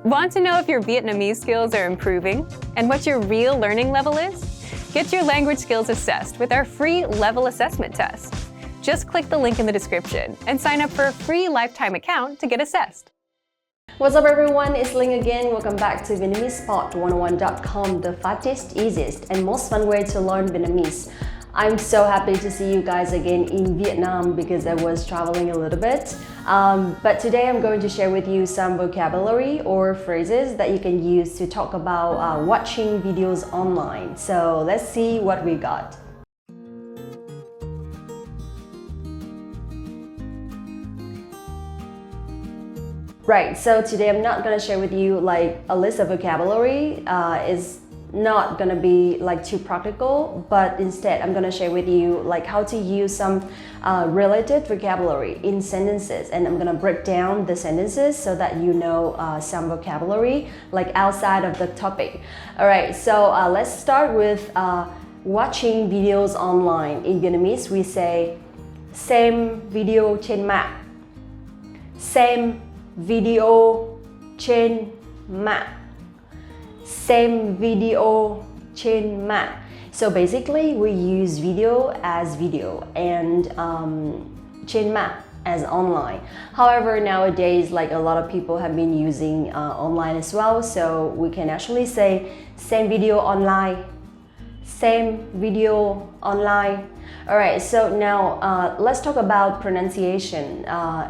Want to know if your Vietnamese skills are improving and what your real learning level is? Get your language skills assessed with our free level assessment test. Just click the link in the description and sign up for a free lifetime account to get assessed. What's up everyone, it's Ling again. Welcome back to VietnamesePod101.com, the fastest, easiest and most fun way to learn Vietnamese. I'm so happy to see you guys again in Vietnam because I was traveling a little bit. But today I'm going to share with you some vocabulary or phrases that you can use to talk about watching videos online. So let's see what we got. Right, so today I'm not gonna share with you like a list of vocabulary. It's not gonna be like too practical, but instead I'm gonna share with you like how to use some related vocabulary in sentences, and I'm gonna break down the sentences so that you know some vocabulary like outside of the topic. All right, so let's start with watching videos online. In Vietnamese we say xem video trên mạng. Xem video trên mạng. Xem video trên mạng. So basically we use video as video and trên mạng as online. However, nowadays like a lot of people have been using online as well, so we can actually say xem video online. Xem video online. Alright, so now let's talk about pronunciation.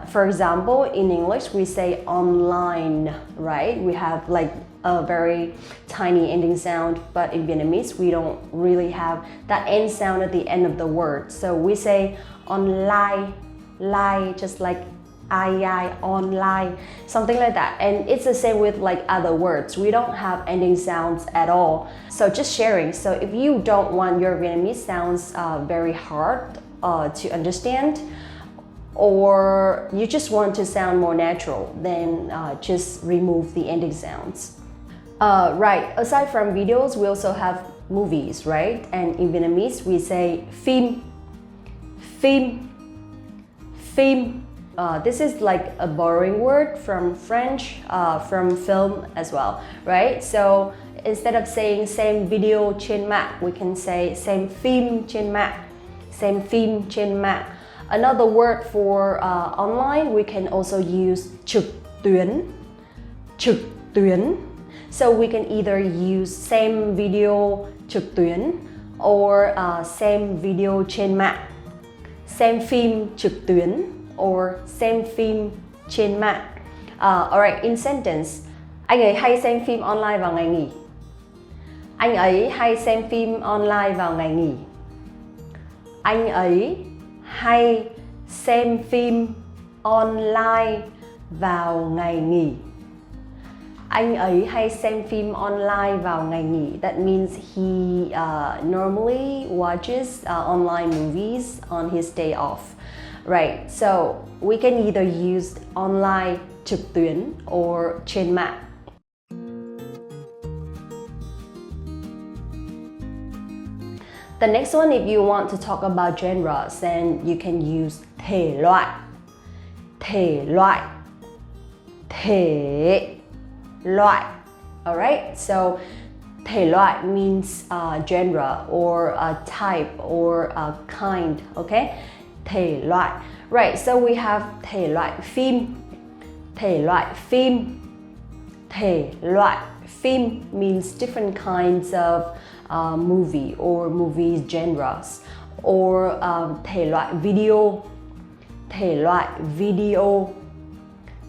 For example, in English we say online, right? We have like a very tiny ending sound, but in Vietnamese we don't really have that end sound at the end of the word. So we say online, lie, just like ai, online, something like that. And it's the same with like other words. We don't have ending sounds at all. So just sharing. So if you don't want your Vietnamese sounds very hard to understand, or you just want to sound more natural, then just remove the ending sounds. Right, aside from videos, we also have movies, right? And in Vietnamese, we say phim, phim, phim. This is like a borrowing word from French, from film as well, right? So instead of saying xem video trên mạng, we can say xem phim trên mạng, xem phim trên mạng. Another word for online, we can also use trực tuyến, trực tuyến. So we can either use xem video trực tuyến or xem video trên mạng, xem phim trực tuyến or xem phim trên mạng. Alright, in sentence, anh ấy hay xem phim online vào ngày nghỉ. Anh ấy hay xem phim online vào ngày nghỉ. Anh ấy hay xem phim online vào ngày nghỉ. Anh ấy hay xem phim online vào ngày nghỉ. That means he normally watches online movies on his day off. Right, so we can either use online trực tuyến or trên mạng. The next one, if you want to talk about genres, then you can use thể loại, thể loại, thể loại. Alright, so thể loại means genre or a type or a kind, okay? Thể loại. Right, so we have thể loại phim, thể loại phim, thể loại phim means different kinds of movie or movie genres, or thể loại video, thể loại video,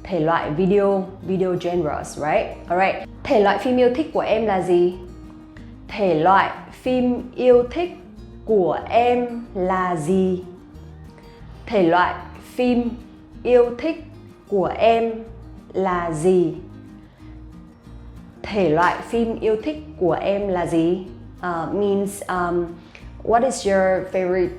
thể loại video genres, right? Alright. Thể loại phim yêu thích của em là gì? Thể loại phim yêu thích của em là gì? Thể loại phim yêu thích của em là gì? Thể loại phim yêu thích của em là gì? Means what is your favorite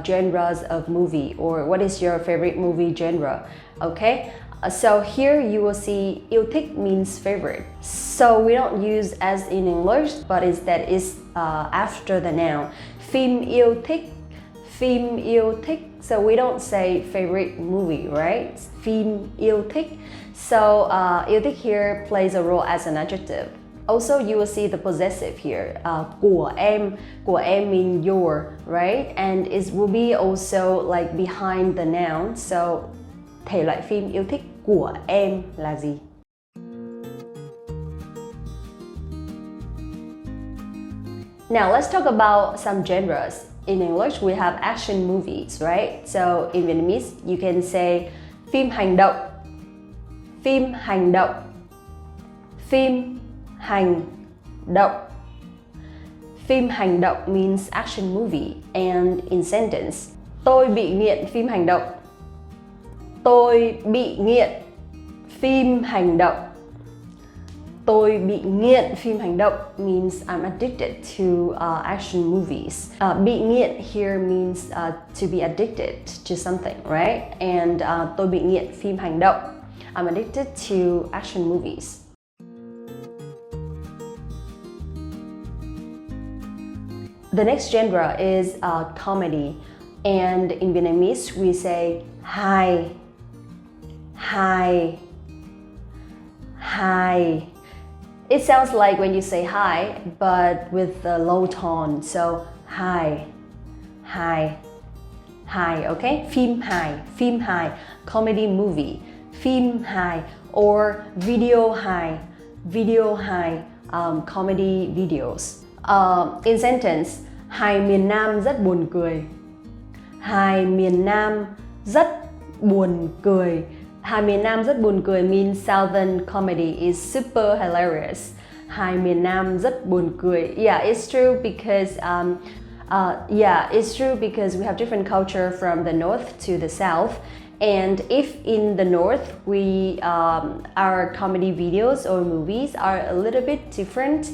genres of movie, or what is your favorite movie genre? Okay, so here you will see yêu thích means favorite. So we don't use as in English, but instead is after the noun. Phim yêu thích, So we don't say favorite movie, right? Phim yêu thích. So yêu thích here plays a role as an adjective. Also, you will see the possessive here. Của em mean your, right? And it will be also like behind the noun. So, thể loại phim yêu thích của em là gì? Now, let's talk about some genres. In English, we have action movies, right? So, in Vietnamese, you can say phim hành động, phim hành động, phim hành động. Phim hành động means action movie, and in sentence, tôi bị nghiện phim hành động. Tôi bị nghiện phim hành động. Tôi bị nghiện phim hành động means I'm addicted to action movies. Bị nghiện here means to be addicted to something, right? And tôi bị nghiện phim hành động. I'm addicted to action movies. The next genre is comedy, and in Vietnamese we say hài, hài, hài. It sounds like when you say hi, but with a low tone. So hài, hài, hài. Okay, phim hài, comedy movie, phim hài, or video hài, comedy videos. In sentence, hài miền Nam rất buồn cười. Hài miền Nam rất buồn cười. Hài miền Nam rất buồn cười means Southern comedy is super hilarious. Hài miền Nam rất buồn cười. Yeah, it's true because we have different culture from the north to the south. And if in the north our comedy videos or movies are a little bit different,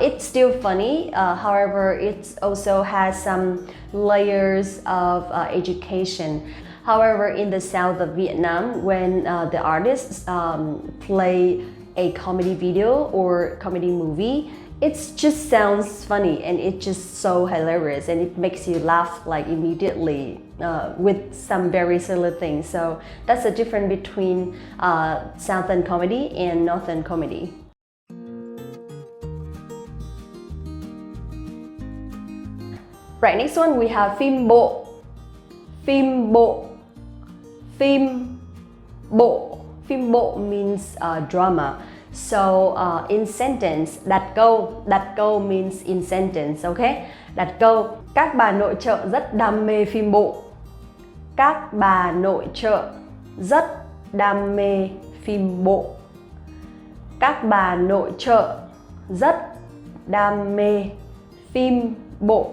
it's still funny. However, it also has some layers of education. However, in the south of Vietnam, when the artists play a comedy video or comedy movie, it just sounds funny and it's just so hilarious and it makes you laugh like immediately with some very silly things. So that's the difference between southern comedy and northern comedy. Right, next one we have phim bộ. Phim bộ. Phim bộ. Phim bộ means drama. So in sentence, đặt câu means in sentence, okay? Đặt câu, các bà nội trợ rất đam mê phim bộ. Các bà nội trợ rất đam mê phim bộ. Các bà nội trợ rất đam mê phim bộ.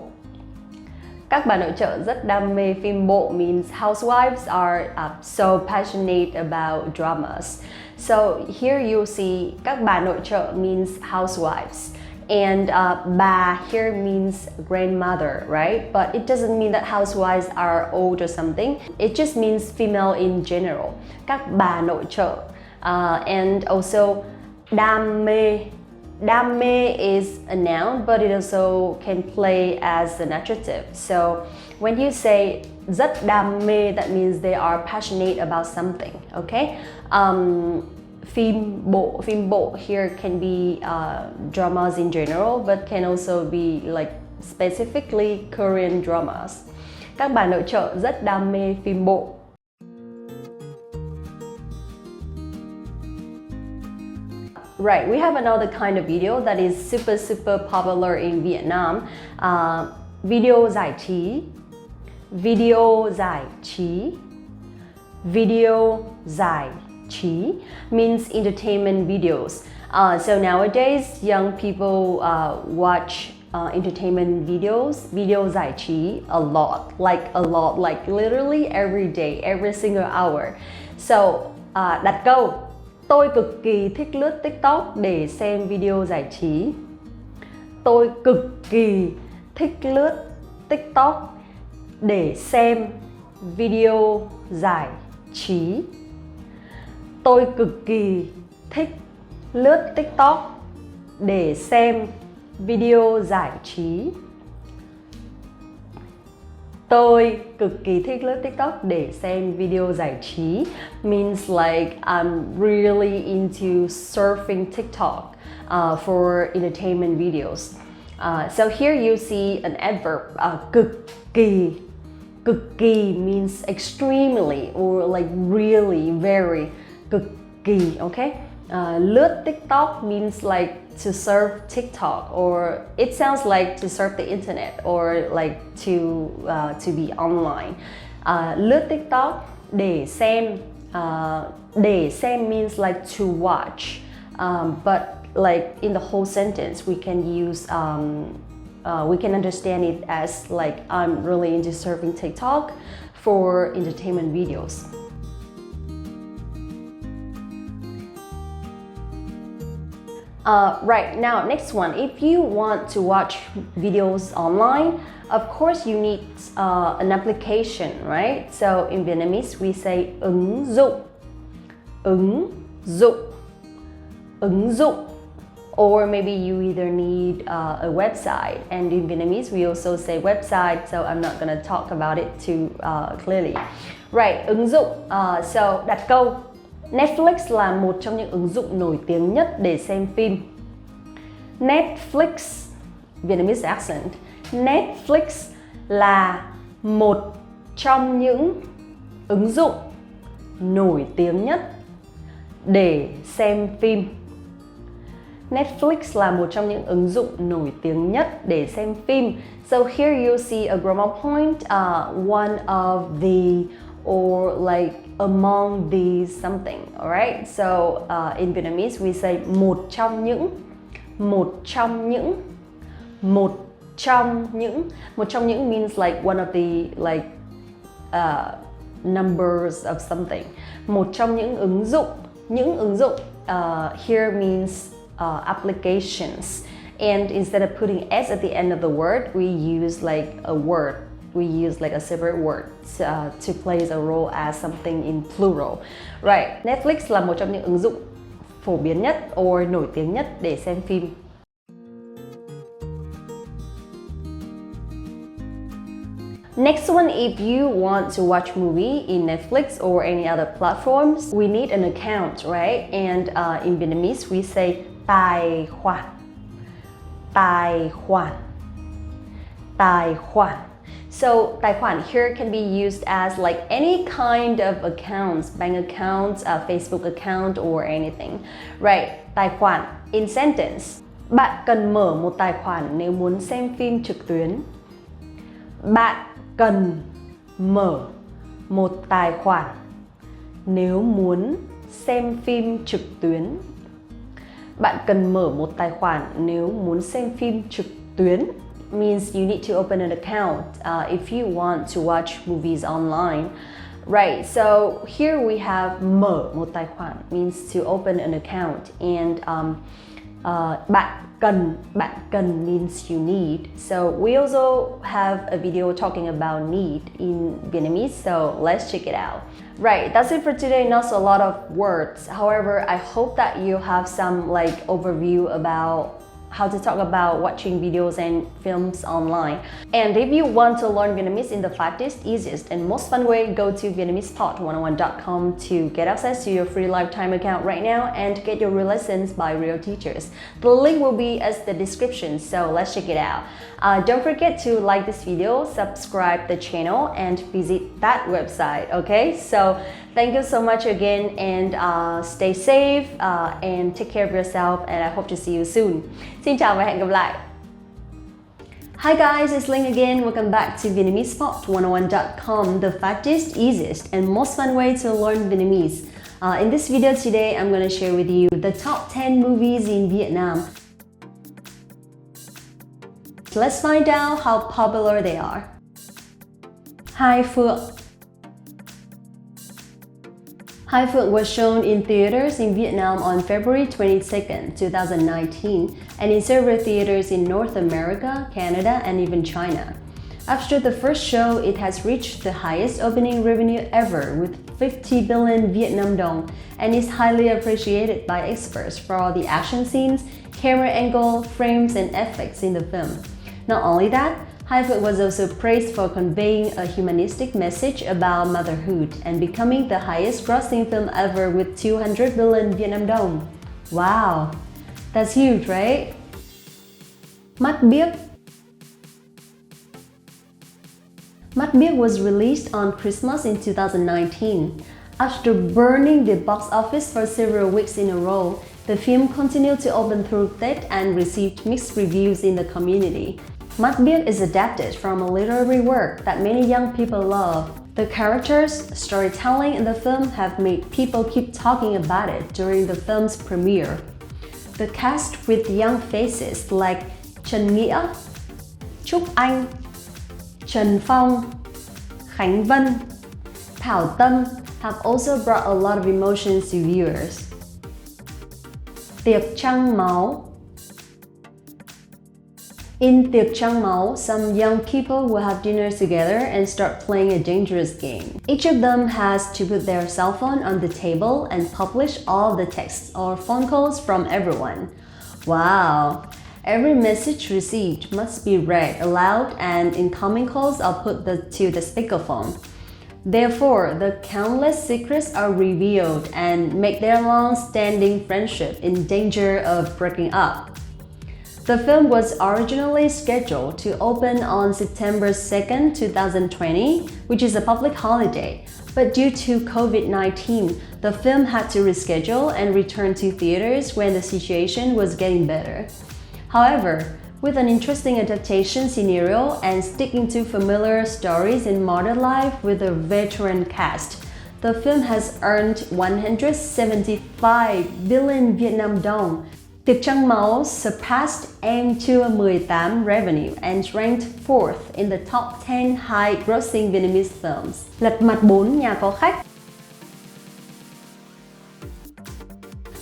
Các bà nội trợ rất đam mê phim bộ means housewives are so passionate about dramas. So here you'll see các bà nội trợ means housewives, and bà here means grandmother, right? But it doesn't mean that housewives are old or something. It just means female in general. Các bà nội trợ, and also đam mê. Đam mê is a noun, but it also can play as an adjective. So when you say rất đam mê, that means they are passionate about something, okay? Phim bộ here can be dramas in general, but can also be like specifically Korean dramas. Các bà nội trợ rất đam mê phim bộ. Right, we have another kind of video that is super popular in Vietnam. Video giải trí. Video giải trí. Video giải trí means entertainment videos. So nowadays, young people watch entertainment videos, video giải trí a lot, like literally every day, every single hour. So đặt câu, tôi cực kỳ thích lướt TikTok để xem video giải trí. Tôi cực kỳ thích lướt TikTok để xem video giải trí. Tôi cực kỳ thích lướt TikTok để xem video giải trí. Tôi cực kỳ thích lướt TikTok để xem video giải trí means like I'm really into surfing TikTok for entertainment videos. So here you see an adverb, cực kỳ. Cực kỳ means extremely or like really, very. Cực kỳ, okay? Lướt TikTok means like to surf TikTok, or it sounds like to surf the internet or like to be online. Lướt TikTok để xem. Để xem means like to watch, but like in the whole sentence we can use we can understand it as like I'm really into surfing TikTok for entertainment videos. Right, now next one, if you want to watch videos online, of course you need an application, right? So in Vietnamese we say ứng dụng, ứng dụng, ứng dụng. Or maybe you either need a website, and in Vietnamese we also say website, so I'm not gonna talk about it too clearly. Right, ứng dụng, so đặt câu. Netflix là một trong những ứng dụng nổi tiếng nhất để xem phim. Netflix, Vietnamese accent. Netflix là một trong những ứng dụng nổi tiếng nhất để xem phim. Netflix là một trong những ứng dụng nổi tiếng nhất để xem phim. So here you see a grammar point, one of the, or like among these something, alright? So in Vietnamese we say một trong những, một trong những, một trong những. Một trong những means like one of the like numbers of something. Một trong những ứng dụng. Những ứng dụng here means applications, and instead of putting s at the end of the word, we use like a word. We use like a separate word to place a role as something in plural. Right, Netflix là một trong những ứng dụng phổ biến nhất or nổi tiếng nhất để xem phim. Next one, if you want to watch movie in Netflix or any other platforms, we need an account, right? And in Vietnamese we say tài khoản, tài khoản, tài khoản. So tài khoản here can be used as like any kind of accounts, bank accounts, Facebook account or anything. Right, tài khoản. In sentence, bạn cần mở một tài khoản nếu muốn xem phim trực tuyến. Bạn cần mở một tài khoản nếu muốn xem phim trực tuyến. Bạn cần mở một tài khoản nếu muốn xem phim trực tuyến means you need to open an account if you want to watch movies online. Right, so here we have mở một tài khoản means to open an account, and bạn cần means you need. So we also have a video talking about need in Vietnamese, so let's check it out. Right, that's it for today. Not a lot of words. However, I hope that you have some like overview about how to talk about watching videos and films online. And if you want to learn Vietnamese in the fastest, easiest, and most fun way, go to VietnamesePod101.com to get access to your free lifetime account right now and get your real lessons by real teachers. The link will be as the description, so let's check it out. Don't forget to like this video, subscribe the channel, and visit that website, okay? So thank you so much again, and stay safe and take care of yourself, and I hope to see you soon. Xin chào và hẹn gặp lại. Hi guys, it's Ling again. Welcome back to VietnamesePod101.com, the fastest, easiest, and most fun way to learn Vietnamese. In this video today, I'm going to share with you the top 10 movies in Vietnam. Let's find out how popular they are. Hai Phượng. Hai Phượng was shown in theaters in Vietnam on February 22nd, 2019, and in several theaters in North America, Canada, and even China. After the first show, it has reached the highest opening revenue ever with 50 billion Vietnam dong, and is highly appreciated by experts for all the action scenes, camera angle, frames, and effects in the film. Not only that, Haiphượng was also praised for conveying a humanistic message about motherhood and becoming the highest grossing film ever with 200 billion Vietnam dong. Wow, that's huge, right? Mắt biếc. Mắt biếc was released on Christmas in 2019. After burning the box office for several weeks in a row, the film continued to open through Tết and received mixed reviews in the community. Mắt biếc is adapted from a literary work that many young people love. The characters, storytelling in the film have made people keep talking about it during the film's premiere. The cast with young faces like Trần Nghĩa, Trúc Anh, Trần Phong, Khánh Vân, Thảo Tâm have also brought a lot of emotions to viewers. Tiệc trăng máu. In Tiệc trăng máu, some young people will have dinner together and start playing a dangerous game. Each of them has to put their cell phone on the table and publish all the texts or phone calls from everyone. Wow! Every message received must be read aloud and incoming calls are put to the speakerphone. Therefore, the countless secrets are revealed and make their long-standing friendship in danger of breaking up. The film was originally scheduled to open on September 2nd, 2020, which is a public holiday. But due to COVID-19, the film had to reschedule and return to theaters when the situation was getting better. However, with an interesting adaptation scenario and sticking to familiar stories in modern life with a veteran cast, the film has earned 175 billion Vietnam dong. Tiệc trăng máu surpassed Em Chưa 18 revenue and ranked 4th in the top 10 high-grossing Vietnamese films. Lật mặt 4 nhà có khách.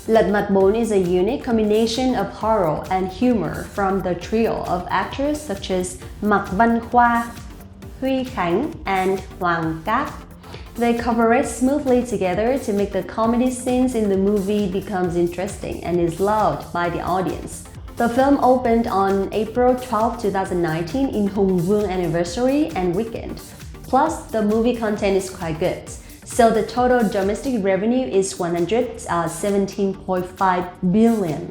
Lật mặt 4 is a unique combination of horror and humor from the trio of actors such as Mạc Văn Khoa, Huy Khánh, and Hoàng Cát. They cooperate smoothly together to make the comedy scenes in the movie becomes interesting and is loved by the audience. The film opened on April 12, 2019 in Hùng Vương anniversary and weekend. Plus, the movie content is quite good. So the total domestic revenue is 117.5 billion.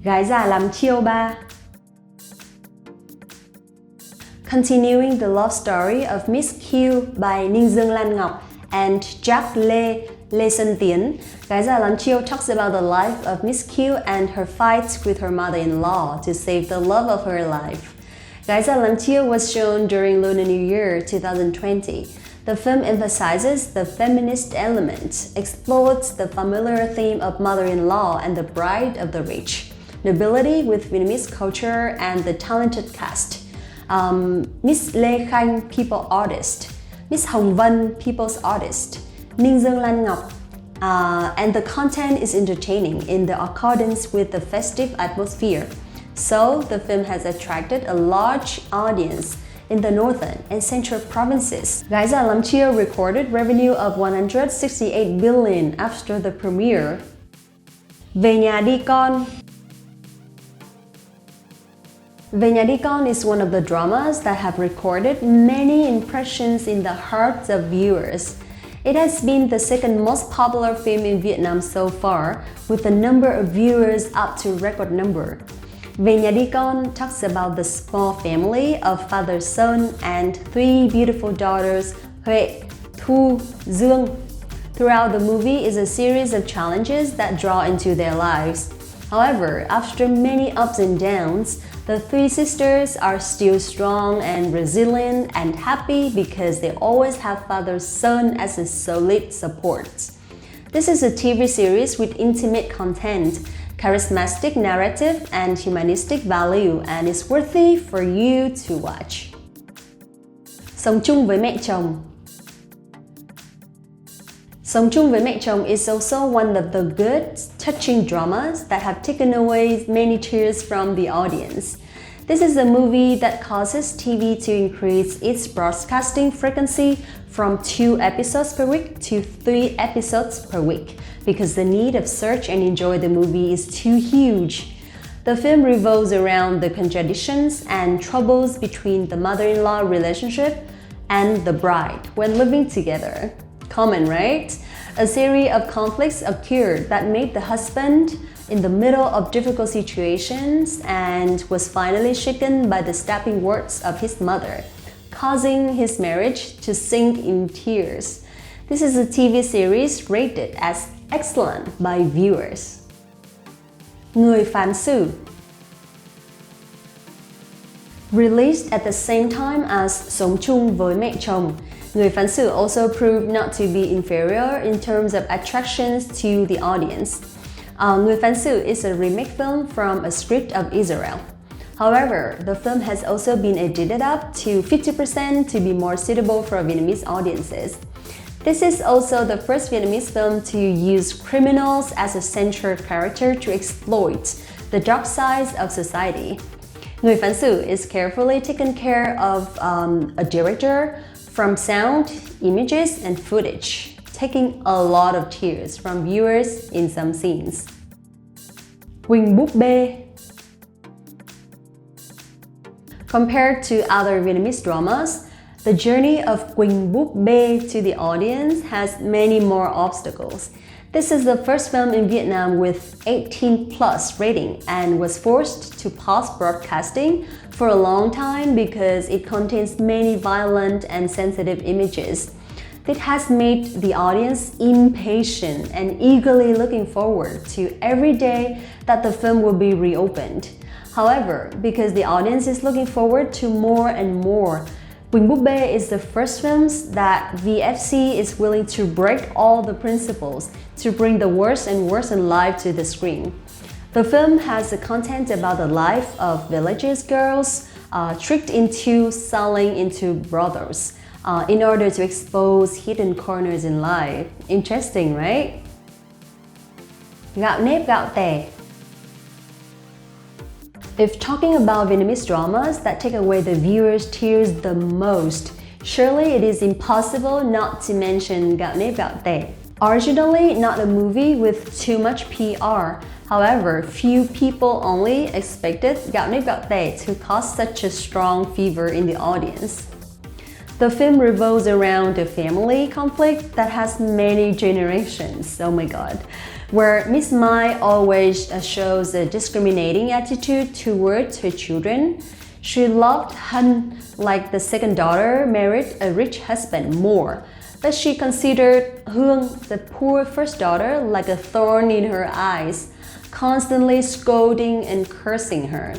Gái già làm chiêu ba. Continuing the love story of Miss Q by Ninh Dương Lan Ngọc and Jack Lê Xuân Tiến, Gái già làm chiêu talks about the life of Miss Q and her fights with her mother-in-law to save the love of her life. Gái già làm chiêu was shown during Lunar New Year 2020. The film emphasizes the feminist element, explores the familiar theme of mother-in-law and the bride of the rich, nobility with Vietnamese culture, and the talented cast. Miss Lê Khanh, people artist, Miss Hồng Vân, people's artist, Ninh Dương Lan Ngọc, and the content is entertaining in the accordance with the festive atmosphere. So, the film has attracted a large audience in the northern and central provinces. Gái già làm chiêu recorded revenue of 168 billion after the premiere. Về nhà đi con. Về nhà đi con is one of the dramas that have recorded many impressions in the hearts of viewers. It has been the second most popular film in Vietnam so far, with the number of viewers up to record number. Về nhà đi con talks about the small family of father, son, and 3 beautiful daughters, Huệ, Thu, Dương. Throughout the movie is a series of challenges that draw into their lives. However, after many ups and downs, the 3 sisters are still strong and resilient and happy because they always have father, son as a solid support. This is a TV series with intimate content, charismatic narrative, and humanistic value, and is worthy for you to watch. Sống chung với mẹ chồng. Sống chung với mẹ chồng is also one of the good, touching dramas that have taken away many tears from the audience. This is a movie that causes TV to increase its broadcasting frequency from 2 episodes per week to 3 episodes per week because the need of search and enjoy the movie is too huge. The film revolves around the contradictions and troubles between the mother-in-law relationship and the bride when living together. Common, right? A series of conflicts occurred that made the husband in the middle of difficult situations and was finally shaken by the stabbing words of his mother, causing his marriage to sink in tears. This is a TV series rated as excellent by viewers. Người phán xử. Released at the same time as Sống chung với mẹ chồng, Người phán xử also proved not to be inferior in terms of attractions to the audience. Người phán xử is a remake film from a script of Israel. However, the film has also been edited up to 50% to be more suitable for Vietnamese audiences. This is also the first Vietnamese film to use criminals as a central character to exploit the dark sides of society. Người phán xử is carefully taken care of a director from sound, images, and footage, taking a lot of tears from viewers in some scenes. Quỳnh búp bê. Compared to other Vietnamese dramas, the journey of Quỳnh búp bê to the audience has many more obstacles. This is the first film in Vietnam with 18+ rating and was forced to pause broadcasting for a long time because it contains many violent and sensitive images. It has made the audience impatient and eagerly looking forward to every day that the film will be reopened. However, because the audience is looking forward to more and more, Quỳnh búp bê is the first films that VFC is willing to break all the principles to bring the worst and worst in life to the screen. The film has a content about the life of villages girls tricked into selling into brothels in order to expose hidden corners in life. Interesting, right? Gạo nếp gạo tẻ. If talking about Vietnamese dramas that take away the viewer's tears the most, surely it is impossible not to mention Gạo nếp gạo tẻ. Originally not a movie with too much PR, however, few people only expected Gạo nếp gạo tẻ to cause such a strong fever in the audience. The film revolves around a family conflict that has many generations, oh my god, where Miss Mai always shows a discriminating attitude towards her children. She loved Han like the second daughter married a rich husband more, but she considered Hương, the poor first daughter, like a thorn in her eyes, constantly scolding and cursing her.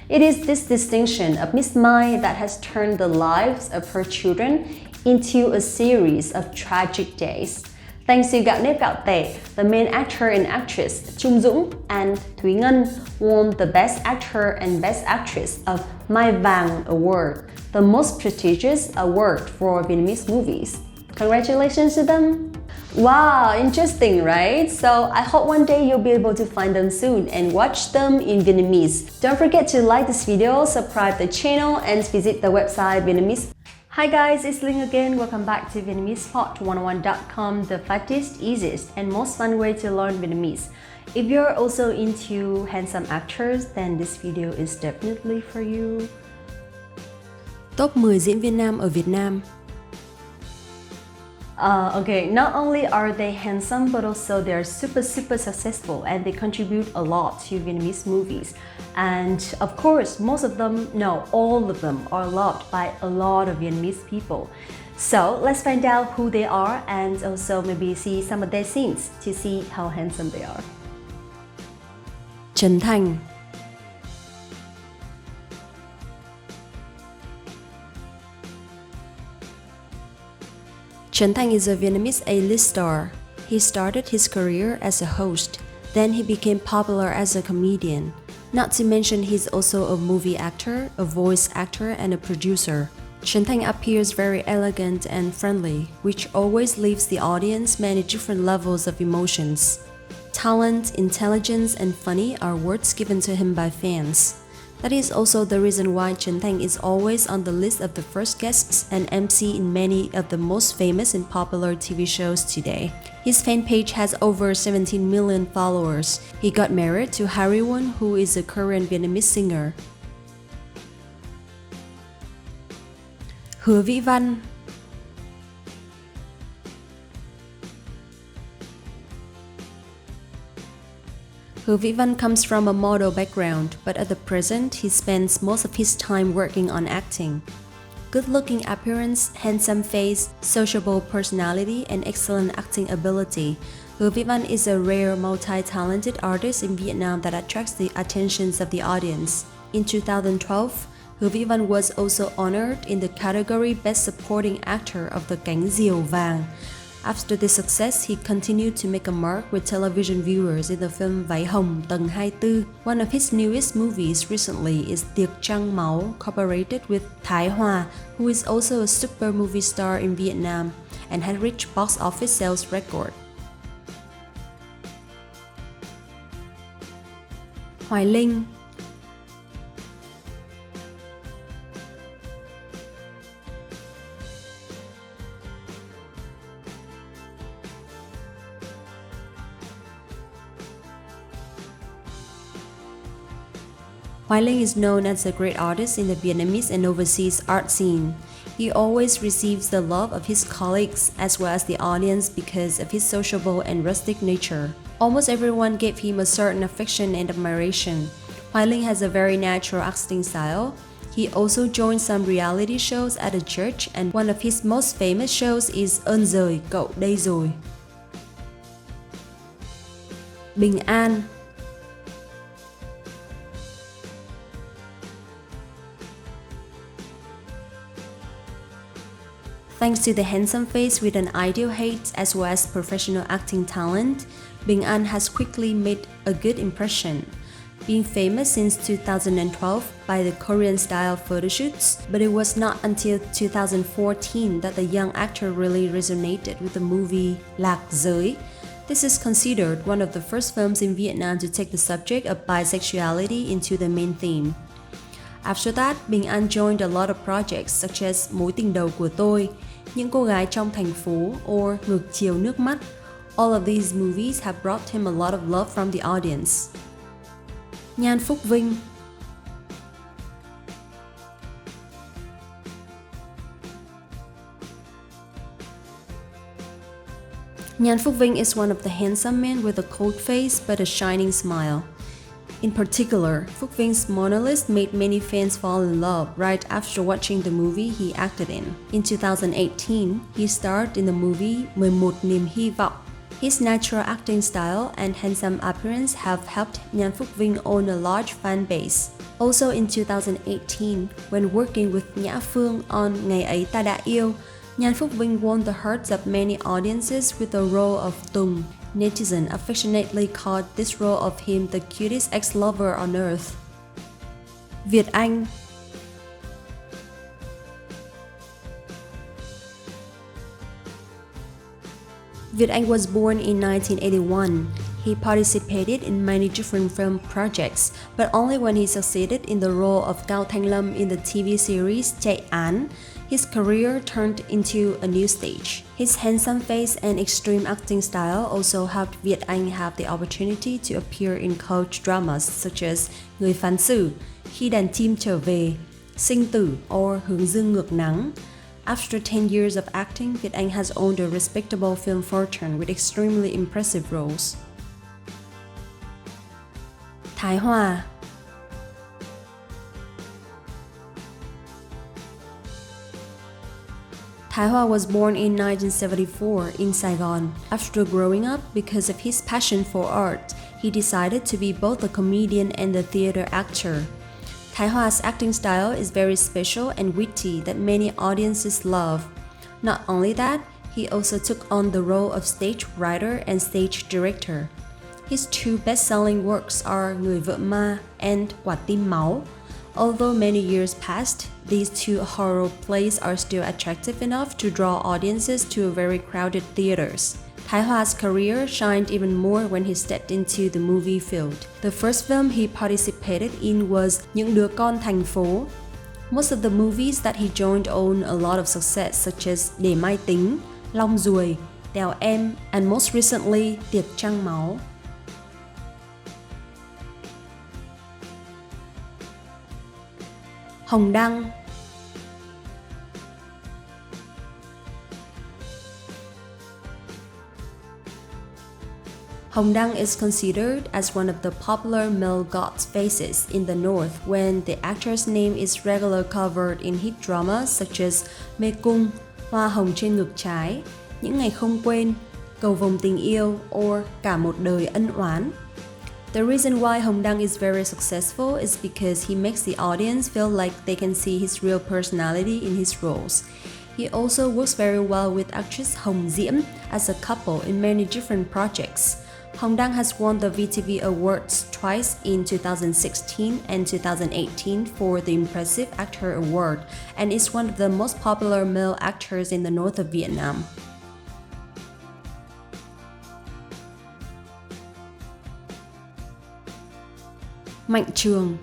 It is this distinction of Miss Mai that has turned the lives of her children into a series of tragic days. Thanks to Gạo nếp gạo tẻ, the main actor and actress Trung Dũng and Thúy Ngân won the Best Actor and Best Actress of Mai Vàng Award, the most prestigious award for Vietnamese movies. Congratulations to them! Wow, interesting, right? So I hope one day you'll be able to find them soon and watch them in Vietnamese. Don't forget to like this video, subscribe the channel, and visit the website Vietnamese. Hi guys, it's Linh again. Welcome back to VietnamesePod101.com, the fastest, easiest, and most fun way to learn Vietnamese. If you're also into handsome actors, then this video is definitely for you. Top 10 diễn viên nam ở Việt Nam. Okay, not only are they handsome, but also they're super successful and they contribute a lot to Vietnamese movies. And of course, most of them, no, all of them are loved by a lot of Vietnamese people. So let's find out who they are and also maybe see some of their scenes to see how handsome they are. Trấn Thành. Trấn Thành is a Vietnamese A-list star. He started his career as a host, then he became popular as a comedian. Not to mention he's also a movie actor, a voice actor, and a producer. Trấn Thành appears very elegant and friendly, which always leaves the audience many different levels of emotions. Talent, intelligence, and funny are words given to him by fans. That is also the reason why Trần Thành is always on the list of the first guests and MC in many of the most famous and popular TV shows today. His fan page has over 17 million followers. He got married to Harry Won, who is a Korean Vietnamese singer. Hứa Vĩ Văn. Hứa Vĩ Văn comes from a model background, but at the present, he spends most of his time working on acting. Good-looking appearance, handsome face, sociable personality, and excellent acting ability, Hứa Vĩ Văn is a rare, multi-talented artist in Vietnam that attracts the attentions of the audience. In 2012, Hứa Vĩ Văn was also honored in the category Best Supporting Actor of the Cánh Diều Vàng. After this success, he continued to make a mark with television viewers in the film Váy Hồng Tầng 24. One of his newest movies recently is Tiệc Trăng Máu, cooperated with Thái Hòa, who is also a super movie star in Vietnam and had reached box office sales record. Hoài Linh. Hoài Linh is known as a great artist in the Vietnamese and overseas art scene. He always receives the love of his colleagues as well as the audience because of his sociable and rustic nature. Almost everyone gave him a certain affection and admiration. Hoài Linh has a very natural acting style. He also joined some reality shows at a church, and one of his most famous shows is Ơn Giời, Cậu Đây Rồi. Bình An. Thanks to the handsome face with an ideal height as well as professional acting talent, Bình An has quickly made a good impression, being famous since 2012 by the Korean-style photoshoots, but it was not until 2014 that the young actor really resonated with the movie Lạc Giới. This is considered one of the first films in Vietnam to take the subject of bisexuality into the main theme. After that, Bình An joined a lot of projects such as Mối tình đầu của tôi, Những cô gái trong thành phố, or Ngược chiều nước mắt. All of these movies have brought him a lot of love from the audience. Nhan Phúc Vinh. Nhan Phúc Vinh is one of the handsome men with a cold face but a shining smile. In particular, Phúc Ving's Mona Lisa made many fans fall in love right after watching the movie he acted in. In 2018, he starred in the movie 11 Niềm Hy vọng. His natural acting style and handsome appearance have helped Nhan Phúc Vinh own a large fan base. Also in 2018, when working with Nhã Phương on Ngày ấy ta đã yêu, Nhan Phúc Vinh won the hearts of many audiences with the role of Tùng. Netizens affectionately called this role of him the cutest ex-lover on earth. Việt Anh. Việt Anh was born in 1981. He participated in many different film projects, but only when he succeeded in the role of Cao Thanh Lâm in the TV series Chạy án, his career turned into a new stage. His handsome face and extreme acting style also helped Việt Anh have the opportunity to appear in cult dramas such as Người phán xử, Khi đàn chim trở về, Sinh tử, or Hướng dương ngược nắng. After 10 years of acting, Việt Anh has owned a respectable film fortune with extremely impressive roles. Thái Hòa. Thái Hòa was born in 1974 in Saigon. After growing up, because of his passion for art, he decided to be both a comedian and a theater actor. Thái Hòa acting style is very special and witty that many audiences love. Not only that, he also took on the role of stage writer and stage director. His two best-selling works are Người vợ ma and Quả tim máu. Although many years passed, these two horror plays are still attractive enough to draw audiences to very crowded theaters. Thái Hoa's career shined even more when he stepped into the movie field. The first film he participated in was Những đứa con thành phố. Most of the movies that he joined own a lot of success such as Để mai tính, Long ruồi, Đèo em, and most recently Tiệc trăng máu. Hồng Đăng. Hồng Đăng is considered as one of the popular male god's faces in the North when the actor's name is regularly covered in hit dramas such as Mê cung, Hoa hồng trên ngực trái, Những ngày không quên, Cầu vồng tình yêu, or Cả một đời ân oán. The reason why Hồng Đăng is very successful is because he makes the audience feel like they can see his real personality in his roles. He also works very well with actress Hồng Diễm as a couple in many different projects. Hồng Đăng has won the VTV Awards twice in 2016 and 2018 for the Impressive Actor Award and is one of the most popular male actors in the north of Vietnam. Mạnh Trường.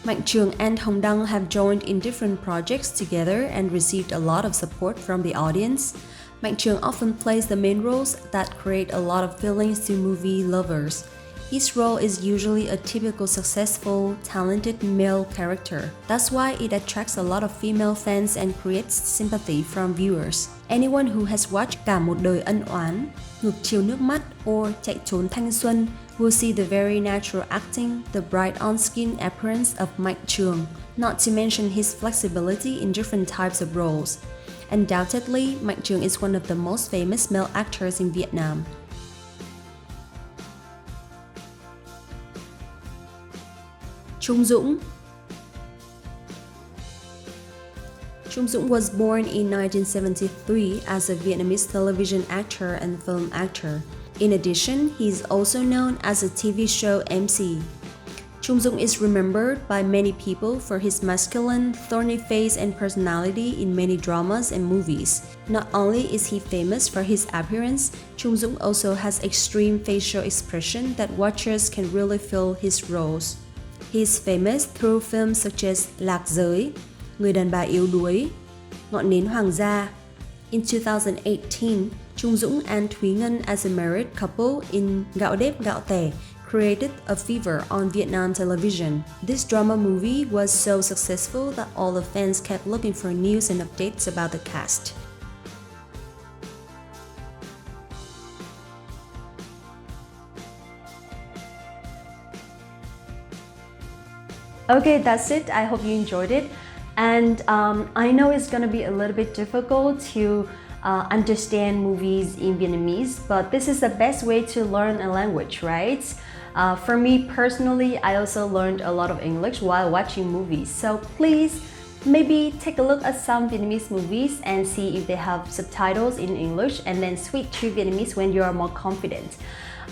Mạnh Trường and Hồng Đăng have joined in different projects together and received a lot of support from the audience. Mạnh Trường often plays the main roles that create a lot of feelings to movie lovers. His role is usually a typical successful, talented male character. That's why it attracts a lot of female fans and creates sympathy from viewers. Anyone who has watched Cả một đời ân oán, Ngược chiều nước mắt, or Chạy trốn thanh xuân will see the very natural acting, the bright on-screen appearance of Mạnh Trường, not to mention his flexibility in different types of roles. Undoubtedly, Mạnh Trường is one of the most famous male actors in Vietnam. Trung Dũng. Trung Dũng was born in 1973 as a Vietnamese television actor and film actor. In addition, he is also known as a TV show MC. Trung Dũng is remembered by many people for his masculine, thorny face and personality in many dramas and movies. Not only is he famous for his appearance, Trung Dũng also has extreme facial expression that watchers can really feel his roles. He is famous through films such as Lạc giới, Người đàn bà yếu đuối, Ngọn nến hoàng gia. In 2018, Trung Dũng and Thúy Ngân as a married couple in Gạo đếp gạo tẻ created a fever on Vietnam television. This drama movie was so successful that all the fans kept looking for news and updates about the cast. Okay, that's it. I hope you enjoyed it. And I know it's gonna be a little bit difficult to understand movies in Vietnamese, but this is the best way to learn a language, right? For me personally, I also learned a lot of English while watching movies. So please, maybe take a look at some Vietnamese movies and see if they have subtitles in English and then switch to Vietnamese when you are more confident.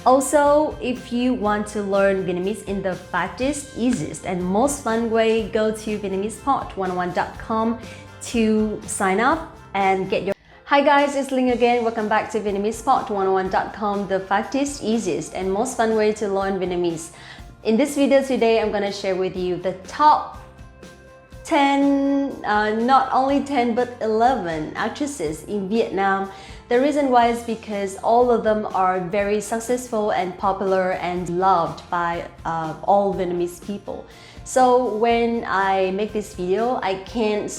Also, if you want to learn Vietnamese in the fastest, easiest, and most fun way, go to VietnamesePod101.com to sign up and get your... Hi guys, it's Linh again. Welcome back to VietnamesePod101.com, the fastest, easiest, and most fun way to learn Vietnamese. In this video today, I'm gonna share with you the top 10, not only 10, but 11 actresses in Vietnam. The reason why is because all of them are very successful and popular and loved by all Vietnamese people. So when I make this video, I can't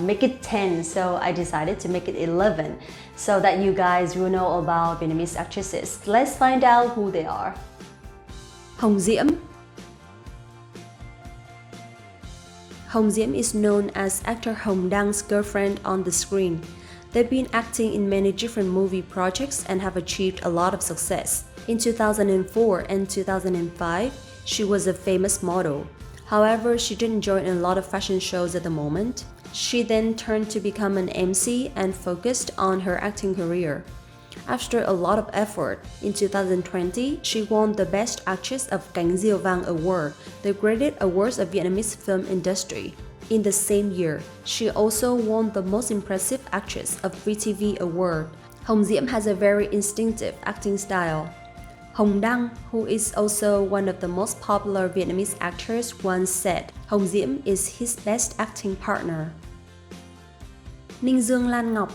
make it 10, so I decided to make it 11 so that you guys will know about Vietnamese actresses. Let's find out who they are. Hồng Diễm. Hồng Diễm is known as actor Hồng Đăng girlfriend on the screen. They've been acting in many different movie projects and have achieved a lot of success. In 2004 and 2005, she was a famous model. However, she didn't join a lot of fashion shows at the moment. She then turned to become an MC and focused on her acting career. After a lot of effort, in 2020, she won the Best Actress of Cánh Diều Vàng Award, the greatest awards of Vietnamese film industry. In the same year, she also won the Most Impressive Actress of VTV Award. Hồng Diễm has a very instinctive acting style. Hồng Đăng, who is also one of the most popular Vietnamese actors, once said, Hồng Diễm is his best acting partner. Ninh Dương Lan Ngọc.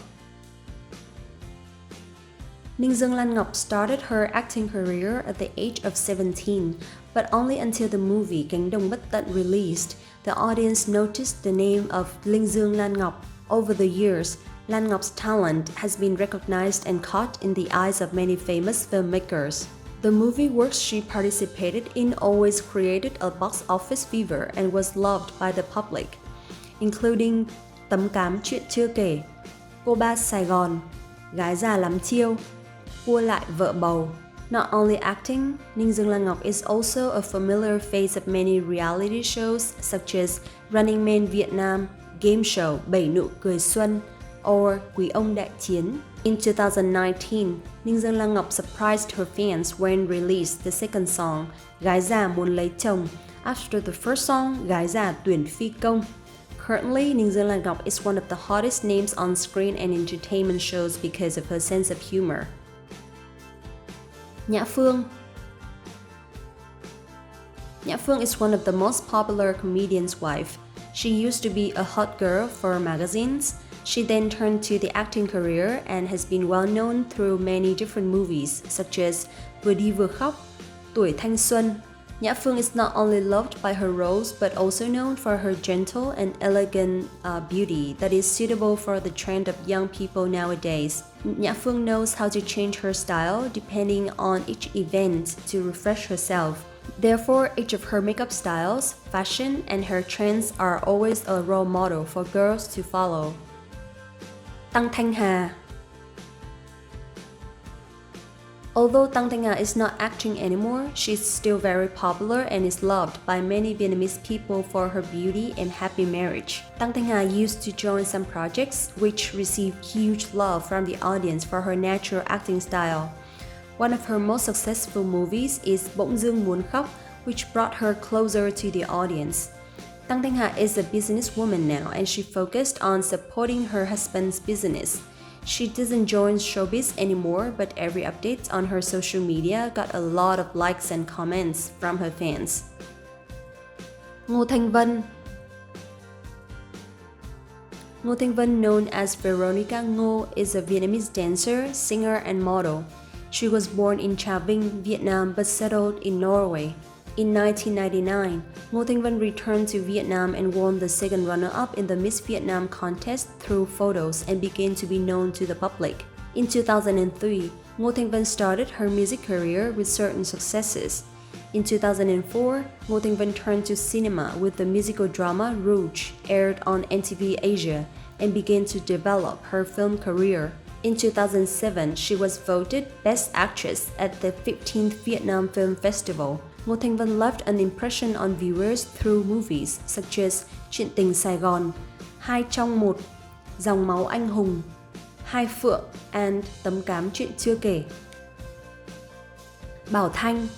Ninh Dương Lan Ngọc started her acting career at the age of 17, but only until the movie Cánh Đồng Bất Tận released, the audience noticed the name of Ninh Dương Lan Ngọc. Over the years, Lan Ngọc talent has been recognized and caught in the eyes of many famous filmmakers. The movie works she participated in always created a box office fever and was loved by the public, including Tấm Cám Chuyện Chưa Kể, Cô Ba Sài Gòn, Gái Già Lắm Chiêu, Cua Lại Vợ Bầu. Not only acting, Ninh Dương Lan Ngọc is also a familiar face of many reality shows such as Running Man Vietnam, game show Bảy Nụ Cười Xuân, or Quý Ông Đại Chiến. In 2019, Ninh Dương Lan Ngọc surprised her fans when released the second song, Gái Già Muốn Lấy Chồng, after the first song, Gái Già Tuyển Phi Công. Currently, Ninh Dương Lan Ngọc is one of the hottest names on screen and entertainment shows because of her sense of humor. Nhã Phương. Nhã Phương is one of the most popular comedian's wife. She used to be a hot girl for magazines. She then turned to the acting career and has been well known through many different movies such as Vừa Đi Vừa Khóc, Tuổi Thanh Xuân. Nhã Phương is not only loved by her roles but also known for her gentle and elegant beauty that is suitable for the trend of young people nowadays. Nhã Phương knows how to change her style depending on each event to refresh herself. Therefore, each of her makeup styles, fashion, and her trends are always a role model for girls to follow. Tăng Thanh Hà. Although Tăng Thanh Hà is not acting anymore, she's still very popular and is loved by many Vietnamese people for her beauty and happy marriage. Tăng Thanh Hà used to join some projects which received huge love from the audience for her natural acting style. One of her most successful movies is Bỗng Dưng Muốn Khóc, which brought her closer to the audience. Tăng Thanh Hà is a businesswoman now and she focused on supporting her husband's business. She doesn't join showbiz anymore, but every update on her social media got a lot of likes and comments from her fans. Ngô Thanh Vân. Ngô Thanh Vân, known as Veronica Ngô, is a Vietnamese dancer, singer, and model. She was born in Trà Vinh, Vietnam, but settled in Norway. In 1999, Ngô Thanh Vân returned to Vietnam and won the second runner-up in the Miss Vietnam contest through photos and began to be known to the public. In 2003, Ngô Thanh Vân started her music career with certain successes. In 2004, Ngô Thanh Vân turned to cinema with the musical drama Rouge, aired on MTV Asia, and began to develop her film career. In 2007, she was voted Best Actress at the 15th Vietnam Film Festival. Ngô Thanh Vân left an impression on viewers through movies such as Chuyện Tình Sài Gòn, Hai Trong Một, Dòng Máu Anh Hùng, Hai Phượng, and Tấm Cám Chuyện Chưa Kể. Bảo Thanh.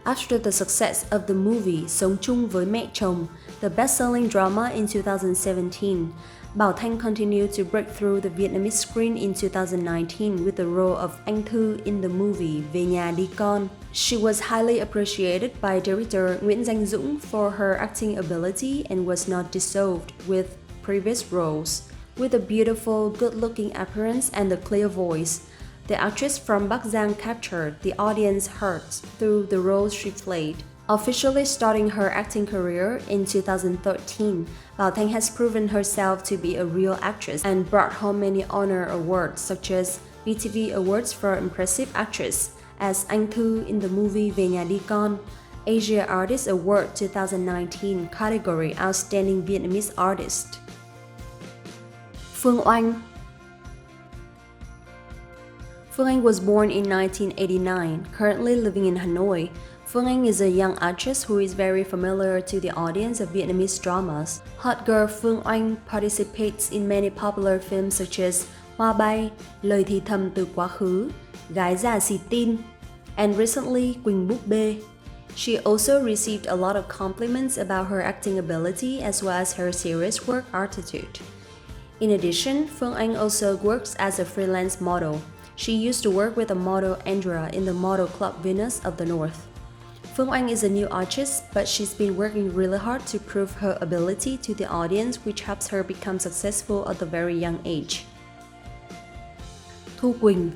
After the success of the movie Sống Chung Với Mẹ Chồng, the best-selling drama in 2017, Bảo Thanh continued to break through the Vietnamese screen in 2019 with the role of Anh Thư in the movie Về Nhà Đi Con. She was highly appreciated by director Nguyễn Danh Dũng for her acting ability and was not dissolved with previous roles. With a beautiful, good-looking appearance and a clear voice, the actress from Bắc Giang captured the audience's hearts through the roles she played. Officially starting her acting career in 2013, Bảo Thanh has proven herself to be a real actress and brought home many honor awards such as VTV Awards for Impressive Actress as Anh Thư in the movie Về Nhà Đi Con, Asia Artist Award 2019 category Outstanding Vietnamese Artist. Phương Oanh. Phương Anh was born in 1989, currently living in Hanoi. Phương Anh is a young actress who is very familiar to the audience of Vietnamese dramas. Hot girl Phương Anh participates in many popular films such as hoa bay, lời thì thầm từ quá khứ, gái già xì tin, and recently Quỳnh búp bê. She also received a lot of compliments about her acting ability as well as her serious work attitude. In addition, Phương Anh also works as a freelance model. She used to work with the model Andrea in the model club Venus of the North. Phương Anh is a new artist, but she's been working really hard to prove her ability to the audience, which helps her become successful at a very young age. Thu Quỳnh.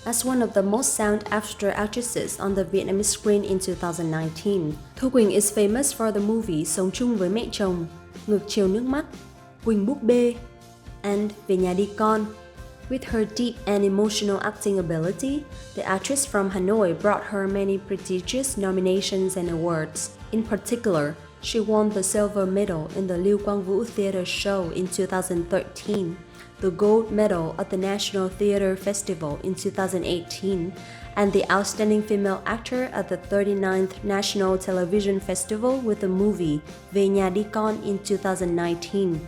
As one of the most sought-after actresses on the Vietnamese screen in 2019, Thu Quỳnh is famous for the movie Sống chung với mẹ chồng, Ngược chiều nước mắt, Quỳnh búp bê, and Về nhà đi con. With her deep and emotional acting ability, the actress from Hanoi brought her many prestigious nominations and awards. In particular, she won the silver medal in the Lưu Quang Vũ Theatre Show in 2013, the gold medal at the National Theatre Festival in 2018, and the Outstanding Female Actor at the 39th National Television Festival with the movie Về nhà đi con in 2019.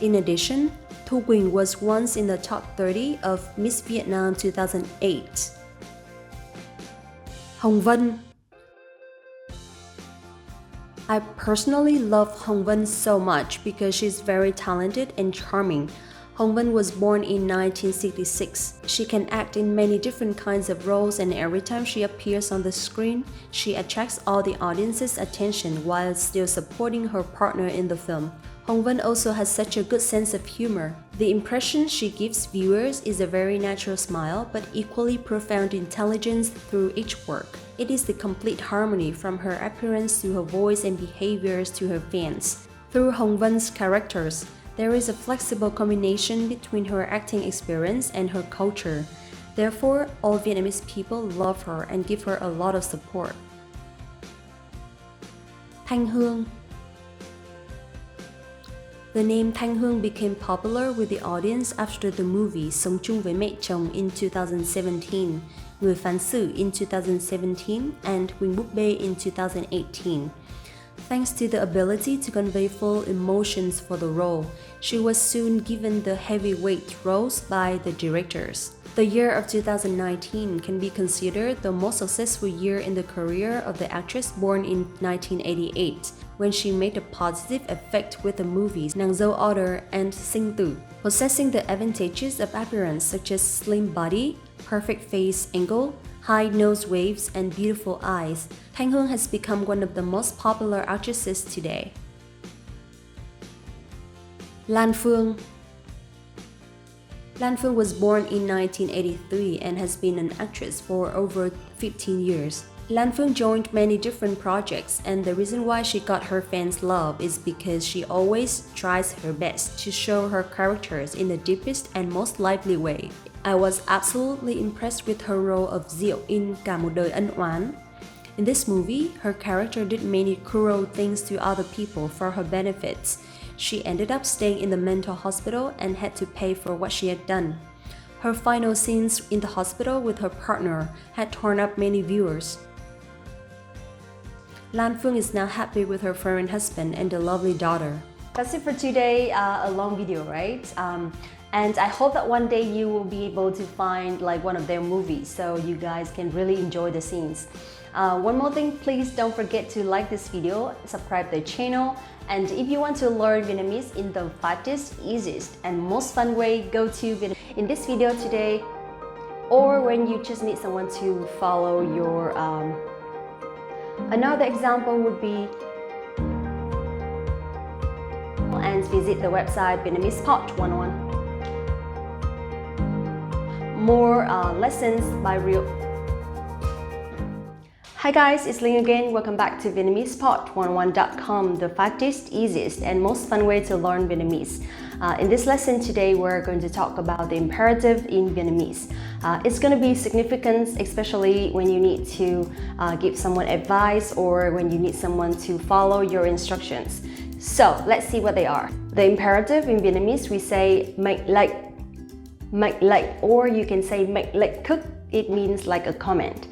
In addition, Thu Quỳnh was once in the top 30 of Miss Vietnam 2008. Hồng Vân. I personally love Hồng Vân so much because she's very talented and charming. Hồng Vân was born in 1966. She can act in many different kinds of roles, and every time she appears on the screen, she attracts all the audience's attention while still supporting her partner in the film. Hồng Vân also has such a good sense of humor. The impression she gives viewers is a very natural smile, but equally profound intelligence through each work. It is the complete harmony from her appearance to her voice and behaviors to her fans. Through Hồng Vân's characters, there is a flexible combination between her acting experience and her culture. Therefore, all Vietnamese people love her and give her a lot of support. Thanh Hương. The name Thanh Hương became popular with the audience after the movie Sống chung với mẹ chồng in 2017, Người phán xử in 2017, and Quỳnh búp bê in 2018. Thanks to the ability to convey full emotions for the role, she was soon given the heavyweight roles by the directors. The year of 2019 can be considered the most successful year in the career of the actress born in 1988, when she made a positive effect with the movies Nàng dâu Order and Sinh tử. Possessing the advantages of appearance such as slim body, perfect face angle, high nose waves, and beautiful eyes, Thanh Hương has become one of the most popular actresses today. Lan Phương. Lan Phương was born in 1983 and has been an actress for over 15 years. Lan Phương joined many different projects, and the reason why she got her fans' love is because she always tries her best to show her characters in the deepest and most lively way. I was absolutely impressed with her role of Diệu in Cả một đời ân oán. In this movie, her character did many cruel things to other people for her benefits. She ended up staying in the mental hospital and had to pay for what she had done. Her final scenes in the hospital with her partner had torn up many viewers. Lan Phương is now happy with her foreign husband and a lovely daughter. That's it for today, a long video, right? And I hope that one day you will be able to find like one of their movies so you guys can really enjoy the scenes. One more thing, please don't forget to like this video, subscribe to the channel, and if you want to learn Vietnamese in the fastest, easiest, and most fun way, go to in this video today, or when you just need someone to follow your another example would be and visit the website Vietnamese Pot 101. More lessons by real. Hi guys, it's Ling again. Welcome back to VietnamesePot101.com, the fastest, easiest, and most fun way to learn Vietnamese. In this lesson today, we're going to talk about the imperative in Vietnamese. It's going to be significant, especially when you need to give someone advice or when you need someone to follow your instructions. So let's see what they are. The imperative in Vietnamese, we say make like, or you can say make like cook. It means like a comment.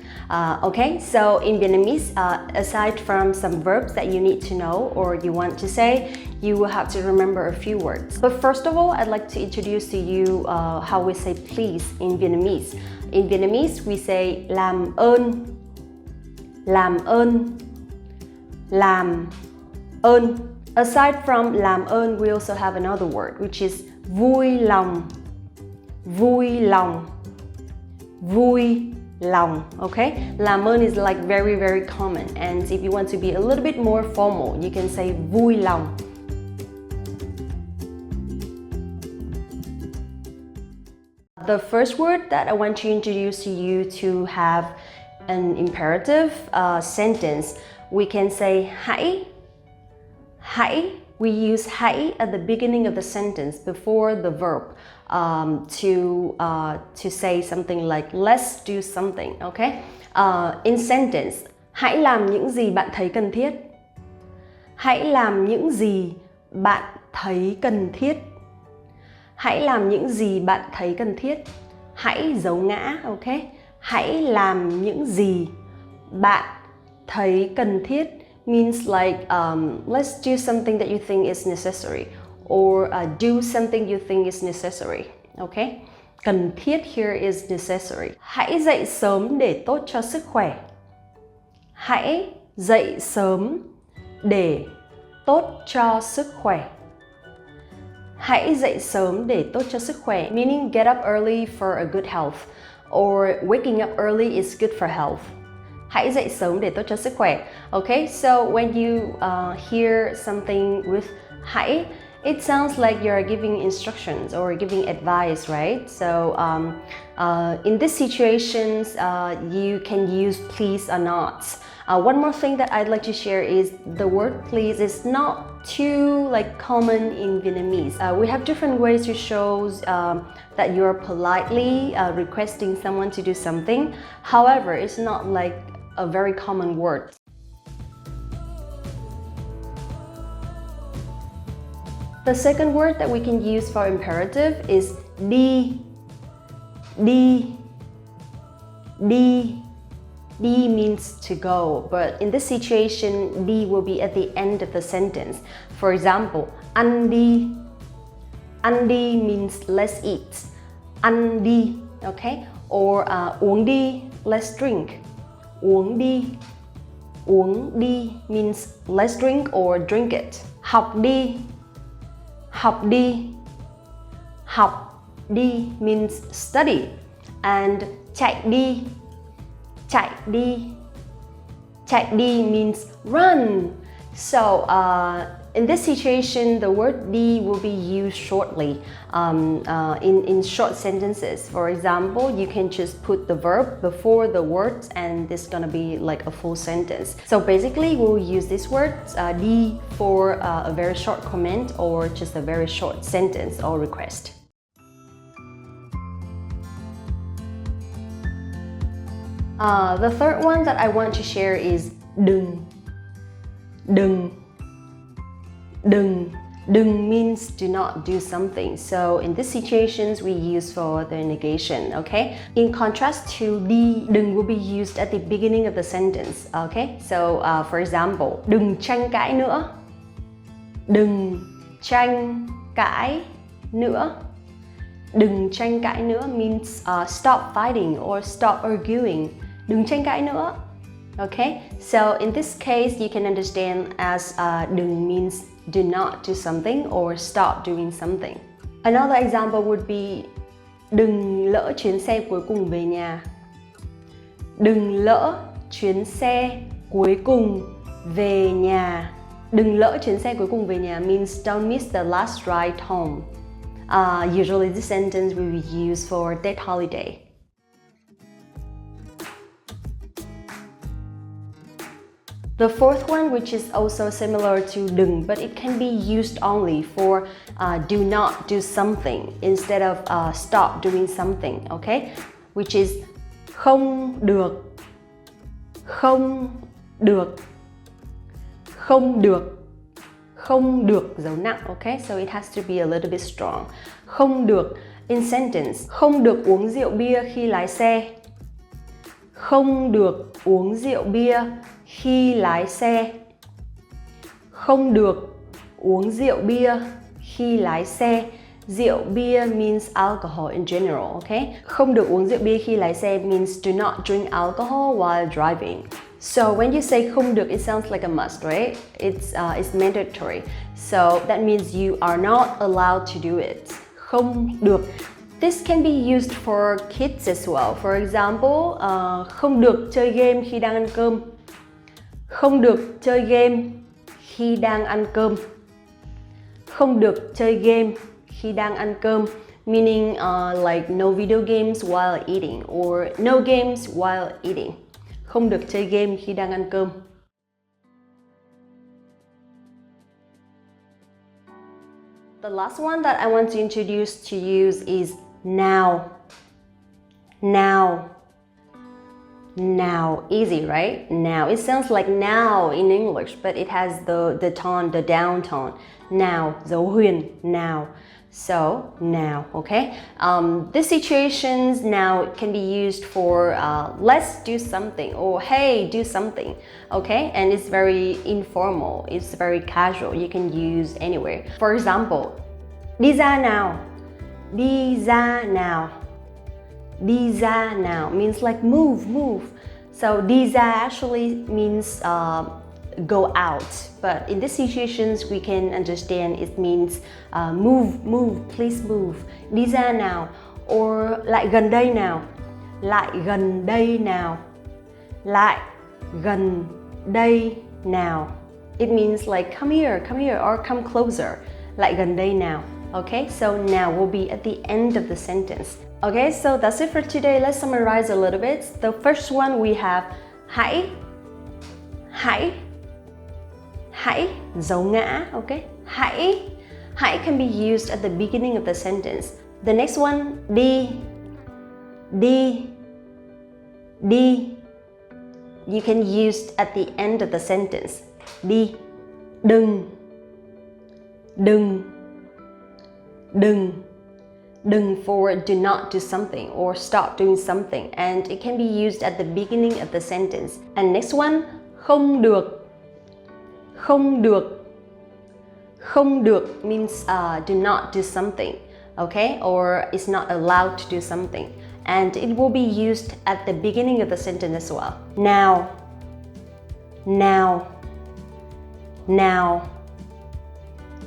Okay, so in Vietnamese, aside from some verbs that you need to know or you want to say, you will have to remember a few words. But first of all, I'd like to introduce to you how we say please in Vietnamese. In Vietnamese, we say làm ơn, làm ơn, làm ơn. Aside from làm ơn, we also have another word, which is vui lòng, vui lòng, vui lòng. Okay, làm ơn is like very, very common, and if you want to be a little bit more formal, you can say vui lòng. The first word that I want to introduce to you to have an imperative sentence, we can say hãy. Hãy. We use hãy at the beginning of the sentence before the verb to say something like let's do something. Okay. In sentence, hãy làm những gì bạn thấy cần thiết. Hãy làm những gì bạn thấy cần thiết. Hãy làm những gì bạn thấy cần thiết. Hãy dấu ngã, ok? Hãy làm những gì bạn thấy cần thiết means like let's do something that you think is necessary, or do something you think is necessary, okay? Cần thiết here is necessary. Hãy dậy sớm để tốt cho sức khỏe. Hãy dậy sớm để tốt cho sức khỏe. Hãy dậy sớm để tốt cho sức khỏe, meaning get up early for a good health, or waking up early is good for health. Hãy dậy sớm để tốt cho sức khỏe. Okay, so when you hear something with hãy, it sounds like you're giving instructions or giving advice, right? So in these situations, you can use please or not. One more thing that I'd like to share is the word please is not too common in Vietnamese. We have different ways to show that you're politely requesting someone to do something. However, it's not like a very common word. The second word that we can use for imperative is đi. Đi. Đi. Đi means to go, but in this situation, đi will be at the end of the sentence. For example, ăn đi. Ăn đi means let's eat. Ăn đi, okay? Or uống đi, let's drink. Uống đi. Uống đi means let's drink or drink it. Học đi. Học đi. Học đi means study. And chạy đi. Chạy đi. Chạy đi means run. So in this situation, the word đi will be used shortly in short sentences. For example, you can just put the verb before the words and this is gonna be like a full sentence. So basically, we'll use this word đi for a very short comment or just a very short sentence or request. The third one that I want to share is đừng. Đừng. Đừng. Đừng means do not do something. So in these situations, we use for the negation, okay? In contrast to đi, đừng will be used at the beginning of the sentence, okay? So for example, đừng tranh cãi nữa. Đừng tranh cãi nữa. Đừng tranh cãi nữa means stop fighting or stop arguing. Đừng tranh cãi nữa. Okay, so in this case, you can understand as đừng means do not do something or stop doing something. Another example would be đừng lỡ chuyến xe cuối cùng về nhà. Đừng lỡ chuyến xe cuối cùng về nhà. Đừng lỡ chuyến xe cuối cùng về nhà means don't miss the last ride home. Usually this sentence will be used for date holiday. The fourth one, which is also similar to đừng, but it can be used only for do not do something instead of stop doing something, okay? Which is không được. Không được. Không được. Không được dấu nặng, okay? So it has to be a little bit strong. Không được. In sentence, không được uống rượu bia khi lái xe. Không được uống rượu bia khi lái xe. Không được uống rượu bia khi lái xe. Rượu bia means alcohol in general, okay? Không được uống rượu bia khi lái xe means do not drink alcohol while driving. So when you say không được, it sounds like a must, right? It's mandatory. So that means you are not allowed to do it. Không được. This can be used for kids as well. For example, không được chơi game khi đang ăn cơm. Không được chơi game khi đang ăn cơm. Không được chơi game khi đang ăn cơm, meaning like no video games while eating or no games while eating. Không được chơi game khi đang ăn cơm. The last one that I want to introduce to you is now. Now. Now. Easy, right? Now. It sounds like now in English, but it has the tone, the down tone. Now. Dấu huyền. Now. So, now, okay? This situations now can be used for let's do something or hey, do something, okay? And it's very informal, it's very casual, you can use anywhere. For example, đi ra nào. Đi ra nào. Đi ra nào means like move, move. So, đi ra actually means go out, but in this situations we can understand it means move, please move. Đi ra nào, or lại gần đây nào. Lại gần đây nào. Lại gần đây nào. It means like come here or come closer. Lại gần đây nào. Okay, so now will be at the end of the sentence. Okay, so that's it for today. Let's summarize a little bit. The first one we have hãy. Hãy. Hãy, dấu ngã, okay? Hãy. Hãy can be used at the beginning of the sentence. The next one, đi. Đi. Đi. You can use at the end of the sentence. Đi. Đừng. Đừng. Đừng. Đừng for do not do something or stop doing something, and it can be used at the beginning of the sentence. And next one, không được. Không được. Không được means do not do something, okay? Or is not allowed to do something. And it will be used at the beginning of the sentence as well. Now. Now. Now.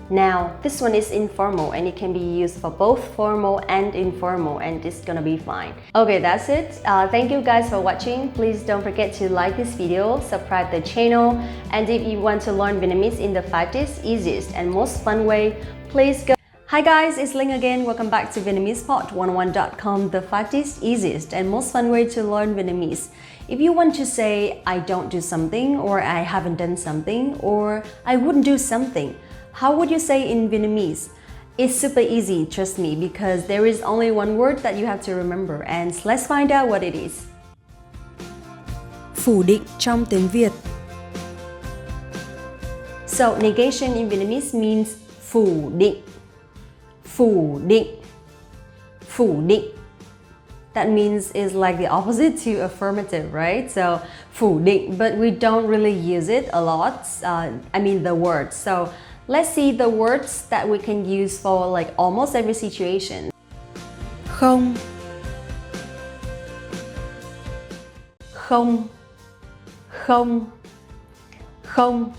Now, this one is informal and it can be used for both formal and informal, and it's gonna be fine. Okay, that's it. Thank you guys for watching. Please don't forget to like this video, subscribe the channel, and if you want to learn Vietnamese in the fastest, easiest, and most fun way, please go. Hi guys, it's Linh again. Welcome back to VietnamesePod101.com, the fastest, easiest, and most fun way to learn Vietnamese. If you want to say I don't do something, or I haven't done something, or I wouldn't do something, how would you say in Vietnamese? It's super easy, trust me, because there is only one word that you have to remember, and let's find out what it is. Phủ định trong tiếng Việt. So, negation in Vietnamese means phủ định. Phủ định. Phủ định. That means is like the opposite to affirmative, right? So, phủ định, but we don't really use it a lot. I mean the word. So, let's see the words that we can use for like almost every situation. Không. Không. Không. Không.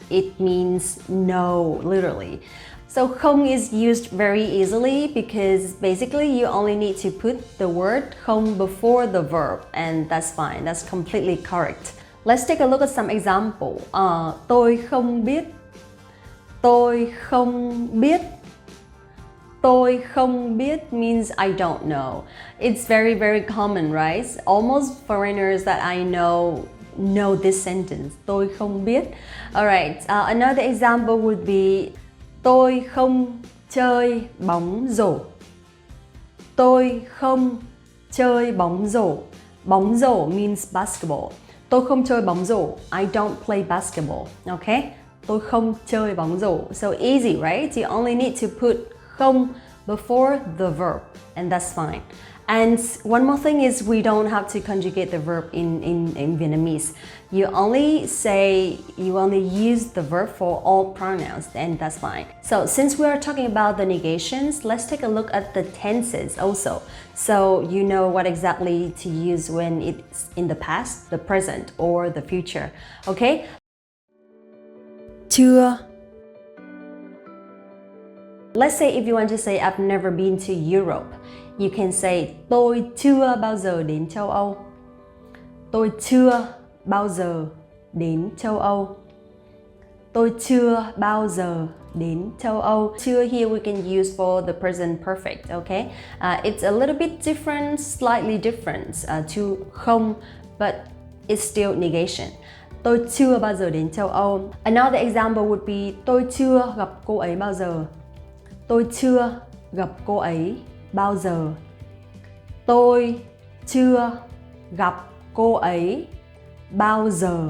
It means no, literally. So không is used very easily because basically you only need to put the word không before the verb, and that's fine. That's completely correct. Let's take a look at some example. Tôi không biết. Tôi không biết. Tôi không biết means I don't know. It's very, very common, right? Almost foreigners that I know this sentence. Tôi không biết. Alright, another example would be tôi không chơi bóng rổ. Tôi không chơi bóng rổ. Bóng rổ means basketball. Tôi không chơi bóng rổ. I don't play basketball. Okay? Tôi không chơi bóng rổ. So easy, right? You only need to put không before the verb, and that's fine. And one more thing is we don't have to conjugate the verb in Vietnamese. You only use the verb for all pronouns, and that's fine. So since we are talking about the negations, let's take a look at the tenses also. So you know what exactly to use when it's in the past, the present, or the future. Okay? Chưa. Let's say if you want to say I've never been to Europe, you can say tôi chưa bao giờ đến châu Âu. Tôi chưa bao giờ đến châu Âu. Tôi chưa bao giờ đến châu Âu. Chưa here we can use for the present perfect, okay? It's a little bit different, slightly different to không, but it's still negation. Tôi chưa bao giờ đến châu Âu. Another example would be tôi chưa gặp cô ấy bao giờ. Tôi chưa gặp cô ấy bao giờ. Tôi chưa gặp cô ấy bao giờ.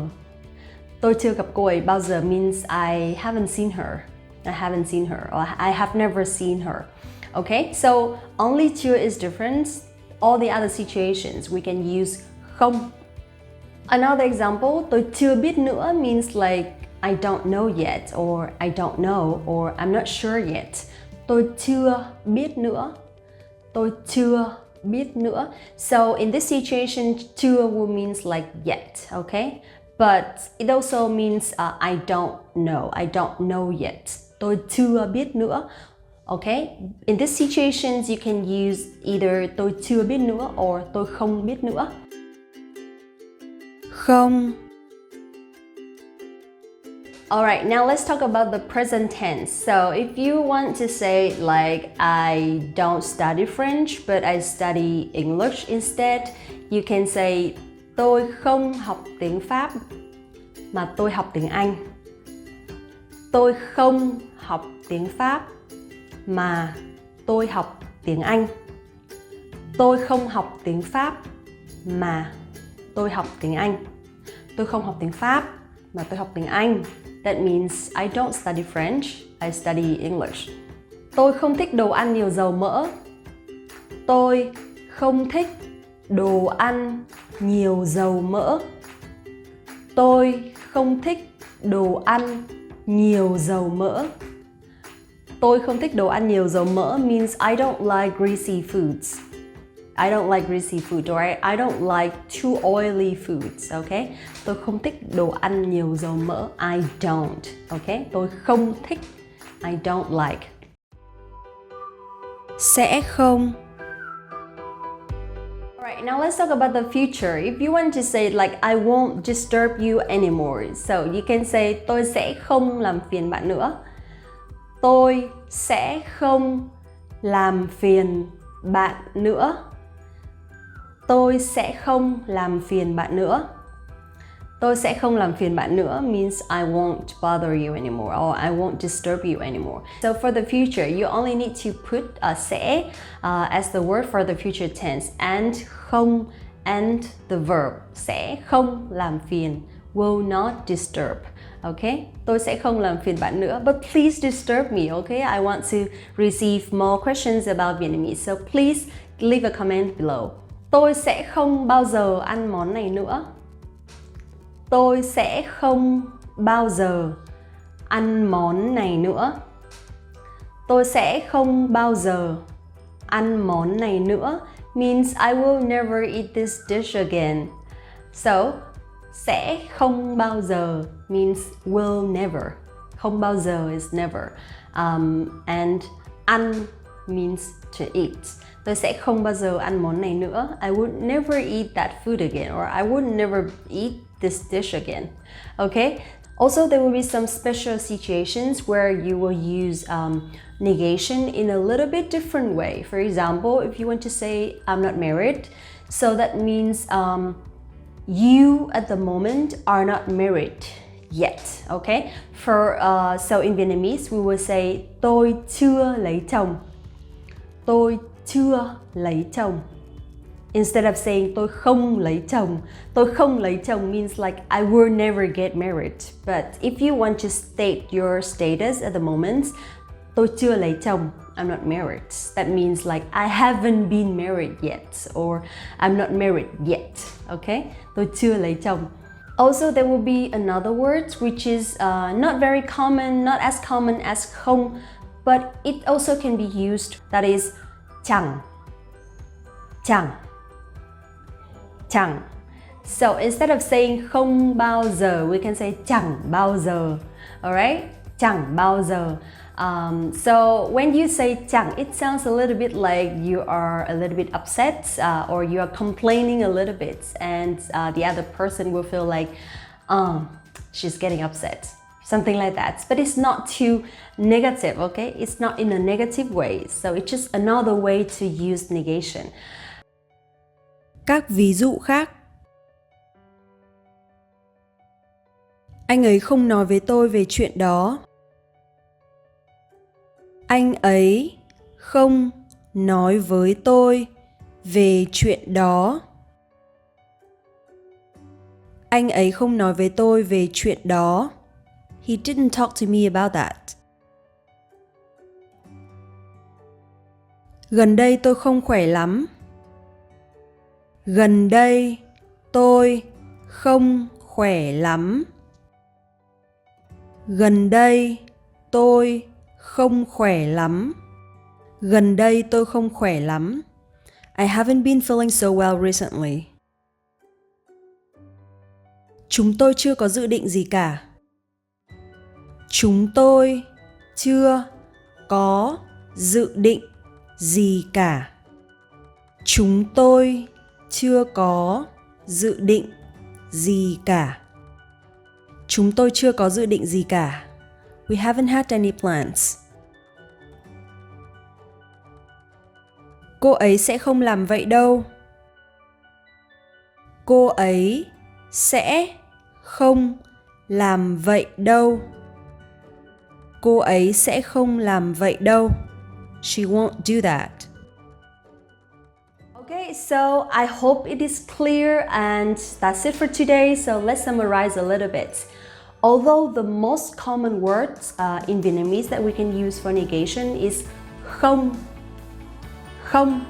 Tôi chưa gặp cô ấy bao giờ means I haven't seen her. I haven't seen her, or I have never seen her. Okay, so only chưa is different. All the other situations we can use không. Another example, tôi chưa biết nữa means like I don't know yet, or I don't know, or I'm not sure yet. Tôi chưa biết nữa. Tôi chưa biết nữa. So in this situation, chưa will means like yet, okay? But it also means I don't know. I don't know yet. Tôi chưa biết nữa. Okay? In this situations, you can use either tôi chưa biết nữa or tôi không biết nữa. Không. Alright, now let's talk about the present tense. So if you want to say like I don't study French but I study English instead, you can say tôi không học tiếng Pháp mà tôi học tiếng Anh. Tôi không học tiếng Pháp mà tôi học tiếng Anh. Tôi không học tiếng Pháp mà tôi học tiếng Anh. Tôi không học tiếng Pháp mà tôi học tiếng Anh. That means I don't study French, I study English. Tôi không thích đồ ăn nhiều dầu mỡ. Tôi không thích đồ ăn nhiều dầu mỡ. Tôi không thích đồ ăn nhiều dầu mỡ. Tôi không thích đồ ăn nhiều dầu mỡ means I don't like greasy foods. I don't like greasy food, or I don't like too oily foods, okay? Tôi không thích đồ ăn nhiều dầu mỡ. I don't, okay? Tôi không thích. I don't like. Sẽ không. Alright, now let's talk about the future. If you want to say like I won't disturb you anymore, so you can say tôi sẽ không làm phiền bạn nữa. Tôi sẽ không làm phiền bạn nữa. Tôi sẽ không làm phiền bạn nữa. Tôi sẽ không làm phiền bạn nữa means I won't bother you anymore, or I won't disturb you anymore. So for the future, you only need to put sẽ as the word for the future tense, and không and the verb. Sẽ không làm phiền, will not disturb. Okay? Tôi sẽ không làm phiền bạn nữa, but please disturb me, okay? I want to receive more questions about Vietnamese, so please leave a comment below. Tôi sẽ không bao giờ ăn món này nữa. Tôi sẽ không bao giờ ăn món này nữa. Tôi sẽ không bao giờ ăn món này nữa means I will never eat this dish again. So, sẽ không bao giờ means will never. Không bao giờ is never. And ăn means to eat. Tôi sẽ không bao giờ ăn món này nữa. I would never eat that food again, or I would never eat this dish again. Okay? Also, there will be some special situations where you will use negation in a little bit different way. For example, if you want to say I'm not married, so that means you at the moment are not married yet. Okay? So in Vietnamese, we will say tôi chưa lấy chồng. Tôi chưa lấy chồng. Instead of saying tôi không lấy chồng. Tôi không lấy chồng means like I will never get married. But if you want to state your status at the moment, tôi chưa lấy chồng I'm not married. That means like I haven't been married yet or I'm not married yet. Okay? Tôi chưa lấy chồng. Also, there will be another word which is not very common, not as common as không, but it also can be used. That is chẳng. Chẳng. Chẳng. So instead of saying không bao giờ, we can say chẳng bao giờ. Alright? Chẳng bao giờ. So when you say chẳng, it sounds a little bit like you are a little bit upset or you are complaining a little bit, and the other person will feel like she's getting upset, something like that. But it's not too negative, okay? It's not in a negative way. So it's just another way to use negation. Các ví dụ khác. Anh ấy không nói với tôi về chuyện đó. Anh ấy không nói với tôi về chuyện đó. Anh ấy không nói với tôi về chuyện đó. He didn't talk to me about that. Gần đây tôi không khỏe lắm. Gần đây tôi không khỏe lắm. Gần đây tôi không khỏe lắm. Gần đây tôi không khỏe lắm. I haven't been feeling so well recently. Chúng tôi chưa có dự định gì cả. Chúng tôi chưa có dự định gì cả. Chúng tôi chưa có dự định gì cả. Chúng tôi chưa có dự định gì cả. We haven't had any plans. Cô ấy sẽ không làm vậy đâu. Cô ấy sẽ không làm vậy đâu. Cô ấy sẽ không làm vậy đâu. She won't do that. Okay, so I hope it is clear, and that's it for today. So let's summarize a little bit. Although the most common words in Vietnamese that we can use for negation is không, không,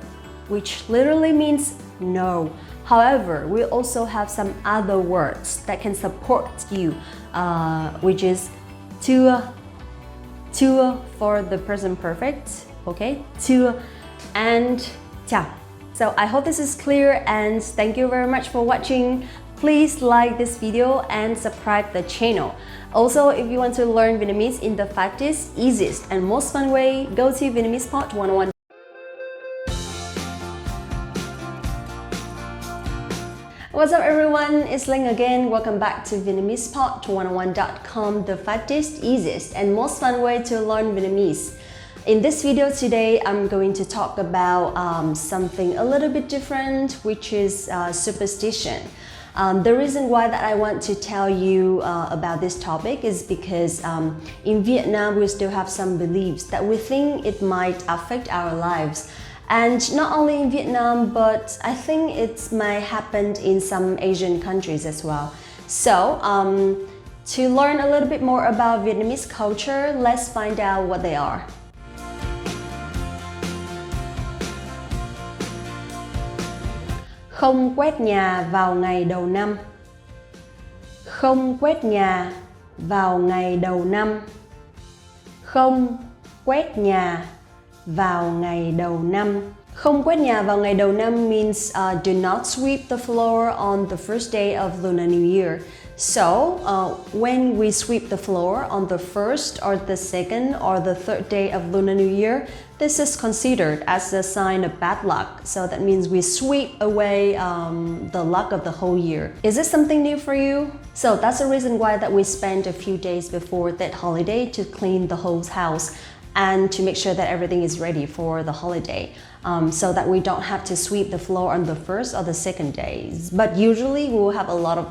which literally means no. However, we also have some other words that can support you, which is chưa for the present perfect, okay? Chưa and chào. So I hope this is clear, and thank you very much for watching. Please like this video and subscribe the channel. Also, if you want to learn Vietnamese in the fastest, easiest, and most fun way, go to Vietnamese Pod 101. What's up everyone, it's Linh again. Welcome back to VietnamesePod101.com, the fastest, easiest, and most fun way to learn Vietnamese. In this video today, I'm going to talk about something a little bit different, which is superstition. The reason why that I want to tell you about this topic is because in Vietnam, we still have some beliefs that we think it might affect our lives. And not only in Vietnam, but I think it might happen in some Asian countries as well. So, to learn a little bit more about Vietnamese culture, let's find out what they are. Không quét nhà vào ngày đầu năm. Không quét nhà vào ngày đầu năm. Không quét nhà vào ngày đầu năm. Không quét nhà vào ngày đầu năm means do not sweep the floor on the first day of Lunar New Year. So, when we sweep the floor on the first or the second or the third day of Lunar New Year, this is considered as a sign of bad luck. So that means we sweep away the luck of the whole year. Is this something new for you? So that's the reason why that we spend a few days before that holiday to clean the whole house and to make sure that everything is ready for the holiday, so that we don't have to sweep the floor on the first or the second days. But usually we will have a lot of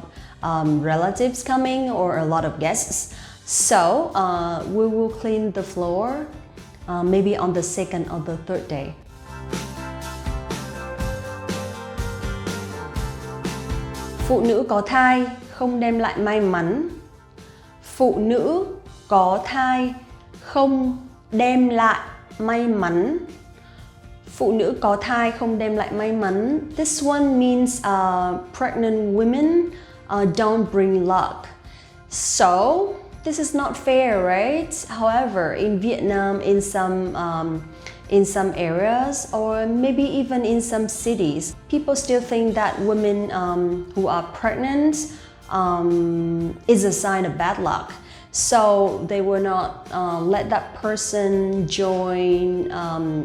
relatives coming or a lot of guests, so we will clean the floor maybe on the second or the third day. Phụ nữ có thai không đem lại may mắn. Phụ nữ có thai không đem lại may mắn. Phụ nữ có thai không đem lại may mắn. This one means pregnant women don't bring luck. So this is not fair, right? However, in Vietnam, in some areas, or maybe even in some cities, people still think that women who are pregnant is a sign of bad luck. So they will not let that person join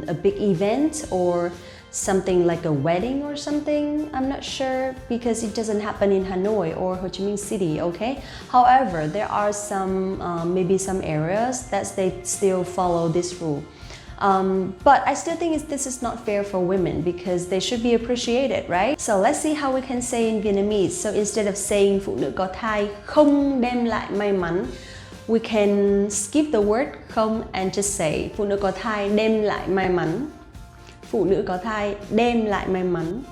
a big event or something like a wedding or something. I'm not sure because it doesn't happen in Hanoi or Ho Chi Minh City, okay? However, there are some, maybe some areas that they still follow this rule. But I still think this is not fair for women because they should be appreciated, right? So let's see how we can say in Vietnamese. So instead of saying phụ nữ có thai không đem lại may mắn, we can skip the word không and just say phụ nữ có thai đem lại may mắn. Phụ nữ có thai đem lại may mắn.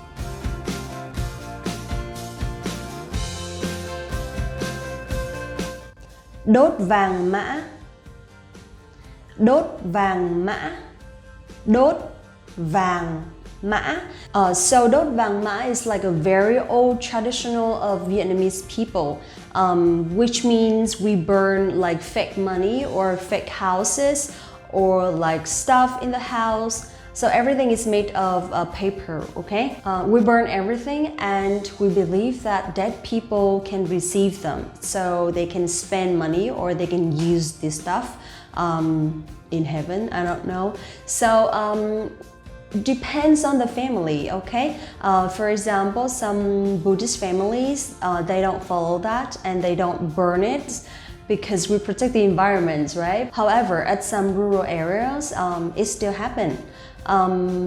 Đốt vàng mã. Đốt vàng mã. Đốt vàng mã. So đốt vàng mã is like a very old traditional of Vietnamese people, which means we burn like fake money or fake houses or like stuff in the house. So everything is made of paper, okay? We burn everything and we believe that dead people can receive them. So they can spend money or they can use this stuff in heaven, I don't know. So depends on the family, okay? For example, some Buddhist families, they don't follow that and they don't burn it because we protect the environment, right? However, at some rural areas, it still happens.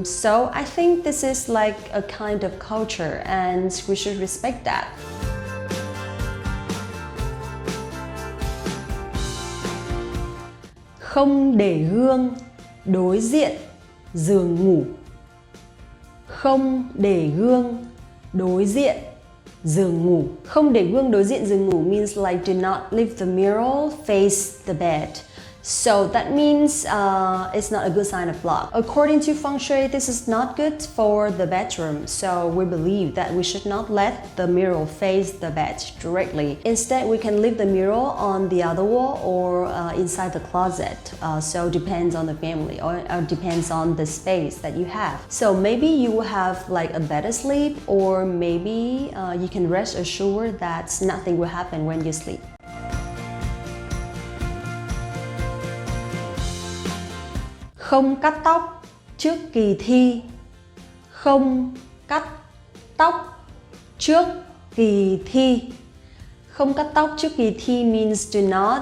So I think this is like a kind of culture and we should respect that. Không để gương đối diện giường ngủ. Không để gương đối diện giường ngủ. Không để gương đối diện giường ngủ means like do not leave the mirror face the bed. So that means it's not a good sign of luck. According to feng shui, this is not good for the bedroom. So we believe that we should not let the mirror face the bed directly. Instead, we can leave the mirror on the other wall or inside the closet. So depends on the family or depends on the space that you have. So maybe you will have like a better sleep, or maybe you can rest assured that nothing will happen when you sleep. Không cắt tóc trước kỳ thi. Không cắt tóc trước kỳ thi. Không cắt tóc trước kỳ thi means do not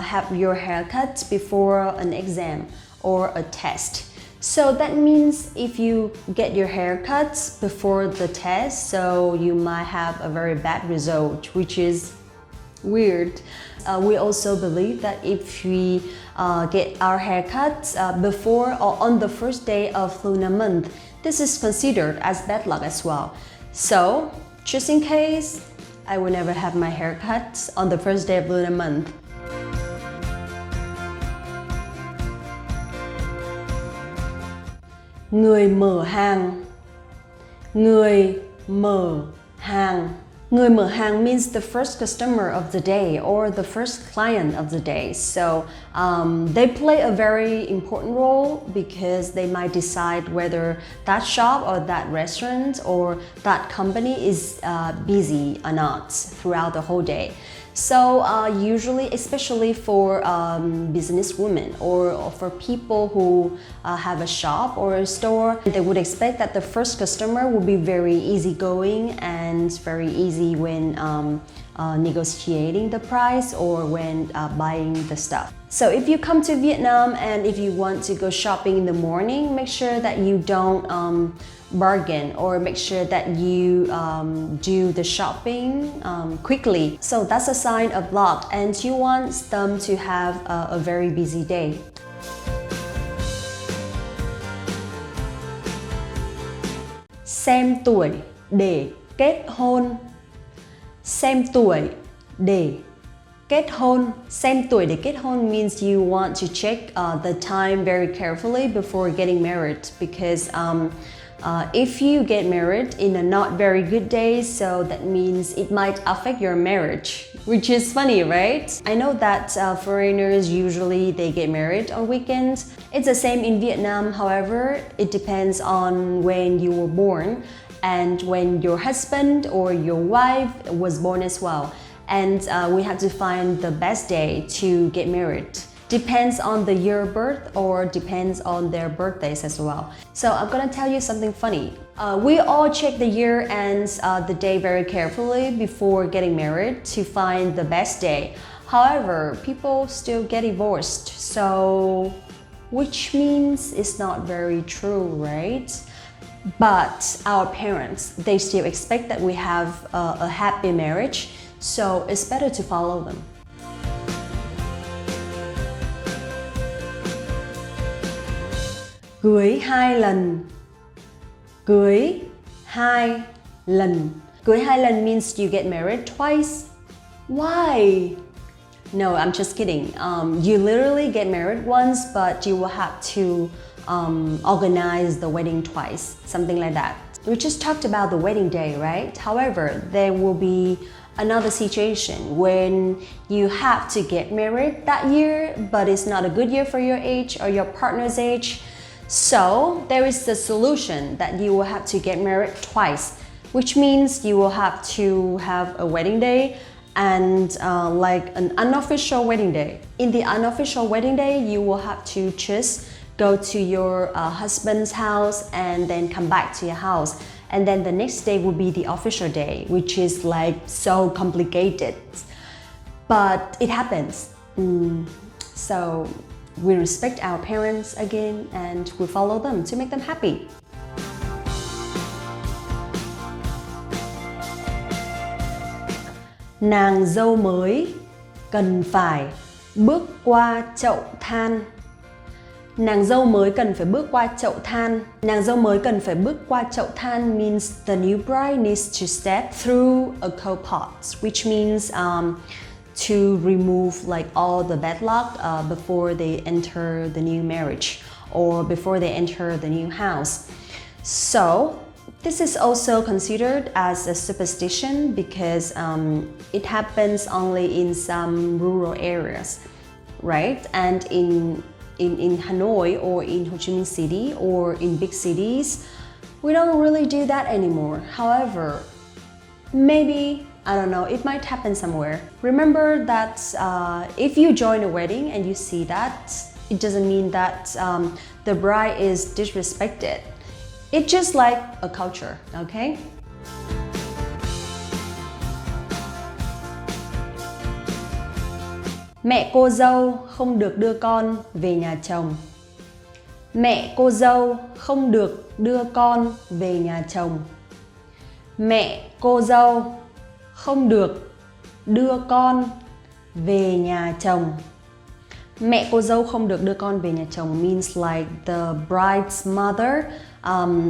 have your hair cut before an exam or a test. So that means if you get your hair cut before the test, so you might have a very bad result, which is weird. We also believe that if we get our haircuts before or on the first day of lunar month, this is considered as bad luck as well. So, just in case, I will never have my haircut on the first day of lunar month. Người mở hàng. Người mở hàng. Người mở hàng means the first customer of the day or the first client of the day. So they play a very important role because they might decide whether that shop or that restaurant or that company is busy or not throughout the whole day. So usually, especially for business women or for people who have a shop or a store, they would expect that the first customer will be very easygoing and very easy when negotiating the price or when buying the stuff. So if you come to Vietnam and if you want to go shopping in the morning, make sure that you don't bargain or make sure that you do the shopping quickly. So that's a sign of luck and you want them to have a very busy day. Xem tuổi để kết hôn. Xem tuổi để Kết hôn, xem tuổi để kết hôn means you want to check the time very carefully before getting married because if you get married in a not very good day, so that means it might affect your marriage, which is funny, right? I know that foreigners usually they get married on weekends. It's the same in Vietnam, however, it depends on when you were born and when your husband or your wife was born as well. And we have to find the best day to get married. Depends on the year of birth or depends on their birthdays as well. So I'm gonna tell you something funny. We all check the year and the day very carefully before getting married to find the best day. However, people still get divorced, so which means it's not very true, right? But our parents, they still expect that we have a happy marriage. So it's better to follow them. Cưới 2 lần. Cưới 2 lần. Cưới 2 lần means you get married twice. Why? No, I'm just kidding. You literally get married once, but you will have to organize the wedding twice, something like that. We just talked about the wedding day, right? However, there will be another situation when you have to get married that year, but it's not a good year for your age or your partner's age. So there is the solution that you will have to get married twice, which means you will have to have a wedding day and like an unofficial wedding day. In the unofficial wedding day, you will have to just go to your husband's house and then come back to your house. And then the next day will be the official day, which is like so complicated. But it happens. So we respect our parents again and we follow them to make them happy. Nàng dâu mới cần phải bước qua chậu than. Nàng dâu mới cần phải bước qua chậu than. Nàng dâu mới cần phải bước qua chậu than means the new bride needs to step through a coal pot, which means to remove like all the bad luck before they enter the new marriage or before they enter the new house. So this is also considered as a superstition because it happens only in some rural areas, right? And in Hanoi or in Ho Chi Minh City or in big cities, we don't really do that anymore. However, maybe, I don't know, it might happen somewhere. Remember that if you join a wedding and you see that, it doesn't mean that the bride is disrespected. It's just like a culture, okay? Mẹ cô dâu không được đưa con về nhà chồng. Mẹ cô dâu không được đưa con về nhà chồng. Mẹ cô dâu không được đưa con về nhà chồng. Mẹ cô dâu không được đưa con về nhà chồng means like the bride's mother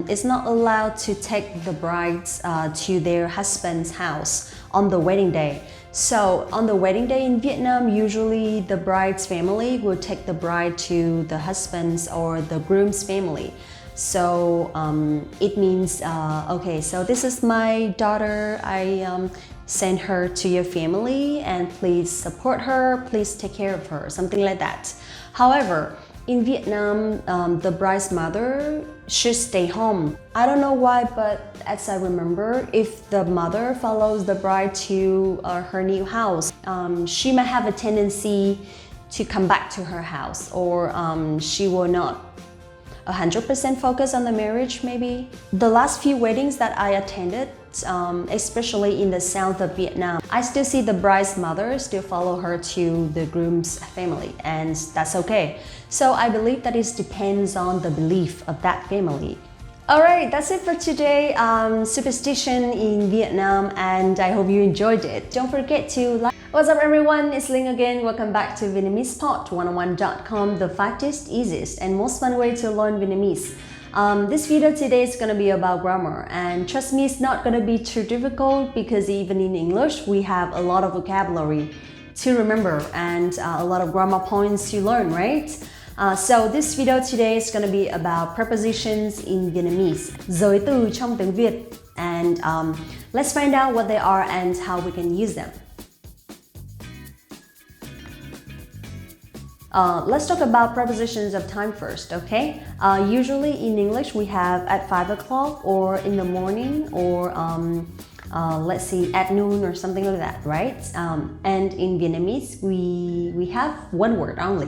is not allowed to take the brides to their husband's house on the wedding day. So on the wedding day in Vietnam, usually the bride's family will take the bride to the husband's or the groom's family. So it means, okay, so this is my daughter, I send her to your family and please support her, please take care of her, something like that. However, in Vietnam, the bride's mother should stay home. I don't know why, but as I remember, if the mother follows the bride to her new house, she might have a tendency to come back to her house, or she will not 100% focus on the marriage maybe. The last few weddings that I attended, especially in the south of Vietnam, I still see the bride's mother still follow her to the groom's family, and that's okay. So I believe that it depends on the belief of that family. Alright, that's it for today. Superstition in Vietnam, and I hope you enjoyed it. Don't forget to like. What's up everyone, it's Ling again. Welcome back to VietnamesePod101.com, the fastest, easiest, and most fun way to learn Vietnamese. This video today is going to be about grammar, and trust me, it's not going to be too difficult because even in English we have a lot of vocabulary to remember and a lot of grammar points to learn, right? So this video today is going to be about prepositions in Vietnamese, giới từ trong tiếng Việt, and let's find out what they are and how we can use them. Let's talk about prepositions of time first, okay? Usually in English we have at 5 o'clock or in the morning or let's see, at noon or something like that, right? And in Vietnamese we have one word only.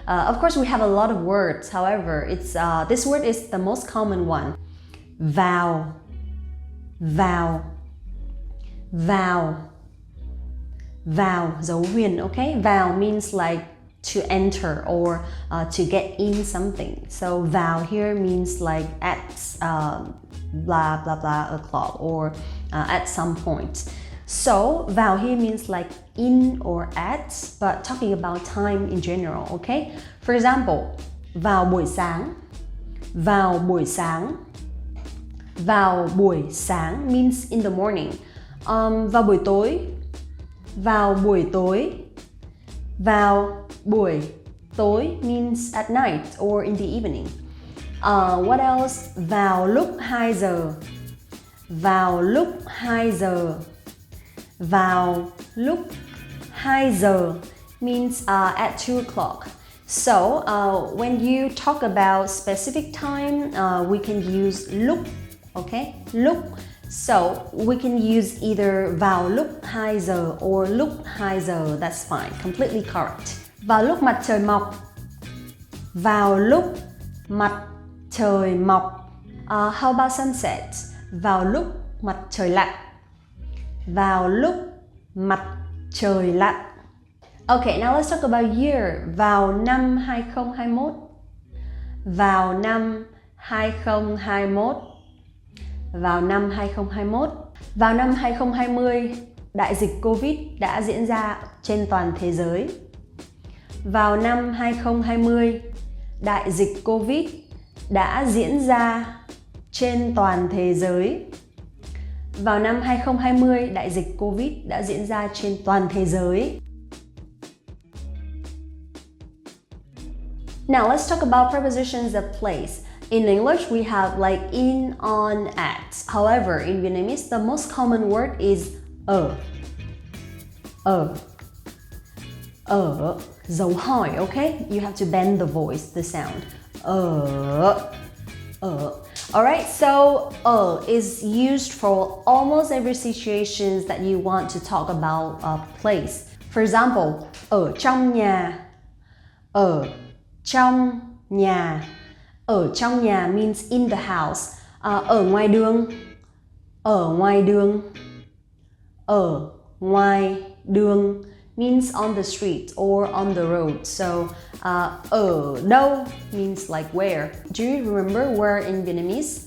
Of course we have a lot of words, however, this word is the most common one. Vào, vào, vào, vào, dấu huyền, okay? Vào means like to enter or to get in something. So vào here means like at blah blah blah o'clock or at some point. So vào here means like in or at, but talking about time in general, okay? For example, vào buổi sáng, vào buổi sáng, vào buổi sáng means in the morning. Vào buổi tối, vào buổi tối, vào buổi tối means at night or in the evening. What else? Vào lúc 2 giờ, vào lúc 2 giờ, vào lúc 2 giờ means at 2 o'clock. So when you talk about specific time, we can use lúc, okay? Lúc. So we can use either vào lúc 2 giờ or lúc 2 giờ, that's fine, completely correct. Vào lúc mặt trời mọc, vào lúc mặt trời mọc. How about sunset? Vào lúc mặt trời lặn, vào lúc mặt trời lặn. Okay, now let's talk about year. Vào năm 2021, vào năm 2021, vào năm 2021. Vào năm 2020, đại dịch Covid đã diễn ra trên toàn thế giới. Vào năm 2020, đại dịch Covid đã diễn ra trên toàn thế giới. Vào năm 2020, đại dịch Covid đã diễn ra trên toàn thế giới. Now let's talk about prepositions of place. In English, we have like in, on, at. However, in Vietnamese, the most common word is ở. Ở. Ở. Dấu hỏi, okay? You have to bend the voice, the sound. Ở. Ở. Alright, so is used for almost every situation that you want to talk about a place. For example, ở trong nhà. Ở trong nhà. Ở trong nhà means in the house. Ở ngoài đường. Ở ngoài đường. Ở ngoài đường means on the street or on the road. So ở đâu means like where. Do you remember where in Vietnamese?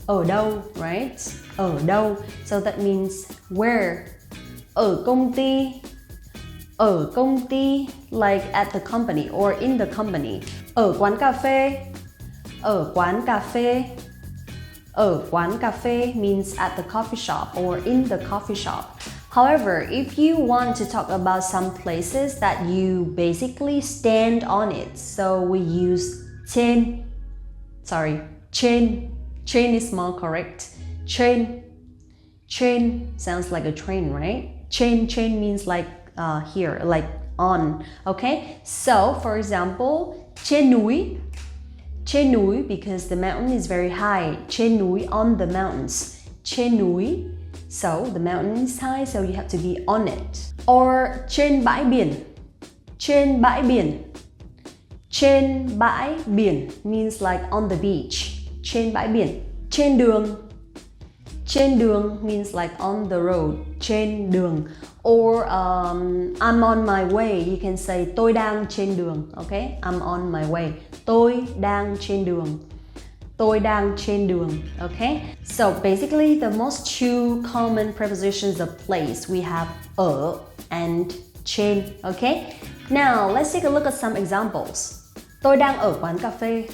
Ở đâu, right? Ở đâu. So that means where. Ở công ty. Ở công ty, like at the company or in the company. Ở quán cà phê. Ở quán cà phê. Ở quán cà phê means at the coffee shop or in the coffee shop. However, if you want to talk about some places that you basically stand on it, so we use trên. Sorry, trên. Trên is more correct. Trên. Trên sounds like a train, right? Trên means like here, like on. Okay? So, for example, trên núi. Trên núi because the mountain is very high. Trên núi, on the mountains. Trên núi. So the mountain is high, so you have to be on it. Or trên bãi biển. Trên bãi biển. Trên bãi biển means like on the beach. Trên bãi biển. Trên đường. Trên đường means like on the road. Trên đường. Or I'm on my way. You can say tôi đang trên đường. Okay? I'm on my way. Tôi đang trên đường. Tôi đang trên đường. Okay? So basically the most two common prepositions of place we have ở and trên. Okay? Now let's take a look at some examples. Tôi đang ở quán cà phê.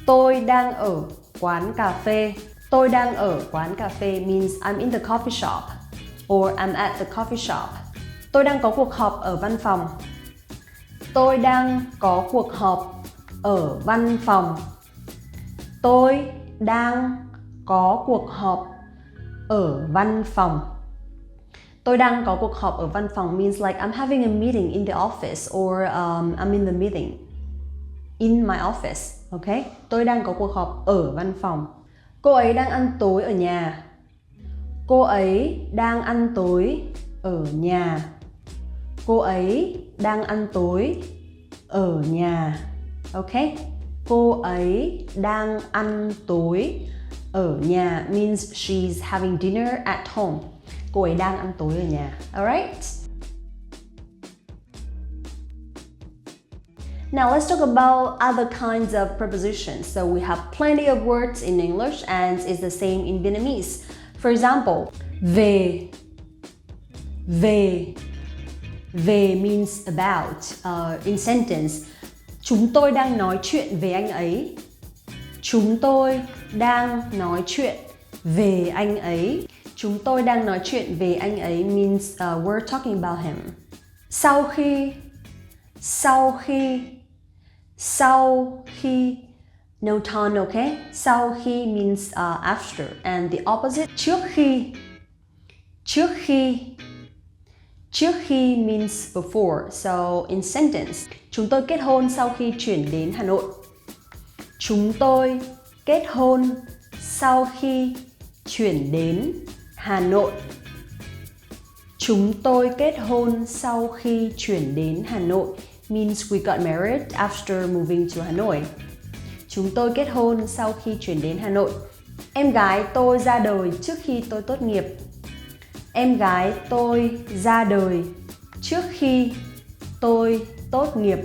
Tôi đang ở quán cà phê. Tôi đang ở quán cà phê means I'm in the coffee shop or I'm at the coffee shop. Tôi đang có cuộc họp ở văn phòng. Tôi đang có cuộc họp ở văn phòng. Tôi đang có cuộc họp ở văn phòng. Tôi đang có cuộc họp ở văn phòng means like I'm having a meeting in the office or I'm in the meeting in my office. Okay? Tôi đang có cuộc họp ở văn phòng. Cô ấy đang ăn tối ở nhà. Cô ấy đang ăn tối ở nhà. Cô ấy đang ăn tối ở nhà. Okay? Cô ấy đang ăn tối ở nhà means she's having dinner at home. Cô ấy đang ăn tối ở nhà. Alright? Now let's talk about other kinds of prepositions. So we have plenty of words in English and it's the same in Vietnamese. For example, về. Về. Về means about. In sentence, chúng tôi đang nói chuyện về anh ấy. Chúng tôi đang nói chuyện về anh ấy. Chúng tôi đang nói chuyện về anh ấy means we're talking about him. Sau khi. No tone, okay? Sau khi means after, and the opposite trước khi. Trước khi means before. So in sentence, chúng tôi kết hôn sau khi chuyển đến Hà Nội. Chúng tôi kết hôn sau khi chuyển đến Hà Nội. Chúng tôi kết hôn sau khi chuyển đến Hà Nội means we got married after moving to Hanoi. Chúng tôi kết hôn sau khi chuyển đến Hà Nội. Em gái tôi ra đời trước khi tôi tốt nghiệp. Em gái tôi ra đời trước khi tôi tốt nghiệp.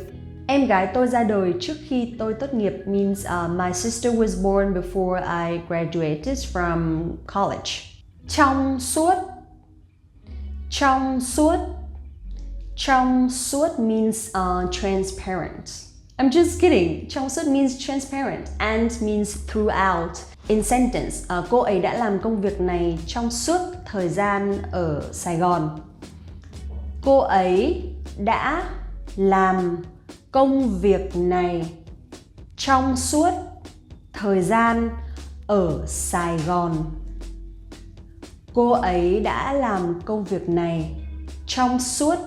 Em gái tôi ra đời trước khi tôi tốt nghiệp means my sister was born before I graduated from college. Trong suốt. Trong suốt means transparent. I'm just kidding. Trong suốt means transparent and means throughout. In sentence, cô ấy đã làm công việc này trong suốt thời gian ở Sài Gòn. Cô ấy đã làm công việc này trong suốt thời gian ở Sài Gòn. Cô ấy đã làm công việc này trong suốt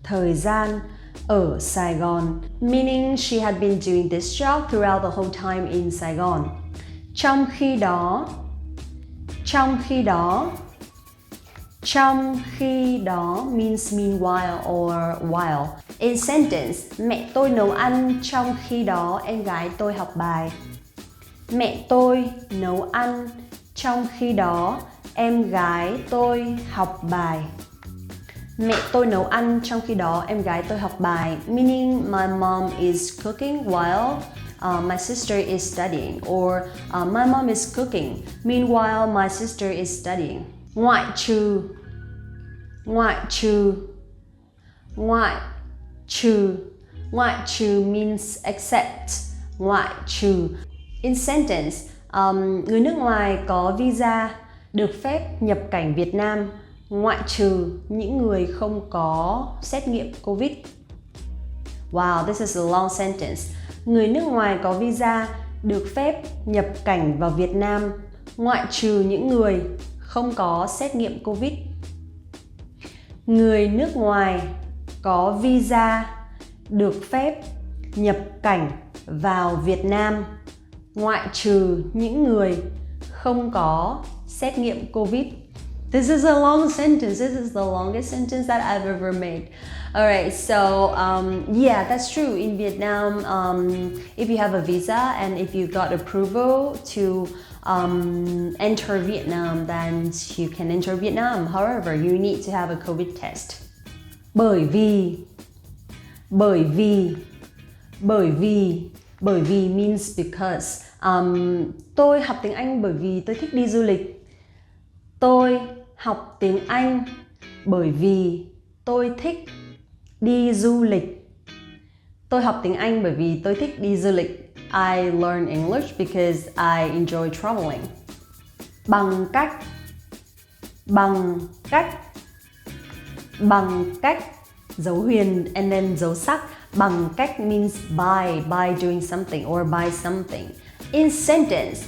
thời gian ở Sài Gòn, meaning she had been doing this job throughout the whole time in Sài Gòn. Trong khi đó means meanwhile or while. In sentence, mẹ tôi nấu ăn trong khi đó em gái tôi học bài. Mẹ tôi nấu ăn trong khi đó em gái tôi học bài. Mẹ tôi nấu ăn trong khi đó em gái tôi học bài, meaning my mom is cooking while my sister is studying, or my mom is cooking meanwhile my sister is studying. Ngoại trừ. Ngoại trừ means except. Ngoại trừ. In sentence, người nước ngoài có visa được phép nhập cảnh Việt Nam ngoại trừ những người không có xét nghiệm Covid. Wow, this is a long sentence. Người nước ngoài có visa được phép nhập cảnh vào Việt Nam ngoại trừ những người không có xét nghiệm Covid. Người nước ngoài có visa được phép nhập cảnh vào Việt Nam ngoại trừ những người không có xét nghiệm Covid. This is a long sentence. This is the longest sentence that I've ever made. Alright, so yeah, that's true. In Vietnam, if you have a visa and if you got approval to enter Vietnam, then you can enter Vietnam. However, you need to have a COVID test. Bởi vì means because. Tôi học tiếng Anh bởi vì tôi thích đi du lịch. Tôi học tiếng Anh bởi vì tôi thích đi du lịch. Tôi học tiếng Anh bởi vì tôi thích đi du lịch. I learn English because I enjoy traveling. Bằng cách. bằng cách, dấu huyền and then dấu sắc. Bằng cách means by doing something or by something. In sentence,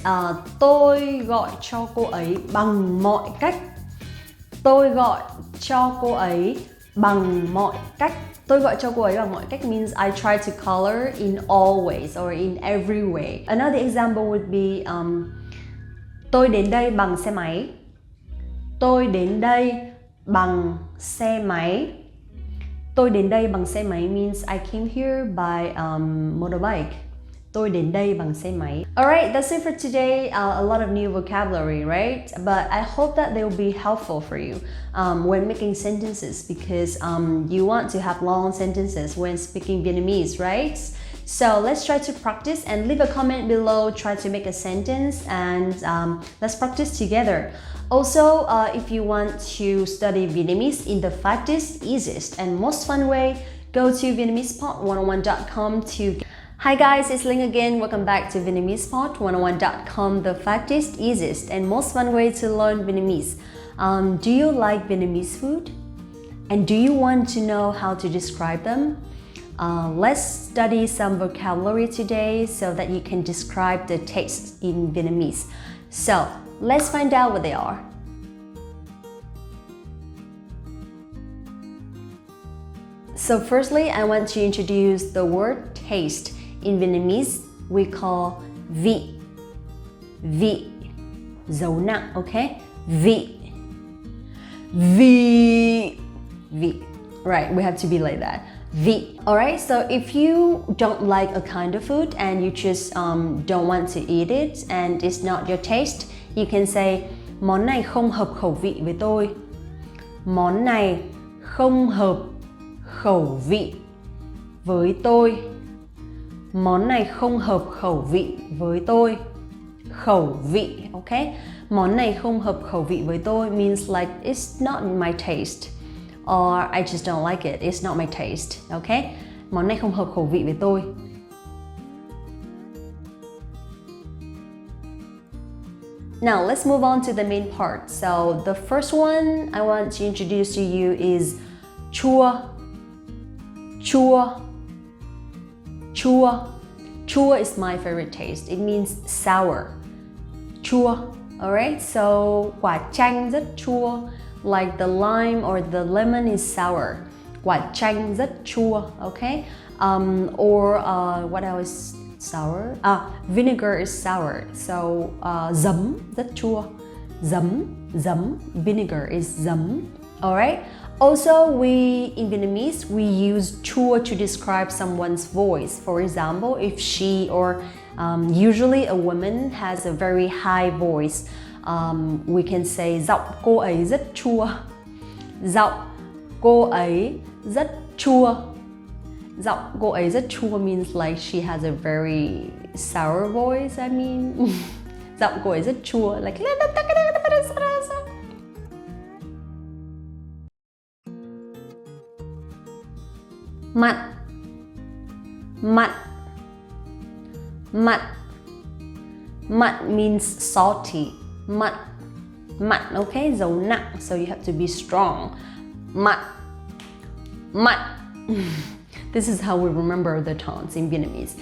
tôi gọi cho cô ấy bằng mọi cách. Tôi gọi cho cô ấy bằng mọi cách. Tôi gọi cho cô ấy bằng mọi cách means I try to call her in all ways or in every way. Another example would be tôi đến đây bằng xe máy. Tôi đến đây bằng xe máy. Tôi đến đây bằng xe máy means I came here by motorbike. Tôi đến đây bằng xe máy. Alright, that's it for today. A lot of new vocabulary, right? But I hope that they will be helpful for you when making sentences because you want to have long sentences when speaking Vietnamese, right? So let's try to practice and leave a comment below. Try to make a sentence and let's practice together. Also, if you want to study Vietnamese in the fastest, easiest, and most fun way, go to VietnamesePod101.com to. Hi guys, it's Linh again. Welcome back to VietnamesePod101.com, the fastest, easiest, and most fun way to learn Vietnamese. Do you like Vietnamese food? And do you want to know how to describe them? Let's study some vocabulary today so that you can describe the taste in Vietnamese. So, let's find out what they are. So firstly, I want to introduce the word taste. In Vietnamese, we call vị. Vị. Dấu nặng, okay? Vị. Vị. Vị. Right, we have to be like that. Vị. Alright, so if you don't like a kind of food and you just don't want to eat it and it's not your taste, you can say món này không hợp khẩu vị với tôi. Món này không hợp khẩu vị với tôi. Món này không hợp khẩu vị với tôi. Khẩu vị, okay? Món này không hợp khẩu vị với tôi means like it's not my taste. Or I just don't like it, it's not my taste, okay? Món này không hợp khẩu vị với tôi. Now let's move on to the main part. So the first one I want to introduce to you is chua. Chua. Chua. Chua is my favorite taste. It means sour. Chua. Alright, so quả chanh rất chua. Like the lime or the lemon is sour. Quả chanh rất chua. Okay? Or what else? Sour. Vinegar is sour. So giấm rất chua. Giấm. Vinegar is giấm. Alright? Also, in Vietnamese, we use chua to describe someone's voice. For example, if she or usually a woman has a very high voice, we can say giọng cô ấy rất chua. Giọng cô ấy rất chua. Giọng cô ấy rất chua means like she has a very sour voice, I mean. Giọng cô ấy rất chua, like mặn. Mặn. Mặn. Mặn means salty. Mặn. Mặn, okay? Dấu nặng, so you have to be strong. Mặn. Mặn. This is how we remember the tones in Vietnamese.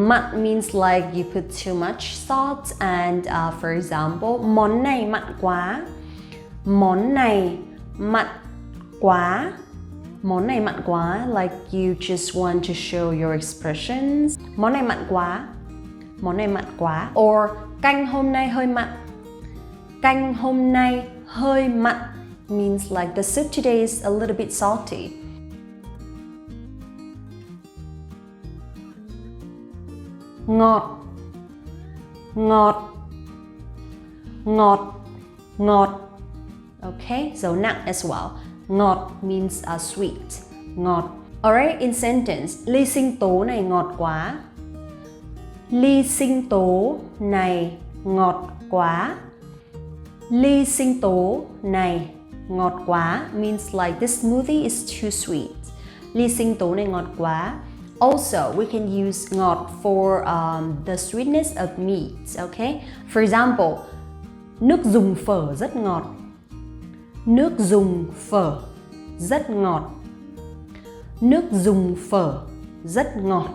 Mặn means like you put too much salt and for example, món này mặn quá. Món này mặn quá. Món này mặn quá, like you just want to show your expressions. Món này mặn quá. Món này mặn quá. Or canh hôm nay hơi mặn. Canh hôm nay hơi mặn means like the soup today is a little bit salty. Ngọt. Ngọt. Ngọt. Ngọt. Okay, dấu nặng as well. Ngọt means sweet. Ngọt. Alright, in sentence, ly sinh tố này ngọt quá. Ly sinh tố này ngọt quá. Ly sinh tố này ngọt quá means like this smoothie is too sweet. Ly sinh tố này ngọt quá. Also, we can use ngọt for the sweetness of meat, okay? For example, nước dùng phở rất ngọt. Nước dùng phở rất ngọt. Nước dùng phở rất ngọt.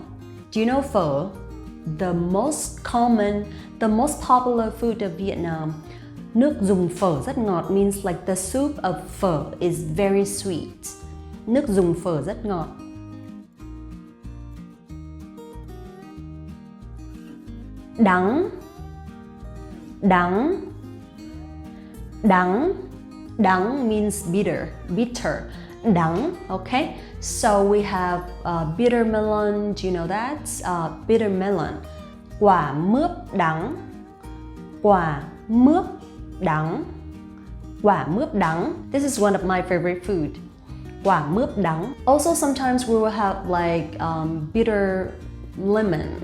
Do you know phở? The most common, the most popular food of Vietnam. Nước dùng phở rất ngọt means like the soup of phở is very sweet. Nước dùng phở rất ngọt. Đắng. Đắng. Đắng. Đắng means bitter. Bitter. Đắng. Okay. So we have bitter melon. Do you know that? Bitter melon. Quả mướp đắng. Quả mướp đắng. Quả mướp đắng. This is one of my favorite food. Quả mướp đắng. Also, sometimes we will have like bitter lemon.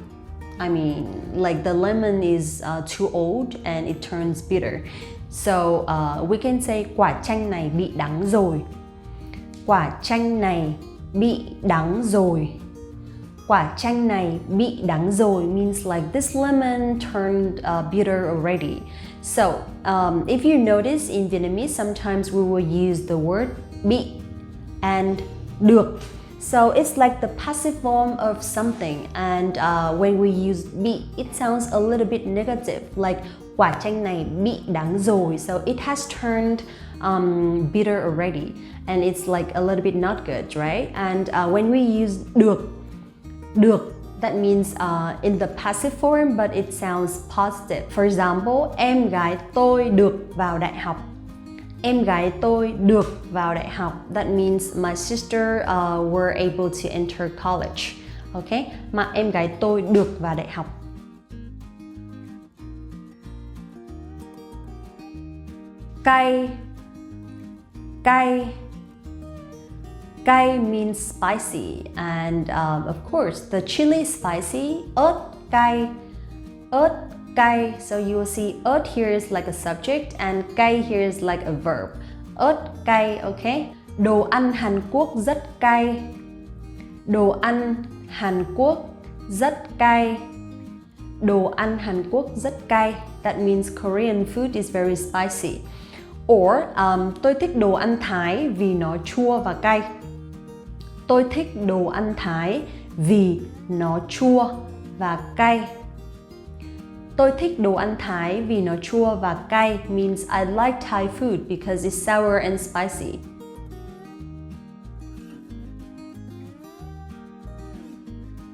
I mean, like the lemon is too old and it turns bitter. So we can say quả chanh này bị đắng rồi. Quả chanh này bị đắng rồi. Quả chanh này bị đắng rồi means like this lemon turned bitter already. So if you notice in Vietnamese, sometimes we will use the word bị and được. So it's like the passive form of something, and when we use bị, it sounds a little bit negative, like quả chanh này bị đắng rồi. So it has turned bitter already, and it's like a little bit not good, right? And when we use được, that means in the passive form, but it sounds positive. For example, em gái tôi được vào đại học. Em gái tôi được vào đại học. That means my sister were able to enter college. Okay? Mà em gái tôi được vào đại học. Cay. Cay. Cay means spicy, and of course the chili is spicy. Ớt cay. Ớt cay. So you will see ớt here is like a subject and cay here is like a verb. Ớt cay, okay? Đồ ăn Hàn Quốc rất cay. Đồ ăn Hàn Quốc rất cay. Đồ ăn Hàn Quốc rất cay. That means Korean food is very spicy. Or tôi thích đồ ăn Thái vì nó chua và cay. Tôi thích đồ ăn Thái vì nó chua và cay. Tôi thích đồ ăn Thái vì nó chua và cay means I like Thai food because it's sour and spicy.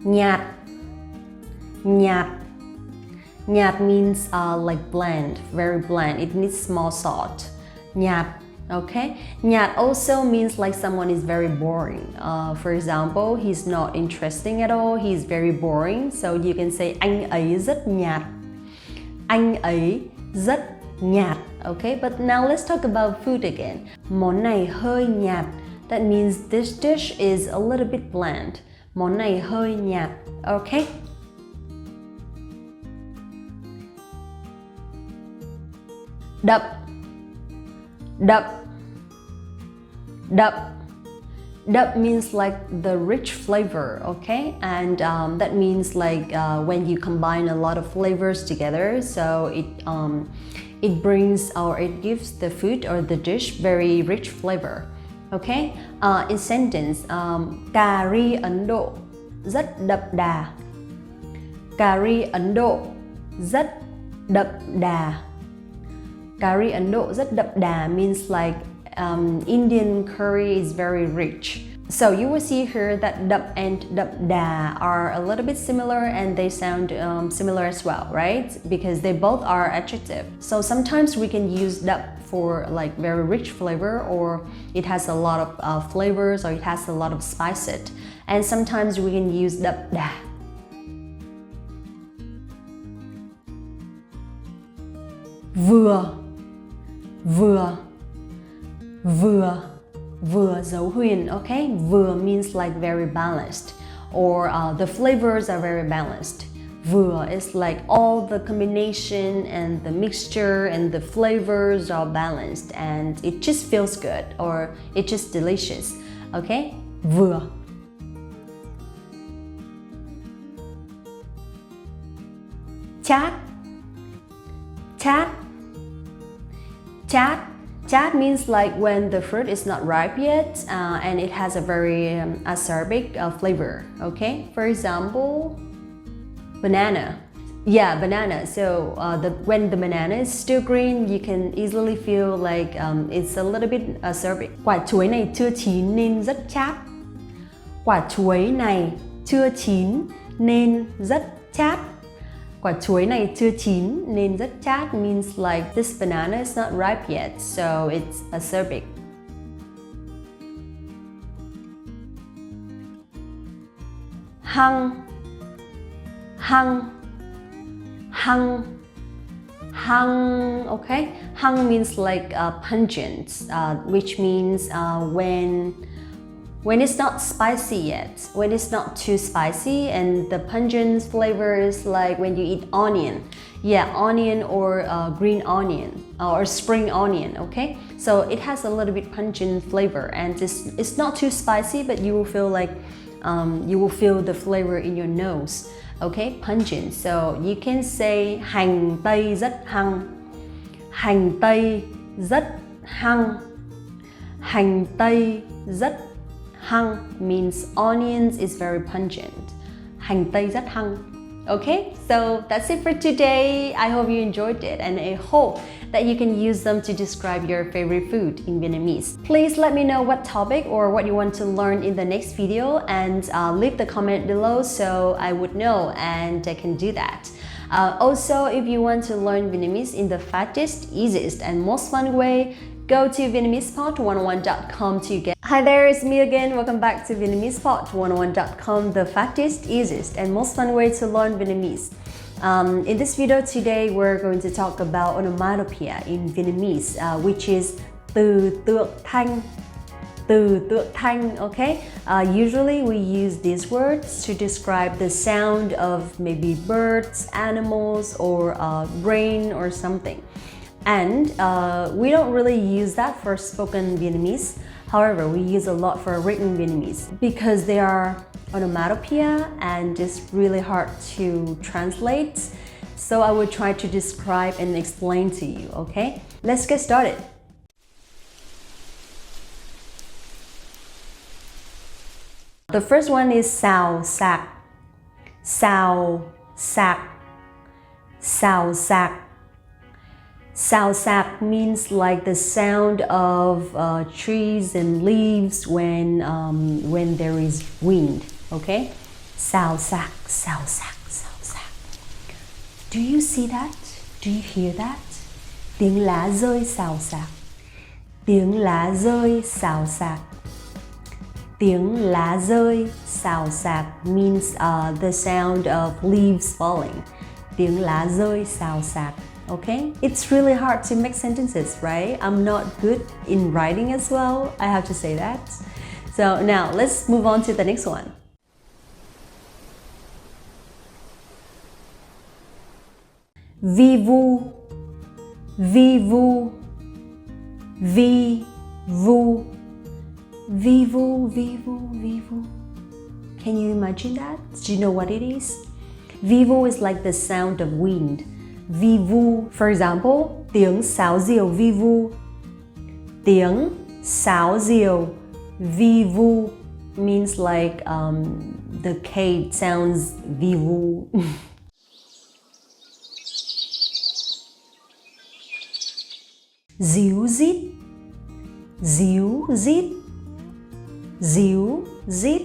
Nhạt. Nhạt. Nhạt means like bland, very bland. It needs small salt. Nhạt. Okay? Nhạt also means like someone is very boring. For example, he's not interesting at all. He's very boring. So you can say anh ấy rất nhạt. Anh ấy rất nhạt. Okay? But now let's talk about food again. Món này hơi nhạt. That means this dish is a little bit bland. Món này hơi nhạt. Okay? Đậm. Đậm. Đậm. Đậm means like the rich flavor, okay? And that means like when you combine a lot of flavors together, so it brings or it gives the food or the dish very rich flavor, okay? In sentence, cà ri Ấn Độ rất đậm đà. Cà ri Ấn Độ rất đậm đà. Cà ri Ấn Độ rất đậm đà means like Indian curry is very rich. So you will see here that đậm and đậm đà are a little bit similar and they sound similar as well, right? Because they both are adjective. So sometimes we can use đậm for like very rich flavor, or it has a lot of flavors, or it has a lot of spice. And sometimes we can use đậm đà. Vừa. Vừa. Vừa. Vừa dấu huyền, okay? Vừa means like very balanced, or the flavors are very balanced. Vừa is like all the combination and the mixture and the flavors are balanced and it just feels good, or it's just delicious, okay? Vừa. Chát. Chát. Chát. Chát means like when the fruit is not ripe yet and it has a very acerbic flavor, okay? For example, banana. Yeah, banana. So when the banana is still green, you can easily feel like it's a little bit acerbic. Quả chuối này chưa chín nên rất chát. Quả chuối này chưa chín nên rất chát. Quả chuối này chưa chín nên rất chát means like this banana is not ripe yet, so it's acerbic. Hăng, hăng, hăng, hăng, okay? Hăng means like pungent, which means when it's not spicy yet, when it's not too spicy, and the pungent flavor is like when you eat onion. Yeah, onion or green onion or spring onion, okay? So it has a little bit pungent flavor and it's not too spicy, but you will feel like you will feel the flavor in your nose, okay? Pungent. So you can say hành tây rất hăng. Hành tây rất hăng. Hành tây rất hăng means onions is very pungent. Hành tây rất hăng. Okay, so that's it for today. I hope you enjoyed it and I hope that you can use them to describe your favorite food in Vietnamese. Please let me know what topic or what you want to learn in the next video and leave the comment below so I would know and I can do that. Also, if you want to learn Vietnamese in the fastest, easiest and most fun way, go to VietnamesePod101.com to get. Hi there, it's me again. Welcome back to VietnamesePod101.com, the fastest, easiest, and most fun way to learn Vietnamese. In this video today, we're going to talk about onomatopoeia in Vietnamese, which is từ tượng thanh. Từ tượng thanh, okay? Usually we use these words to describe the sound of maybe birds, animals, or rain or something. And we don't really use that for spoken Vietnamese. However, we use a lot for written Vietnamese because they are onomatopoeia and it's really hard to translate. So I will try to describe and explain to you, okay? Let's get started. The first one is xào xạc. Xào xạc. Xào xạc. Xào xạc means like the sound of trees and leaves when there is wind, okay? Xào xạc, xào xạc, xào xạc. Do you see that? Do you hear that? Tiếng lá rơi xào xạc. Tiếng lá rơi xào xạc. Tiếng lá rơi xào xạc means the sound of leaves falling. Tiếng lá rơi xào xạc. Okay, it's really hard to make sentences, right? I'm not good in writing as well, I have to say that. So now let's move on to the next one. Vi vu, vi vu, vi vu, vi vu, vi vu, vi vu. Can you imagine that? Do you know what it is? Vi vu is like the sound of wind. Vi vu, for example, tiếng sáo diều vi vu. Tiếng sáo diều vi vu means like the K sounds vi vu. Díu dít, díu dít, díu dít.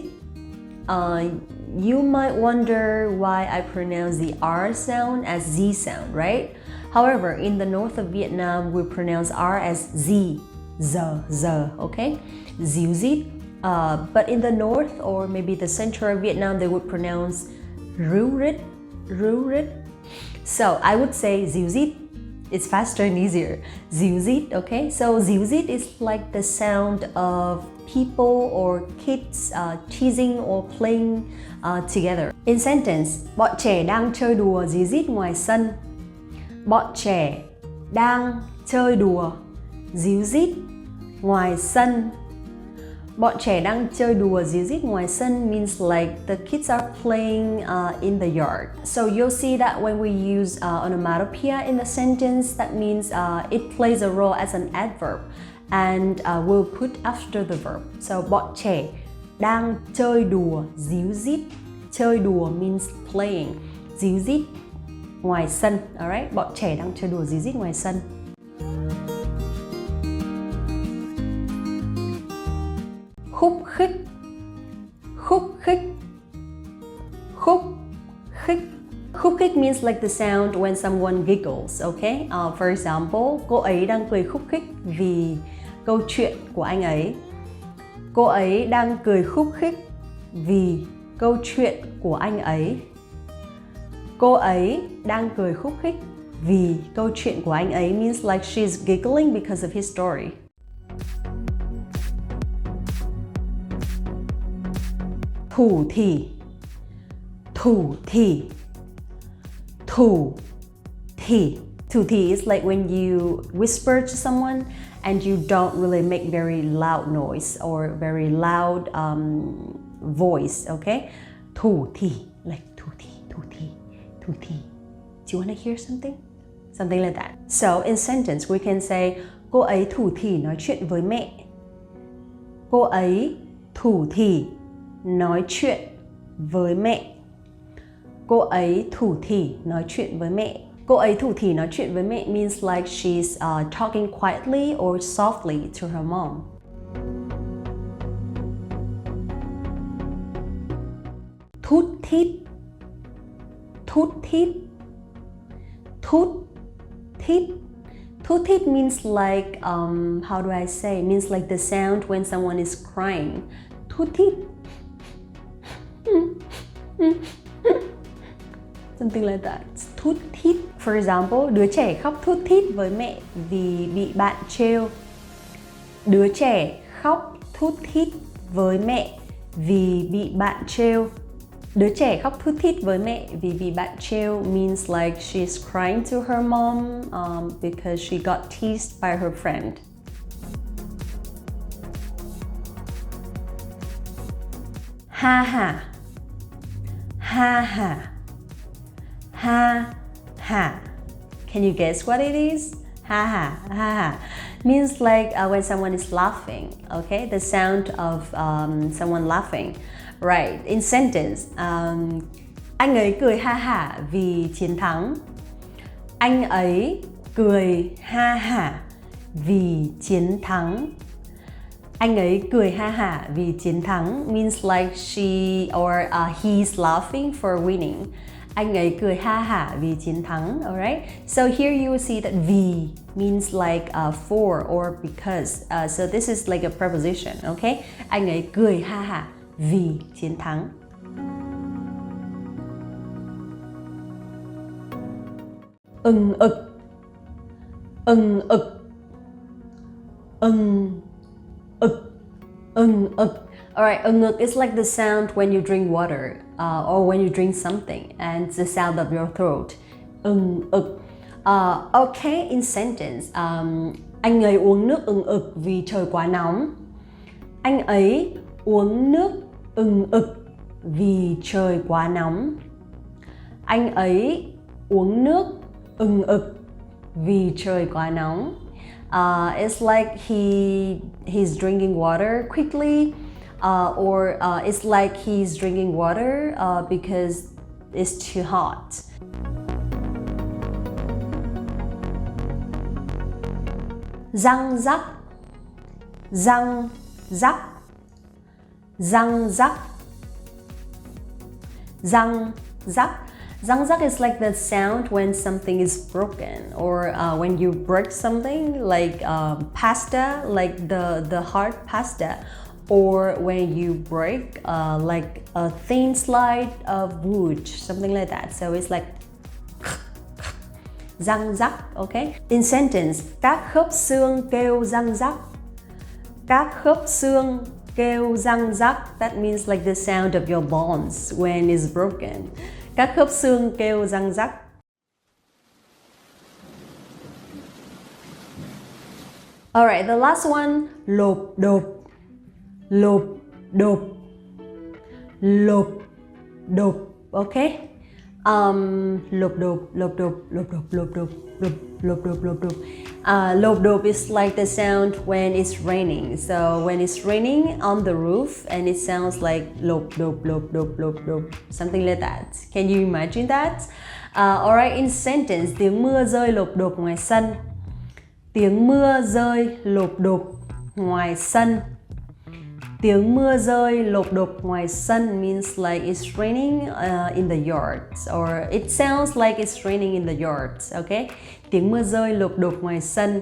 You might wonder why I pronounce the R sound as Z sound, right? However, in the north of Vietnam, we pronounce R as Z, z, okay? Díu dít. But in the north or maybe the center of Vietnam, they would pronounce ru rit. So I would say díu dít. It's faster and easier. Díu dít, okay? So díu dít is like the sound of people or kids teasing or playing together. In sentence, bọn trẻ đang chơi đùa díu dít ngoài sân. Bọn trẻ đang chơi đùa díu dít ngoài sân. Bọn trẻ đang chơi đùa ríu rít ngoài sân means like the kids are playing in the yard. So you'll see that when we use onomatopoeia in the sentence, that means it plays a role as an adverb and we'll put after the verb. So bọn trẻ đang chơi đùa ríu rít. Chơi đùa means playing. Ríu rít ngoài sân. Alright, bọn trẻ đang chơi đùa ríu rít ngoài sân. Khúc khích. Khúc khích. Khúc khích. Khúc khích means like the sound when someone giggles, okay? For example, cô ấy đang cười khúc khích vì câu chuyện của anh ấy. Cô ấy đang cười khúc khích vì câu chuyện của anh ấy. Cô ấy đang cười khúc khích vì câu chuyện của anh ấy means like she's giggling because of his story. Thủ thỉ. Thủ thỉ. Thủ thỉ. Thủ thỉ is like when you whisper to someone and you don't really make very loud noise or very loud voice, okay? Thủ thỉ, like thủ thỉ, thủ thỉ, thủ thỉ. Do you want to hear something? Something like that. So in sentence we can say cô ấy thủ thỉ nói chuyện với mẹ. Cô ấy thủ thỉ nói chuyện với mẹ. Cô ấy thủ thỉ nói chuyện với mẹ. Cô ấy thủ thỉ nói chuyện với mẹ means like she's talking quietly or softly to her mom. Thút thít. Thút thít. Thút thít. Thút thít means like, how do I say? It means like the sound when someone is crying. Thút thít. Something like that. Thút thít. For example, đứa trẻ khóc thút thít với mẹ vì bị bạn trêu. Đứa trẻ khóc thút thít với mẹ vì bị bạn trêu. Đứa trẻ khóc thút thít với mẹ vì bị bạn trêu means like she's crying to her mom because she got teased by her friend. Ha ha. Ha ha. Ha ha. Can you guess what it is? Ha ha. Ha ha. Means like when someone is laughing, okay? The sound of someone laughing. Right, in sentence, anh ấy cười ha hả vì chiến thắng. Anh ấy cười ha hả vì chiến thắng. Anh ấy cười ha hả vì chiến thắng means like she or he's laughing for winning. Anh ấy cười ha hả vì chiến thắng, alright? So here you will see that vì means like for or because. So this is like a preposition, okay? Anh ấy cười ha hả vì chiến thắng. Ưng ực. Ưng ực. Ưng ực. Ưng ực. Alright, ưng ực is like the sound when you drink water or when you drink something and it's the sound of your throat. Ưng ực. Okay, in sentence, anh ấy uống nước ưng ực vì trời quá nóng. Anh ấy uống nước ưng ực vì trời quá nóng. Anh ấy uống nước ưng ực vì trời quá nóng. It's like he's drinking water quickly or it's like he's drinking water because it's too hot. Răng rắc. Răng rắc. Răng rắc. Răng rắc. Răng rắc is like the sound when something is broken or when you break something like pasta, like the hard pasta, or when you break like a thin slide of wood, something like that. So it's like răng rắc, okay? In sentence, các khớp xương kêu răng rắc. Các khớp xương kêu răng rắc. That means like the sound of your bones when it's broken. Các khớp xương kêu răng rắc. Alright, the last one, lộp độp. lộp đột, lộp đột, okay? Lộp đột, lộp đột, lộp đột, lộp đột, lộp đột, lộp đột. Lộp đột is like the sound when it's raining. So when it's raining on the roof and it sounds like lộp đột, lộp đột, lộp đột, something like that. Can you imagine that? Alright, in sentence, tiếng mưa rơi lộp đột ngoài sân. Tiếng mưa rơi lộp đột ngoài sân. Tiếng mưa rơi lộp đột ngoài sân means like it's raining in the yard, or it sounds like it's raining in the yard, okay? Tiếng mưa rơi lộp đột ngoài sân.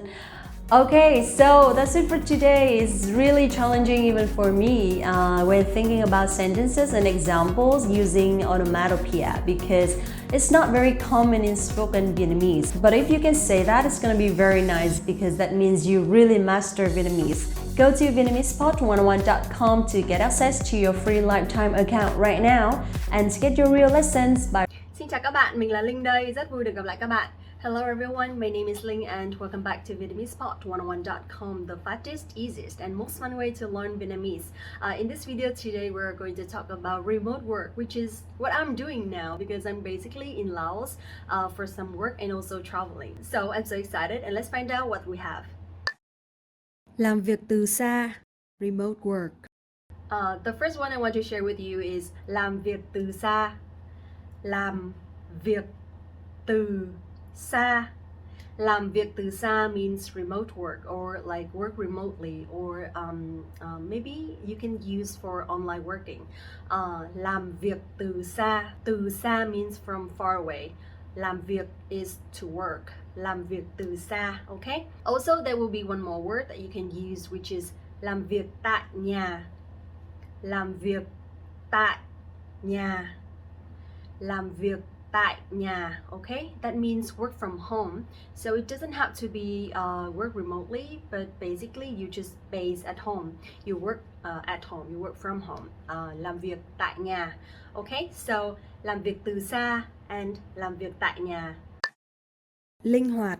Okay, so that's it for today. It's really challenging even for me when thinking about sentences and examples using onomatopoeia because it's not very common in spoken Vietnamese. But if you can say that, it's going to be very nice because that means you really master Vietnamese. Go to VietnamesePod101.com to get access to your free lifetime account right now and get your real lessons by... Xin chào các bạn, mình là Linh đây, rất vui được gặp lại các bạn. Hello everyone, my name is Linh and welcome back to VietnamesePod101.com, the fastest, easiest and most fun way to learn Vietnamese. In this video today we're going to talk about remote work, which is what I'm doing now because I'm basically in Laos for some work and also traveling. So I'm so excited and let's find out what we have. Làm việc từ xa, remote work. The first one I want to share with you is làm việc từ xa. Làm việc từ xa. Làm việc từ xa means remote work or like work remotely or maybe you can use for online working. Làm việc từ xa. Từ xa means from far away. Làm việc is to work. Làm việc từ xa, okay? Also, there will be one more word that you can use, which is làm việc tại nhà. Làm việc tại nhà. Làm việc tại nhà, okay? That means work from home. So it doesn't have to be work remotely, but basically you just base at home. You work at home, you work from home. Làm việc tại nhà, okay? So làm việc từ xa and làm việc tại nhà. Linh hoạt,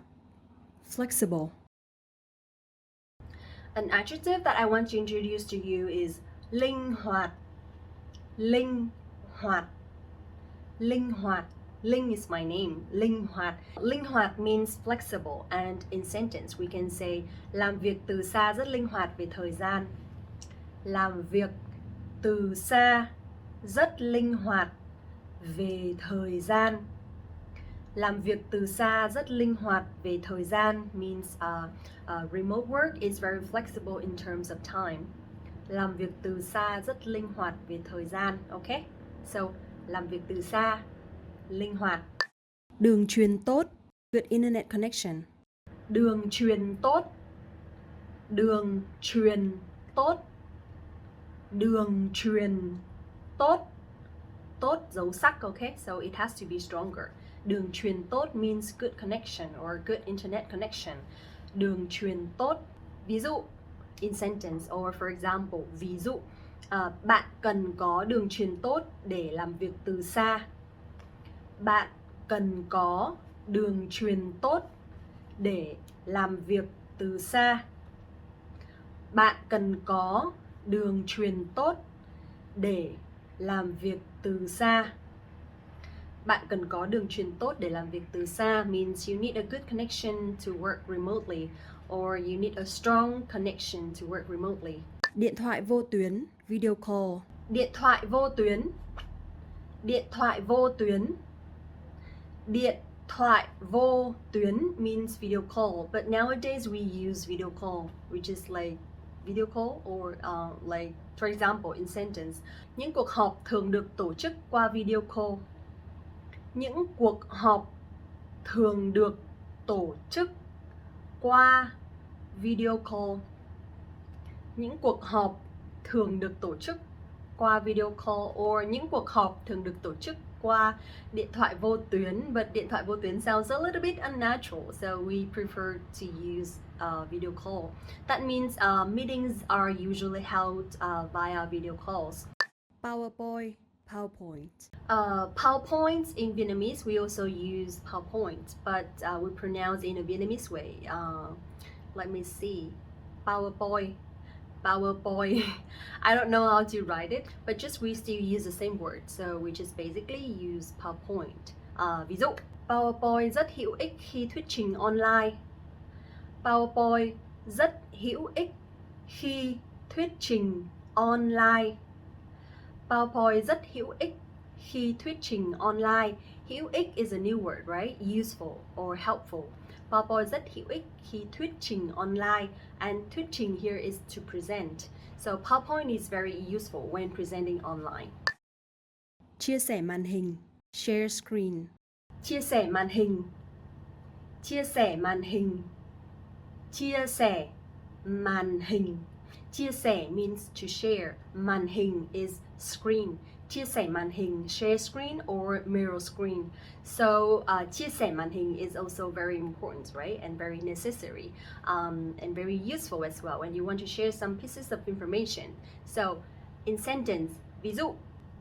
flexible. An adjective that I want to introduce to you is linh hoạt. Linh hoạt. Linh hoạt. Linh is my name. Linh hoạt. Linh hoạt means flexible, and in sentence we can say làm việc từ xa rất linh hoạt về thời gian. Làm việc từ xa rất linh hoạt về thời gian. Làm việc từ xa rất linh hoạt về thời gian means remote work is very flexible in terms of time. Làm việc từ xa rất linh hoạt về thời gian, okay? So, làm việc từ xa, linh hoạt. Đường truyền tốt, good internet connection. Đường truyền tốt. Đường truyền tốt. Đường truyền tốt. Tốt dấu sắc, okay? So it has to be stronger. Đường truyền tốt means good connection or good internet connection. Đường truyền tốt. Ví dụ, in sentence or for example, ví dụ, bạn cần có đường truyền tốt để làm việc từ xa. Bạn cần có đường truyền tốt để làm việc từ xa. Bạn cần có đường truyền tốt để làm việc từ xa. Bạn cần có đường truyền tốt để làm việc từ xa means you need a good connection to work remotely or you need a strong connection to work remotely. Điện thoại vô tuyến, video call. Điện thoại vô tuyến. Điện thoại vô tuyến. Điện thoại vô tuyến means video call, but nowadays we use video call, which is like video call or like for example in sentence. Những cuộc họp thường được tổ chức qua video call. Những cuộc họp thường được tổ chức qua video call. Những cuộc họp thường được tổ chức qua video call or những cuộc họp thường được tổ chức qua điện thoại vô tuyến, but điện thoại vô tuyến sounds a little bit unnatural, so we prefer to use video call. That means meetings are usually held via video calls. PowerPoint, PowerPoint. PowerPoint in Vietnamese, we also use PowerPoint, but we pronounce in a Vietnamese way. Let me see. PowerPoint. PowerPoint. I don't know how to write it, but just we still use the same word, so we just basically use PowerPoint. Ví dụ, PowerPoint rất hữu ích khi thuyết trình online. PowerPoint rất hữu ích khi thuyết trình online. PowerPoint rất hữu ích khi thuyết trình online. Hữu ích is a new word, right? Useful or helpful. PowerPoint rất hữu ích khi thuyết trình online, and thuyết trình here is to present. So PowerPoint is very useful when presenting online. Chia sẻ màn hình, share screen. Chia sẻ màn hình. Chia sẻ màn hình. Chia sẻ màn hình. Chia sẻ means to share. Màn hình is screen. Chia sẻ màn hình, share screen or mirror screen. So chia sẻ màn hình is also very important, right? And very necessary, and very useful as well when you want to share some pieces of information. So in sentence, ví dụ,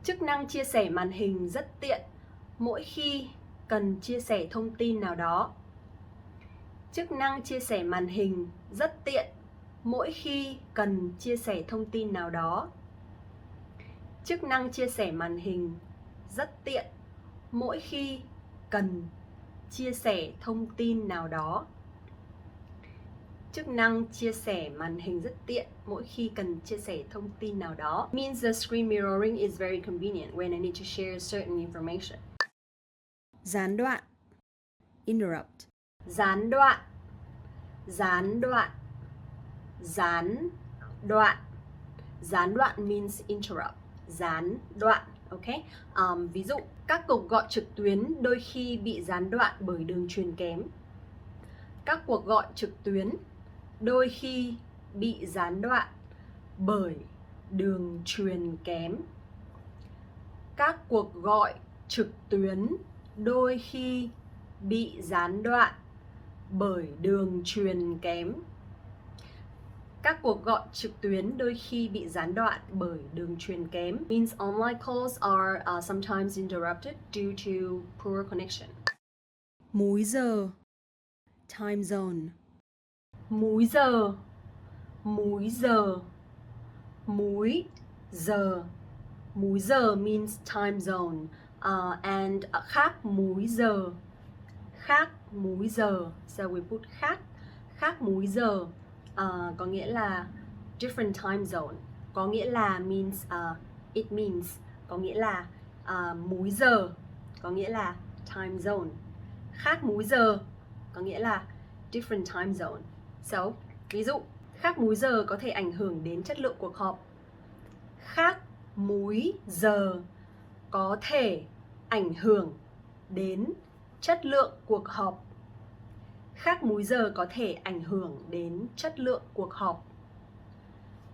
chức năng chia sẻ màn hình rất tiện mỗi khi cần chia sẻ thông tin nào đó. Chức năng chia sẻ màn hình rất tiện mỗi khi cần chia sẻ thông tin nào đó. Chức năng chia sẻ màn hình rất tiện mỗi khi cần chia sẻ thông tin nào đó. Chức năng chia sẻ màn hình rất tiện mỗi khi cần chia sẻ thông tin nào đó. Means the screen mirroring is very convenient when I need to share certain information. Gián đoạn, interrupt. Gián đoạn. Gián đoạn. Gián đoạn. Gián đoạn means interrupt. Gián đoạn, okay? Ví dụ, các cuộc gọi trực tuyến đôi khi bị gián đoạn bởi đường truyền kém. Các cuộc gọi trực tuyến đôi khi bị gián đoạn bởi đường truyền kém. Các cuộc gọi trực tuyến đôi khi bị gián đoạn bởi đường truyền kém. Các cuộc gọi trực tuyến đôi khi bị gián đoạn bởi đường truyền kém. Means online calls are sometimes interrupted due to poor connection. Múi giờ, time zone. Múi giờ. Múi giờ. Múi giờ. Múi giờ means time zone. And khác múi giờ. Khác múi giờ. So we put khác. Khác múi giờ. Có nghĩa là different time zone. Có nghĩa là means it means. Có nghĩa là múi giờ. Có nghĩa là time zone. Khác múi giờ có nghĩa là different time zone. So, ví dụ, khác múi giờ có thể ảnh hưởng đến chất lượng cuộc họp. Khác múi giờ có thể ảnh hưởng đến chất lượng cuộc họp. Khác múi giờ có thể ảnh hưởng đến chất lượng cuộc họp.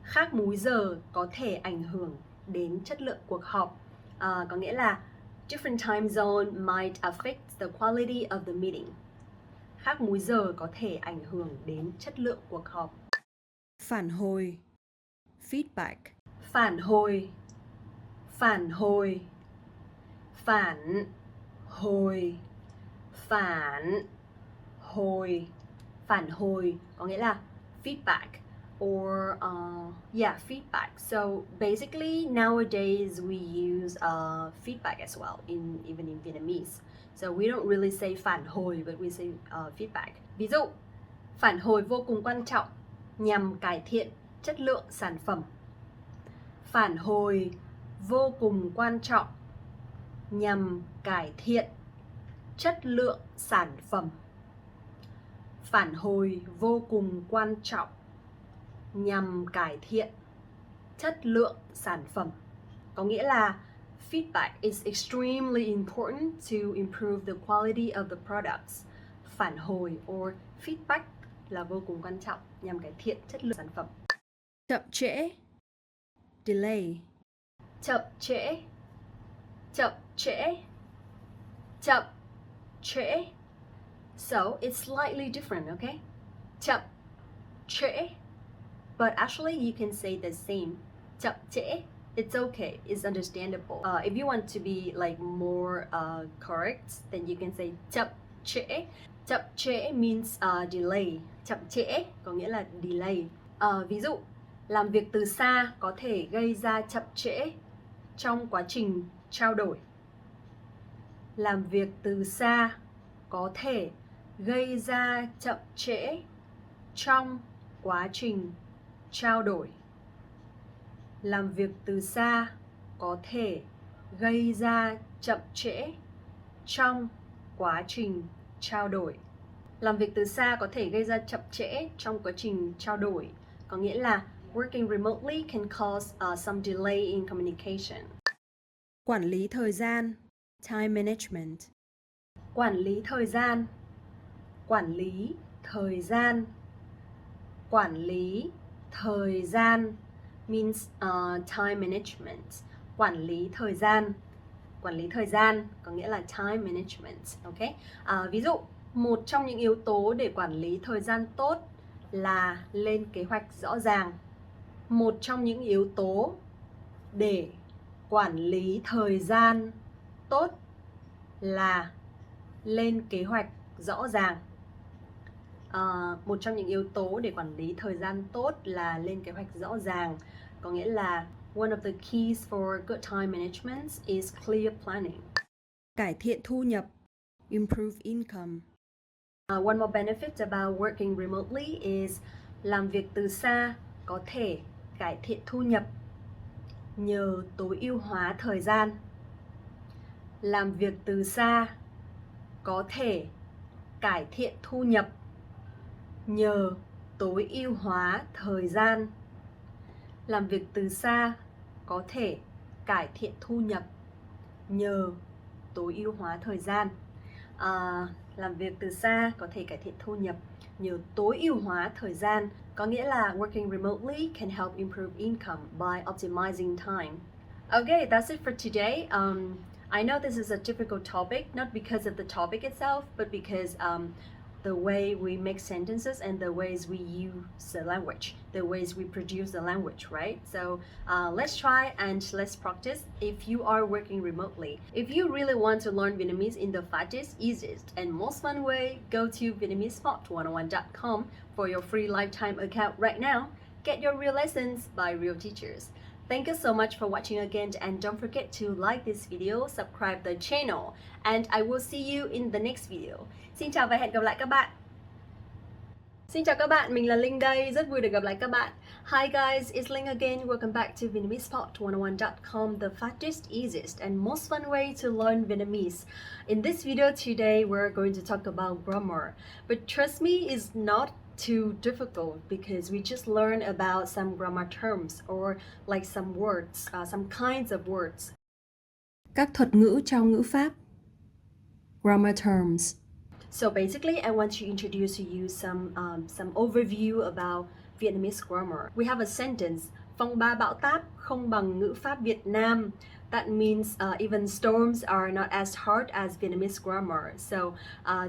Khác múi giờ có thể ảnh hưởng đến chất lượng cuộc họp. Có nghĩa là different time zone might affect the quality of the meeting. Khác múi giờ có thể ảnh hưởng đến chất lượng cuộc họp. Phản hồi, feedback. Phản hồi. Phản hồi. Phản hồi. Phản hồi. Phản hồi có nghĩa là feedback or feedback. So basically nowadays we use feedback as well even in Vietnamese. So we don't really say phản hồi but we say feedback. Ví dụ, phản hồi vô cùng quan trọng nhằm cải thiện chất lượng sản phẩm. Phản hồi vô cùng quan trọng nhằm cải thiện chất lượng sản phẩm. Phản hồi vô cùng quan trọng nhằm cải thiện chất lượng sản phẩm. Có nghĩa là feedback is extremely important to improve the quality of the products. Phản hồi or feedback là vô cùng quan trọng nhằm cải thiện chất lượng sản phẩm. Chậm trễ, delay. Chậm trễ. Chậm trễ. Chậm trễ. So it's slightly different, okay? Chậm trễ. But actually you can say the same. Chậm trễ. It's okay. It's understandable. If you want to be like more correct, then you can say chậm trễ. Chậm trễ means delay. Chậm trễ có nghĩa là delay. Ví dụ, Làm việc từ xa có thể gây ra chậm trễ trong quá trình trao đổi. Làm việc từ xa có thể gây ra chậm trễ trong quá trình trao đổi. Làm việc từ xa có thể gây ra chậm trễ trong quá trình trao đổi. Làm việc từ xa có thể gây ra chậm trễ trong quá trình trao đổi, có nghĩa là working remotely can cause some delay in communication. Quản lý thời gian, time management. Quản lý thời gian. Quản lý thời gian. Quản lý thời gian means time management. Quản lý thời gian. Quản lý thời gian có nghĩa là time management. Okay? Ví dụ, một trong những yếu tố để quản lý thời gian tốt là lên kế hoạch rõ ràng. Một trong những yếu tố để quản lý thời gian tốt là lên kế hoạch rõ ràng. Một trong những yếu tố để quản lý thời gian tốt là lên kế hoạch rõ ràng, có nghĩa là one of the keys for good time management is clear planning. Cải thiện thu nhập, improve income. One more benefit about working remotely is làm việc từ xa có thể cải thiện thu nhập nhờ tối ưu hóa thời gian. Làm việc từ xa có thể cải thiện thu nhập nhờ tối ưu hóa thời gian. Làm việc từ xa có thể cải thiện thu nhập nhờ tối ưu hóa thời gian. Làm việc từ xa có thể cải thiện thu nhập nhờ tối ưu hóa thời gian, có nghĩa là working remotely can help improve income by optimizing time. Okay, that's it for today. I know this is a difficult topic, not because of the topic itself, but because the way we make sentences and the ways we use the language, the ways we produce the language, right? So let's try and let's practice if you are working remotely. If you really want to learn Vietnamese in the fastest, easiest, and most fun way, go to VietnameseSpot101.com for your free lifetime account right now. Get your real lessons by real teachers. Thank you so much for watching again, and don't forget to like this video, subscribe the channel, and I will see you in the next video. Xin chào và hẹn gặp lại các bạn. Xin chào các bạn, mình là Linh đây, rất vui được gặp lại các bạn. Hi guys, it's Linh again. Welcome back to VietnameseSpot101.com, the fastest, easiest, and most fun way to learn Vietnamese. In this video today, we're going to talk about grammar. But trust me, it's not too difficult because we just learn about some grammar terms or like some words, some kinds of words. Các thuật ngữ trong ngữ pháp. Grammar terms. So basically, I want to introduce to you some overview about Vietnamese grammar. We have a sentence: phong ba bão táp không bằng ngữ pháp Việt Nam. That means even storms are not as hard as Vietnamese grammar. So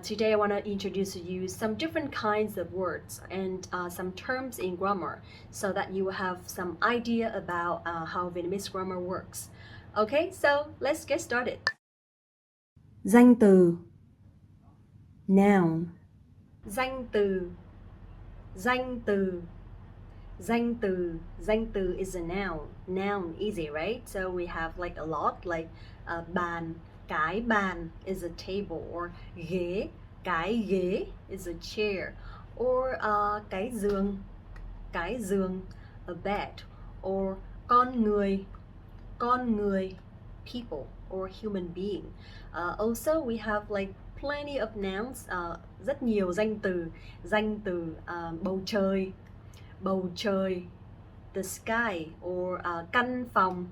today I want to introduce to you some different kinds of words and some terms in grammar so that you will have some idea about how Vietnamese grammar works. Okay, so let's get started. Danh từ. Noun. Danh từ. Danh từ. Danh từ. Danh từ is a noun. Noun, easy, right? So we have like a lot, like bàn, cái bàn is a table, or ghế, cái ghế is a chair, or cái giường, a bed, or con người, people, or human being. Also, we have like plenty of nouns, rất nhiều danh từ bầu trời, the sky, or căn phòng,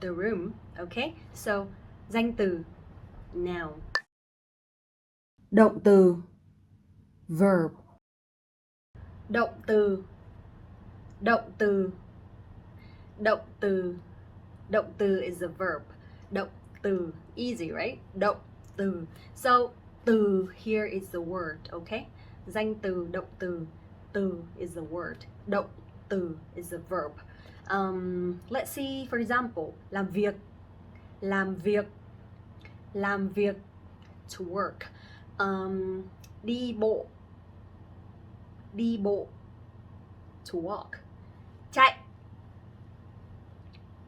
the room. Okay, so danh từ, noun. Động từ. Verb. Động từ. Động từ is a verb. Động từ, easy, right? Động từ. So từ here is the word, okay? Danh từ, động từ is the word. Động từ is a verb. Let's see, for example, làm việc, to work. Đi bộ, to walk. Chạy,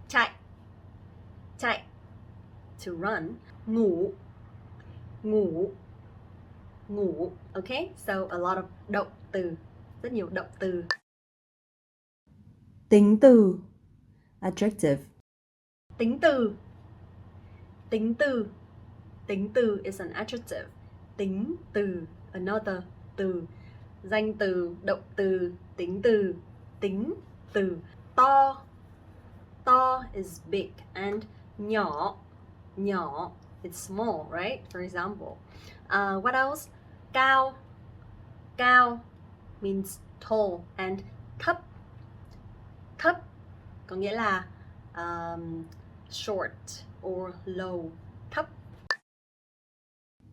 chạy, chạy, to run. Ngủ, ngủ, ngủ. Okay, so a lot of động từ, rất nhiều động từ. Tính từ, adjective. Tính từ, tính từ, tính từ is an adjective. Tính từ, another từ. Danh từ, động từ, tính từ, tính từ. To, to is big, and nhỏ, nhỏ, it's small, right? For example. What else? Cao, cao means tall, and thấp, thấp có nghĩa là short or low, thấp.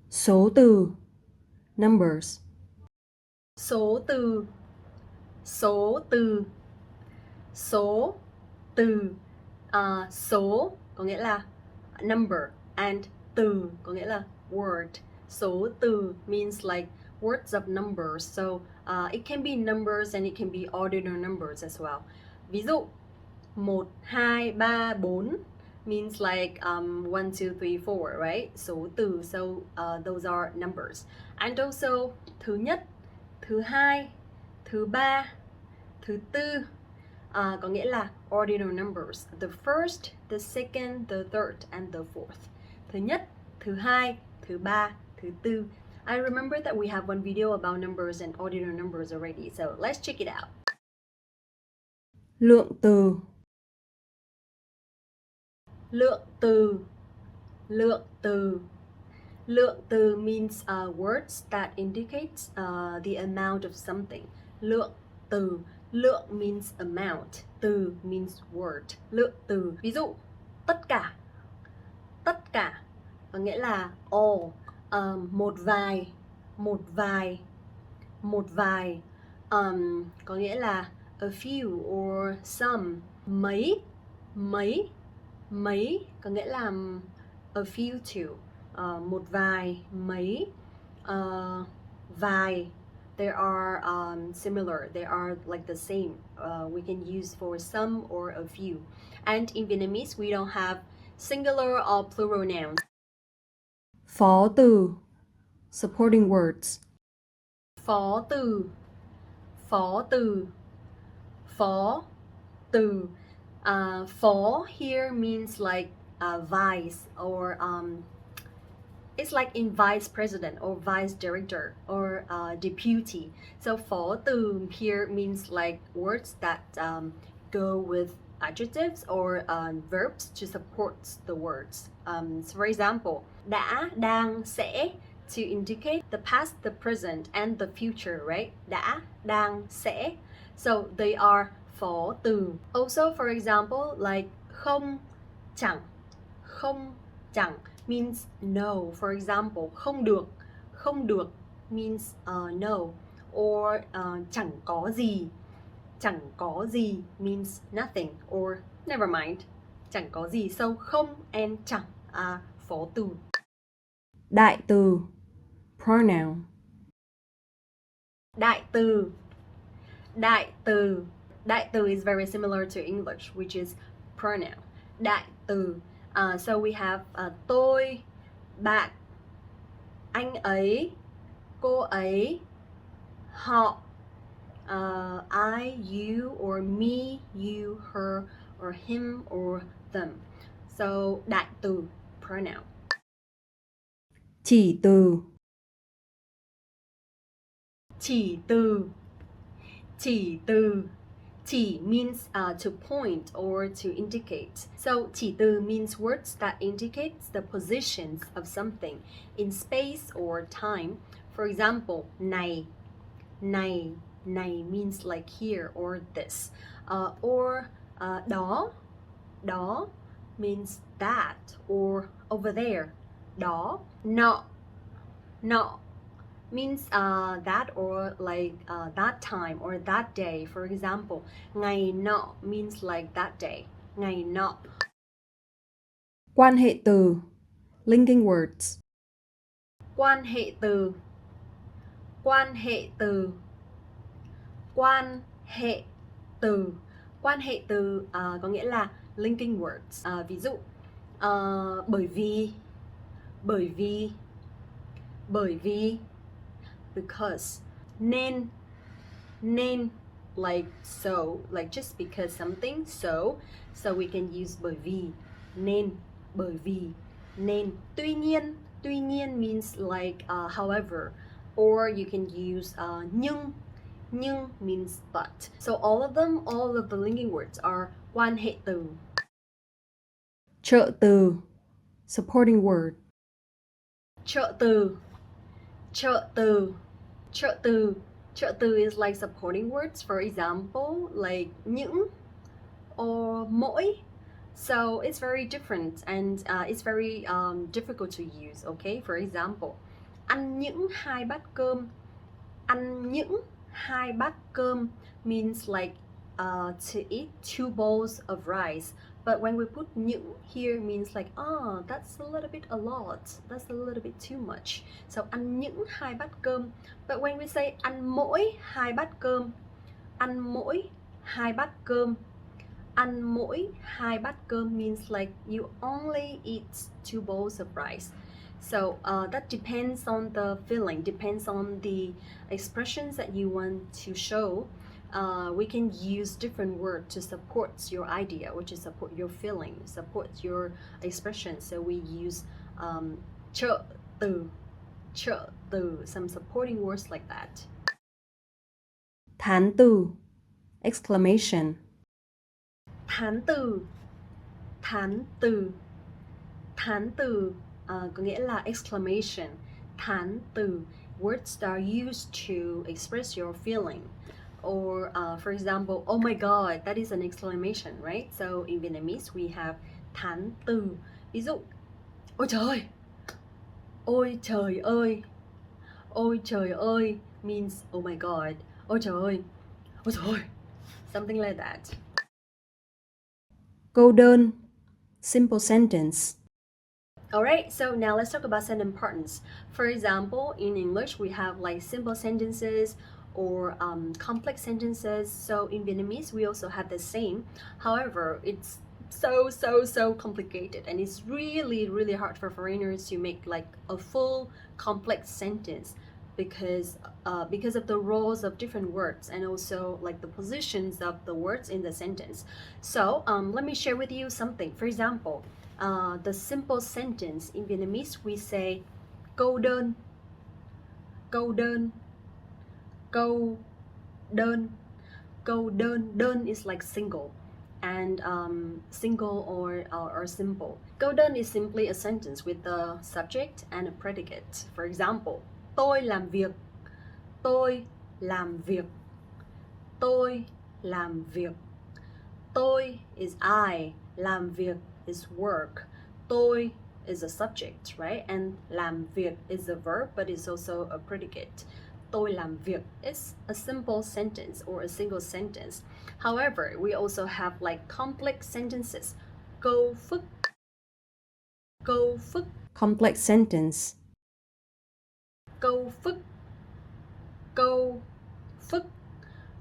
Số từ, numbers. Số từ, số từ, số từ. Số có nghĩa là number, and từ có nghĩa là word. Số từ means like words of numbers, so it can be numbers and it can be ordinal numbers as well. Ví dụ 1, 2, 3, 4 means like 1, 2, 3, 4, right? Số từ, so those are numbers. And also thứ nhất, thứ hai, thứ ba, thứ tư có nghĩa là ordinal numbers. The first, the second, the third, and the fourth. Thứ nhất, thứ hai, thứ ba, thứ tư. I remember that we have one video about numbers and ordinal numbers already, so let's check it out. Lượng từ, Lượng từ, lượng từ. Lượng từ means words that indicate the amount of something. Lượng từ. Lượng means amount. Từ means word. Lượng từ. Ví dụ, tất cả. Tất cả có nghĩa là all. Một vài. Một vài. Một vài. Có nghĩa là a few or some. Mấy. Mấy. Mấy có nghĩa là a few to. Một vài, mấy, vài. They are similar. They are like the same. We can use for some or a few. And in Vietnamese, we don't have singular or plural nouns. phó từ, supporting words. Phó từ, phó từ, phó từ. Phó here means like vice or it's like in vice president or vice director or deputy. So phó từ here means like words that go with adjectives or verbs to support the words. So for example, đã, đang, sẽ to indicate the past, the present, and the future, right? Đã, đang, sẽ. So they are phó từ. Also, for example, like không, chẳng. Không, chẳng means no. For example, không được. Không được means no. Or chẳng có gì. Chẳng có gì means nothing or never mind. Chẳng có gì. So không and chẳng are phó từ. Đại từ, pronoun. Đại từ. Đại từ. Đại từ is very similar to English, which is pronoun. Đại từ. So we have tôi, bạn, anh ấy, cô ấy, họ, I, you, or me, you, her, or him, or them. So đại từ, pronoun. Chỉ từ, Chỉ từ. Chỉ từ. Chỉ means to point or to indicate. So chỉ từ means words that indicate the positions of something in space or time. For example, này. Này. Này means like here or this. Or đó. Đó means that or over there. Đó. Nọ. Nọ means that or like that time or that day. For example, ngày nọ means like that day. Ngày nọ. quan hệ từ, linking words. Quan hệ từ. Quan hệ từ. Quan hệ từ. Quan hệ từ có nghĩa là linking words. Ví dụ bởi vì, because, nên, like so, like just because something, so we can use bởi vì, nên. Tuy nhiên means like however, or you can use nhưng means but. So all of the linking words are quan hệ từ. Trợ từ, supporting word. Trợ từ is like supporting words. For example, like những or mỗi. So it's very different and it's very difficult to use. Okay, for example, ăn những 2 bát cơm. Ăn những 2 bát cơm means like to eat 2 bowls of rice. But when we put những here means like, that's a little bit a lot. That's a little bit too much. So ăn những 2 bát cơm. But when we say ăn mỗi 2 bát cơm, ăn mỗi 2 bát cơm, ăn mỗi 2 bát cơm means like you only eat 2 bowls of rice. So that depends on the feeling, depends on the expressions that you want to show. We can use different words to support your idea, which is support your feeling, support your expression. So we use trợ từ, some supporting words like that. Thán từ, exclamation. Thán từ có nghĩa là exclamation. Thán từ, words that are used to express your feeling. Or for example, oh my god, that is an exclamation, right? So in Vietnamese we have thán từ. Ví dụ, ôi trời, ôi trời ơi, ôi trời ơi means oh my god, ôi trời ơi, ôi trời ơi, something like that. Câu đơn, simple sentence. Alright, so now let's talk about sentence partners. For example, in English we have like simple sentences or complex sentences. So in Vietnamese we also have the same. However, it's so complicated, and it's really hard for foreigners to make like a full complex sentence because of the roles of different words and also like the positions of the words in the sentence. So let me share with you something. For example, the simple sentence in Vietnamese we say câu đơn, câu đơn, câu đơn. Câu đơn, đơn is like single, and single or simple. Câu đơn is simply a sentence with the subject and a predicate. For example, tôi làm việc, tôi làm việc, tôi làm việc. Tôi is I, làm việc is work. Tôi is a subject, right? And làm việc is a verb, but it's also a predicate. Tôi làm việc is a simple sentence or a single sentence. However, we also have like complex sentences. Câu phức, câu phức, Complex sentence. câu phức, câu phức.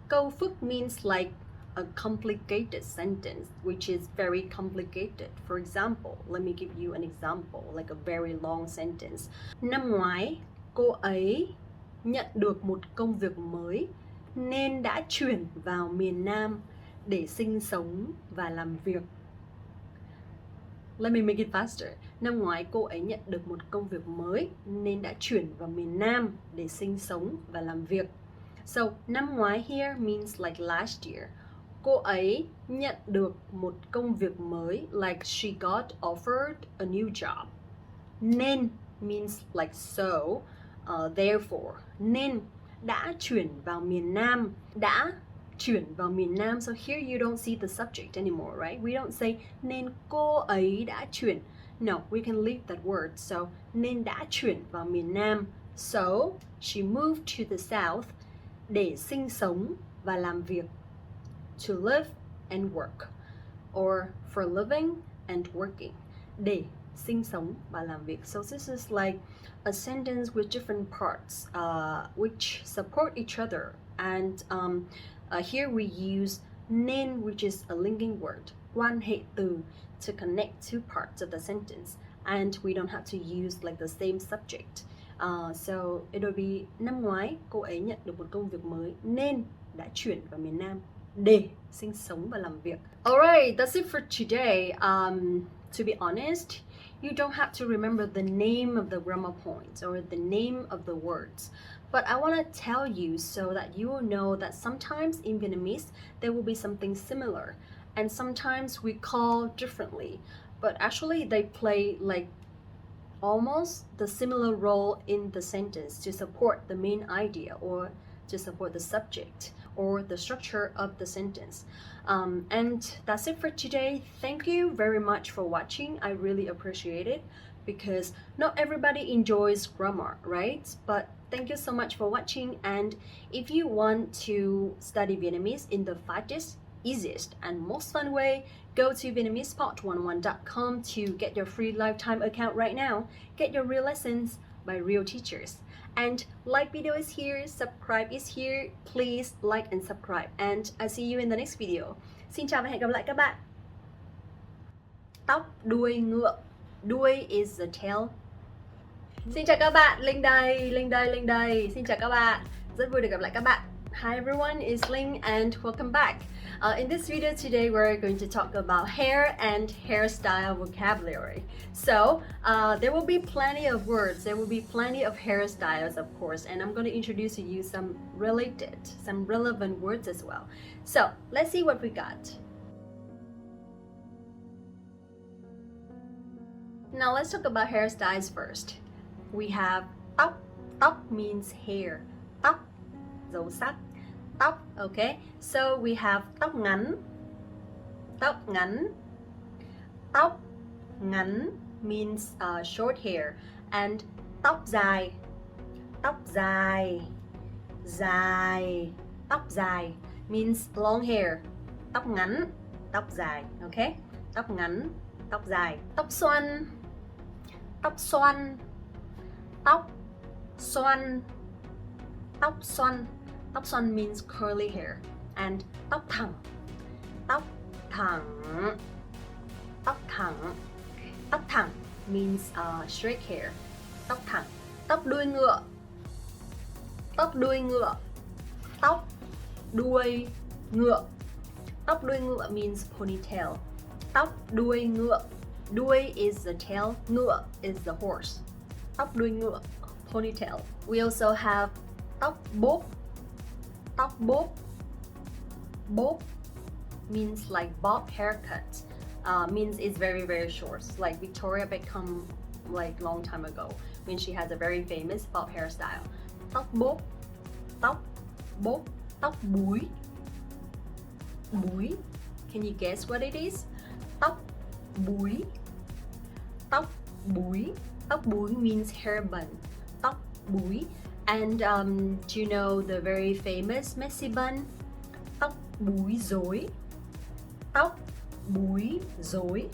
Câu phức means like a complicated sentence, which is very complicated. For example, let me give you an example, like a very long sentence. Năm ngoái, cô ấy nhận được một công việc mới nên đã chuyển vào miền Nam để sinh sống và làm việc. Let me make it faster. Năm ngoái cô ấy nhận được một công việc mới nên đã chuyển vào miền Nam để sinh sống và làm việc. So, năm ngoái here means like last year. Cô ấy nhận được một công việc mới, like she got offered a new job. Nên means like so, therefore. Nên đã chuyển vào miền Nam. Đã chuyển vào miền Nam. So here you don't see the subject anymore, right? We don't say nên cô ấy đã chuyển. No, we can leave that word. So nên đã chuyển vào miền Nam. So she moved to the south để sinh sống và làm việc. To live and work, or for living and working. Để sinh sống và làm việc. So this is like a sentence with different parts which support each other. And here we use nên, which is a linking word, quan hệ từ, to connect two parts of the sentence, and we don't have to use like the same subject. So it'll be năm ngoái cô ấy nhận được một công việc mới nên đã chuyển vào miền Nam để sinh sống và làm việc. Alright, that's it for today. To be honest, you don't have to remember the name of the grammar points or the name of the words. But I want to tell you so that you will know that sometimes in Vietnamese there will be something similar, and sometimes we call differently, but actually they play like almost the similar role in the sentence to support the main idea or to support the subject or the structure of the sentence. And that's it for today. Thank you very much for watching. I really appreciate it because not everybody enjoys grammar, right? But thank you so much for watching. And if you want to study Vietnamese in the fastest, easiest and most fun way, go to VietnamesePod101.com to get your free lifetime account right now. Get your real lessons by real teachers. And like video is here, subscribe is here. Please like and subscribe. And I'll see you in the next video. Xin chào và hẹn gặp lại các bạn. Tóc đuôi ngựa. Đuôi is the tail. Xin chào các bạn, Linh đây, Linh đây, Linh đây. Xin chào các bạn. Rất vui được gặp lại các bạn. Hi everyone, it's Linh and welcome back. In this video today, we're going to talk about hair and hairstyle vocabulary. So there will be plenty of words, there will be plenty of hairstyles, of course, and I'm going to introduce to you some related, some relevant words as well. So let's see what we got. Now let's talk about hairstyles first. We have tóc. Tóc means hair. Tóc, dấu sắc. Tóc, okay? So we have tóc ngắn. Tóc ngắn. Tóc ngắn means short hair. And tóc dài. Tóc dài. Dài. Tóc dài means long hair. Tóc ngắn. Tóc dài, okay? Tóc ngắn. Tóc dài. Tóc xoăn. Tóc xoăn. Tóc xoăn. Tóc xoăn. Tóc xoăn means curly hair. And tóc thẳng. Tóc thẳng. Tóc thẳng. Tóc thẳng means straight hair. Tóc thẳng. Tóc đuôi ngựa. Tóc đuôi ngựa. Tóc đuôi ngựa. Tóc đuôi ngựa means ponytail. Tóc đuôi ngựa. Đuôi is the tail, ngựa is the horse. Tóc đuôi ngựa, ponytail. We also have tóc bốp. Tóc bốp. Bốp means like bob haircut. Means it's very, very short. Like Victoria Beckham, like long time ago, when she has a very famous bob hairstyle. Tóc bốp. Tóc bốp. Tóc búi. Búi. Can you guess what it is? Tóc búi. Tóc búi. Tóc búi means hair bun. Tóc búi. And do you know the very famous messy bun? Tóc búi rối. Tóc búi rối.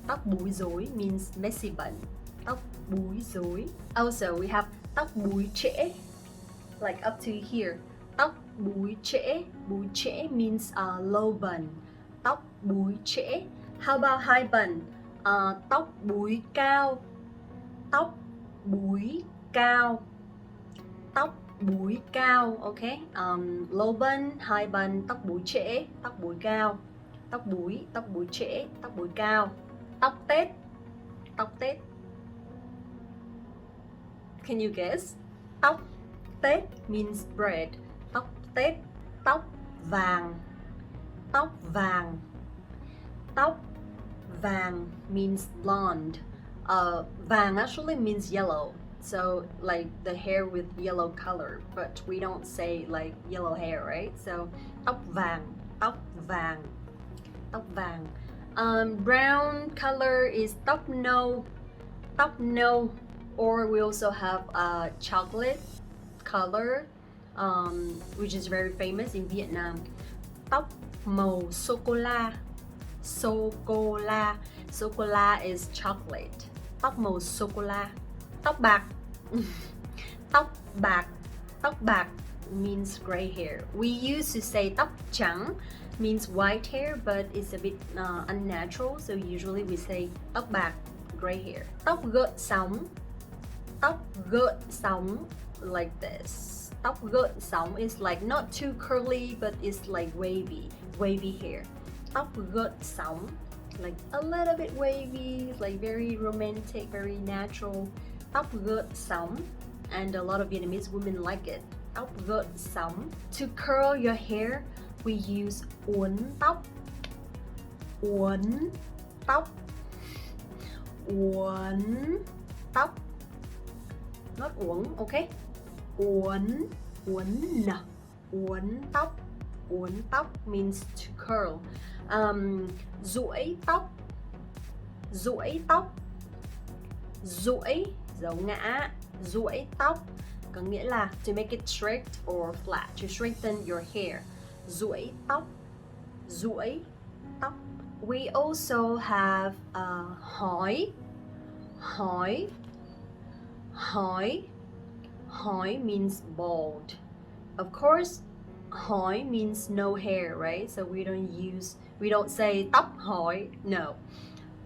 Tóc búi rối means messy bun. Tóc búi rối. Also, we have tóc búi trễ, like up to here. Tóc búi trễ. Búi trễ means low bun. Tóc búi trễ. How about high bun? Tóc búi cao. Tóc búi cao. Tóc búi cao, okay? Low bun, high bun, tóc búi trễ, tóc búi cao. Tóc búi trễ, tóc búi cao. Tóc tết. Tóc tết. Can you guess? Tóc tết means bread. Tóc tết. Tóc vàng. Tóc vàng. Tóc vàng means blonde. Vàng actually means yellow. So like the hair with yellow color, but we don't say like yellow hair, right? So tóc vàng. Tóc vàng. Tóc vàng. Brown color is tóc nâu. Tóc nâu. Or we also have chocolate color, which is very famous in Vietnam. Tóc màu sô-cô-la. Sô-cô-la. Sô-cô-la is chocolate. Tóc màu sô-cô-la. Tóc bạc. Tóc bạc. Tóc bạc means gray hair. We used to say tóc trắng means white hair, but it's a bit unnatural, so usually we say tóc bạc, gray hair. Tóc gợn sóng, like this. Tóc gợn sóng is like not too curly, but it's like wavy hair. Tóc gợn sóng, like a little bit wavy, like very romantic, very natural. Tóc gợn sóng, and a lot of Vietnamese women like it. Tóc gợn sóng. To curl your hair, we use uốn tóc. Uốn tóc. Uốn tóc. Not uống, okay? Uốn tóc. Uốn tóc means to curl. Duỗi tóc. Duỗi, dấu ngã. Duỗi tóc có nghĩa là to make it straight or flat, to straighten your hair. Duỗi tóc. We also have hỏi. Hỏi means bald. Of course, hỏi means no hair, right? So we don't say tóc hỏi. No.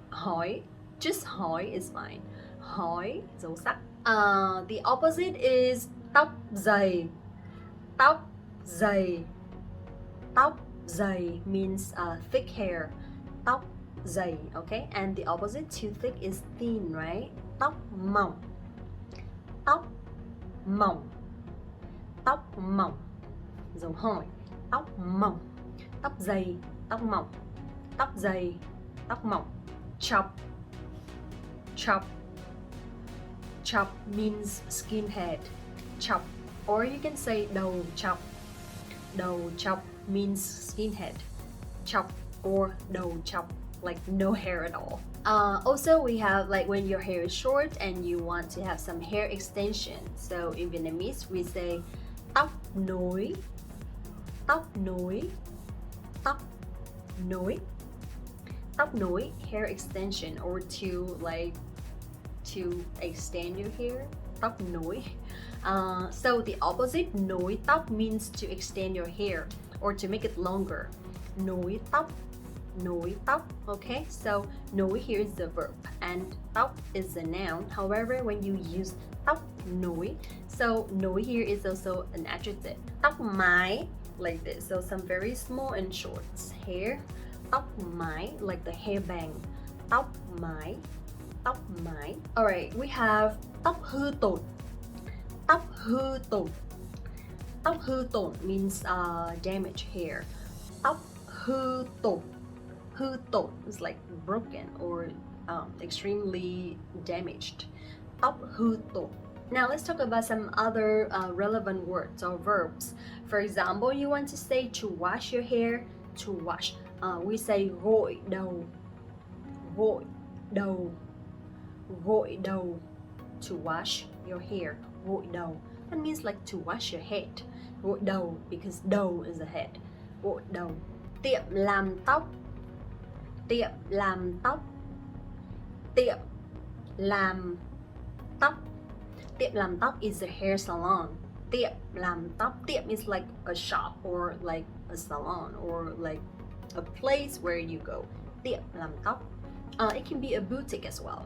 Hỏi, just hỏi is fine. Hỏi, dấu sắc. The opposite is tóc dày. Tóc dày means thick hair. Tóc dày, okay? And the opposite to thick is thin, right? Tóc mỏng. Dấu hỏi. Tóc mỏng. Tóc dày, tóc mỏng. Tóc dày, tóc mỏng. Chop means skinhead. Chop, or you can say đầu chop. Đầu chop means skinhead. Chop or đầu chop, like no hair at all. Also, we have like when your hair is short and you want to have some hair extension. So in Vietnamese, we say tóc nối. Tóc nối, hair extension, or to extend your hair. Tóc nối. So the opposite, nối tóc, means to extend your hair or to make it longer. Nối tóc. Okay, so nối here is the verb and tóc is the noun. However, when you use tóc nối, so nối here is also an adjective. Tóc mái, like this, so some very small and short hair. Tóc mái, like the hairband. Tóc mái. Alright, we have tóc hư tổn. Tóc hư tổn means damaged hair. Tóc hư tổn. Hư tổn is like broken or extremely damaged. Tóc hư tổn. Now let's talk about some other relevant words or verbs. For example, you want to say to wash your hair. To wash, we say gội đầu. Gội đầu. To wash your hair. Gội đầu. That means like to wash your head. Gội đầu, because đầu is the head. Gội đầu. Tiệm làm tóc. Tiệm làm tóc. Tiệm làm tóc. Tiệm làm tóc is a hair salon. Tiệm làm tóc. Tiệm is like a shop or like a salon or like a place where you go. Tiệm làm tóc. It can be a boutique as well.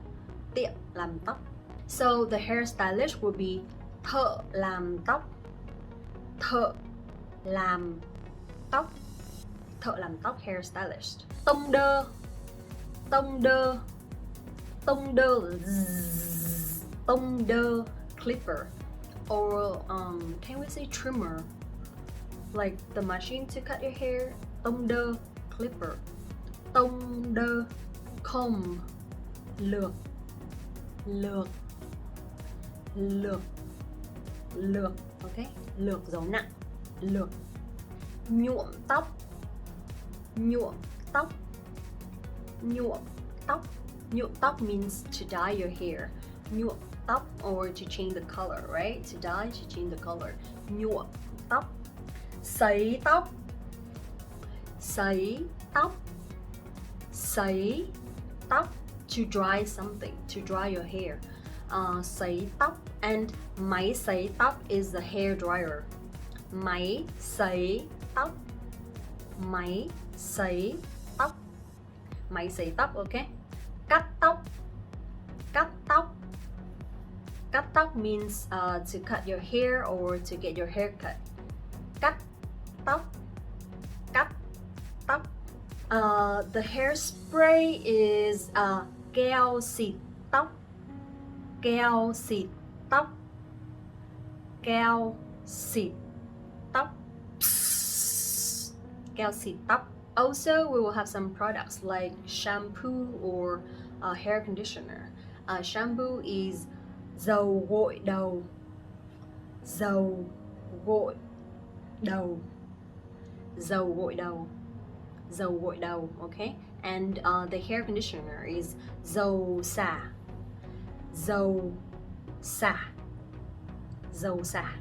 Tiệm làm tóc. So the hairstylist will be thợ làm tóc. Thợ làm tóc. Thợ làm tóc, hairstylist. Tông đơ. Tông đơ, clipper. Or can we say trimmer? Like the machine to cut your hair. Tông đơ, clipper. Tông đơ, comb. Lược. Okay? Lược, dấu nặng. Lược. Nhuộm tóc. Nhuộm tóc means to dye your hair. Nhuộm tóc, or to change the color, right? To dye, to change the color. Nhuộm tóc. Sấy tóc. To dry something, to dry your hair. Sấy tóc, and máy sấy tóc is the hair dryer. Máy sấy tóc. Máy sấy tóc. Máy sấy tóc, ok. Cắt tóc. Cắt tóc. Cắt tóc means to cut your hair or to get your hair cut. Cắt tóc. Cắt tóc. The hairspray is keo xịt tóc. Keo xịt tóc. Keo xịt tóc. Keo xịt tóc. Also, we will have some products like shampoo or hair conditioner. Shampoo is dầu gội đầu. Dầu gội đầu. Dầu gội đầu. Dầu gội đầu, okay? And the hair conditioner is dầu xả. Dầu xả. Dầu xả.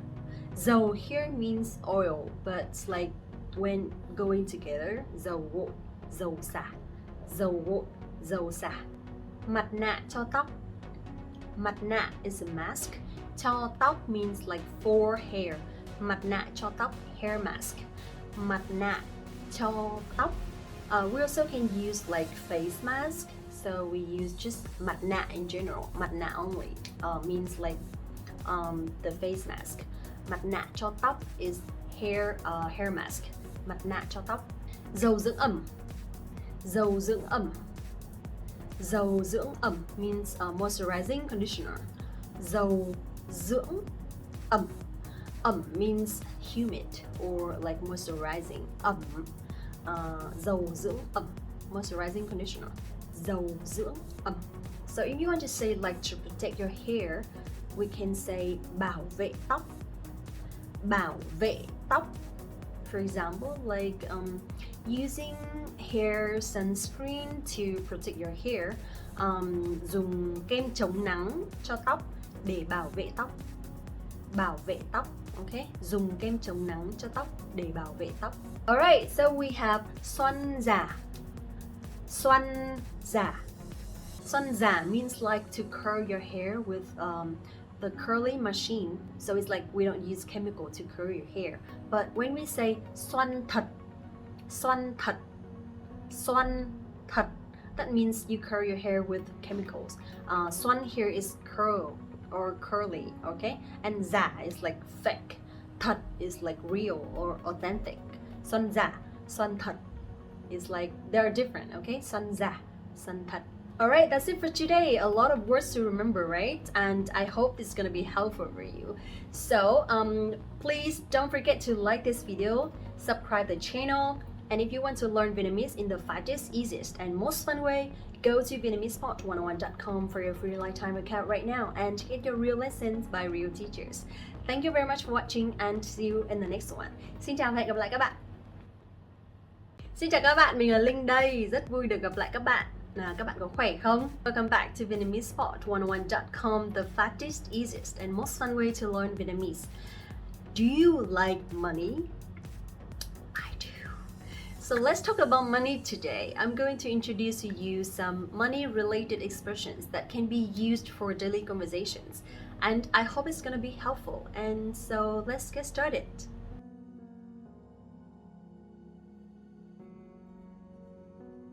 Dầu here means oil, but it's like when going together, dầu gội, dầu xả. Dầu gội, dầu xả. Mặt nạ cho tóc. Mặt nạ is a mask. Cho tóc means like for hair. Mặt nạ cho tóc, hair mask. Mặt nạ cho tóc. We also can use like face mask. So we use just mặt nạ in general. Mặt nạ only means like the face mask. Mặt nạ cho tóc is hair mask. Mặt nạ cho tóc. Dầu dưỡng ẩm. Dầu dưỡng ẩm. Dầu dưỡng ẩm means moisturizing conditioner. Dầu dưỡng ẩm. Ẩm means humid or like moisturizing. Ẩm. Dầu dưỡng ẩm. Moisturizing conditioner. Dầu dưỡng ẩm. So if you want to say like to protect your hair, we can say bảo vệ tóc. Bảo vệ tóc. For example, like using hair sunscreen to protect your hair. Dùng kem chống nắng cho tóc để bảo vệ tóc. Bảo vệ tóc, okay? Dùng kem chống nắng cho tóc để bảo vệ tóc. Alright, so we have xoăn giả. Xoăn giả. Xoăn giả means like to curl your hair with the curling machine. So it's like we don't use chemical to curl your hair. But when we say xoăn thật, xoăn thật, xoăn thật, that means you curl your hair with chemicals. Xoăn here is curl or curly, okay? And giả is like fake. Thật is like real or authentic. Xoăn giả, xoăn thật is like they're different, okay? Xoăn giả, xoăn thật. Alright, that's it for today. A lot of words to remember, right? And I hope this is gonna be helpful for you. So, please don't forget to like this video, subscribe the channel, and if you want to learn Vietnamese in the fastest, easiest, and most fun way, go to VietnamesePod101.com for your free lifetime account right now and get your real lessons by real teachers. Thank you very much for watching and see you in the next one. Xin chào và hẹn gặp lại các bạn. Xin chào các bạn, mình là Linh đây. Rất vui được gặp lại các bạn. Các bạn có khỏe không? Welcome back to VietnamesePod101.com, the fastest, easiest, and most fun way to learn Vietnamese. Do you like money? I do. So let's talk about money today. I'm going to introduce to you some money-related expressions that can be used for daily conversations. And I hope it's going to be helpful. And so let's get started.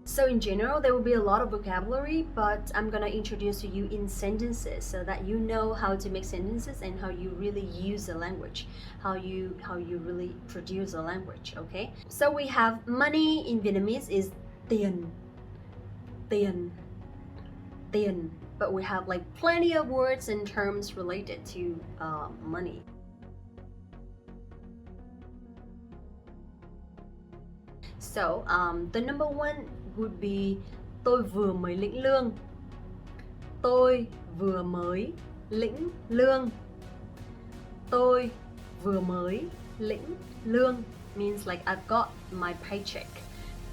So in general, there will be a lot of vocabulary, but I'm gonna introduce to you in sentences so that you know how to make sentences and how you really use the language, how you really produce a language, okay? So we have money in Vietnamese is tiền, tiền, tiền, but we have like plenty of words and terms related to money. So the number one would be tôi vừa mới lĩnh lương. Tôi vừa mới lĩnh lương. Tôi vừa mới lĩnh lương means like I've got my paycheck.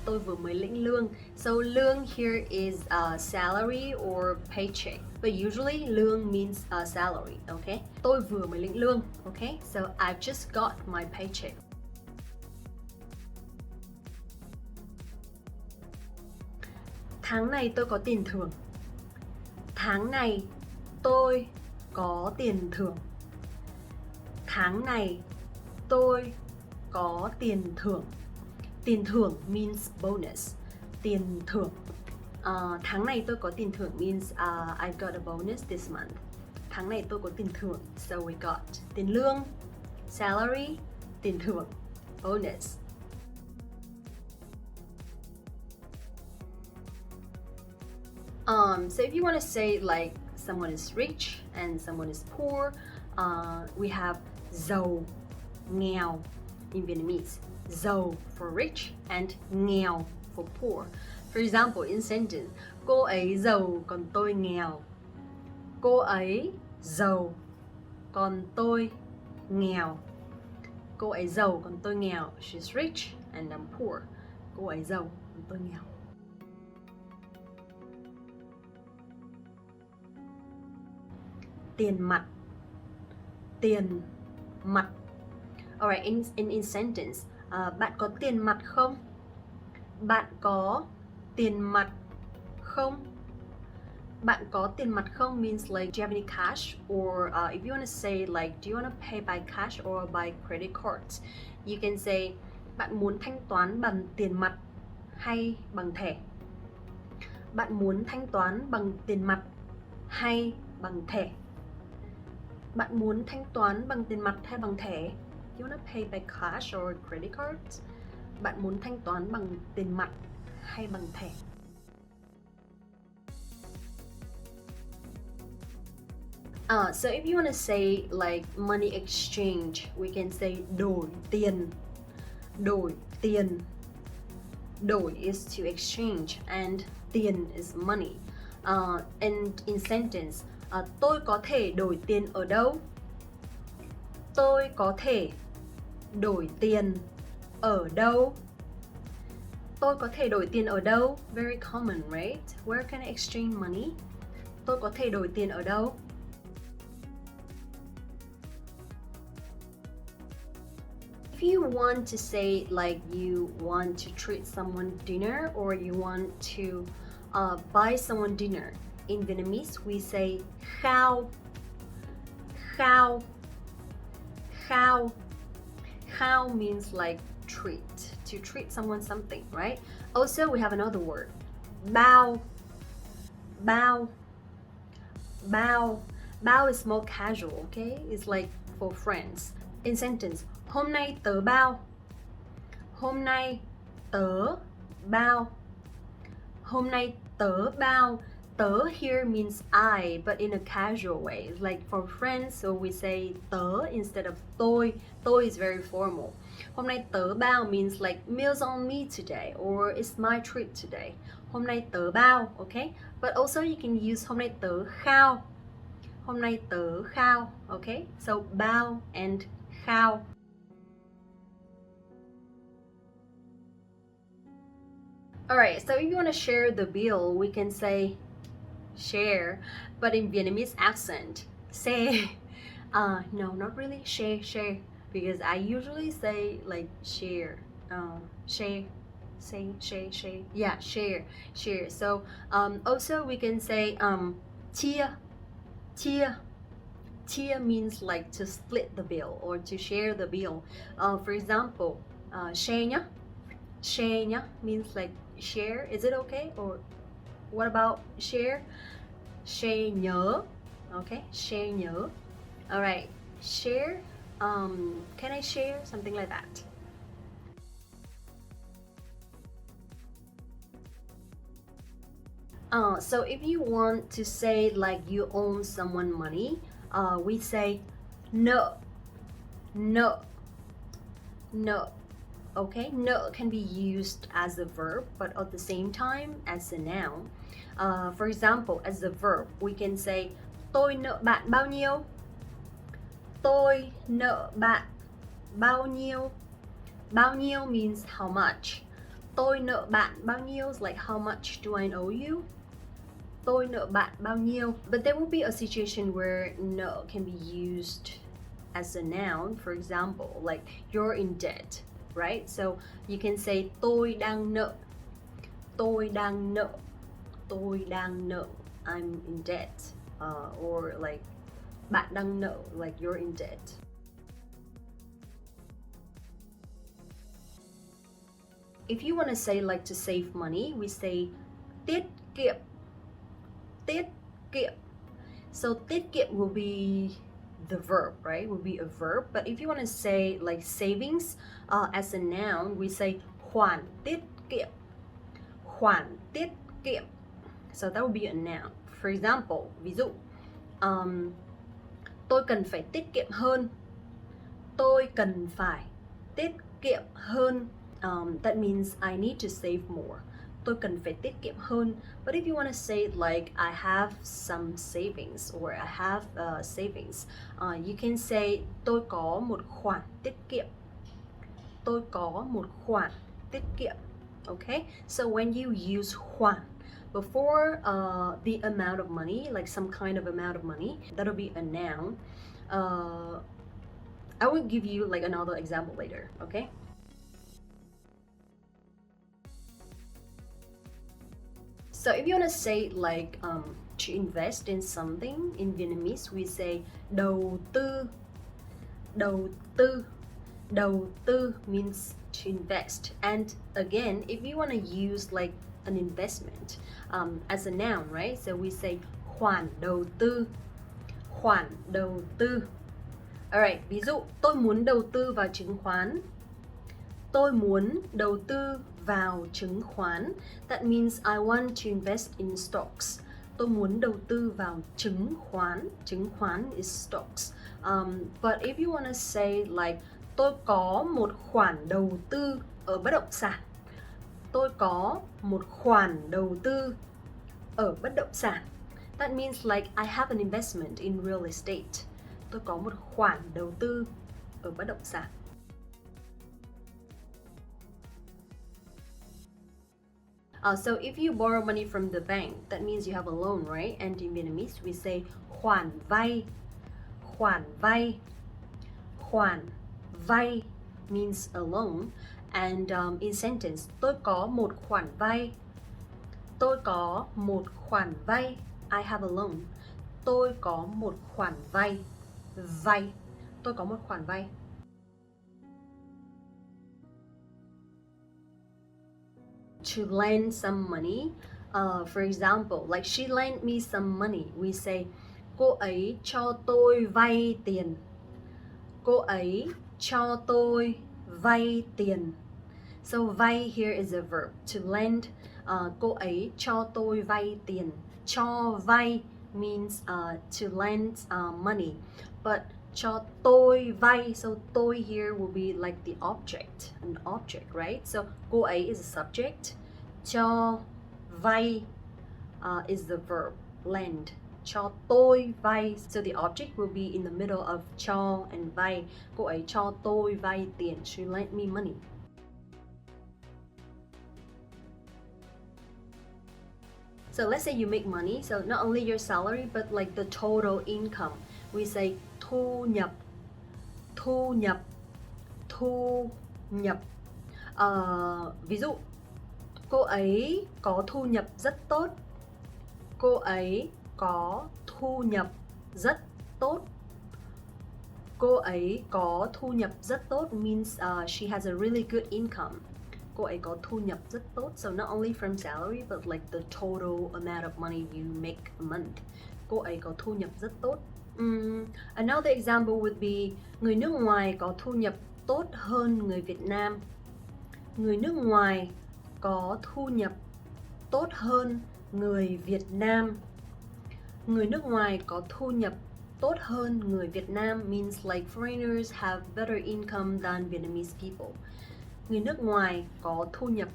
Tôi vừa mới lĩnh lương. So lương here is salary or paycheck, but usually lương means salary, okay? Tôi vừa mới lĩnh lương, okay? So I've just got my paycheck. Tháng này tôi có tiền thưởng. Tháng này tôi có tiền thưởng. Tháng này tôi có tiền thưởng. Tiền thưởng means bonus. Tiền thưởng. Tháng này tôi có tiền thưởng means I got a bonus this month. Tháng này tôi có tiền thưởng. So we got tiền lương, salary, tiền thưởng, bonus. So if you want to say like someone is rich and someone is poor, we have giàu, nghèo in Vietnamese. Giàu for rich and nghèo for poor. For example, in sentence, cô ấy giàu còn tôi nghèo. Cô ấy giàu còn tôi nghèo. Cô ấy giàu còn tôi nghèo. She's rich and I'm poor. Cô ấy giàu còn tôi nghèo. Tiền mặt. Tiền mặt. Alright, in sentence, bạn có tiền mặt không? Bạn có tiền mặt không? Bạn có tiền mặt không means like, do you have any cash? Or if you want to say like, do you want to pay by cash or by credit cards? You can say, bạn muốn thanh toán bằng tiền mặt hay bằng thẻ? Bạn muốn thanh toán bằng tiền mặt hay bằng thẻ? Bạn muốn thanh toán bằng tiền mặt hay bằng thẻ? You wanna pay by cash or credit cards? Bạn muốn thanh toán bằng tiền mặt hay bằng thẻ? So if you wanna say like money exchange, we can say đổi tiền. Đổi tiền. Đổi is to exchange and tiền is money. And in sentence, tôi có thể đổi tiền ở đâu? Tôi có thể đổi tiền ở đâu? Tôi có thể đổi tiền ở đâu? Very common, right? Where can I exchange money? Tôi có thể đổi tiền ở đâu? If you want to say like you want to treat someone dinner or you want to buy someone dinner, in Vietnamese we say khao. Khao. Khao. Khao means like treat, to treat someone something, right? Also, we have another word, bao. Bao. Bao. Bao is more casual, okay? It's like for friends. In sentence, hôm nay tớ bao. Hôm nay tớ bao. Hôm nay tớ bao. Tớ here means I, but in a casual way. Like for friends, so we say tớ instead of tôi. Tôi is very formal. Hôm nay tớ bao means like meals on me today, or it's my treat today. Hôm nay tớ bao, okay? But also you can use hôm nay tớ khao. Hôm nay tớ khao, okay? So bao and khao. Alright, so if you want to share the bill, we can say share, but in Vietnamese accent, say. No, not really share, because I usually say like share, share, say, share, yeah, share. So also we can say chia. Chia means like to split the bill or to share the bill. For example, share nhá. Share nhá means like share. Is it okay? Or what about share? Share nhớ. Okay, share nhớ. Alright, share. Can I share? Something like that. So if you want to say like you owe someone money, we say nợ. Okay, nợ can be used as a verb, but at the same time as a noun. For example, as a verb, we can say tôi nợ bạn bao nhiêu? Tôi nợ bạn bao nhiêu? Bao nhiêu means how much. Tôi nợ bạn bao nhiêu is like how much do I owe you? Tôi nợ bạn bao nhiêu? But there will be a situation where nợ can be used as a noun. For example, like you're in debt, right? So you can say tôi đang nợ. Tôi đang nợ. Tôi đang nợ. I'm in debt. Or like bạn đang nợ, like you're in debt. if you want to say like to save money, we say tiết kiệm. Tiết kiệm. So tiết kiệm will be the verb, right? Will be a verb. But if you want to say like savings as a noun, we say khoản tiết kiệm. Khoản tiết kiệm. So that would be a noun. For example, ví dụ, tôi cần phải tiết kiệm hơn. Tôi cần phải tiết kiệm hơn. That means I need to save more. Tôi cần phải tiết kiệm hơn. But if you want to say it like I have some savings or I have savings, you can say tôi có một khoản tiết kiệm. Tôi có một khoản tiết kiệm. Okay? So when you use khoản before the amount of money, like some kind of amount of money, that'll be a noun. I will give you like another example later, okay? So if you want to say like to invest in something, in Vietnamese we say đầu tư. Đầu tư. Đầu tư means to invest. And again, if you want to use like an investment as a noun, right? So we say khoản đầu tư. Khoản đầu tư. Alright, ví dụ tôi muốn đầu tư vào chứng khoán. Tôi muốn đầu tư vào chứng khoán. That means I want to invest in stocks. Tôi muốn đầu tư vào chứng khoán. Chứng khoán is stocks. But if you want to say like tôi có một khoản đầu tư ở bất động sản. Tôi có một khoản đầu tư ở bất động sản. That means like I have an investment in real estate. Tôi có một khoản đầu tư ở bất động sản. So if you borrow money from the bank, that means you have a loan, right? And in Vietnamese we say khoản vay. Khoản vay. Khoản vay means a loan. And in sentence, tôi có một khoản vay. Tôi có một khoản vay. I have a loan. Tôi có một khoản vay. Vay. Tôi có một khoản vay. To lend some money. For example, like she lent me some money. We say cô ấy cho tôi vay tiền. Cô ấy cho tôi vay tiền. So vay here is a verb. To lend. Cô ấy cho tôi vay tiền. Cho vay means to lend money. But cho tôi vay, so tôi here will be like the object, an object, right? So cô ấy is a subject. Cho vay is the verb, lend. Cho tôi vay, so the object will be in the middle of cho and vay. Cô ấy cho tôi vay tiền. She lent me money. So let's say you make money, so not only your salary but like the total income. We say thu nhập. Thu nhập. Thu nhập. Ví dụ cô ấy có thu nhập rất tốt. Cô ấy có thu nhập rất tốt. Cô ấy có thu nhập rất tốt means she has a really good income. Cô ấy có thu nhập rất tốt. So not only from salary but like the total amount of money you make a month. Cô ấy có thu nhập rất tốt. Another example would be người nước ngoài có thu nhập tốt hơn người Việt Nam. Người nước ngoài có thu nhập tốt hơn người Việt Nam. Người nước ngoài có thu nhập tốt hơn người Việt Nam means like foreigners have better income than Vietnamese people. Người nước ngoài có thu nhập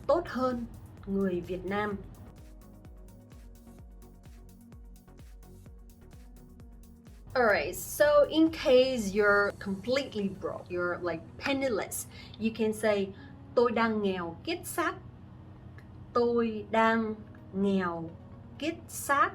tốt hơn người Việt Nam. Alright, so in case you're completely broke, you're like penniless, you can say tôi đang nghèo kiết xác. Tôi đang nghèo kiết xác.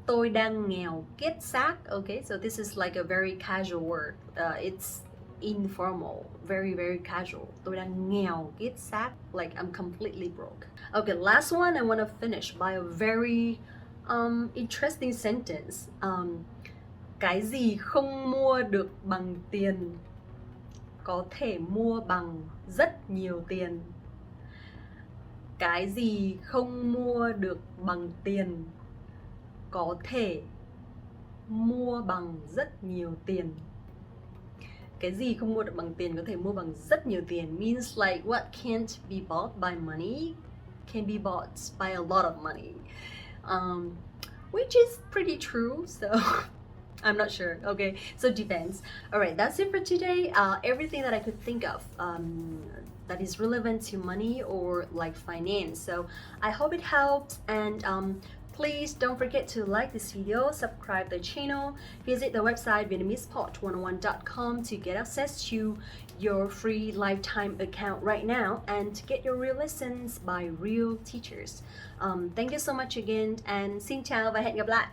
Tôi đang nghèo kiết xác. Okay, so this is like a very casual word. It's informal, very, very casual. Tôi đang nghèo kiết xác. Like I'm completely broke. Okay, last one I want to finish by a very interesting sentence. Cái gì không mua được bằng tiền có thể mua bằng rất nhiều tiền. Cái gì không mua được bằng tiền có thể mua bằng rất nhiều tiền. Cái gì không mua được bằng tiền có thể mua bằng rất nhiều tiền means like what can't be bought by money can be bought by a lot of money, which is pretty true. So I'm not sure. Okay, so depends. All right, that's it for today. Everything that I could think of that is relevant to money or like finance. So I hope it helped, and please don't forget to like this video, subscribe the channel, visit the website VietnamesePod101.com to get access to your free lifetime account right now and to get your real lessons by real teachers. Thank you so much again, and xin chào và hẹn gặp lại.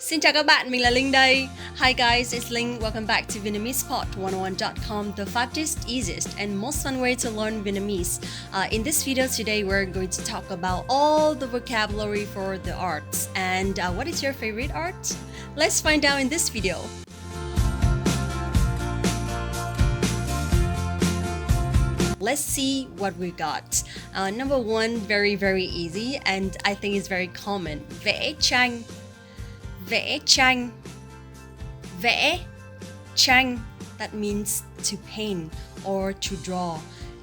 Xin chào các bạn, mình là Linh đây. Hi guys, it's Linh. Welcome back to VietnamesePod101.com, the fastest, easiest, and most fun way to learn Vietnamese. In this video today, we're going to talk about all the vocabulary for the arts. And what is your favorite art? Let's find out in this video. Let's see what we got. Number one, very easy, and I think it's very common. Vẽ tranh. Vẽ tranh. Vẽ tranh. That means to paint or to draw.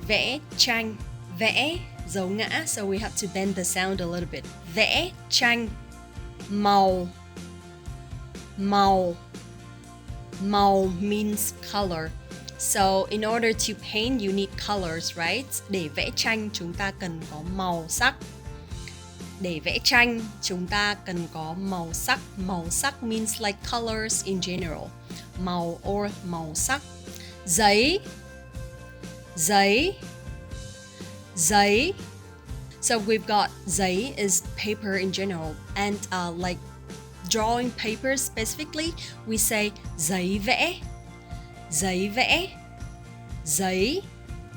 Vẽ tranh. Vẽ dấu ngã, so we have to bend the sound a little bit. Vẽ tranh. Màu. Màu. Màu means color. So in order to paint, you need colors, right? Để vẽ tranh chúng ta cần có màu sắc. Để vẽ tranh, chúng ta cần có màu sắc. Màu sắc means like colors in general. Màu or màu sắc. Giấy. Giấy. Giấy. So we've got giấy is paper in general. And like drawing paper specifically, we say giấy vẽ. Giấy vẽ. Giấy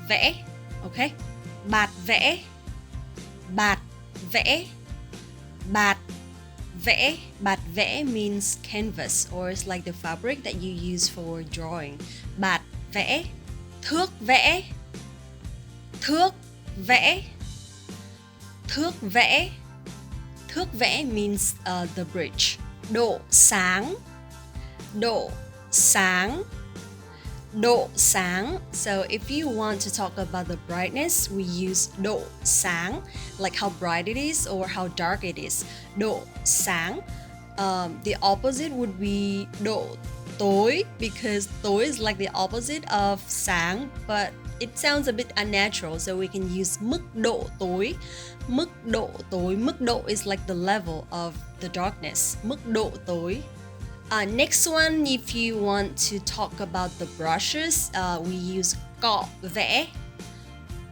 vẽ. Okay? Bạt vẽ. Bạt vẽ. Bạt vẽ. Bạt vẽ means canvas, or it's like the fabric that you use for drawing. Bạt vẽ. Thước vẽ. Thước vẽ. Thước vẽ. Thước vẽ means the bridge. Độ sáng. Độ sáng. Độ sáng. So if you want to talk about the brightness, we use độ sáng, like how bright it is or how dark it is. Độ sáng. The opposite would be độ tối, because tối is like the opposite of sáng, but it sounds a bit unnatural, so we can use mức độ tối. Mức độ tối. Mức độ is like the level of the darkness. Mức độ tối. Next one, if you want to talk about the brushes, we use cọ vẽ.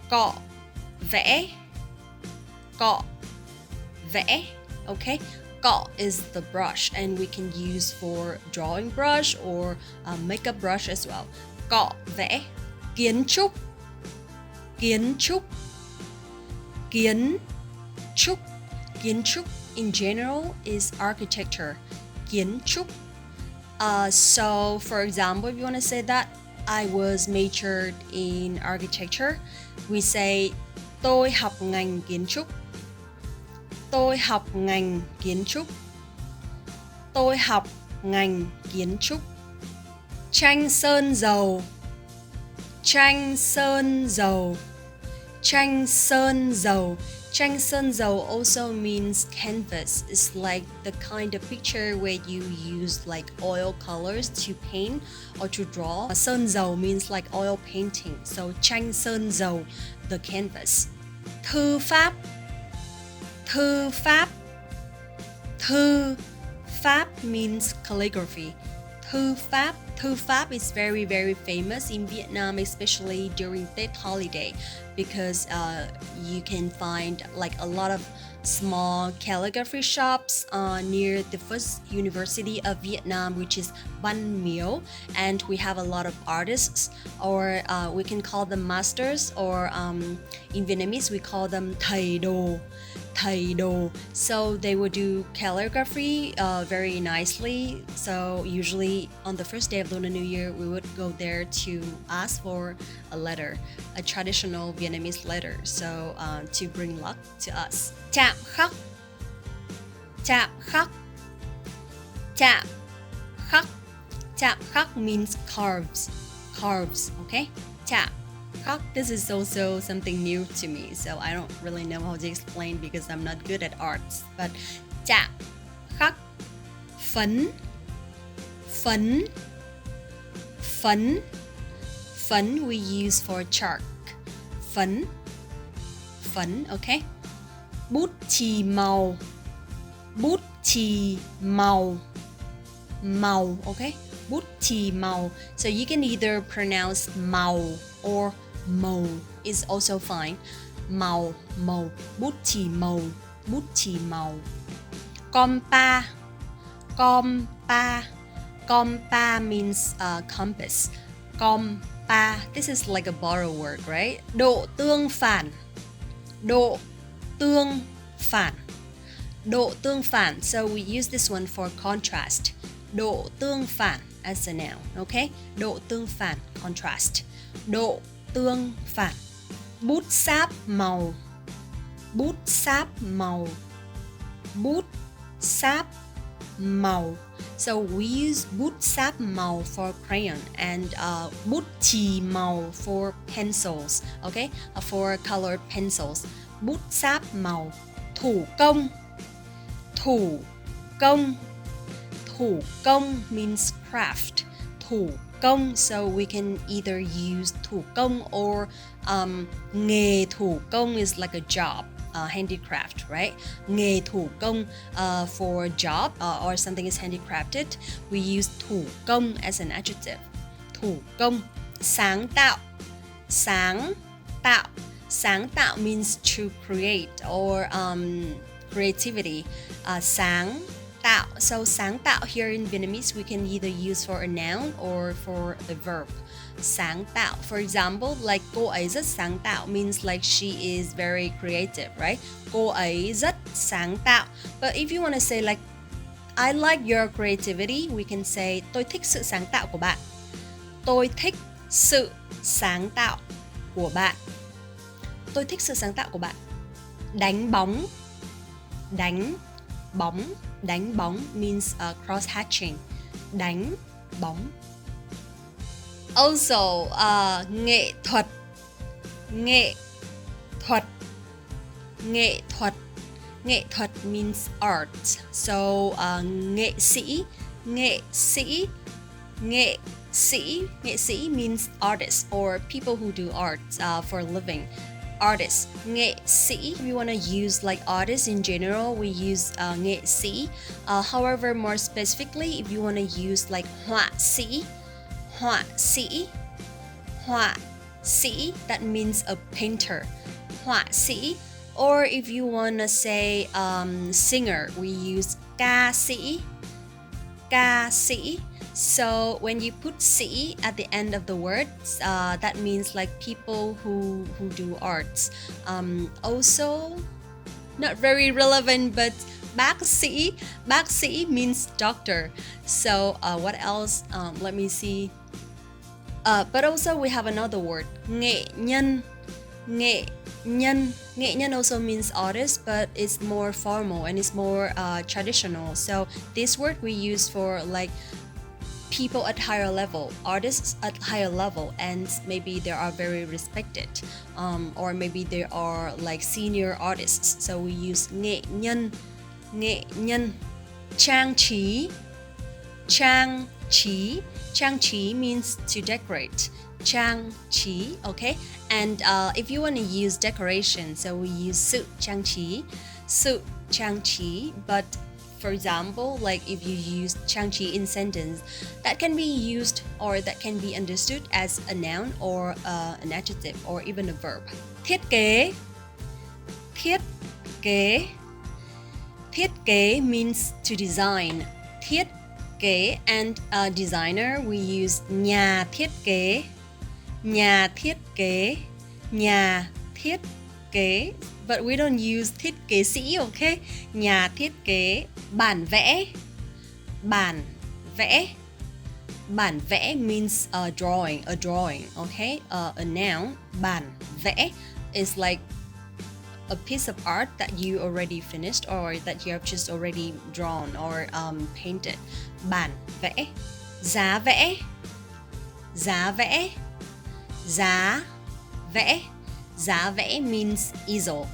Cọ vẽ. Cọ vẽ. Okay? Cọ is the brush, and we can use for drawing brush or makeup brush as well. Cọ vẽ. Kiến trúc. Kiến trúc. Kiến trúc. Kiến trúc in general is architecture. Kiến trúc. So for example, if you want to say that I was majored in architecture, we say tôi học ngành kiến trúc. Tôi học ngành kiến trúc. Tôi học ngành kiến trúc. Tranh sơn dầu. Tranh sơn dầu. Tranh sơn dầu. Tranh sơn dầu also means canvas. It's like the kind of picture where you use like oil colors to paint or to draw. Sơn dầu means like oil painting. So tranh sơn dầu, the canvas. Thư pháp. Thư pháp. Thư pháp means calligraphy. Thư pháp. Thư pháp is very famous in Vietnam, especially during Tết holiday, because you can find like a lot of small calligraphy shops near the first university of Vietnam, which is Văn Miếu, and we have a lot of artists, or we can call them masters, or in Vietnamese we call them thầy đồ. thầy đồ. So they would do calligraphy very nicely. So usually on the first day of Lunar New Year, we would go there to ask for a letter, a traditional Vietnamese letter, so to bring luck to us. Chạm khắc, chạm khắc, chạm khắc. Chạm khắc means carves, okay? Chạm khắc, this is also something new to me, so I don't really know how to explain because I'm not good at arts. But chạm khắc, phấn, phấn, phấn, phấn we use for chalk. Phấn, phấn, okay? Bút chì màu, bút chì màu, màu, okay? Bút chì màu. So you can either pronounce màu or màu is also fine. Màu, màu, bút chì màu, bút chì màu. Compa, compa, compa means compass. Compa, this is like a borrowed word, right? Độ tương phản, độ tương phản, độ tương phản. So we use this one for contrast. Độ tương phản as a noun, okay? Độ tương phản, contrast. Độ tương phản. Bút sáp màu, bút sáp màu, bút sáp màu. So we use bút sáp màu for crayon and bút chì màu for pencils, okay? For colored pencils. Bút sáp màu. Thủ công, thủ công. Thủ công means craft. Thủ công, so we can either use thủ công or nghề thủ công is like a job, handicraft, right? Nghề thủ công for job or something is handicrafted. We use thủ công as an adjective. Thủ công. Sáng tạo, sáng tạo. Sáng tạo means to create or creativity. Sáng tạo. So sáng tạo here in Vietnamese we can either use for a noun or for a verb. Sáng tạo. For example, like cô ấy rất sáng tạo means like she is very creative, right? Cô ấy rất sáng tạo. But if you want to say like I like your creativity, we can say tôi thích sự sáng tạo của bạn. Tôi thích sự sáng tạo của bạn. Tôi thích sự sáng tạo của bạn. Đánh bóng, đánh bóng. Đánh bóng means cross-hatching. Đánh bóng. Also, nghệ thuật, nghệ thuật, nghệ thuật. Nghệ thuật means art. So, nghệ sĩ, nghệ sĩ, nghệ sĩ. Nghệ sĩ means artists or people who do art for a living. Artist, nghệ sĩ. If you want to use like artists in general, we use nghệ sĩ. However, more specifically, if you want to use like họa sĩ, họa sĩ, họa sĩ, that means a painter. Họa sĩ. Or if you want to say singer, we use ca sĩ, ca sĩ. So when you put sĩ at the end of the words, that means like people who do arts. Also, not very relevant, but bác sĩ means doctor. So what else? Let me see. But also we have another word, nghệ nhân, nghệ nhân. Nghệ nhân also means artist, but it's more formal and it's more traditional. So this word we use for like people at higher level, artists at higher level, and maybe they are very respected, or maybe they are like senior artists. So we use nghệ nhân, nghệ nhân. Trang trí, trang trí. Trang trí means to decorate. Trang trí, okay? And if you want to use decoration, so we use sự trang trí, sự trang trí. But for example, like if you use trang trí in sentence, that can be used or that can be understood as a noun or an adjective or even a verb. Thiết kế, thiết kế. Thiết kế means to design. Thiết kế, and designer we use nhà thiết kế, nhà thiết kế, nhà thiết kế, but we don't use thiết kế sĩ, okay? Nhà thiết kế, bản vẽ. Bản vẽ. Bản vẽ means a drawing, okay? A noun, bản vẽ is like a piece of art that you already finished or that you have just already drawn or painted. Bản vẽ. Giá vẽ. Giá vẽ. Giá vẽ. Giá vẽ means easel.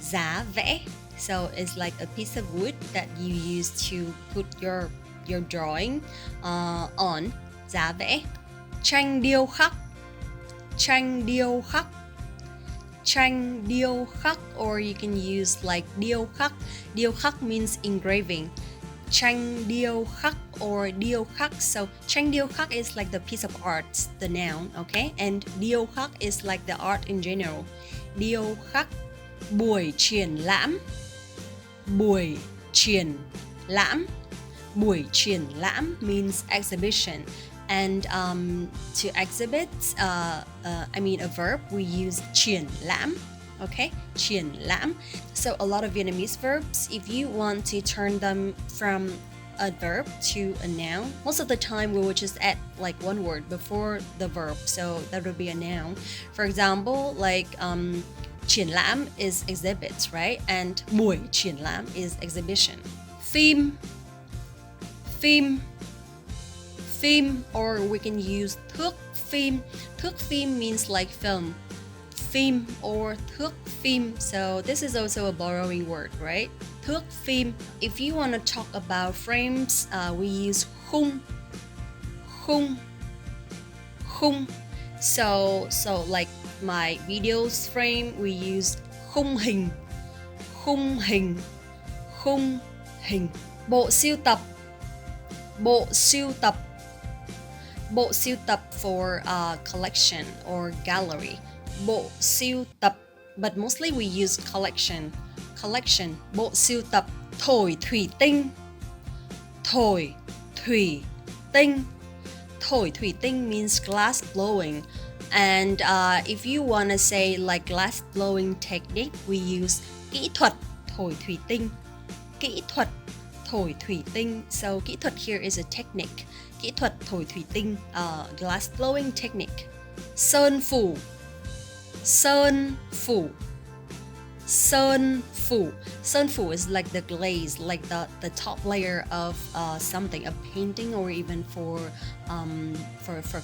Giá vẽ. So it's like a piece of wood that you use to put your drawing on. Giá vẽ. Tranh điêu khắc. Tranh điêu khắc. Tranh điêu khắc, or you can use like điêu khắc. Điêu khắc means engraving. Tranh điêu khắc or điêu khắc. So tranh điêu khắc is like the piece of art, the noun, okay? And điêu khắc is like the art in general. Điêu khắc. Buổi triển lãm. Buổi triển lãm. Buổi triển lãm means exhibition. And to exhibit, I mean a verb, we use triển lãm, okay? Triển lãm. So a lot of Vietnamese verbs, if you want to turn them from a verb to a noun, most of the time we will just add like one word before the verb, so that would be a noun. For example, like triển lãm is exhibits, right? And buổi triển lãm is exhibition. Phim. Phim. Phim, or we can use thước phim. Thước phim means like film. Phim or thước phim. So this is also a borrowing word, right? Thước phim. If you want to talk about frames, we use khung. Khung. Khung. So like my videos frame, we use khung hình. Khung hình. Khung hình. Bộ sưu tập. Bộ sưu tập. Bộ sưu tập for collection or gallery. Bộ sưu tập, but mostly we use collection. Collection. Bộ sưu tập. Thổi thủy tinh. Thổi thủy tinh. Thổi thủy tinh means glass blowing. And if you want to say like glass blowing technique, we use kỹ thuật thổi thủy tinh. Kỹ thuật thổi thủy tinh. So kỹ thuật here is a technique. Kỹ thuật thổi thủy tinh, glass blowing technique. Sơn phủ. Sơn phủ. Sơn phủ. Sơn phủ is like the glaze, like the top layer of something, a painting, or even for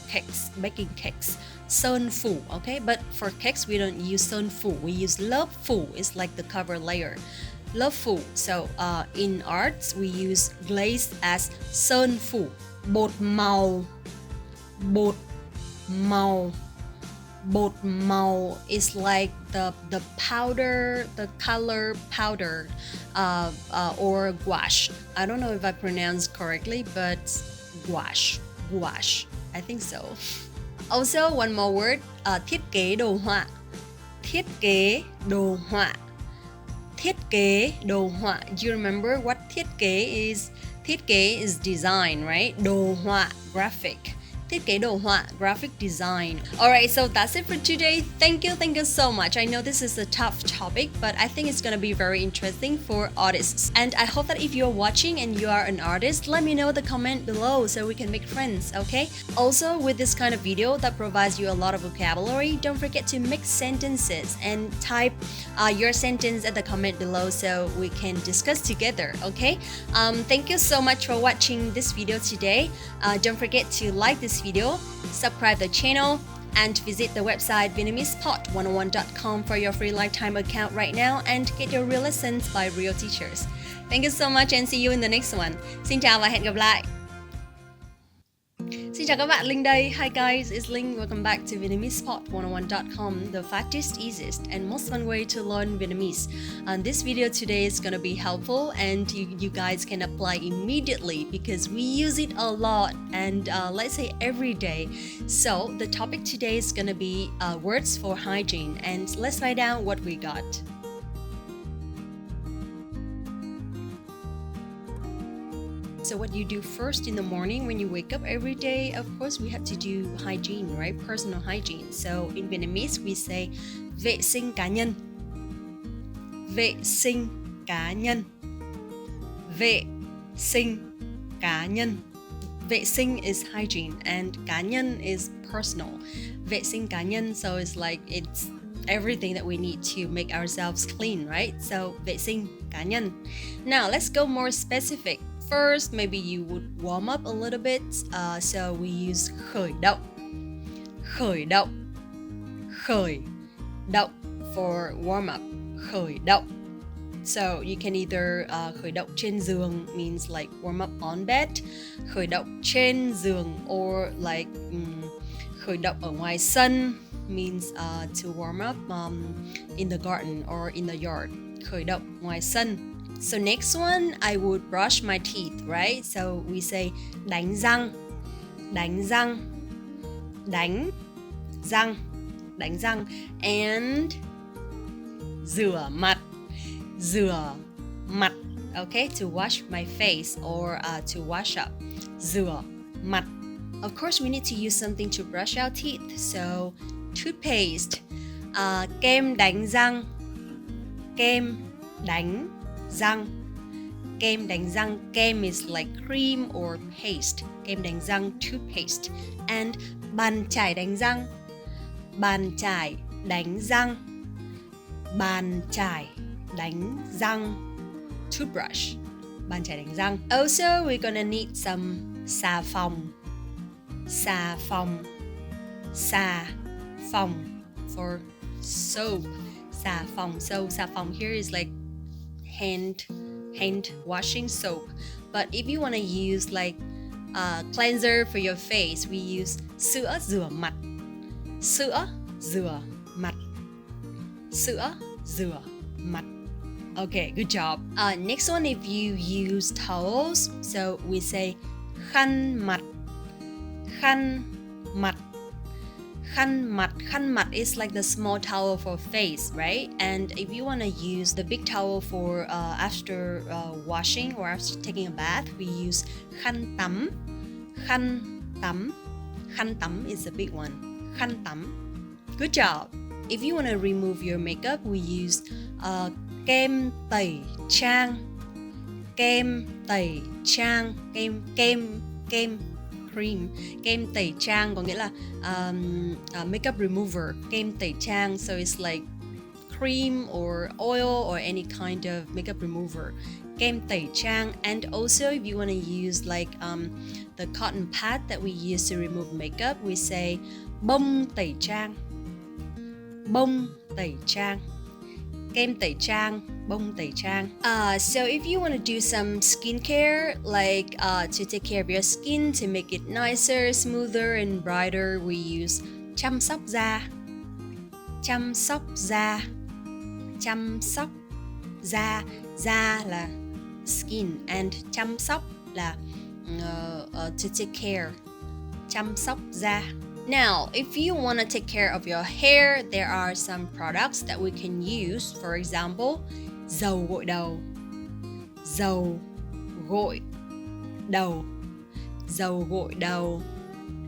cakes, baking cakes. Sơn phủ, okay? But for cakes we don't use sơn phủ, we use lớp phủ. It's like the cover layer. Lớp phủ. So in arts we use glaze as sơn phủ. Bột màu. Bột màu. Bột màu is like the powder, the color powder, or gouache. I don't know if I pronounced correctly, but gouache. I think so. Also, one more word, thiết kế đồ họa. Thiết kế đồ họa. Thiết kế đồ họa. Do you remember what thiết kế is? Thiết kế is design, right? Đồ họa, graphic. Thiết kế đồ họa, graphic design. Alright, so that's it for today. Thank you so much. I know this is a tough topic, but I think it's gonna be very interesting for artists. And I hope that if you're watching and you are an artist, let me know in the comment below so we can make friends, okay? Also, with this kind of video that provides you a lot of vocabulary, don't forget to mix sentences and type your sentence at the comment below so we can discuss together, okay? Thank you so much for watching this video today. Don't forget to like this video, subscribe the channel, and visit the website Vietnamesepot101.com for your free lifetime account right now and get your real lessons by real teachers. Thank you so much and see you in the next one. Xin chào và hẹn gặp lại. Xin chào các bạn, Linh đây. Hi guys, it's Linh. Welcome back to Vietnamesepot101.com, the fastest, easiest, and most fun way to learn Vietnamese. This video today is going to be helpful and you guys can apply immediately because we use it a lot and let's say every day. So the topic today is going to be words for hygiene, and let's find out what we got. So what you do first in the morning when you wake up every day, of course we have to do hygiene, right? Personal hygiene. So in Vietnamese we say vệ sinh cá nhân. vệ sinh cá nhân. Vệ sinh cá nhân. Vệ sinh is hygiene and cá nhân is personal. Vệ sinh cá nhân, so it's like it's everything that we need to make ourselves clean, right? So vệ sinh cá nhân. Now let's go more specific. First, maybe you would warm up a little bit. So we use khởi động. Khởi động. Khởi động for warm up. Khởi động. So you can either khởi động trên giường means like warm up on bed. Khởi động trên giường or like khởi động ở ngoài sân means to warm up in the garden or in the yard. Khởi động ngoài sân. So next one, I would brush my teeth, right? So we say đánh răng. Đánh răng. Đánh răng. Đánh răng. And rửa mặt. Rửa mặt. Okay, to wash my face or to wash up. Rửa mặt. Of course, we need to use something to brush our teeth. So, toothpaste. Kem đánh răng. Kem đánh răng. Kem đánh răng. Kem is like cream or paste. Kem đánh răng, toothpaste. And bàn chải đánh răng. Bàn chải đánh răng. Bàn chải đánh răng, toothbrush. Bàn chải đánh răng. Also, we're gonna need some xà phòng. Xà phòng. Xà phòng for soap. Xà phòng. So xà phòng here is like hand washing soap. But if you want to use like cleanser for your face, we use sữa rửa mặt. Sữa rửa mặt. Sữa rửa mặt. Okay, good job. Next one, if you use towels, so we say khăn mặt. Khăn mặt. Khăn mặt. Khăn mặt is like the small towel for face, right? And if you want to use the big towel for after washing or after taking a bath, we use khăn tắm. Khăn tắm. Khăn tắm is a big one. Khăn tắm. Good job. If you want to remove your makeup, we use kem tẩy trang. Kem tẩy trang. Kem cream. Kem tẩy trang có nghĩa là makeup remover. Kem tẩy trang, so it's like cream or oil or any kind of makeup remover. Kem tẩy trang. And also if you want to use like the cotton pad that we use to remove makeup, we say bông tẩy trang. Bông tẩy trang. Kem tẩy trang, bông tẩy trang. So if you want to do some skincare, like to take care of your skin, to make it nicer, smoother and brighter, we use chăm sóc da. Chăm sóc da. Chăm sóc da. Da là skin and chăm sóc là to take care. Chăm sóc da. Now, if you want to take care of your hair, there are some products that we can use. For example, dầu gội đầu. Dầu gội đầu. Dầu gội đầu.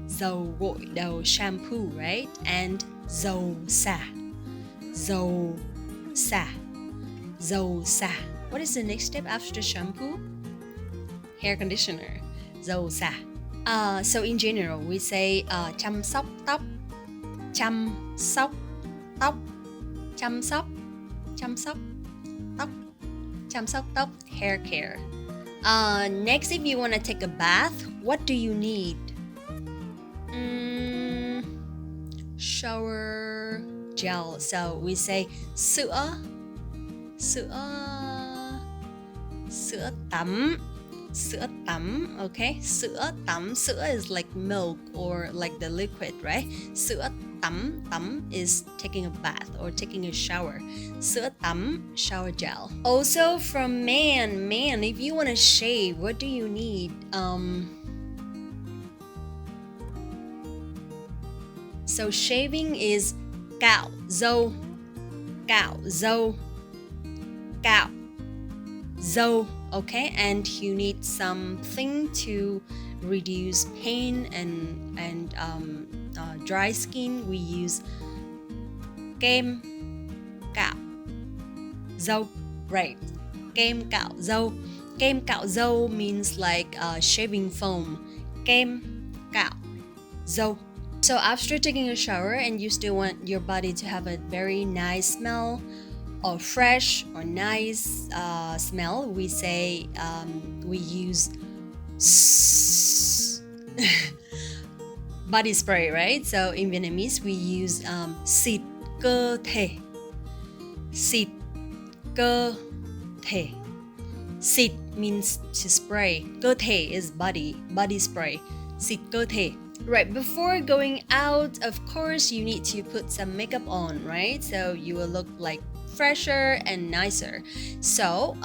Dầu gội đầu, shampoo, right? And dầu xả. Dầu xả. Dầu xả. What is the next step after shampoo? Hair conditioner. Dầu xả. So in general, we say chăm sóc tóc. Chăm sóc tóc. Chăm sóc. Chăm sóc tóc. Chăm sóc tóc. Hair care. Next, if you want to take a bath, what do you need? Shower gel. So we say sữa. Sữa. Sữa tắm. Sữa tắm, okay? Sữa tắm. Sữa is like milk or like the liquid, right? Sữa tắm. Tắm is taking a bath or taking a shower. Sữa tắm, shower gel. Also from man, if you want to shave, what do you need? So shaving is cạo râu. Cạo râu. Cạo râu. Okay, and you need something to reduce pain and dry skin. We use kem cạo râu. Right. Kem cạo râu. Kem cạo râu means like shaving foam. Kem cạo râu. So after taking a shower and you still want your body to have a very nice smell or fresh or nice smell, we say we use body spray, right? So in Vietnamese we use xịt cơ thể. Xịt cơ thể. Xịt means to spray. Cơ thể is body spray. Xịt cơ thể. Right, before going out, of course, you need to put some makeup on, right? So you will look like fresher and nicer. So,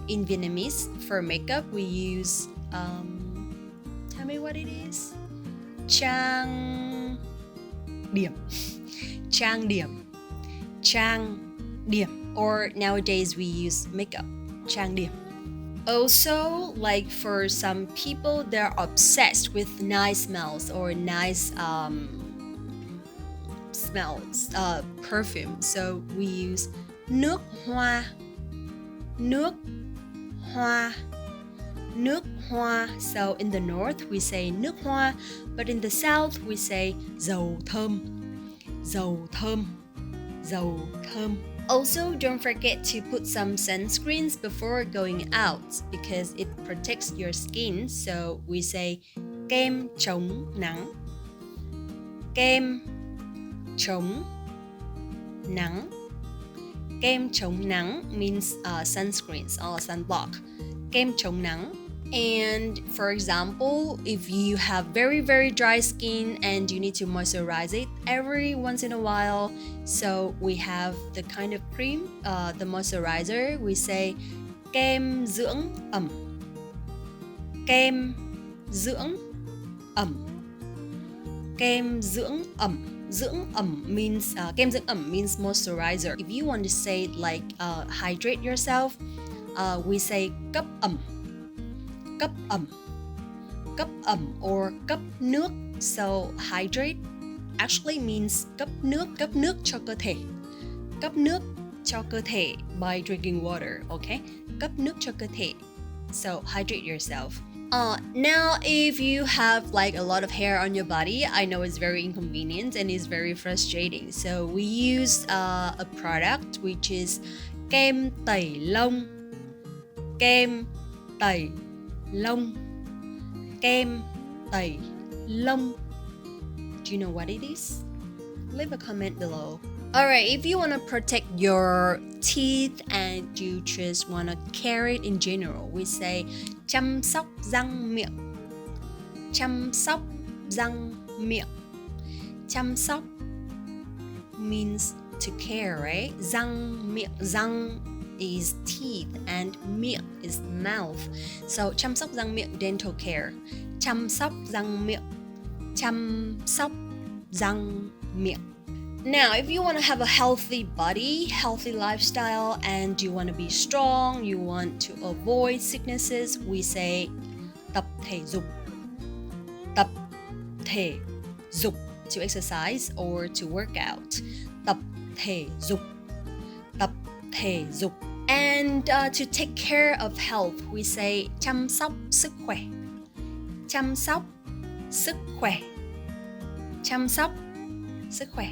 in Vietnamese, for makeup, we use, tell me what it is? Trang điểm. Trang điểm. Trang điểm. Or nowadays we use makeup. Trang điểm. Also, like for some people, they're obsessed with nice smells or nice smells, perfume. So we use nước hoa, nước hoa, nước hoa. So in the north we say nước hoa, but in the south we say dầu thơm, dầu thơm, dầu thơm. Also, don't forget to put some sunscreens before going out because it protects your skin. So we say kem chống nắng. Kem chống nắng. Kem chống nắng means sunscreens or sunblock. Kem chống nắng. And for example, if you have very dry skin and you need to moisturize it every once in a while, so we have the kind of cream, the moisturizer, we say kem dưỡng ẩm. Kem dưỡng ẩm. Kem dưỡng ẩm. Dưỡng ẩm means kem dưỡng ẩm means moisturizer. If you want to say like hydrate yourself, we say cấp ẩm. Cấp ẩm. Cấp ẩm or cấp nước. So hydrate actually means cấp nước cho cơ thể. Cấp nước cho cơ thể by drinking water, okay? Cấp nước cho cơ thể. So hydrate yourself. Now if you have like a lot of hair on your body, I know it's very inconvenient and it's very frustrating. So we use a product which is kem tẩy lông. Kem tẩy lông. Kem tẩy lông. Do you know what it is? Leave a comment below. Alright, if you want to protect your teeth and you just want to care it in general, we say chăm sóc răng miệng. Chăm sóc răng miệng. Chăm sóc means to care, right? Răng miệng. Răng is teeth and miệng is mouth. So chăm sóc răng miệng, dental care. Chăm sóc răng miệng. Chăm sóc răng miệng. Now, if you want to have a healthy body, healthy lifestyle, and you want to be strong, you want to avoid sicknesses, we say tập thể dục. Tập thể dục, to exercise or to work out. Tập thể dục. Tập thể dục. And to take care of health, we say chăm sóc sức khỏe. Chăm sóc sức khỏe. Chăm sóc sức khỏe.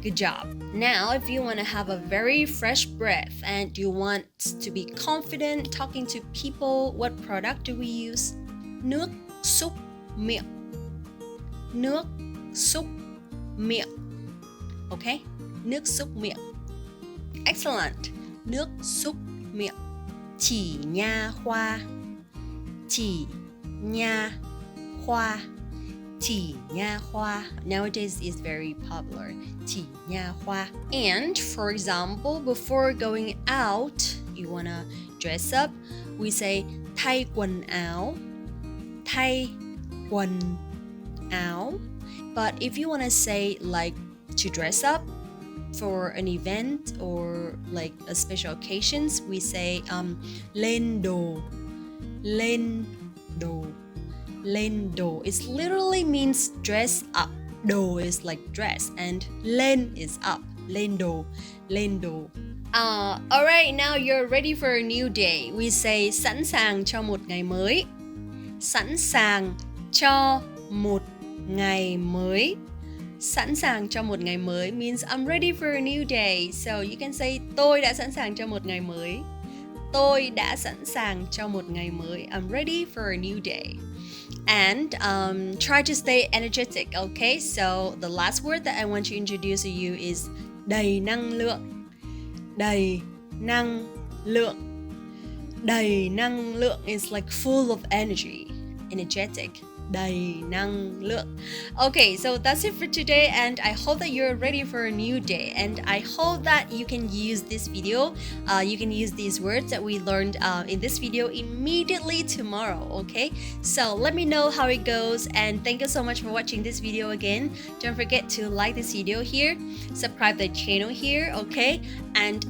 Good job. Now, if you want to have a very fresh breath and you want to be confident talking to people, what product do we use? Nước súc miệng. Nước súc miệng. Okay? Nước súc miệng. Excellent. Nước súc miệng. Chỉ nha khoa. Chỉ nha khoa. Chỉ nha khoa. Nowadays is very popular. Chỉ nha khoa. And for example, before going out, you wanna dress up, we say thay quần áo. Thay quần áo. But if you wanna say like to dress up for an event or like a special occasions, we say lên đồ. Lên đồ. Lên đồ. It literally means dress up. Đồ is like dress and lên is up. Lên đồ. Lên đồ. Alright, now you're ready for a new day. We say sẵn sàng cho một ngày mới. Sẵn sàng cho một ngày mới. Sẵn sàng cho một ngày mới means I'm ready for a new day. So you can say tôi đã sẵn sàng cho một ngày mới. Tôi đã sẵn sàng cho một ngày mới. I'm ready for a new day. And try to stay energetic, okay? So the last word that I want to introduce to you is đầy năng lượng. Đầy năng lượng. Đầy năng lượng is like full of energy, energetic. Đầy năng lượng. Okay, so that's it for today, and I hope that you're ready for a new day, and I hope that you can use this video, you can use these words that we learned in this video immediately tomorrow, okay? So let me know how it goes, and thank you so much for watching this video again. Don't forget to like this video here, subscribe the channel here, okay? And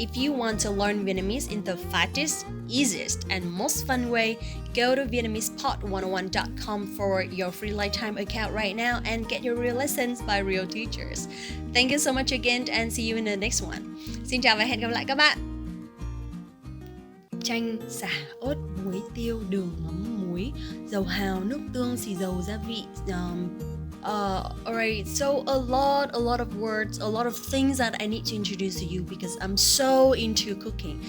if you want to learn Vietnamese in the fastest, easiest, and most fun way, go to VietnamesePod101.com for your free lifetime account right now and get your real lessons by real teachers. Thank you so much again, and see you in the next one. Xin chào và hẹn gặp lại các bạn. Chanh, sả, ớt, muối, tiêu, đường, mắm, muối, dầu hào, nước tương, xì dầu, gia vị. Alright, so a lot of words, a lot of things that I need to introduce to you because I'm so into cooking.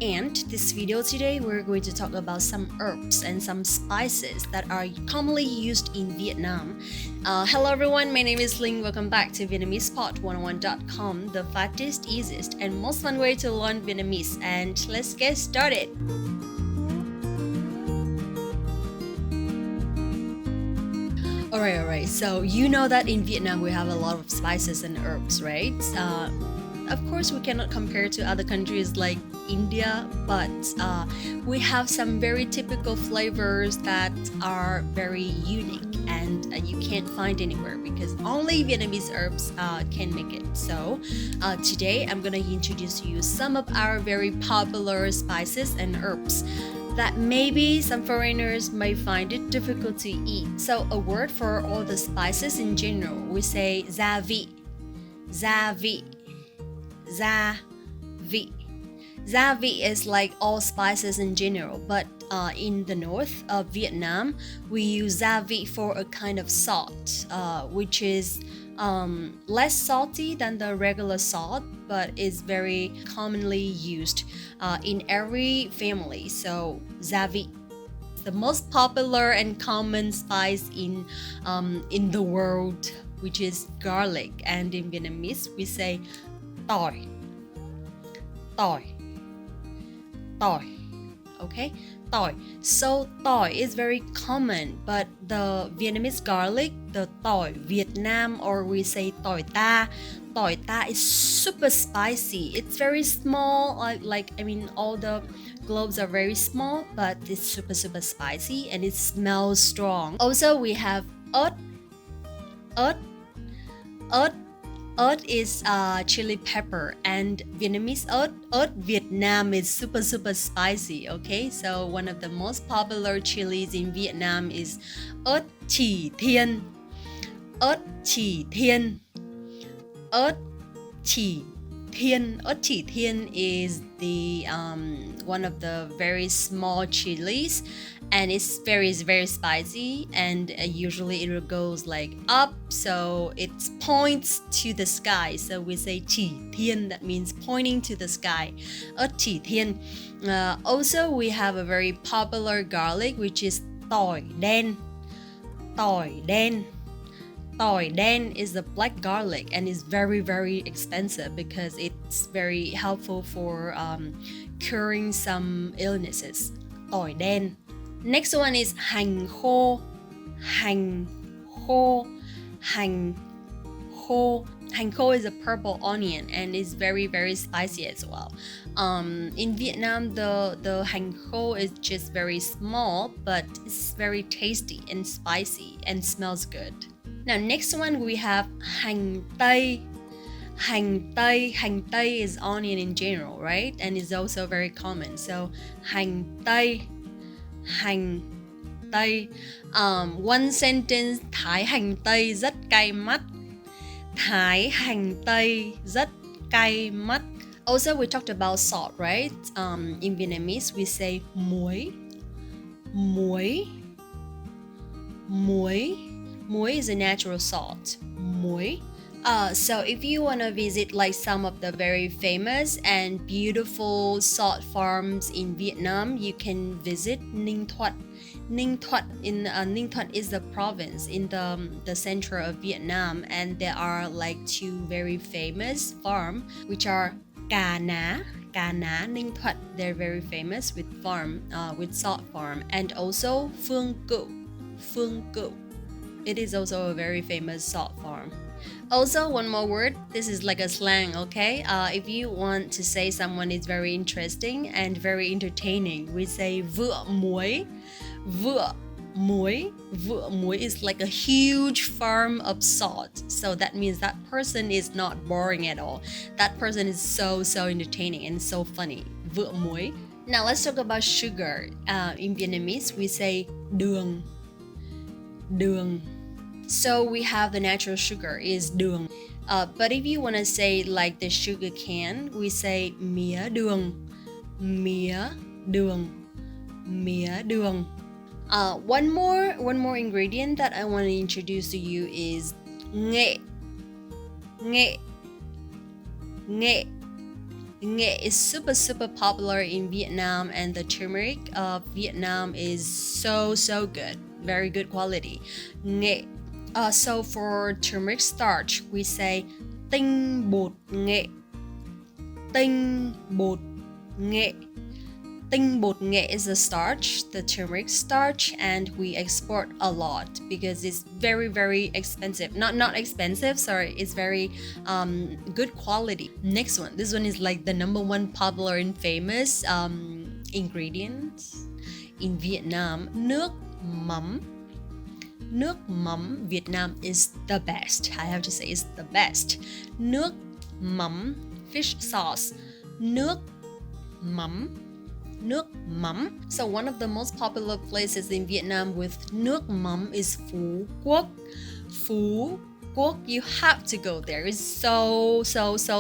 And this video today, we're going to talk about some herbs and some spices that are commonly used in Vietnam. Hello everyone, my name is Linh. Welcome back to VietnamesePod101.com, the fastest, easiest, and most fun way to learn Vietnamese. And let's get started. Alright, so you know that in Vietnam we have a lot of spices and herbs, right? Of course, we cannot compare to other countries like India, but we have some very typical flavors that are very unique and you can't find anywhere because only Vietnamese herbs can make it. So today I'm gonna introduce you some of our very popular spices and herbs that maybe some foreigners may find it difficult to eat. So a word for all the spices in general, we say gia vị. Gia vị. Gia vị. Gia vị is like all spices in general, but in the north of Vietnam, we use gia vị for a kind of salt, which is less salty than the regular salt, but is very commonly used in every family. So gia vị, the most popular and common spice in the world, which is garlic, and in Vietnamese we say tỏi. Tỏi. Tỏi. Okay? Tỏi. So tỏi is very common, but the Vietnamese garlic, the tỏi Việt Nam, or we say tỏi ta is super spicy. It's very small, all the globes are very small, but it's super spicy and it smells strong. Also, we have ớt. Ớt is chili pepper, and Vietnamese ớt Việt Nam is super spicy, okay? So one of the most popular chilies in Vietnam is ớt chỉ thiên. Ớt chỉ thiên. Ớt chỉ thiên. Ớt chỉ thiên is the one of the very small chilies, and it's very spicy, and usually it goes like up, so it points to the sky. So we say chỉ thiên, that means pointing to the sky. Ớt chỉ thiên. Also, we have a very popular garlic, which is tỏi đen. Tỏi đen. Tỏi đen is the black garlic and is very expensive because it's very helpful for curing some illnesses. Tỏi đen. Next one is hành khô. Hành khô. Hành khô. Hành khô is a purple onion and is very spicy as well. In Vietnam, the hành khô is just very small, but it's very tasty and spicy and smells good. Now, next one we have hành tây. Hành tây. Hành tây is onion in general, right? And is also very common. So hành tây. Hành tây. One sentence: Thái hành tây rất cay mắt. Thái hành tây rất cay mắt. Also, we talked about salt, right? In Vietnamese, we say muối. Muối. Muối. Muối is a natural salt. Muối. So if you want to visit like some of the very famous and beautiful salt farms in Vietnam, you can visit Ninh Thuận. Ninh Thuận Ninh Thuận is the province in the center of Vietnam, and there are like two very famous farm which are Cà Ná, Ninh Thuận. They're very famous with with salt farm, and also Phương Cựu. It is also a very famous salt farm. Also, one more word. This is like a slang, okay? If you want to say someone is very interesting and very entertaining, we say vựa muối. Vựa muối. Vựa muối is like a huge farm of salt. So that means that person is not boring at all. That person is so entertaining and so funny. Vựa muối. Now let's talk about sugar. In Vietnamese, we say đường. Đường. So we have the natural sugar is đường. But if you want to say like the sugar cane, we say mía đường. Mía đường. Mía đường. One more ingredient that I want to introduce to you is nghệ. Nghệ. Nghệ. Nghệ is super popular in Vietnam, and the turmeric of Vietnam is so good. Very good quality. Nghệ. So for turmeric starch, we say tinh bột nghệ. Tinh bột nghệ. Tinh bột nghệ is the starch, the turmeric starch, and we export a lot because it's very expensive. Not expensive, sorry, it's very good quality. Next one, this one is like the number one popular and famous ingredient in Vietnam. Nước mắm. Nước mắm Vietnam is the best. I have to say it's the best. Nước mắm, fish sauce. Nước mắm. Nước mắm. So one of the most popular places in Vietnam with nước mắm is Phú Quốc. Phú Quốc, you have to go there. It's so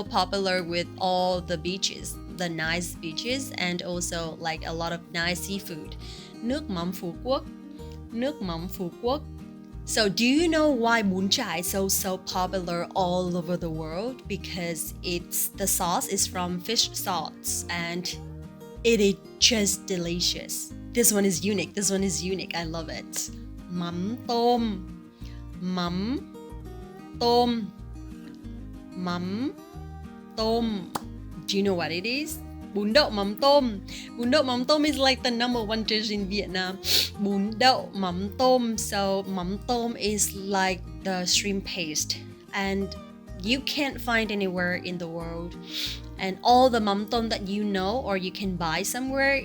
popular with all the beaches, the nice beaches, and also like a lot of nice seafood. Nước mắm Phú Quốc. Nước mắm Phú Quốc. So do you know why bún chả is so popular all over the world? Because the sauce is from fish sauce and it is just delicious. This one is unique. I love it. Mắm tôm. Mắm tôm. Mắm tôm. Do you know what it is? Bún đậu mắm tôm. Bún đậu mắm tôm is like the number one dish in Vietnam. Bún đậu mắm tôm. So mắm tôm is like the shrimp paste, and you can't find anywhere in the world. And all the mắm tôm that you know or you can buy somewhere,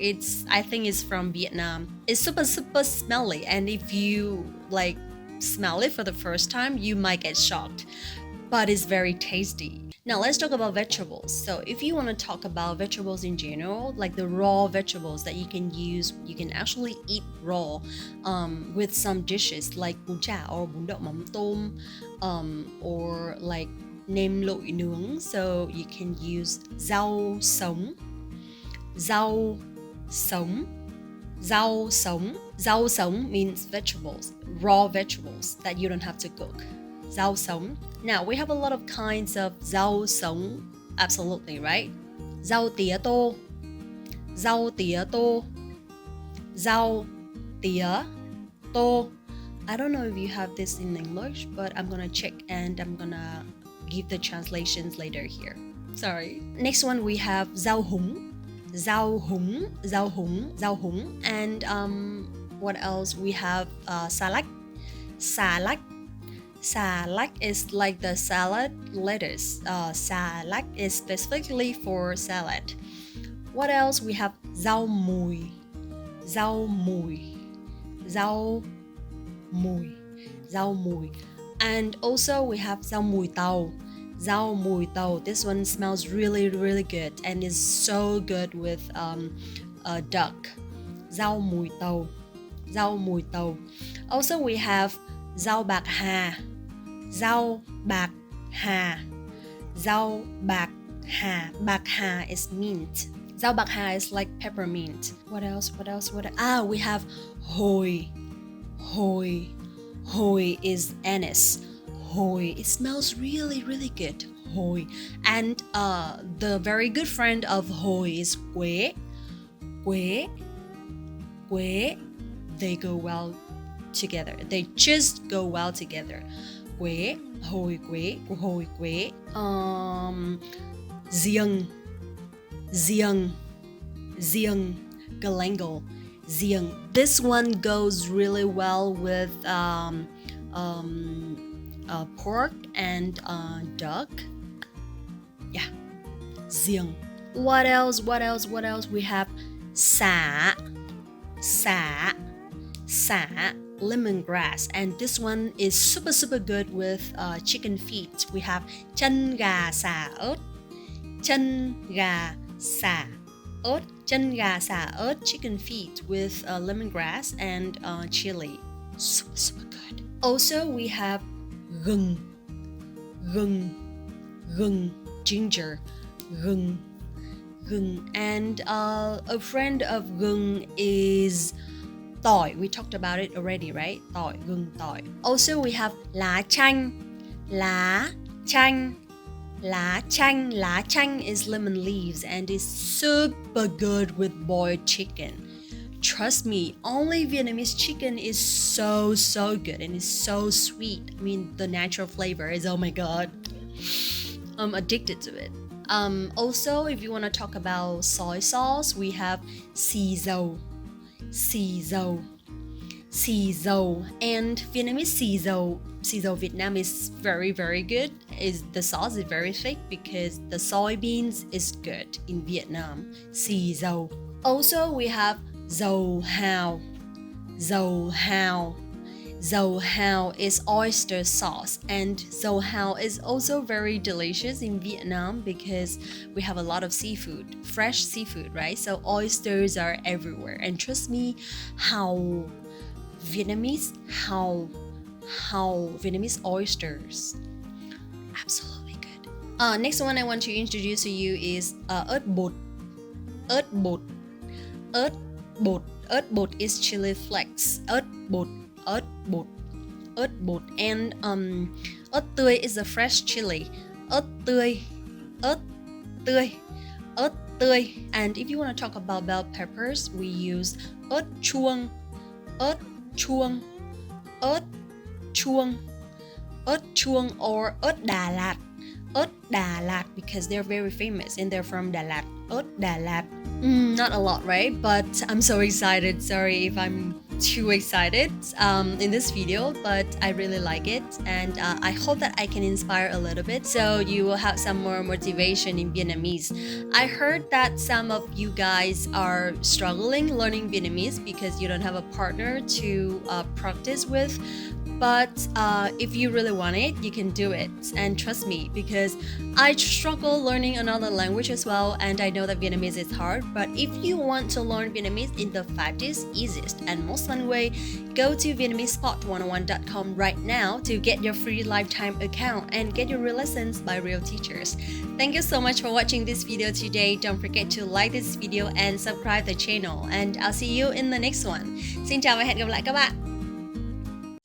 I think it's from Vietnam. It's super smelly, and if you like smell it for the first time, you might get shocked. But it's very tasty. Now let's talk about vegetables. So if you want to talk about vegetables in general, like the raw vegetables that you can use, you can actually eat raw with some dishes like bún chả or bún đậu mắm tôm, or like nem lụi nướng. So you can use rau sống. Rau sống. Rau sống. Rau sống means vegetables, raw vegetables that you don't have to cook. Rau sống. Now we have a lot of kinds of rau sống, absolutely, right? Rau tía tô. Rau tía tô. Rau tía tô. I don't know if you have this in English, but I'm gonna check and I'm gonna give the translations later here. Sorry. Next one we have rau húng. Rau húng. Rau húng. Rau húng. And what else? We have salad. Salad. Salad is like the salad lettuce. Salad is specifically for salad. What else? We have rau mùi. Rau mùi. Rau mùi. Rau mùi. And also we have rau mùi tàu. Rau mùi tàu. This one smells really good and is so good with duck. Rau mùi tàu. Rau mùi tàu. Also we have rau bạc hà. Rau bạc hà. Rau bạc hà. Bạc hà is mint. Rau bạc hà is like peppermint. What else? We have hồi. Hồi is anise. Hồi, it smells really, really good. Hồi. And the very good friend of hồi is quế. They go well together. They just go well together. Quế, hồi quế. Giềng, galangal. Giềng. This one goes really well with pork and duck. Yeah. Giềng. What else? We have xả, lemongrass, and this one is super good with chicken feet. We have chân gà xả ớt, chicken feet with lemongrass and chili. Super good. Also, we have gừng, ginger, gừng. And a friend of gừng is tỏi. We talked about it already, right? Tỏi, gừng, tỏi. Also, we have lá chanh. Lá chanh is lemon leaves and is super good with boiled chicken. Trust me, only Vietnamese chicken is so good and is so sweet. I mean, the natural flavor is, oh my god. I'm addicted to it. Also, if you want to talk about soy sauce, we have xì dầu. And Vietnamese xì dầu Vietnam is very good. The sauce is very thick because the soybeans is good in Vietnam. Xì dầu. Also, we have dầu hào. Dầu hào is oyster sauce, and dầu hào is also very delicious in Vietnam because we have a lot of seafood, fresh seafood, right? So oysters are everywhere, and trust me, how Vietnamese oysters, absolutely good. Next one I want to introduce to you is ớt bột. Ớt bột is chili flakes. Ớt bột. And ớt tươi is a fresh chili. Ớt tươi. And if you want to talk about bell peppers, we use ớt chuông or ớt Đà Lạt because they're very famous and they're from Đà Lạt. Ớt Đà Lạt. Not a lot, right? But I'm so excited. Sorry if I'm too excited in this video, but I really like it, and I hope that I can inspire a little bit so you will have some more motivation in Vietnamese. I heard that some of you guys are struggling learning Vietnamese because you don't have a partner to practice with. But if you really want it, you can do it. And trust me, because I struggle learning another language as well, and I know that Vietnamese is hard. But if you want to learn Vietnamese in the fastest, easiest, and most fun way, go to VietnamesPod101.com right now to get your free lifetime account and get your real lessons by real teachers. Thank you so much for watching this video today. Don't forget to like this video and subscribe the channel. And I'll see you in the next one. Xin chào và hẹn gặp lại các bạn.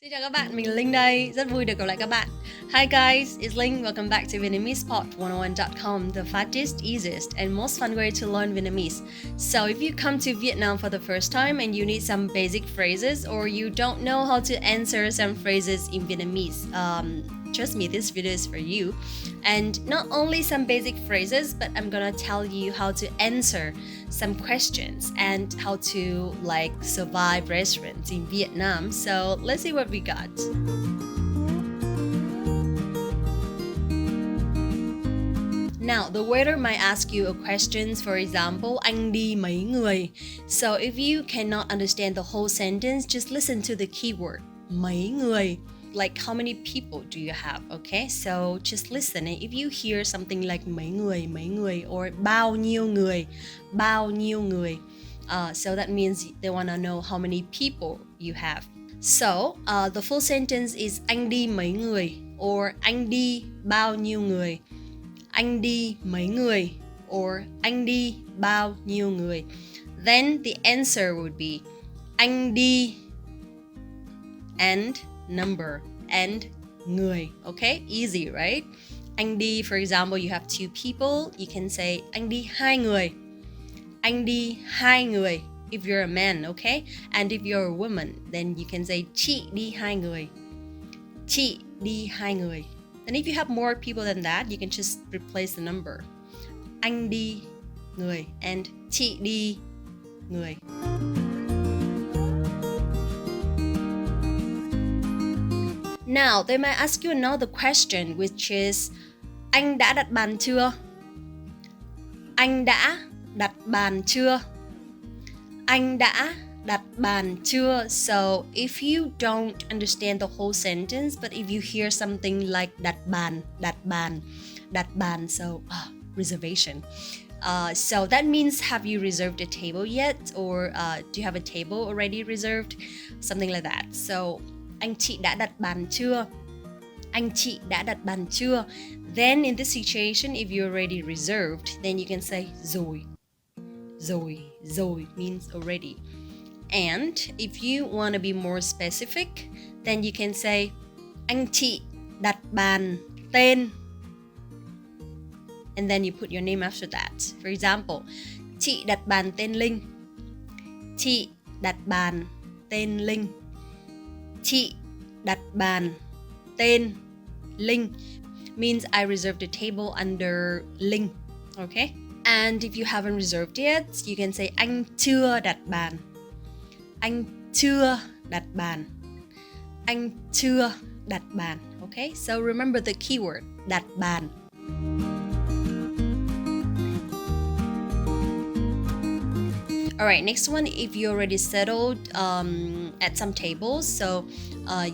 Xin chào các bạn, mình là Linh đây, rất vui được gặp lại các bạn. Hi guys, it's Linh. Welcome back to VietnamesPod101.com, the fastest, easiest, and most fun way to learn Vietnamese. So if you come to Vietnam for the first time and you need some basic phrases, or you don't know how to answer some phrases in Vietnamese, trust me, this video is for you. And not only some basic phrases, but I'm gonna tell you how to answer some questions and how to survive restaurants in Vietnam. So let's see what we got. Now, the waiter might ask you a question, for example, anh đi mấy người? So if you cannot understand the whole sentence, just listen to the keyword, mấy người. Like how many people do you have, okay? So just listen. If you hear something like mấy người, or bao nhiêu người, so that means they want to know how many people you have. So the full sentence is anh đi mấy người, or anh đi bao nhiêu người. anh đi mấy người, or anh đi bao nhiêu người, then the answer would be anh đi and number and người. Okay, easy, right? Anh đi, for example, you have two people, you can say anh đi hai người. Anh đi hai người if you're a man, okay? And if you're a woman, then you can say chị đi hai người. Chị đi hai người. And if you have more people than that, you can just replace the number. Anh đi người and chị đi người. Now, they might ask you another question, which is anh đã đặt bàn chưa? Anh đã đặt bàn chưa? Anh đã đặt bàn chưa? So, if you don't understand the whole sentence, but if you hear something like đặt bàn, so reservation. So that means, have you reserved a table yet? Or do you have a table already reserved? Something like that. So, anh chị đã đặt bàn chưa? Anh chị đã đặt bàn chưa? Then in this situation, if you already reserved, then you can say rồi. Rồi means already. And if you want to be more specific, then you can say anh chị đặt bàn tên. And then you put your name after that. For example, chị đặt bàn tên Linh. Chị đặt bàn tên Linh. Chị đặt bàn tên Linh means I reserved a table under Linh. Okay? And if you haven't reserved yet, you can say anh chưa đặt bàn. Anh chưa đặt bàn. Anh chưa đặt bàn. Okay? So remember the keyword, đặt bàn. Alright, next one, if you already settled at some tables, so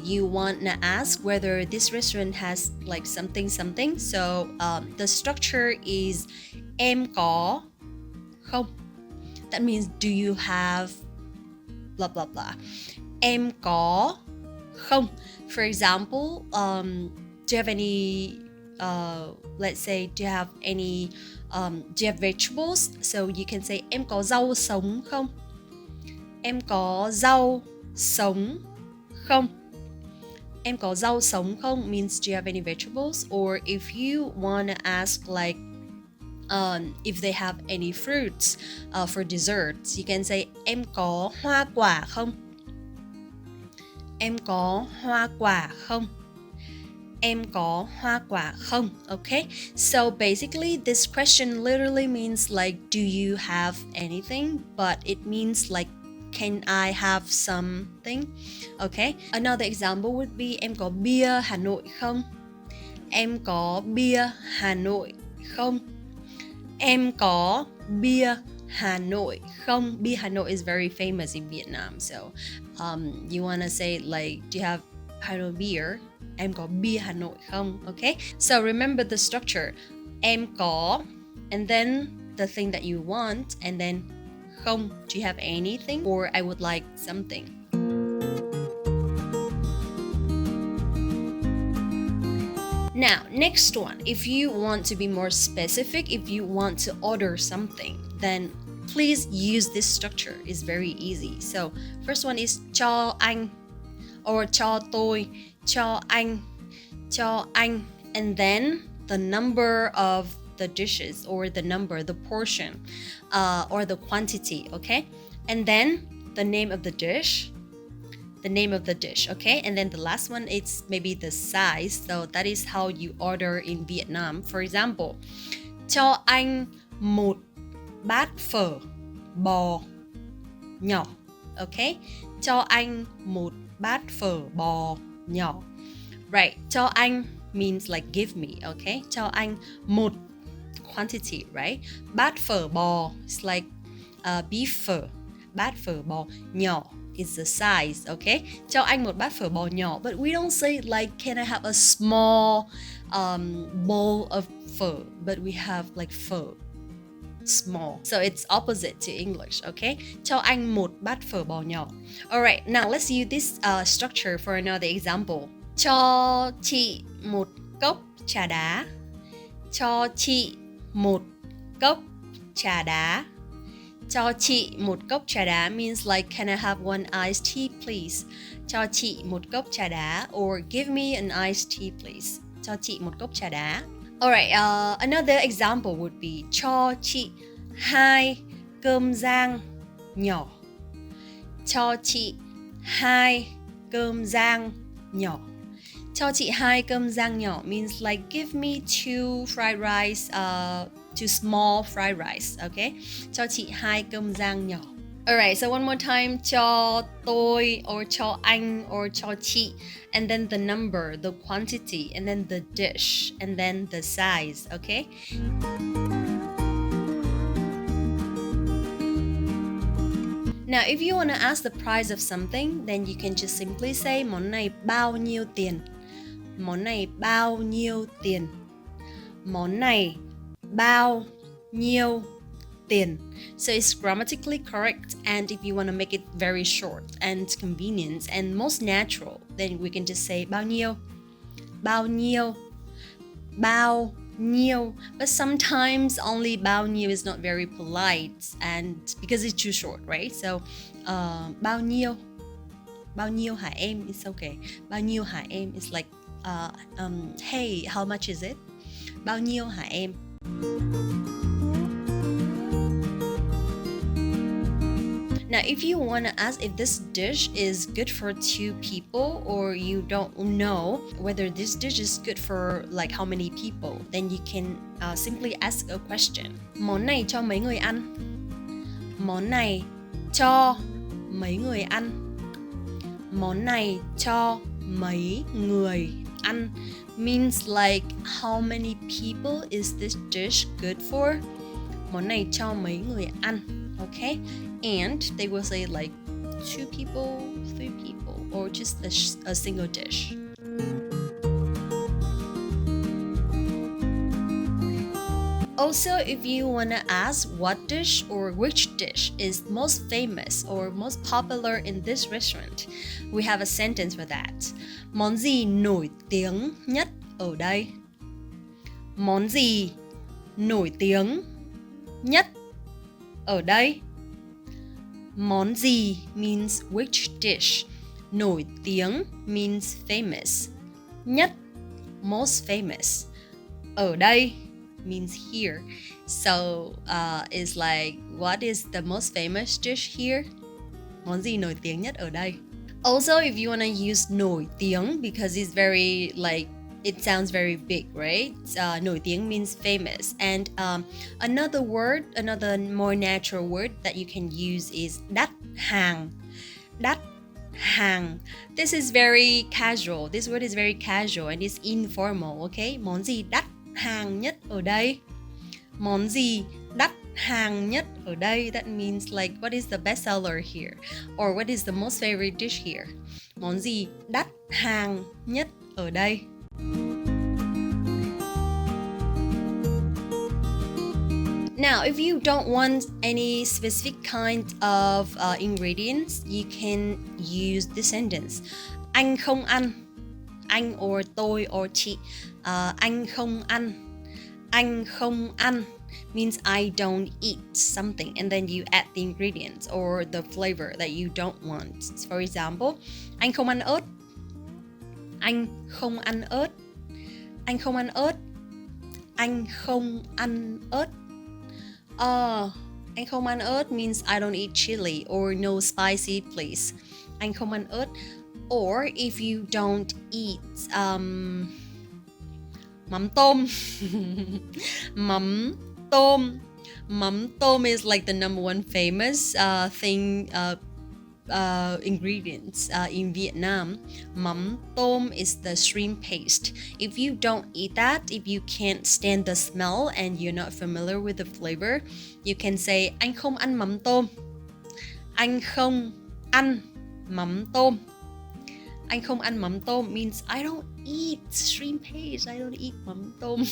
you want to ask whether this restaurant has like something. So the structure is em có không? That means do you have blah blah blah. Em có không? For example, do you have any let's say, do you have any do you have vegetables? So you can say em có rau sống không? Em có rau sống không? Em có rau sống không means do you have any vegetables? Or if you want to ask like if they have any fruits for desserts, you can say em có hoa quả không? Em có hoa quả không? Em có hoa quả không? Okay, so basically this question literally means like do you have anything, but it means like can I have something? Okay, another example would be em có bia Hà Nội không? Em có bia Hà Nội không? Em có bia Hà Nội không? Bia Hà Nội is very famous in Vietnam, so you want to say like do you have Hà Nội beer? Em có bia Hà Nội không? Okay, so remember the structure. Em có, and then the thing that you want, and then không, do you have anything? Or I would like something. Now, next one, if you want to be more specific, if you want to order something, then please use this structure. It's very easy. So, first one is cho anh, or cho tôi, cho anh, and then the number of the dishes, or the number, the portion, or the quantity, okay? And then the name of the dish, okay? And then the last one, it's maybe the size. So that is how you order in Vietnam. For example, cho anh một bát phở bò nhỏ, okay? Cho anh một bát phở bò nhỏ. Right, cho anh means like give me, okay? Cho anh một, quantity, right? Bát phở bò is like beef phở. Bát phở bò nhỏ is the size, okay? Cho anh một bát phở bò nhỏ, but we don't say like can I have a small bowl of phở, but we have like phở small. So it's opposite to English, okay? Cho anh một bát phở bò nhỏ. Alright, now let's use this structure for another example. Cho chị một cốc trà đá. Cho chị một cốc trà đá. Cho chị một cốc trà đá means like, can I have one iced tea please? Cho chị một cốc trà đá, or give me an iced tea please. Cho chị một cốc trà đá. Alright, another example would be cho chị 2 cơm rang nhỏ. Cho chị 2 cơm rang nhỏ. Cho chị 2 cơm rang nhỏ means like, give me 2 fried rice, 2 small fried rice, okay? Cho chị 2 cơm rang nhỏ. Alright, so one more time. Cho tôi, or cho anh, or cho chị, and then the number, the quantity, and then the dish, and then the size, okay? Now, if you want to ask the price of something, then you can just simply say món này bao nhiêu tiền? Món này bao nhiêu tiền? Món này bao nhiêu tiền? So it's grammatically correct, and if you want to make it very short and convenient and most natural, then we can just say bao nhiêu, bao nhiêu, bao nhiêu. But sometimes only bao nhiêu is not very polite, and because it's too short, right? So bao nhiêu hả em is okay. Bao nhiêu hả em is like hey, how much is it? Bao nhiêu hả em? Now, if you want to ask if this dish is good for 2 people, or you don't know whether this dish is good for like how many people, then you can simply ask a question. Món này cho mấy người ăn? Món này cho mấy người ăn? Món này cho mấy người ăn means like, how many people is this dish good for? Món này cho mấy người ăn, okay? And they will say like 2 people, 3 people, or just a single dish. Also, if you want to ask what dish or which dish is most famous or most popular in this restaurant, we have a sentence for that. Món gì nổi tiếng nhất ở đây? Món gì nổi tiếng nhất ở đây? Món gì means which dish. Nổi tiếng means famous. Nhất, most famous. Ở đây means here. So it's like, what is the most famous dish here? Món gì nổi tiếng nhất ở đây? Also, if you want to use nổi tiếng, because it's very like, it sounds very big, right? Nổi tiếng means famous. And another word, another more natural word that you can use is đắt hàng. Đắt hàng. This is very casual. This word is very casual and it's informal, okay? Món gì đắt hàng nhất ở đây? Món gì đắt hàng nhất ở đây? That means like, what is the best seller here? Or what is the most favorite dish here? Món gì đắt hàng nhất ở đây? Now, if you don't want any specific kind of ingredients, you can use this sentence. Anh không ăn. Anh or tôi or chị. Anh không ăn. Anh không ăn means I don't eat something, and then you add the ingredients or the flavor that you don't want. For example, anh không ăn ớt. Anh không ăn ớt. Anh không ăn ớt. Anh không ăn ớt. Anh không ăn ớt means I don't eat chili or no spicy please. Anh không ăn ớt. Or if you don't eat mắm tôm. Mắm tôm. Mắm tôm is like the number one famous thing, ingredients in Vietnam. Mắm tôm is the shrimp paste. If you don't eat that, if you can't stand the smell and you're not familiar with the flavor, you can say anh không ăn mắm tôm. Anh không ăn mắm tôm. Anh không ăn mắm tôm means I don't eat shrimp paste. I don't eat mắm tôm.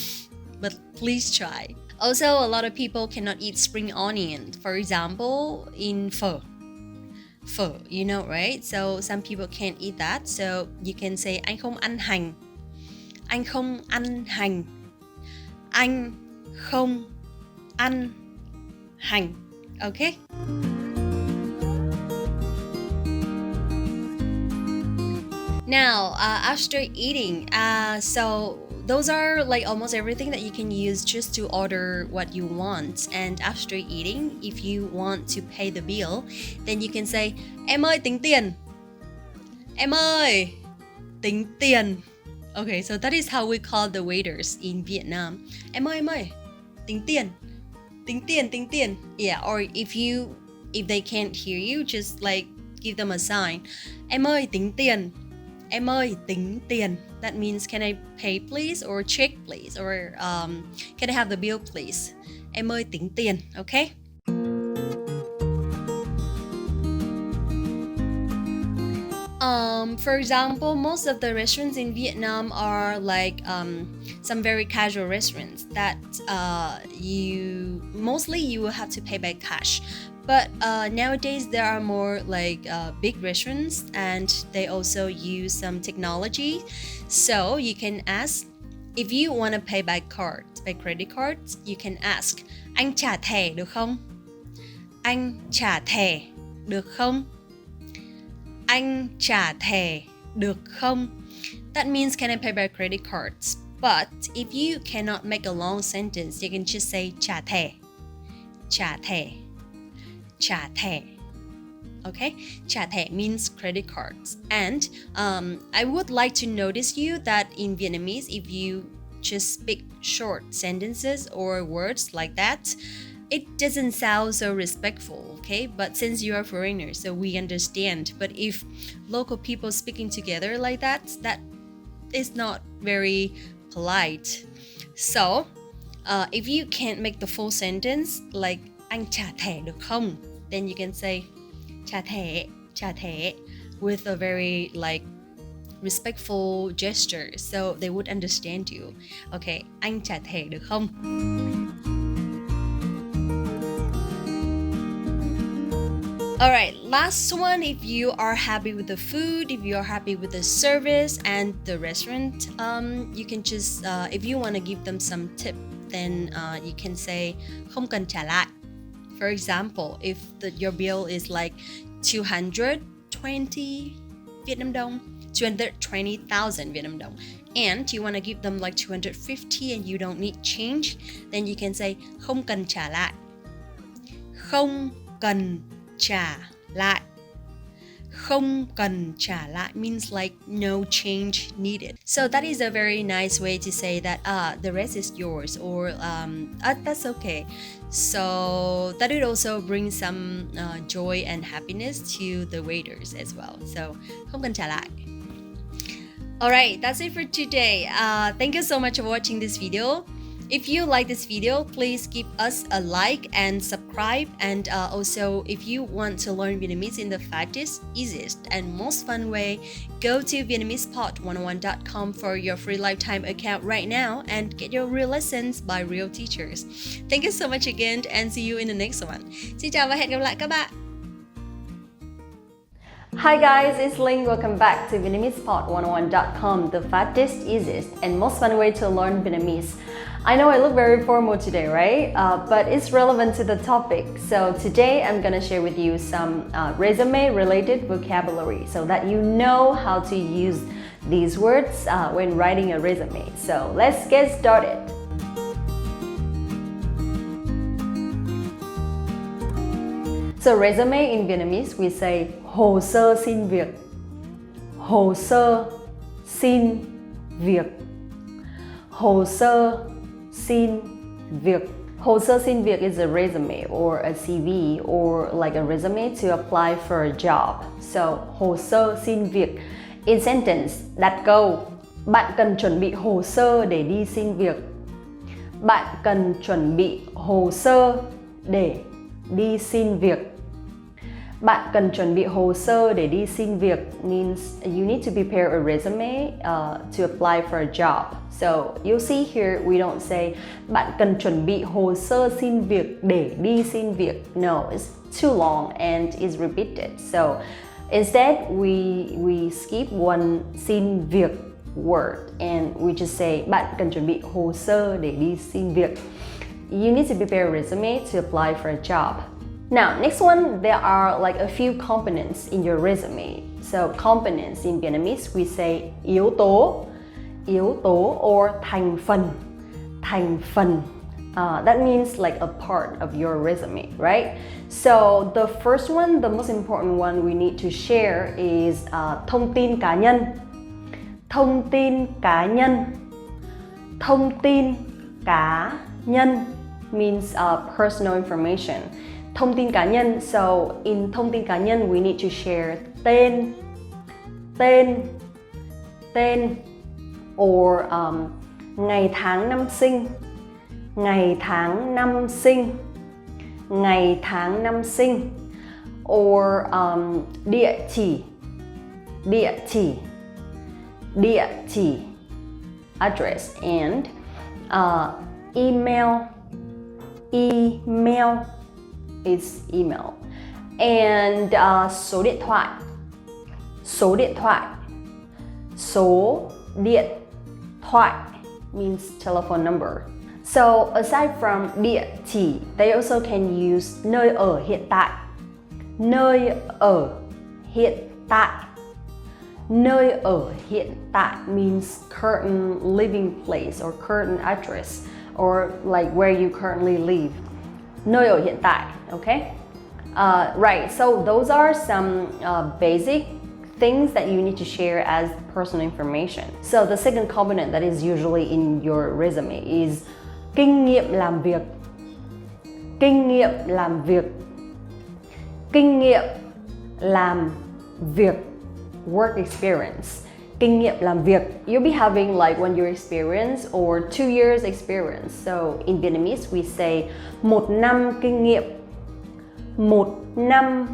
But please try. Also, a lot of people cannot eat spring onion. For example, in phở. Phở, you know, right? So some people can't eat that. So you can say anh không ăn hành. Anh không ăn hành. Anh không ăn hành. Okay? Now, after eating, so those are like almost everything that you can use just to order what you want. And after eating, if you want to pay the bill, then you can say, Em ơi tính tiền. Em ơi tính tiền. Okay, so that is how we call the waiters in Vietnam. Em ơi tính tiền. Tính tiền, tính tiền. Yeah, or if they can't hear you, just like give them a sign. Em ơi tính tiền. Em ơi tính tiền. That means can I pay please, or check please, or can I have the bill please? Em ơi tính tiền. Okay? For example, most of the restaurants in Vietnam are like some very casual restaurants that you will have to pay by cash. But nowadays there are more like big restaurants, and they also use some technology. So you can ask, if you want to pay by credit card, you can ask, Anh trả thẻ được không? Anh trả thẻ được không? Anh trả thẻ được không? That means, can I pay by credit cards? But if you cannot make a long sentence, you can just say trả thẻ. Trả thẻ. Trả thẻ. Okay? Trả thẻ means credit cards. And I would like to notice you that in Vietnamese, if you just speak short sentences or words like that, it doesn't sound so respectful, okay? But since you are foreigners, so we understand. But if local people speaking together like that is not very polite. So, if you can't make the full sentence, like Anh trả thẻ được không? Then you can say trả thẻ with a very like respectful gesture, so they would understand you. Okay, Anh trả thẻ được không? Alright, last one, if you are happy with the food, if you are happy with the service and the restaurant, you can just, if you want to give them some tip, then you can say không cần trả lại. For example, if your bill is like 220 Vietnam dong, 220,000 Vietnam dong, and you want to give them like 250 and you don't need change, then you can say không cần trả lại. Không cần trả lại. Không cần trả lại means like no change needed. So that is a very nice way to say that the rest is yours, or that's okay. So that would also bring some joy and happiness to the waiters as well. So không cần trả lại. Alright, that's it for today. Thank you so much for watching this video. If you like this video, please give us a like and subscribe. And also, if you want to learn Vietnamese in the fastest, easiest, and most fun way, go to VietnamesePod101.com for your free lifetime account right now and get your real lessons by real teachers. Thank you so much again, and see you in the next one. Xin chào và hẹn gặp lại các bạn. Hi guys, it's Ling. Welcome back to VietnamesePod101.com, the fastest, easiest, and most fun way to learn Vietnamese. I know I look very formal today, right? But it's relevant to the topic. So today I'm gonna share with you some resume-related vocabulary so that you know how to use these words when writing a resume. So let's get started. So resume in Vietnamese, we say hồ sơ xin việc. Hồ sơ xin việc. Hồ sơ xin việc. Hồ sơ xin việc is a resume or a CV or like a resume to apply for a job. So hồ sơ xin việc. In sentence, đặt câu: bạn cần chuẩn bị hồ sơ để đi xin việc. Bạn cần chuẩn bị hồ sơ để đi xin việc. Bạn cần chuẩn bị hồ sơ để đi xin việc means you need to prepare a resume to apply for a job. So you'll see here we don't say bạn cần chuẩn bị hồ sơ xin việc để đi xin việc. No, it's too long and is repeated. So instead we skip one xin việc word and we just say bạn cần chuẩn bị hồ sơ để đi xin việc. You need to prepare a resume to apply for a job. Now, next one, there are like a few components in your resume. So components in Vietnamese, we say yếu tố or thành phần. That means like a part of your resume, right? So the first one, the most important one we need to share is thông tin cá nhân. Thông tin cá nhân means personal information. Thông tin cá nhân, so in thông tin cá nhân we need to share tên or ngày tháng năm sinh or địa chỉ address and email is email and số điện thoại means telephone number. So aside from địa chỉ, they also can use nơi ở hiện tại. Nơi ở hiện tại means current living place or current address or like where you currently live. Nơi ở hiện tại, okay? Right, so those are some basic things that you need to share as personal information. So the second component that is usually in your resume is kinh nghiệm làm việc, work experience. Kinh nghiệm làm việc, you'll be having like 1 year experience or 2 years experience. So in Vietnamese we say một năm kinh nghiệm. Một năm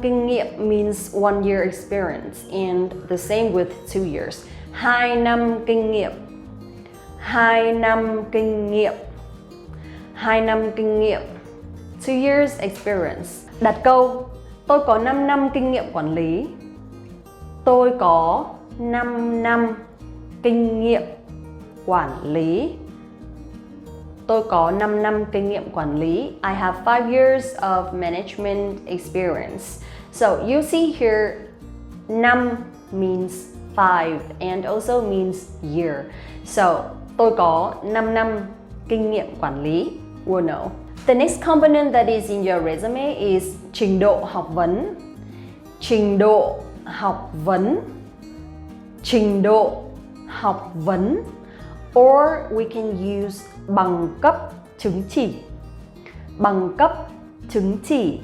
kinh nghiệm means 1 year experience and the same with 2 years. 2 năm kinh nghiệm. 2 years experience. Đặt câu tôi có 5 năm kinh nghiệm quản lý. Tôi có 5 năm kinh nghiệm quản lý. I have 5 years of management experience. So you see here, năm means 5 and also means year. So tôi có 5 năm kinh nghiệm quản lý. We'll know. The next component that is in your resume is trình độ học vấn. Or we can use bằng cấp chứng chỉ.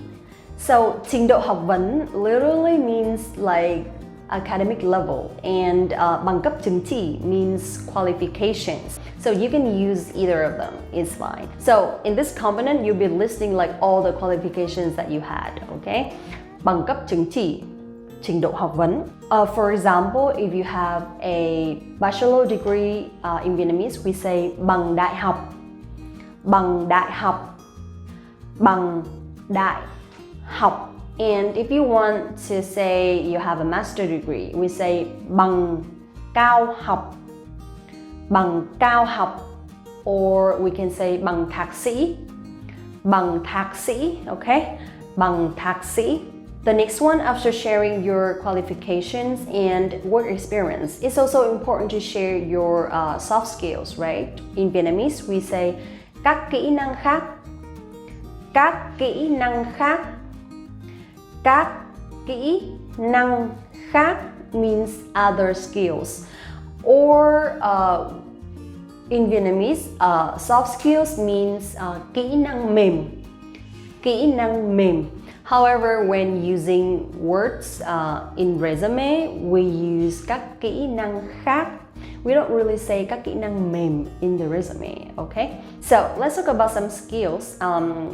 So trình độ học vấn literally means like academic level and bằng cấp chứng chỉ means qualifications. So you can use either of them, it's fine. So in this component you'll be listing like all the qualifications that you had, okay? Bằng cấp chứng chỉ, trình độ học vấn. For example, if you have a bachelor degree in Vietnamese, we say bằng đại học. And if you want to say you have a master degree, we say bằng cao học. Or we can say bằng thạc sĩ, okay? Bằng thạc sĩ. The next one, after sharing your qualifications and work experience, it's also important to share your soft skills, right? In Vietnamese, we say các kỹ năng khác. Các kỹ năng khác means other skills. Or in Vietnamese, soft skills means kỹ năng mềm. However, when using words in resume, we use các kỹ năng khác. We don't really say các kỹ năng mềm in the resume, okay? So let's talk about some skills.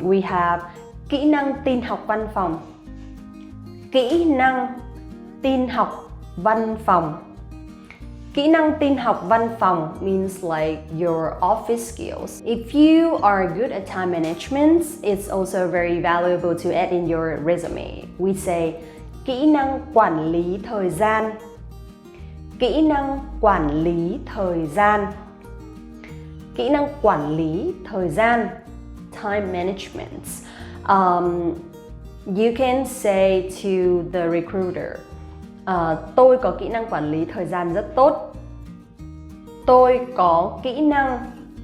We have kỹ năng tin học văn phòng. Kỹ năng tin học văn phòng means like your office skills. If you are good at time management, it's also very valuable to add in your resume. We say Kỹ năng quản lý thời gian. Kỹ năng quản lý thời gian. Kỹ năng quản lý thời gian. Time management. You can say to the recruiter, tôi có kỹ năng quản lý thời gian rất tốt. Tôi có kỹ năng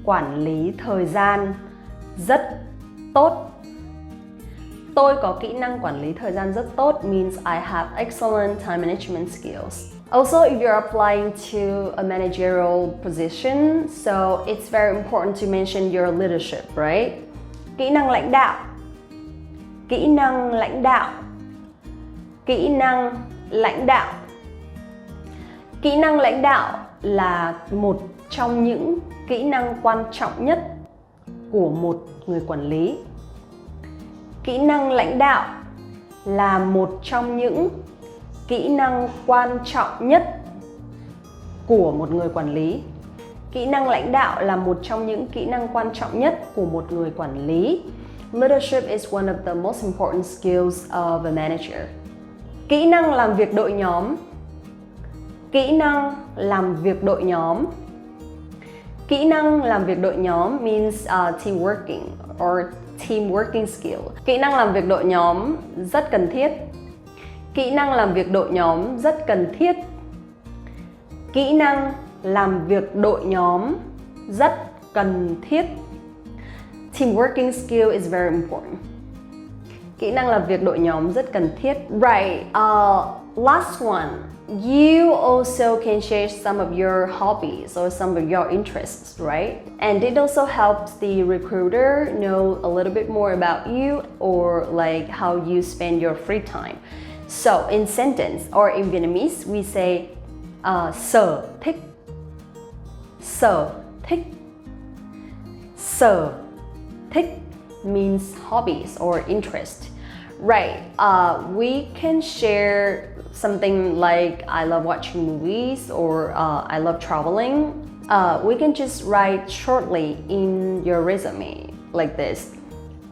quản lý thời gian rất tốt. Tôi có kỹ năng quản lý thời gian rất tốt means I have excellent time management skills. Also, if you're applying to a managerial position, so it's very important to mention your leadership, right? Kỹ năng lãnh đạo. Kỹ năng lãnh đạo. Kỹ năng lãnh đạo. Kỹ năng lãnh đạo là một trong những kỹ năng quan trọng nhất của một người quản lý. Kỹ năng lãnh đạo là một trong những kỹ năng quan trọng nhất của một người quản lý. Kỹ năng lãnh đạo là một trong những kỹ năng quan trọng nhất của một người quản lý. Leadership is one of the most important skills of a manager. Kỹ năng làm việc đội nhóm. Kỹ năng làm việc đội nhóm. Kỹ năng làm việc đội nhóm means team working or team working skill. Kỹ năng làm việc đội nhóm rất cần thiết. Kỹ năng làm việc đội nhóm rất cần thiết. Kỹ năng làm việc đội nhóm rất cần thiết. Team working skill is very important. Kỹ năng làm việc đội nhóm rất cần thiết. Right, last one. You also can share some of your hobbies or some of your interests, right? And it also helps the recruiter know a little bit more about you or like how you spend your free time. So in sentence or in Vietnamese, we say sở thích. Sở thích. Sở thích means hobbies or interest. Right, we can share something like I love watching movies or I love traveling. We can just write shortly in your resume like this.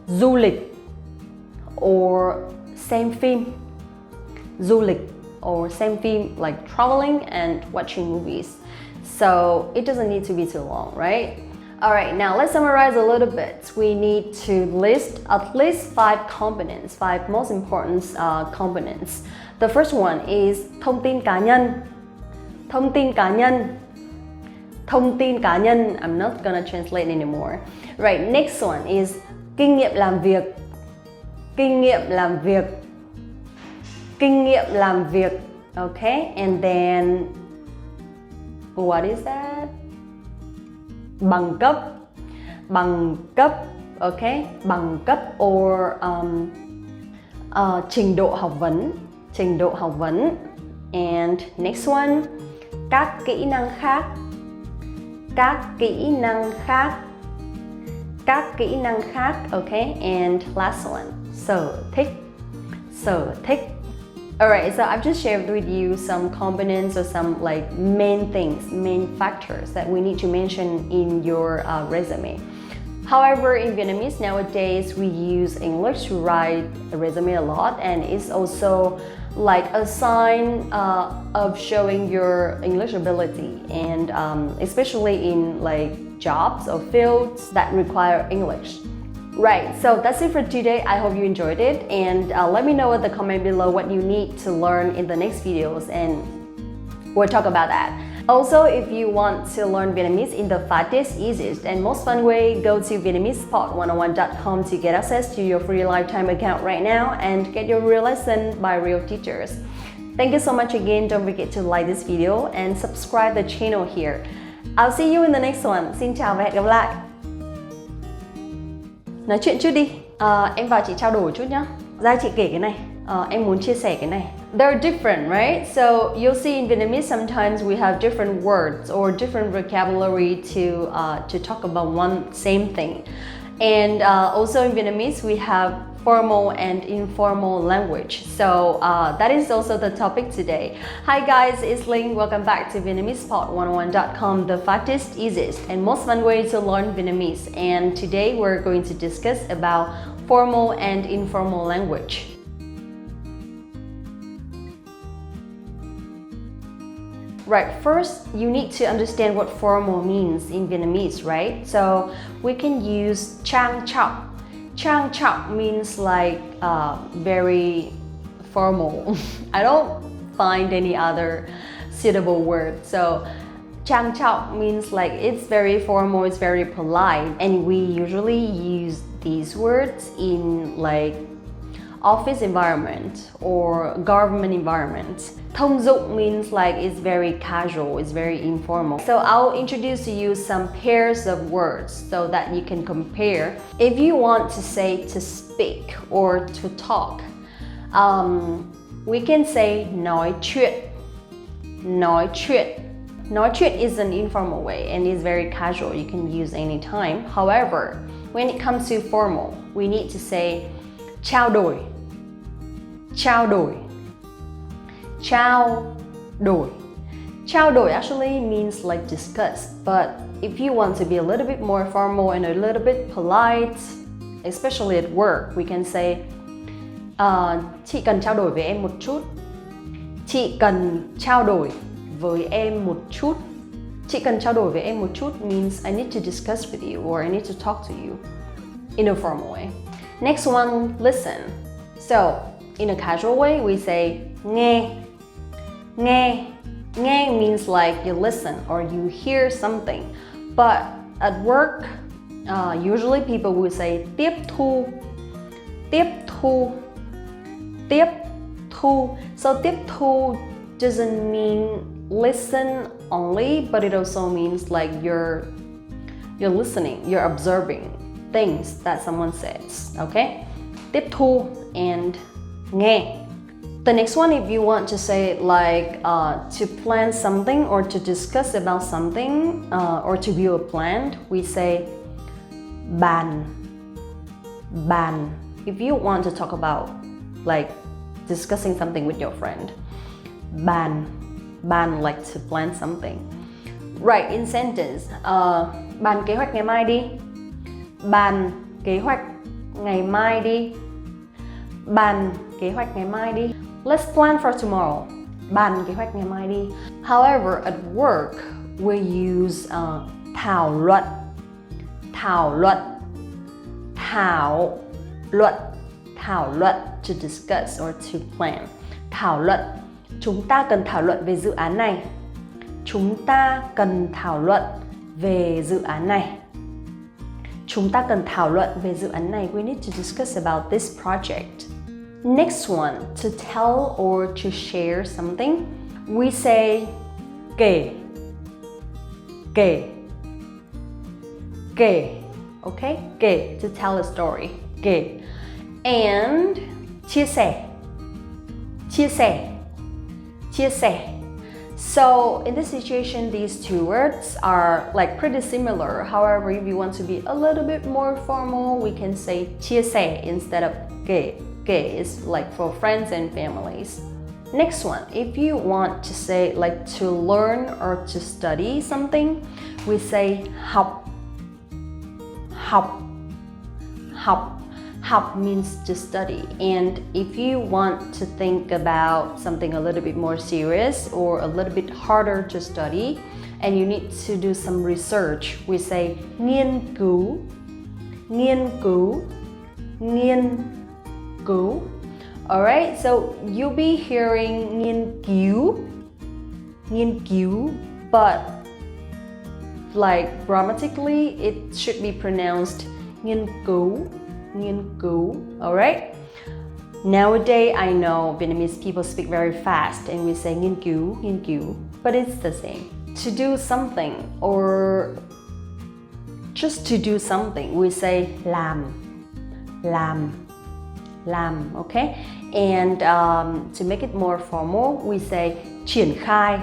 Du lịch or xem phim. Du lịch or xem phim, like traveling and watching movies. So it doesn't need to be too long, right? Alright, now let's summarize a little bit. We need to list at least 5 components, 5 most important components. The first one is thông tin cá nhân. Thông tin cá nhân. Thông tin cá nhân. I'm not gonna translate anymore. Right, next one is kinh nghiệm làm việc. Kinh nghiệm làm việc. Kinh nghiệm làm việc. Okay, and then what is that? Bằng cấp. Bằng cấp. Okay, bằng cấp or trình độ học vấn. Trình độ học vấn. And next one, các kỹ năng khác. Các kỹ năng khác. Các kỹ năng khác. Okay, and last one, sở thích. Sở thích. Alright, so I've just shared with you some components or some like main things, main factors that we need to mention in your resume. However, in Vietnamese nowadays, we use English to write a resume a lot, and it's also like a sign of showing your English ability, and especially in like jobs or fields that require English. Right, so that's it for today. I hope you enjoyed it, and let me know in the comment below what you need to learn in the next videos, and we'll talk about that. Also, if you want to learn Vietnamese in the fastest, easiest, and most fun way, go to VietnamesePod101.com to get access to your free lifetime account right now and get your real lesson by real teachers. Thank you so much again. Don't forget to like this video and subscribe the channel here. I'll see you in the next one. Xin chào và hẹn gặp lại. Nói chuyện chút đi. Em vào chị trao đổi chút nhá. Ra chị kể cái này. Em muốn chia sẻ cái này. They're different, right? So you'll see in Vietnamese sometimes we have different words or different vocabulary to talk about one same thing. And also in Vietnamese we have formal and informal language. So that is also the topic today. Hi guys, it's Linh. Welcome back to VietnamesePod101.com, the fastest, easiest, and most fun way to learn Vietnamese. And today we're going to discuss about formal and informal language. Right, first you need to understand what formal means in Vietnamese, right? So we can use trang trọng. Trang trọng means like very formal. I don't find any other suitable word. So trang trọng means like it's very formal, it's very polite, and we usually use these words in like office environment or government environment. Thông dụng means like it's very casual, it's very informal. So I'll introduce to you some pairs of words so that you can compare. If you want to say to speak or to talk, we can say nói chuyện. Nói chuyện. Nói chuyện is an informal way and is very casual. You can use anytime. However, when it comes to formal, we need to say trao đổi. Trao đổi. Trao đổi. Trao đổi actually means like discuss, but if you want to be a little bit more formal and a little bit polite, especially at work, we can say chị cần trao đổi với em một chút. Chị cần trao đổi với em một chút. Chị cần trao đổi với em một chút means I need to discuss with you or I need to talk to you in a formal way. Next one, listen. So, in a casual way, we say nghe. Nghe. Nghe means like you listen or you hear something. But at work, usually people will say tiếp thu. Tiếp thu. Tiếp thu. So tiếp thu doesn't mean listen only, but it also means like you're listening, you're observing things that someone says, okay? Tiếp thu and nghe. The next one, if you want to say like to plan something or to discuss about something or to view a plan, we say bàn. Bàn. If you want to talk about like discussing something with your friend, bàn. Bàn like to plan something. Right, in sentence, bàn kế hoạch ngày mai đi. Bàn kế hoạch ngày mai đi. Bàn kế hoạch ngày mai đi. Let's plan for tomorrow. Bàn kế hoạch ngày mai đi. However, at work, we use thảo luận. Thảo luận. Thảo luận. Thảo luận to discuss or to plan. Thảo luận. Chúng ta cần thảo luận về dự án này. Chúng ta cần thảo luận về dự án này. Chúng ta cần thảo luận về dự án này. We need to discuss about this project. Next one, to tell or to share something, we say kể. Kể. Kể. Okay? Kể, to tell a story. Kể. And chia sẻ. Chia sẻ. Chia sẻ. So in this situation, these two words are like pretty similar. However, if you want to be a little bit more formal, we can say chia sẻ instead of kể. Kể is like for friends and families. Next one, if you want to say like to learn or to study something, we say học. Học. Học. Học means to study, and if you want to think about something a little bit more serious or a little bit harder to study and you need to do some research, we say nghiên cứu. Nghiên cứu. Nghiên cứu. Alright, so you'll be hearing nghiên cứu. Nghiên cứu, but like grammatically it should be pronounced nghiên cứu. Nghiên cứu. Alright? Nowadays, I know Vietnamese people speak very fast and we say nghiên cứu, but it's the same. To do something or just to do something, we say làm. Làm, okay? And to make it more formal, we say triển khai.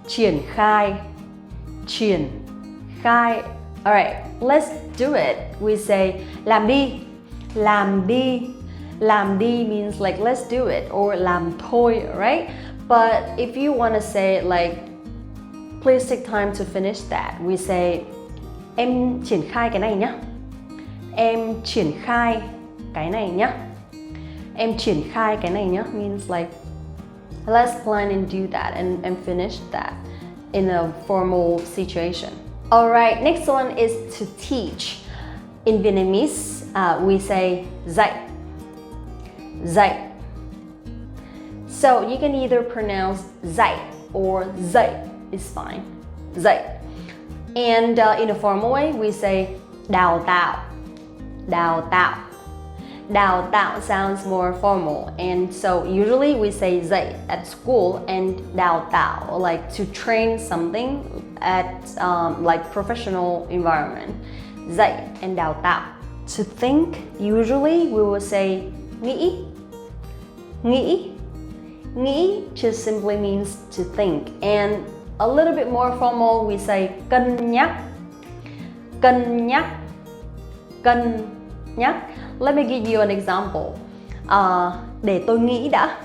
Triển khai. Alright, let's do it. We say làm đi. Làm đi means like let's do it or làm thôi, right? But if you want to say like please take time to finish that, we say em triển khai cái này nhá. Em triển khai cái này nhá. Em triển khai cái này nhá means like Let's plan and do that and finish that in a formal situation. Alright, next one is to teach. In Vietnamese, we say dạy. Dạy. So you can either pronounce dạy or dạy, it's fine. Dạy. And in a formal way, we say đào tạo. Đào tạo. Đào tạo sounds more formal, and so usually we say dạy at school and đào tạo, like to train something at like professional environment. Dạy and đào tạo. To think, usually we will say nghĩ. Nghĩ. Nghĩ just simply means to think, and a little bit more formal we say cân nhắc. Cân nhắc. Cân nhắc. Let me give you an example. Để tôi nghĩ đã.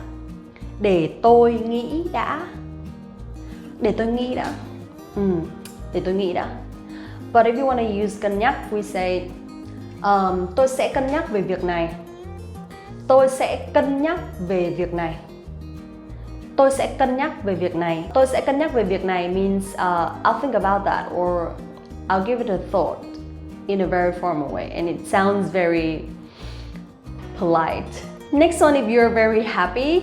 Để tôi nghĩ đã. Để tôi nghĩ đã. Để tôi nghĩ đã. But if you want to use cân nhắc, we say tôi sẽ cân nhắc về việc này. Tôi sẽ cân nhắc về việc này. Tôi sẽ cân nhắc về việc này. Tôi sẽ cân nhắc về việc này means I'll think about that, or I'll give it a thought in a very formal way, and it sounds very polite. Next one, if you're very happy,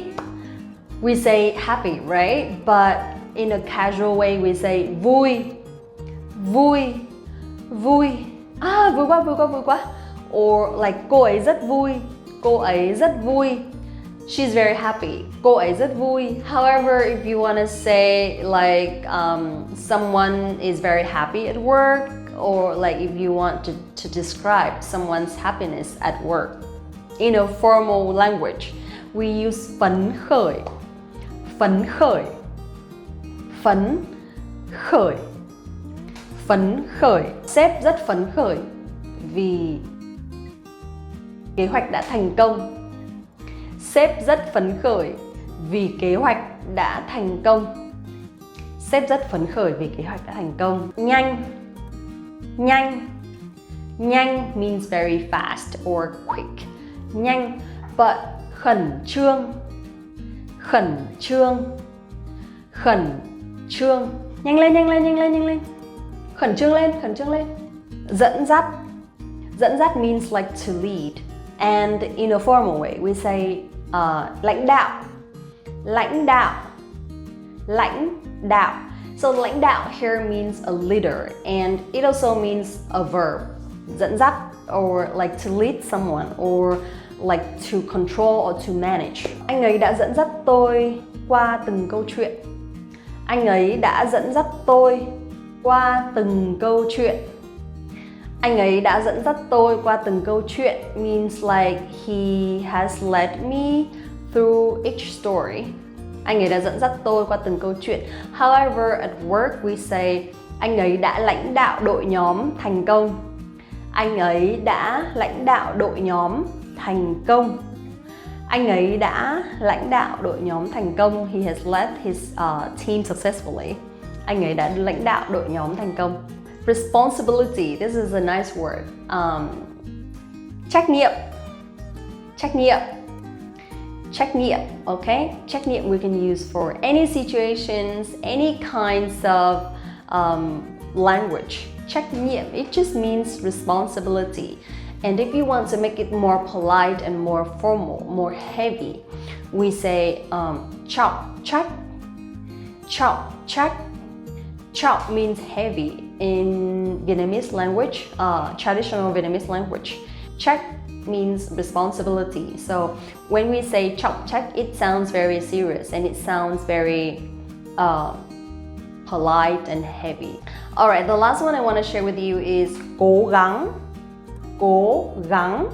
we say happy, right? But in a casual way, we say vui. Vui. Vui. Vui quá, vui quá, vui quá. Or like cô ấy rất vui. Cô ấy rất vui. She's very happy. Cô ấy rất vui. However, if you want to say like someone is very happy at work, or like if you want to describe someone's happiness at work in a formal language, we use phấn khởi. Phấn khởi. Phấn khởi. Phấn khởi. Sếp rất phấn khởi vì kế hoạch đã thành công. Sếp rất phấn khởi vì kế hoạch đã thành công. Sếp rất phấn khởi vì kế hoạch đã thành công. Nhanh. Nhanh. Nhanh means very fast or quick. Nhanh. But khẩn trương. Khẩn trương. Khẩn trương. Nhanh lên, nhanh lên, nhanh lên, nhanh lên. Khẩn trương lên, khẩn trương lên. Dẫn dắt. Dẫn dắt means like to lead. And in a formal way, we say lãnh đạo. Lãnh đạo. Lãnh đạo. So lãnh đạo here means a leader, and it also means a verb. Dẫn dắt, or like to lead someone, or like to control or to manage. Anh ấy đã dẫn dắt tôi qua từng câu chuyện. Anh ấy đã dẫn dắt tôi qua từng câu chuyện. Anh ấy đã dẫn dắt tôi qua từng câu chuyện means like he has led me through each story. Anh ấy đã dẫn dắt tôi qua từng câu chuyện. However, at work we say anh ấy đã lãnh đạo đội nhóm thành công. Anh ấy đã lãnh đạo đội nhóm thành công. Anh ấy đã lãnh đạo đội nhóm thành công. He has led his team successfully. Anh ấy đã lãnh đạo đội nhóm thành công. Responsibility, this is a nice word. Trách nhiệm. Trách nhiệm. Trách nhiệm, okay? Trách nhiệm we can use for any situations, any kinds of language. Trách nhiệm, it just means responsibility. And if you want to make it more polite and more formal, more heavy, we say trọng trách. Trọng trách. Trọng means heavy in Vietnamese language, traditional Vietnamese language. Trách means responsibility. So when we say trọng trách, it sounds very serious and it sounds very polite and heavy. Alright, the last one I want to share with you is cố gắng. Cố gắng.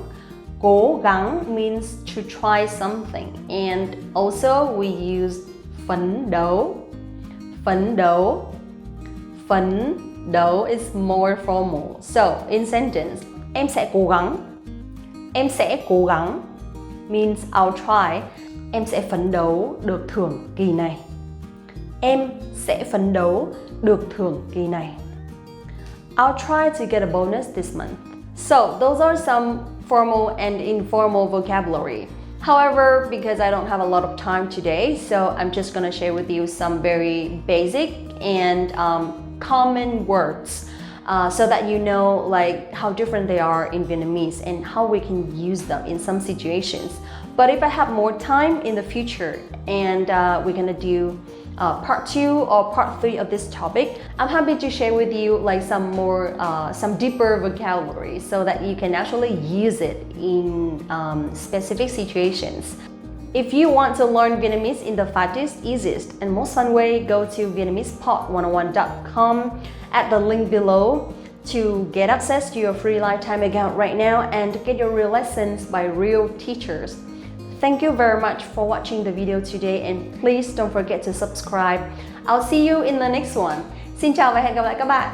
Cố gắng means to try something, and also we use phấn đấu. Phấn đấu. Phấn đấu is more formal. So in sentence, em sẽ cố gắng. Em sẽ cố gắng means I'll try. Em sẽ phấn đấu được thưởng kỳ này. Em sẽ phấn đấu được thưởng kỳ này. I'll try to get a bonus this month. So those are some formal and informal vocabulary. However, because I don't have a lot of time today, so I'm just gonna share with you some very basic and common words so that you know like how different they are in Vietnamese and how we can use them in some situations. But if I have more time in the future and we're gonna do part 2 or part 3 of this topic, I'm happy to share with you like some more, some deeper vocabulary so that you can actually use it in specific situations. If you want to learn Vietnamese in the fastest, easiest, and most fun way, go to VietnamesePod101.com at the link below to get access to your free lifetime account right now and get your real lessons by real teachers. Thank you very much for watching the video today and please don't forget to subscribe. I'll see you in the next one. Xin chào và hẹn gặp lại các bạn.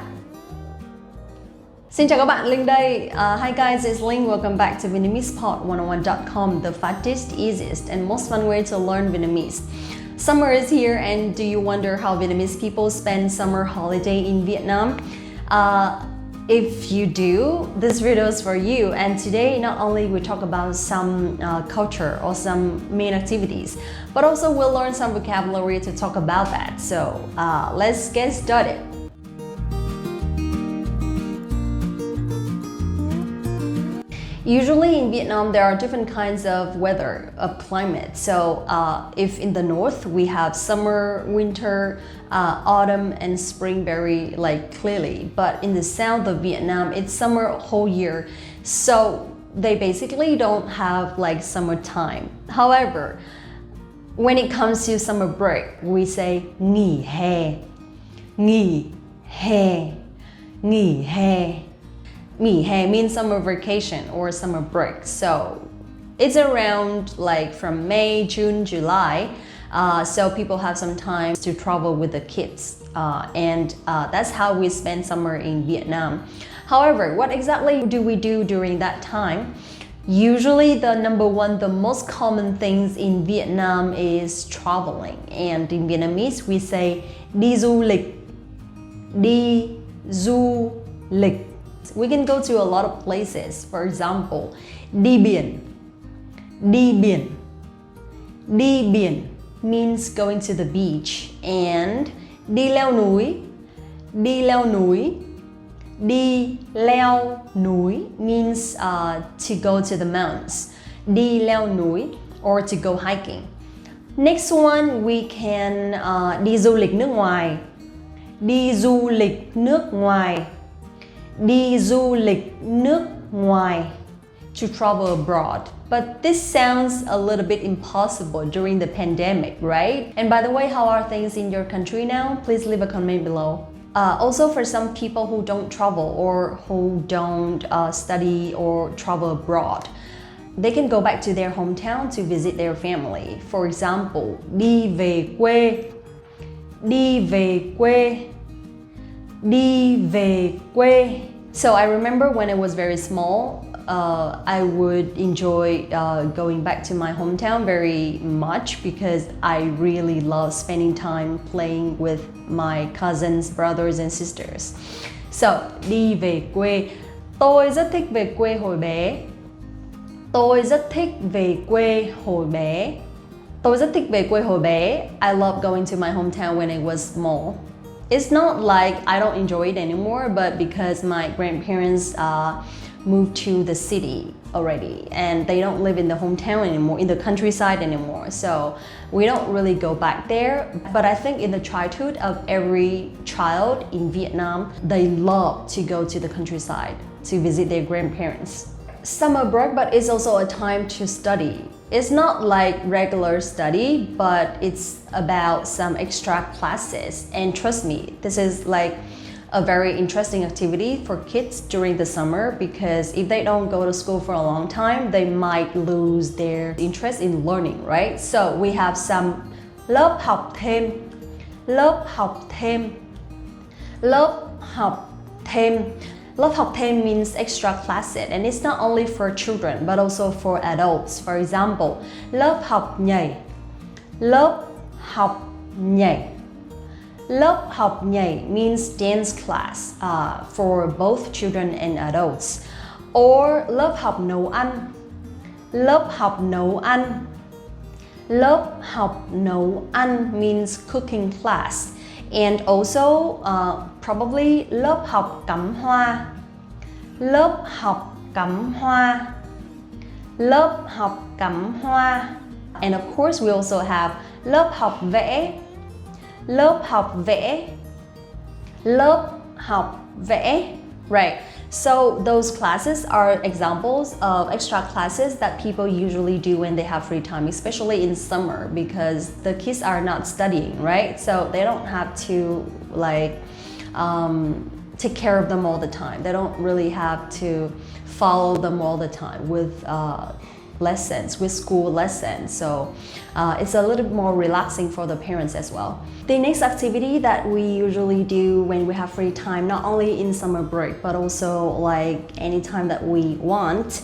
Xin chào các bạn, Linh đây. Hi guys, it's Linh. Welcome back to VietnamesePod101.com, the fastest, easiest, and most fun way to learn Vietnamese. Summer is here and do you wonder how Vietnamese people spend summer holiday in Vietnam? If you do, this video is for you. And today, not only we talk about some culture or some main activities, but also we'll learn some vocabulary to talk about that. So let's get started. Usually in Vietnam, there are different kinds of weather, of climate. So if in the north, we have summer, winter, autumn, and spring very like clearly. But in the south of Vietnam, it's summer whole year. So they basically don't have like summertime. However, when it comes to summer break, we say nghỉ hè, nghỉ hè, nghỉ hè. Nghỉ hè means summer vacation or summer break. So it's around like from May, June, July. So people have some time to travel with the kids. And that's how we spend summer in Vietnam. However, what exactly do we do during that time? Usually the number one, the most common things in Vietnam is traveling. And in Vietnamese, we say đi du lịch, đi du lịch. We can go to a lot of places. For example, đi biển, đi biển. Đi biển means going to the beach. And đi leo núi, đi leo núi. Đi leo núi means to go to the mountains. Đi leo núi or to go hiking. Next one, we can đi du lịch nước ngoài. Đi du lịch nước ngoài. Đi du lịch nước ngoài, to travel abroad. But this sounds a little bit impossible during the pandemic, right? And by the way, how are things in your country now? Please leave a comment below. Also, for some people who don't travel or who don't study or travel abroad, they can go back to their hometown to visit their family. For example, đi về quê, đi về quê. Đi về quê. So I remember when I was very small, I would enjoy going back to my hometown very much because I really love spending time playing with my cousins, brothers and sisters. So, đi về quê. Tôi rất thích về quê hồi bé. Tôi rất thích về quê hồi bé. Tôi rất thích về quê hồi bé. I love going to my hometown when I was small. It's not like I don't enjoy it anymore, but because my grandparents moved to the city already and they don't live in the hometown anymore, in the countryside anymore. So we don't really go back there. But I think in the childhood of every child in Vietnam, they love to go to the countryside to visit their grandparents. Summer break, but it's also a time to study. It's not like regular study, but it's about some extra classes. And trust me, this is like a very interesting activity for kids during the summer because if they don't go to school for a long time, they might lose their interest in learning, right? So we have some lớp học thêm, lớp học thêm, lớp học thêm. Lớp học thêm means extra classes and it's not only for children but also for adults. For example, lớp học nhảy, lớp học nhảy. Lớp học nhảy means dance class for both children and adults. Or lớp học nấu ăn, Lớp học nấu ăn. Lớp học nấu ăn means cooking class. And also probably lớp học cắm hoa. Lớp học cắm hoa. Lớp học cắm hoa. And of course we also have lớp học vẽ. Lớp học vẽ. Lớp học vẽ. Right. So those classes are examples of extra classes that people usually do when they have free time, especially in summer, because the kids are not studying, right? So they don't have to take care of them all the time. They don't really have to follow them all the time with lessons, with school lessons. So it's a little bit more relaxing for the parents as well. The next activity that we usually do when we have free time, not only in summer break, but also like anytime that we want,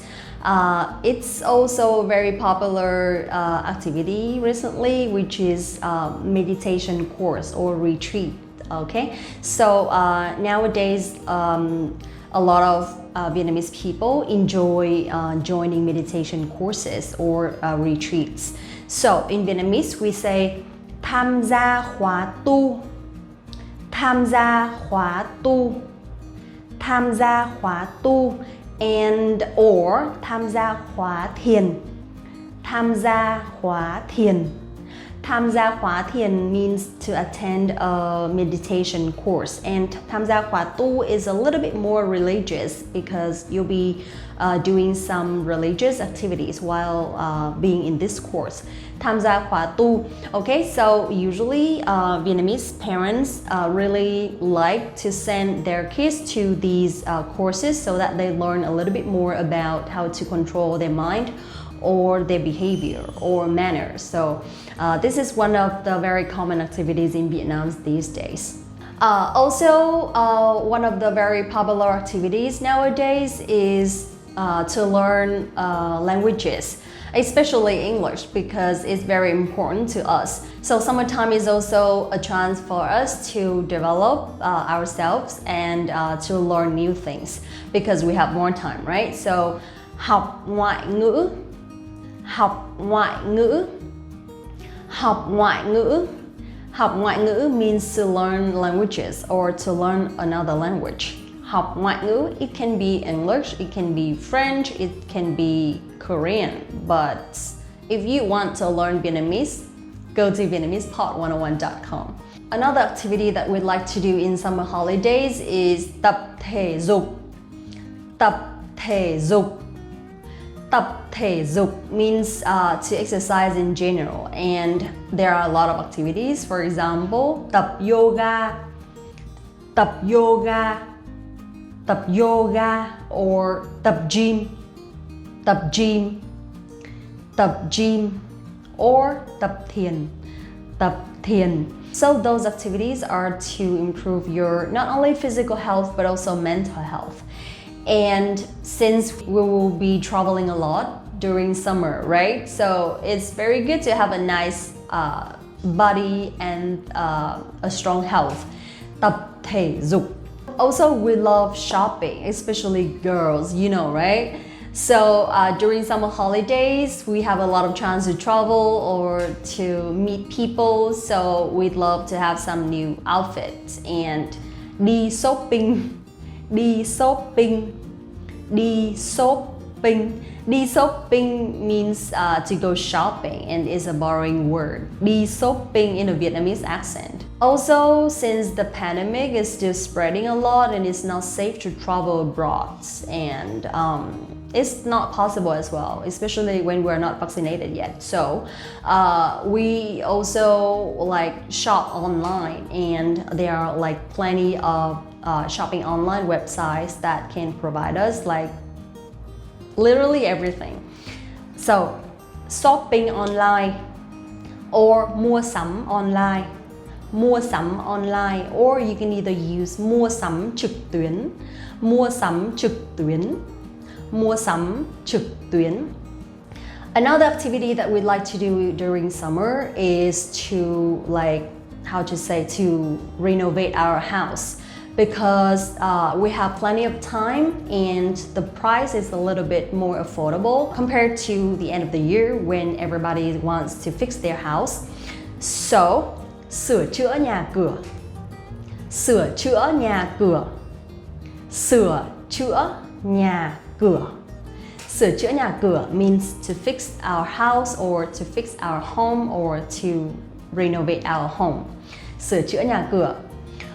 it's also a very popular activity recently, which is meditation course or retreat. Okay, so nowadays a lot of Vietnamese people enjoy joining meditation courses or retreats. So in Vietnamese we say tham gia khóa tu. Tham gia khóa tu. Tham gia khóa tu. And or tham gia khóa thiền. Tham gia khóa thiền. Tham gia khóa thiền means to attend a meditation course, and tham gia khóa tu is a little bit more religious because you'll be doing some religious activities while being in this course. Tham gia khóa tu. Okay, so usually Vietnamese parents really like to send their kids to these courses so that they learn a little bit more about how to control their mind or their behavior or manners. So this is one of the very common activities in Vietnam these days. Also, one of the very popular activities nowadays is to learn languages, especially English, because it's very important to us. So summertime is also a chance for us to develop ourselves and to learn new things because we have more time, right? So học ngoại ngữ. Học ngoại ngữ. Học ngoại ngữ. Học ngoại ngữ means to learn languages or to learn another language. Học ngoại ngữ, it can be English, it can be French, it can be Korean. But if you want to learn Vietnamese, go to VietnamesePod101.com. Another activity that we'd like to do in summer holidays is tập thể dục. Tập thể dục. Tập thể dục means to exercise in general, and there are a lot of activities. For example, tập yoga, tập yoga, tập yoga, or tập gym, tập gym, tập gym, or tập thiền, tập thiền. So those activities are to improve your not only physical health but also mental health. And since we will be traveling a lot during summer, right? So it's very good to have a nice body and a strong health. Tập thể dục. Also, we love shopping, especially girls, you know, right? So during summer holidays, we have a lot of chance to travel or to meet people. So we'd love to have some new outfits and đi shopping. Đi shopping. Đi shopping. Đi shopping means to go shopping and is a borrowing word. Đi shopping in a Vietnamese accent. Also, since the pandemic is still spreading a lot and it's not safe to travel abroad, and it's not possible as well, especially when we're not vaccinated yet. So we also like shop online, and there are like plenty of shopping online websites that can provide us like literally everything. So shopping online or mua sắm online. Mua sắm online, or you can either use mua sắm trực tuyến. Mua sắm trực tuyến. Mua sắm trực tuyến. Another activity that we'd like to do during summer is to to renovate our house. because we have plenty of time and the price is a little bit more affordable compared to the end of the year when everybody wants to fix their house. So, sửa chữa nhà cửa. Sửa chữa nhà cửa. Sửa chữa nhà cửa. Sửa chữa nhà cửa means to fix our house or to fix our home or to renovate our home. Sửa chữa nhà cửa.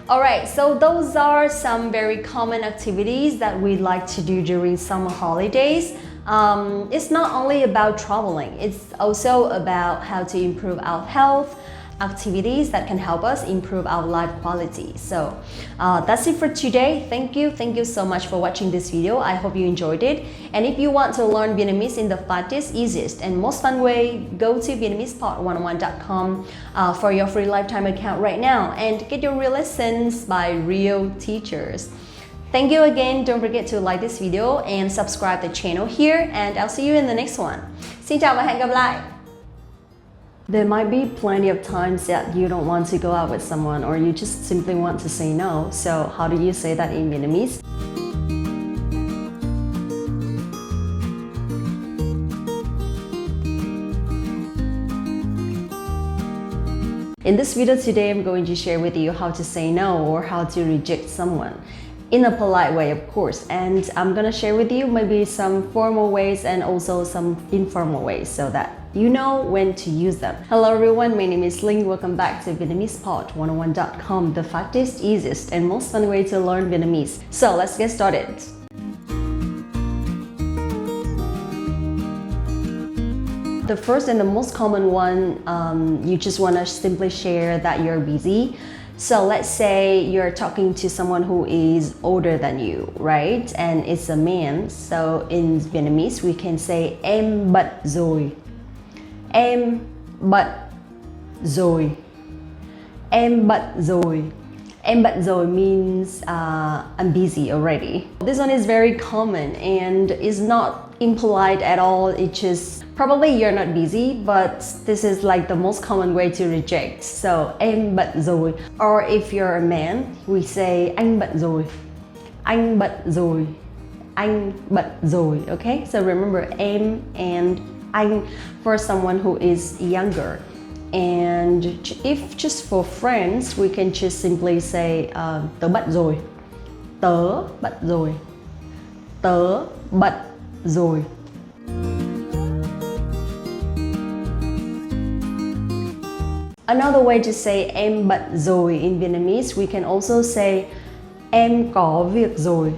Alright, so those are some very common activities that we like to do during summer holidays. It's not only about traveling, it's also about how to improve our health, activities that can help us improve our life quality. So that's it for today. Thank you so much for watching this video. I hope you enjoyed it. And if you want to learn Vietnamese in the fastest, easiest and most fun way, go to VietnamesePod101.com for your free lifetime account right now and get your real lessons by real teachers. Thank you again. Don't forget to like this video and subscribe the channel here, and I'll see you in the next one. Xin chào và hẹn gặp lại. There might be plenty of times that you don't want to go out with someone or you just simply want to say no. So how do you say that in Vietnamese? In this video today, I'm going to share with you how to say no or how to reject someone. In a polite way, of course, and I'm gonna share with you maybe some formal ways and also some informal ways so that you know when to use them. Hello everyone, my name is Linh. Welcome back to VietnamesePod101.com, the fastest, easiest, and most fun way to learn Vietnamese. So let's get started. The first and the most common one, you just want to simply share that you're busy. So let's say you're talking to someone who is older than you, right? And it's a man. So in Vietnamese, we can say em bận rồi. Em bận rồi. Em bận rồi. Em bận rồi means I'm busy already. This one is very common and is not impolite at all. It's just probably you're not busy, but this is like the most common way to reject. So em bận rồi. Or if you're a man, we say anh bận rồi. Anh bận rồi. Anh bận rồi. Okay? So remember em and anh for someone who is younger. And if just for friends, we can just simply say tớ bận rồi. Tớ bận rồi. Tớ bận rồi. Another way to say em bận rồi in Vietnamese, we can also say em có việc rồi.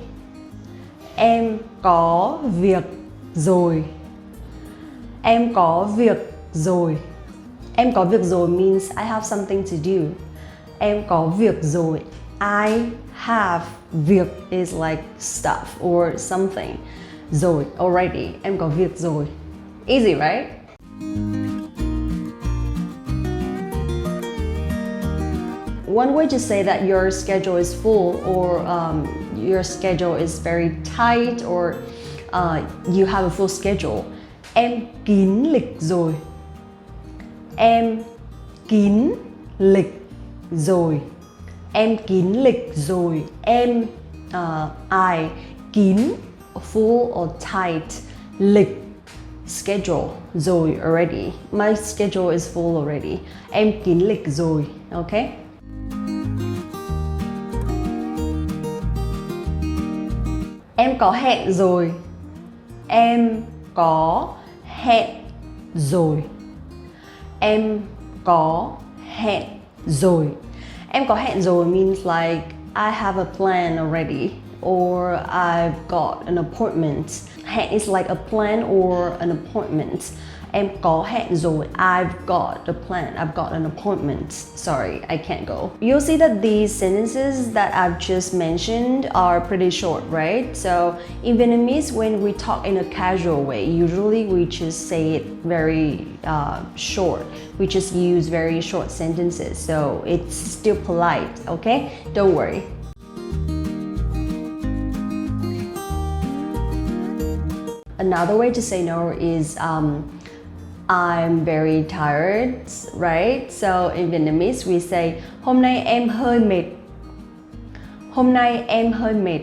Em có việc rồi. Em có việc rồi. Em có việc rồi means I have something to do. Em có việc rồi. I have việc is like stuff or something. Rồi, already. Em có việc rồi. Easy, right? One way to say that your schedule is full or your schedule is very tight or you have a full schedule. Em kín lịch rồi. Em kín lịch rồi. Em kín lịch rồi. Em I kín full or tight. Lịch schedule rồi already. My schedule is full already. Em kín lịch rồi. Okay? Em có hẹn rồi. Em có hẹn rồi. Em có hẹn rồi. Em có hẹn rồi means like I have a plan already or I've got an appointment. Hẹn is like a plan or an appointment. Em có hẹn rồi. I've got a plan. I've got an appointment. Sorry, I can't go. You'll see that these sentences that I've just mentioned are pretty short, right? So in Vietnamese, when we talk in a casual way, usually we just say it very short. We just use very short sentences. So it's still polite, okay? Don't worry. Another way to say no is I'm very tired, right? So in Vietnamese we say hôm nay em hơi mệt. Hôm nay em hơi mệt.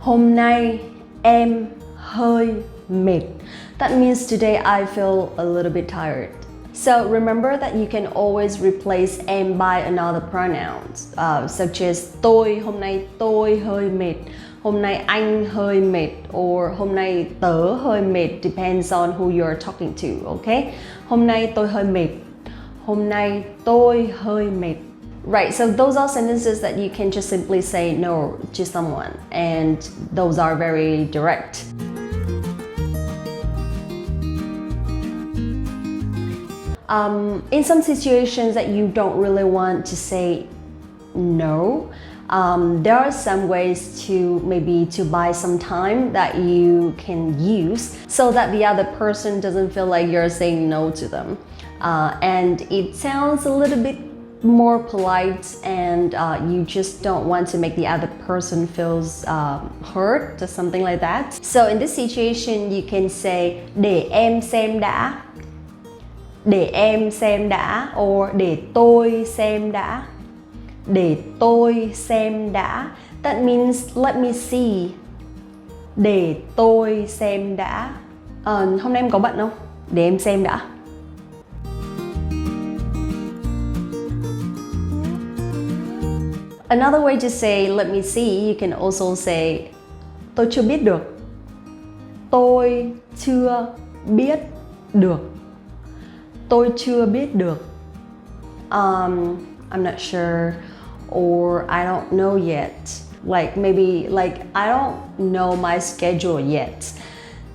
Hôm nay em hơi mệt. That means today I feel a little bit tired. So remember that you can always replace em by another pronouns, such as tôi, hôm nay tôi hơi mệt, hôm nay anh hơi mệt, or hôm nay tớ hơi mệt, depends on who you're talking to, okay? Hôm nay tôi hơi mệt. Hôm nay tôi hơi mệt. Right, so those are sentences that you can just simply say no to someone, and those are very direct. In some situations that you don't really want to say no, there are some ways to maybe to buy some time that you can use so that the other person doesn't feel like you're saying no to them. And it sounds a little bit more polite, and you just don't want to make the other person feels hurt or something like that. So in this situation you can say để em xem đã. Để em xem đã, or để tôi xem đã. Để tôi xem đã. That means let me see. Để tôi xem đã. Hôm nay em có bận không? Để em xem đã. Another way to say let me see, you can also say tôi chưa biết được. Tôi chưa biết được. Tôi chưa biết được. I'm not sure, or I don't know yet. Like maybe like I don't know my schedule yet.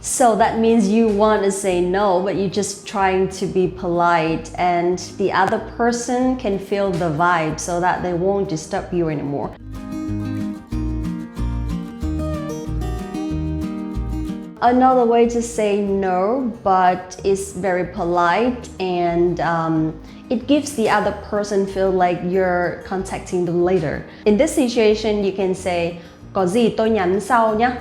So that means you want to say no, but you're just trying to be polite, and the other person can feel the vibe so that they won't disturb you anymore. Another way to say no, but it's very polite, and it gives the other person feel like you're contacting them later. In this situation, you can say có gì tôi nhắn sau nhé.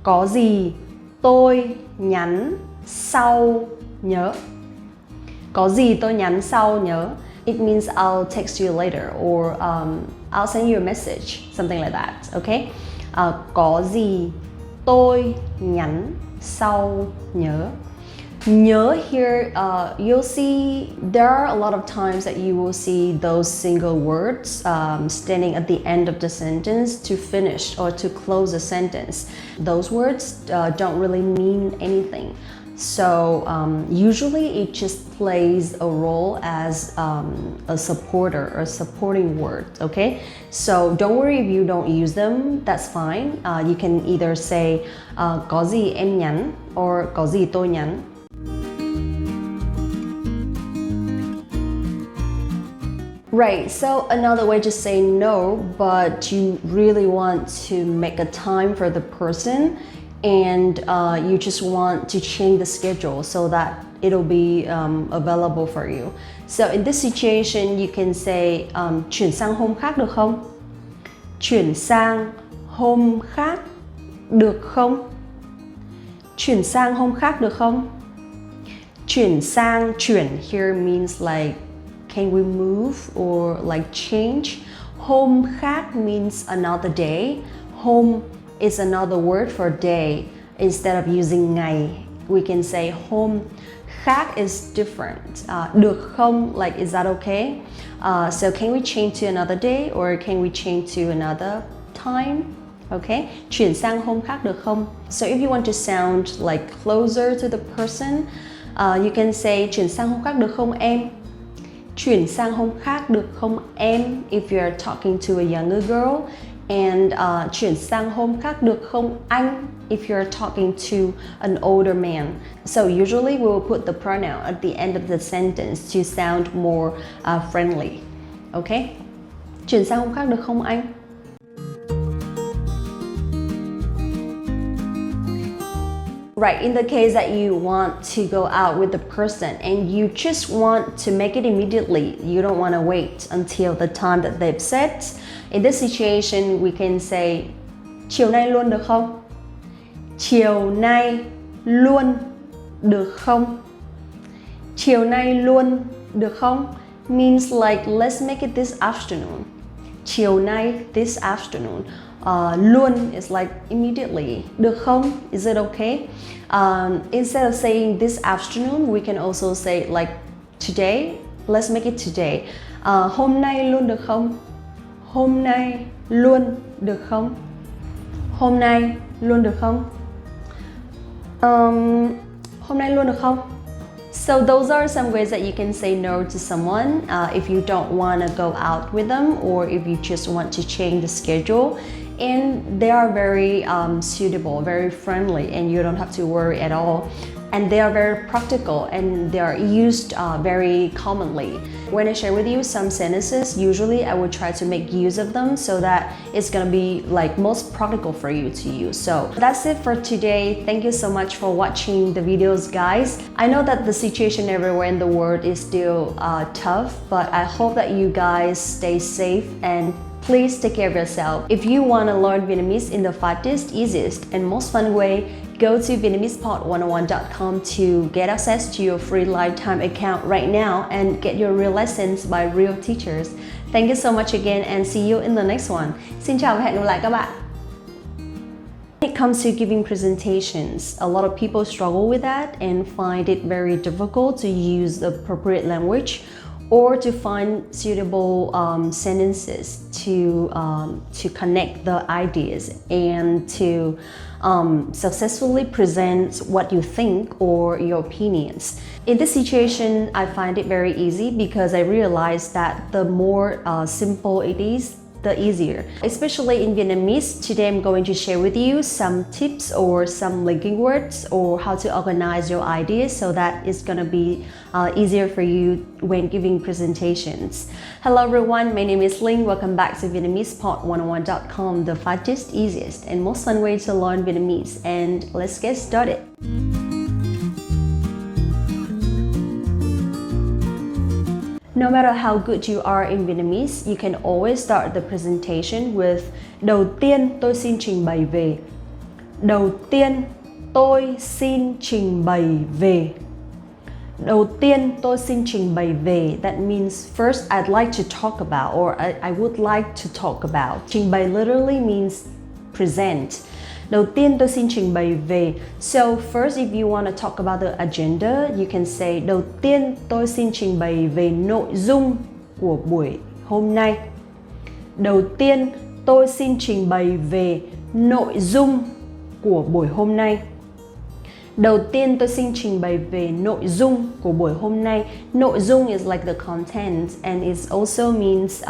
Có gì tôi nhắn sau nhớ. Có gì tôi nhắn sau nhớ. It means I'll text you later, or I'll send you a message, something like that. Okay? Có gì tôi nhắn sau nhớ. Nhớ here, you'll see there are a lot of times that you will see those single words standing at the end of the sentence to finish or to close a sentence. Those words don't really mean anything. So usually it just plays a role as a supporter or supporting word, okay? So don't worry if you don't use them, that's fine. You can either say có gì em nhắn or có gì tôi nhắn. Right, so another way to say no, but you really want to make a time for the person, and you just want to change the schedule so that it'll be available for you. So in this situation, you can say chuyển sang hôm khác được không? Chuyển sang hôm khác được không? Chuyển sang hôm khác được không? Chuyển sang, chuyển here means like can we move or like change. Hôm khác means another day. Hôm is another word for day. Instead of using ngày, we can say hôm khác is different. Được không, like is that okay? So can we change to another day, or can we change to another time? Okay, chuyển sang hôm khác được không? So if you want to sound like closer to the person, you can say chuyển sang hôm khác được không em? Chuyển sang hôm khác được không em, if you're talking to a younger girl, and chuyển sang hôm khác được không anh, if you're talking to an older man. So usually we will put the pronoun at the end of the sentence to sound more friendly. Okay? Chuyển sang hôm khác được không anh? Right, in the case that you want to go out with the person and you just want to make it immediately, you don't want to wait until the time that they've set. In this situation, we can say chiều nay luôn được không? Chiều nay luôn được không? Chiều nay luôn được không? Means like let's make it this afternoon. chiều nay, this afternoon. Luôn is like immediately. Được không? Is it okay? Instead of saying this afternoon, we can also say like today. Let's make it today. Hôm nay luôn được không? Hôm nay luôn được không? Hôm nay luôn được không? Hôm nay luôn được không? So those are some ways that you can say no to someone if you don't want to go out with them or if you just want to change the schedule. And they are very suitable, very friendly, and you don't have to worry at all. And they are very practical and they are used very commonly. When I share with you some sentences, usually I would try to make use of them so that it's gonna be like most practical for you to use. So that's it for today. Thank you so much for watching the videos, guys. I know that the situation everywhere in the world is still tough, but I hope that you guys stay safe and please take care of yourself. If you want to learn Vietnamese in the fastest, easiest, and most fun way, go to VietnamesePod101.com to get access to your free lifetime account right now and get your real lessons by real teachers. Thank you so much again and see you in the next one. Xin chào và hẹn gặp lại các bạn. When it comes to giving presentations, a lot of people struggle with that and find it very difficult to use the appropriate language or to find suitable sentences to connect the ideas and to successfully present what you think or your opinions. In this situation, I find it very easy because I realized that the more simple it is, the easier. Especially in Vietnamese, today I'm going to share with you some tips or some linking words or how to organize your ideas so that it's gonna be easier for you when giving presentations. Hello everyone, my name is Linh. Welcome back to VietnamesePod101.com, the fastest, easiest, and most fun way to learn Vietnamese. And let's get started. No matter how good you are in Vietnamese, you can always start the presentation with đầu tiên tôi xin trình bày về. Đầu tiên tôi xin trình bày về. Đầu tiên tôi xin trình bày về. That means first I'd like to talk about or I would like to talk about. Trình bày literally means present. Đầu tiên tôi xin trình bày về. So first if you want to talk about the agenda, you can say đầu tiên tôi xin trình bày về nội dung của buổi hôm nay. Đầu tiên tôi xin trình bày về nội dung của buổi hôm nay. Đầu tiên tôi xin trình bày về nội dung của buổi hôm nay. Nội dung is like the content and it also means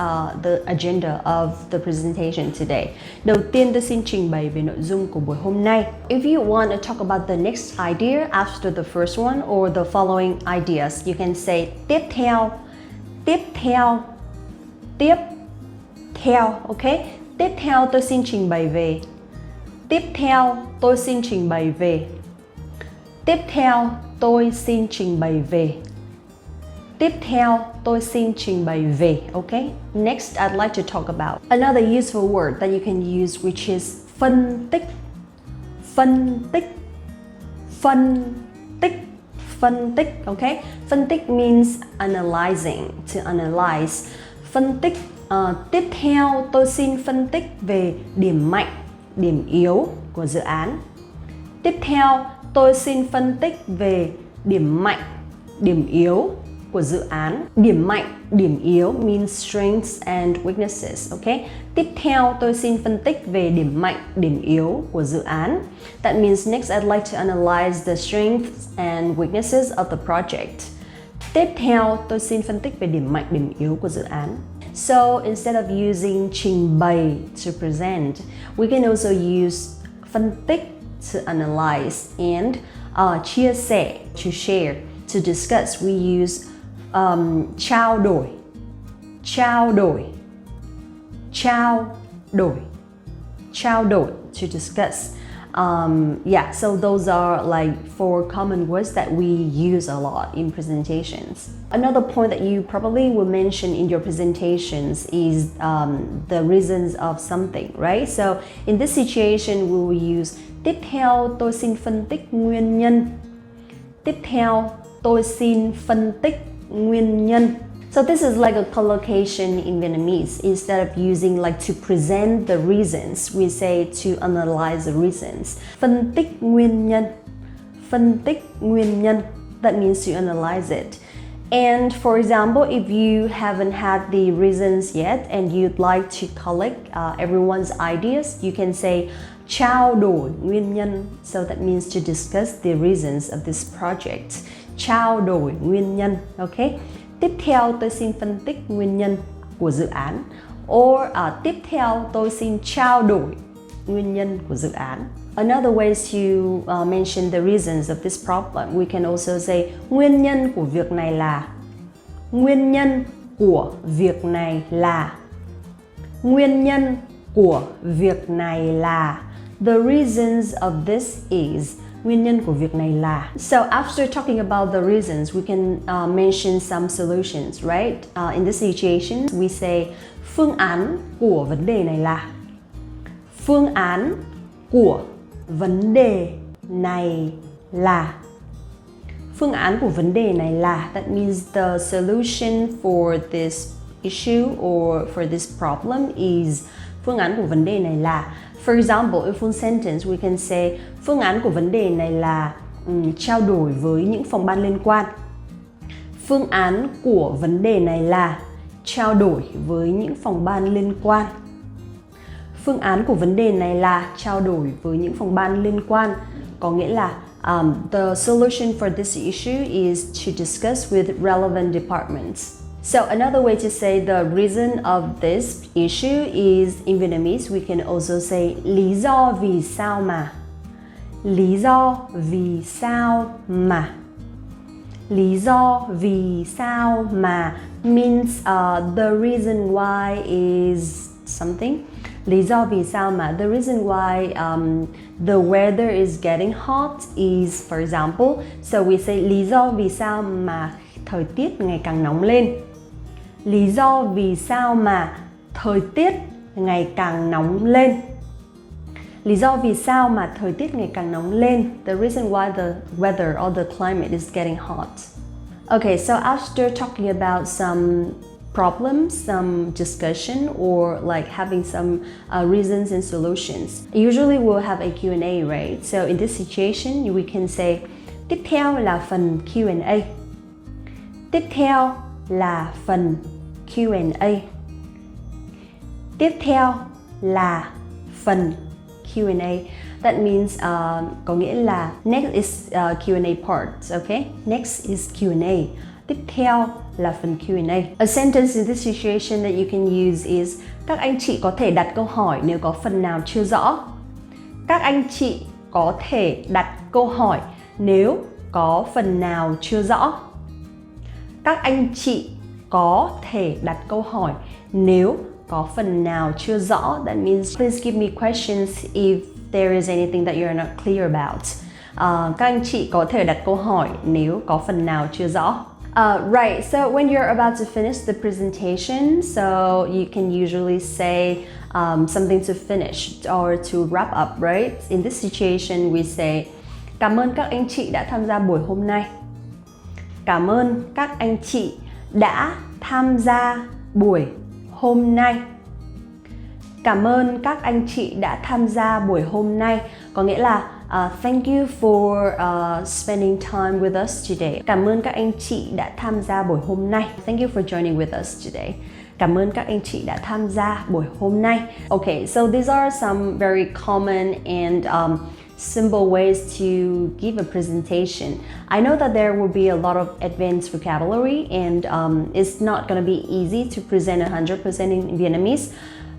the agenda of the presentation today. Đầu tiên tôi xin trình bày về nội dung của buổi hôm nay. If you want to talk about the next idea after the first one or the following ideas, you can say tiếp theo, tiếp theo, tiếp theo, okay? Tiếp theo tôi xin trình bày về. Tiếp theo tôi xin trình bày về. Tiếp theo tôi xin trình bày về. Tiếp theo tôi xin trình bày về. Okay? Next, I'd like to talk about another useful word that you can use, which is phân tích. Phân tích. Phân tích. Phân tích. Okay? Phân tích means analyzing, to analyze. Phân tích. Tiếp theo tôi xin phân tích về điểm mạnh, điểm yếu của dự án. Tiếp theo tôi xin phân tích về điểm mạnh, điểm yếu của dự án. Điểm mạnh, điểm yếu means strengths and weaknesses, okay? Tiếp theo tôi xin phân tích về điểm mạnh, điểm yếu của dự án. That means next I'd like to analyze the strengths and weaknesses of the project. Tiếp theo tôi xin phân tích về điểm mạnh, điểm yếu của dự án. So instead of using trình bày to present, we can also use phân tích to analyze and chia sẻ, to share. To discuss, we use trao đổi, trao đổi, trao đổi, trao đổi to discuss. Yeah, so those are like 4 common words that we use a lot in presentations. Another point that you probably will mention in your presentations is the reasons of something, right? So in this situation, we will use tiếp theo tôi xin phân tích nguyên nhân. Tiếp theo tôi xin phân tích nguyên nhân. So this is like a collocation in Vietnamese. Instead of using like to present the reasons, we say to analyze the reasons. Phân tích nguyên nhân. Phân tích nguyên nhân. That means to analyze it. And for example, if you haven't had the reasons yet and you'd like to collect everyone's ideas, you can say trao đổi nguyên nhân. So that means to discuss the reasons of this project. Trao đổi nguyên nhân. Okay? Tiếp theo tôi xin phân tích nguyên nhân của dự án. Or tiếp theo tôi xin trao đổi nguyên nhân của dự án. Another way to mention the reasons of this problem, we can also say nguyên nhân của việc này là. Nguyên nhân của việc này là. Nguyên nhân của việc này là. The reasons of this is. Nguyên nhân của việc này là. So after talking about the reasons, we can mention some solutions, right? In this situation, we say phương án của vấn đề này là. Phương án của vấn đề này là. Phương án của vấn đề này là. That means the solution for this issue or for this problem is. Phương án của vấn đề này là. For example, in full sentence, we can say phương án của vấn đề này là trao đổi với những phòng ban liên quan. Phương án của vấn đề này là trao đổi với những phòng ban liên quan. Phương án của vấn đề này là trao đổi với những phòng ban liên quan. Có nghĩa là the solution for this issue is to discuss with relevant departments. So another way to say the reason of this issue is in Vietnamese we can also say lý do vì sao mà. Lý do vì sao mà. Lý do vì sao mà means the reason why is something. Lý do vì sao mà, the reason why the weather is getting hot is, for example, so we say lý do vì sao mà thời tiết ngày càng nóng lên. Lý do vì sao mà thời tiết ngày càng nóng lên. Lý do vì sao mà thời tiết ngày càng nóng lên. The reason why the weather or the climate is getting hot. Okay, so after talking about some problems, some discussion, or like having some reasons and solutions, usually we'll have a Q&A, right? So in this situation, we can say tiếp theo là phần Q&A. Tiếp theo là phần Q&A. Tiếp theo là phần Q&A. That means có nghĩa là next is Q&A part, okay? Next is Q&A. Tiếp theo là phần Q&A. A sentence in this situation that you can use is các anh chị có thể đặt câu hỏi nếu có phần nào chưa rõ. Các anh chị có thể đặt câu hỏi nếu có phần nào chưa rõ. Các anh chị có thể đặt câu hỏi nếu có phần nào chưa rõ. That means please give me questions if there is anything that you're not clear about. Các anh chị có thể đặt câu hỏi nếu có phần nào chưa rõ. Right, so when you're about to finish the presentation, so you can usually say something to finish or to wrap up, right? In this situation, we say cảm ơn các anh chị đã tham gia buổi hôm nay. Cảm ơn các anh chị đã tham gia buổi hôm nay. Cảm ơn các anh chị đã tham gia buổi hôm nay. Có nghĩa là thank you for spending time with us today. Cảm ơn các anh chị đã tham gia buổi hôm nay. Thank you for joining with us today. Cảm ơn các anh chị đã tham gia buổi hôm nay. Okay, so these are some very common and simple ways to give a presentation. I know that there will be a lot of advanced vocabulary and it's not going to be easy to present 100% in Vietnamese.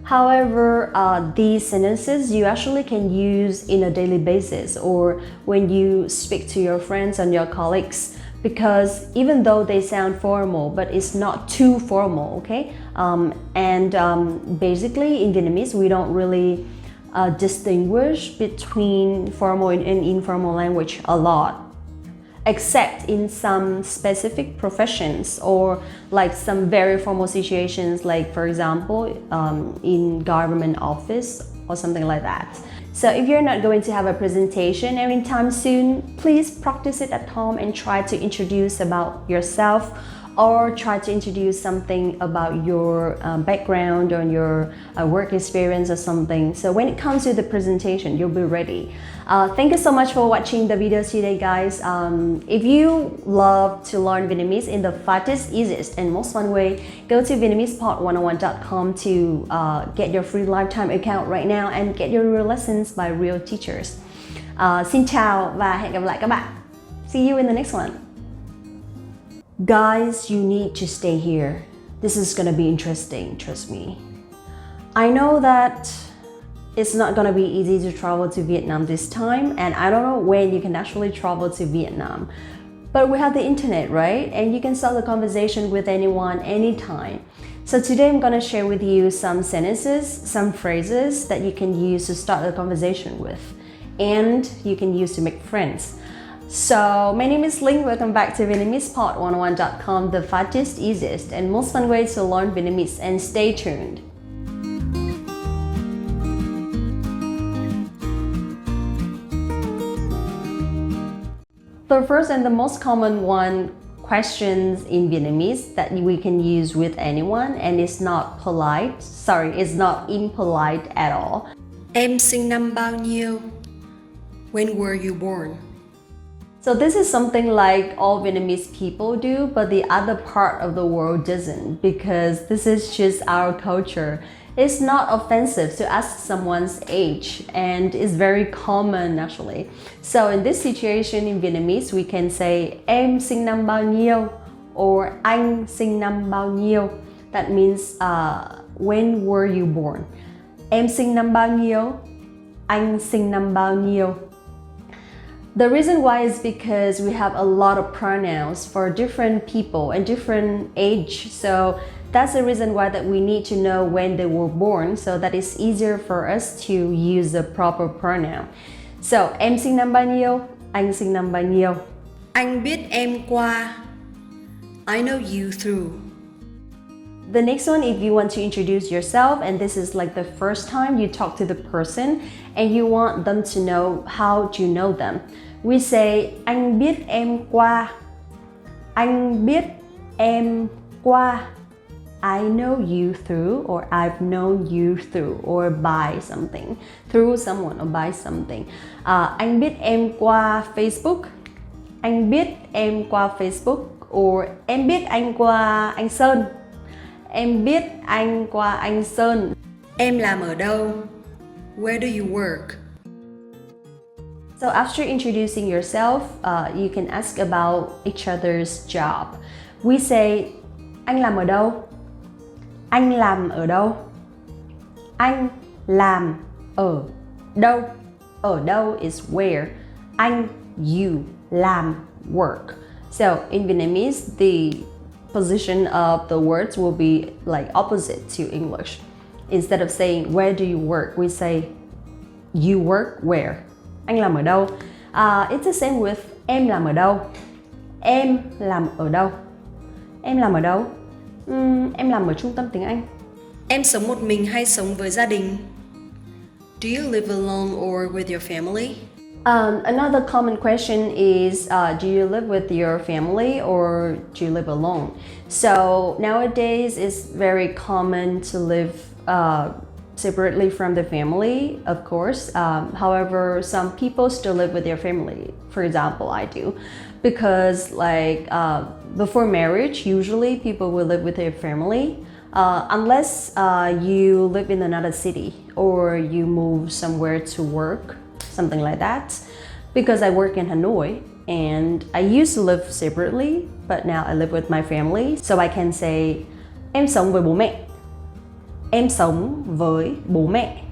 However, these sentences you actually can use in a daily basis or when you speak to your friends and your colleagues, because even though they sound formal, but it's not too formal, okay? Basically in Vietnamese, we don't really distinguish between formal and informal language a lot, except in some specific professions or like some very formal situations, like for example in government office or something like that. So if you're not going to have a presentation anytime soon, please practice it at home and try to introduce about yourself or try to introduce something about your background or your work experience or something. So when it comes to the presentation, you'll be ready. Thank you so much for watching the videos today, guys. If you love to learn Vietnamese in the fastest, easiest, and most fun way, go to VietnamesePod101.com to get your free lifetime account right now and get your real lessons by real teachers. Xin chào và hẹn gặp lại các bạn. See you in the next one. Guys, you need to stay here. This is gonna be interesting, trust me. I know that it's not gonna be easy to travel to Vietnam this time, and I don't know when you can actually travel to Vietnam. But we have the internet, right? And you can start the conversation with anyone, anytime. So today I'm gonna share with you some sentences, some phrases that you can use to start the conversation with, and you can use to make friends. So my name is Linh. Welcome back to VietnamesePod101.com, the fastest, easiest, and most fun way to learn Vietnamese, and stay tuned. The first and the most common one questions in Vietnamese that we can use with anyone, and it's not polite. Sorry, it's not impolite at all. Em sinh năm bao nhiêu? When were you born? So this is something like all Vietnamese people do, but the other part of the world doesn't, because this is just our culture. It's not offensive to ask someone's age, and it's very common actually. So in this situation in Vietnamese, we can say em sinh năm bao nhiêu or anh sinh năm bao nhiêu. That means when were you born? Em sinh năm bao nhiêu? Anh sinh năm bao nhiêu? The reason why is because we have a lot of pronouns for different people and different age. So that's the reason why that we need to know when they were born, so that it's easier for us to use the proper pronoun. So em sinh năm bao nhiêu? Anh sinh năm bao nhiêu? Anh biết em qua. I know you through. The next one, if you want to introduce yourself, and this is like the first time you talk to the person and you want them to know how you know them, we say anh biết em qua. Anh biết em qua. I know you through, or I've known you through, or by something, through someone or by something. Anh biết em qua Facebook. Anh biết em qua Facebook, or em biết anh qua anh Sơn. Em biết anh qua anh Sơn. Em làm ở đâu? Where do you work? So after introducing yourself, you can ask about each other's job. We say anh làm ở đâu? Anh làm ở đâu? Anh làm ở đâu? Ở đâu is where. Anh, you, làm, work. So in Vietnamese, the position of the words will be like opposite to English. Instead of saying where do you work, we say you work where. Anh làm ở đâu? It's the same with em làm ở đâu? Em làm ở đâu? Em làm ở đâu? Em làm ở trung tâm tiếng Anh. Em sống một mình hay sống với gia đình? Do you live alone or with your family? Another common question is, do you live with your family or do you live alone? So nowadays it's very common to live separately from the family, of course. However, some people still live with their family. For example, I do. Because like before marriage, usually people will live with their family. Unless you live in another city or you move somewhere to work, something like that. Because I work in Hanoi and I used to live separately, but now I live with my family. So I can say, em sống với bố mẹ. Em sống với bố mẹ.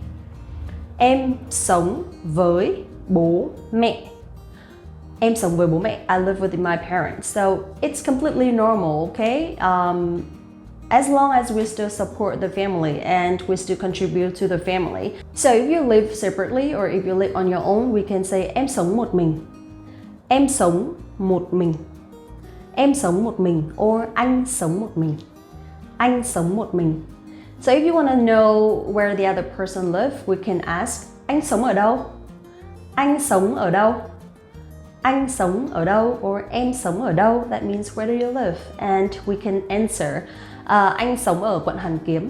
Em sống với bố mẹ. Em sống với bố mẹ. I live with my parents. So it's completely normal, okay? As long as we still support the family and we still contribute to the family. So if you live separately or if you live on your own, we can say em sống một mình. Em sống một mình. Em sống một mình or anh sống một mình. Anh sống một mình. So if you want to know where the other person lives, we can ask anh sống ở đâu? Anh sống ở đâu? anh sống ở đâu or em sống ở đâu. That means where do you live? And we can answer anh sống ở quận Hoàn Kiếm.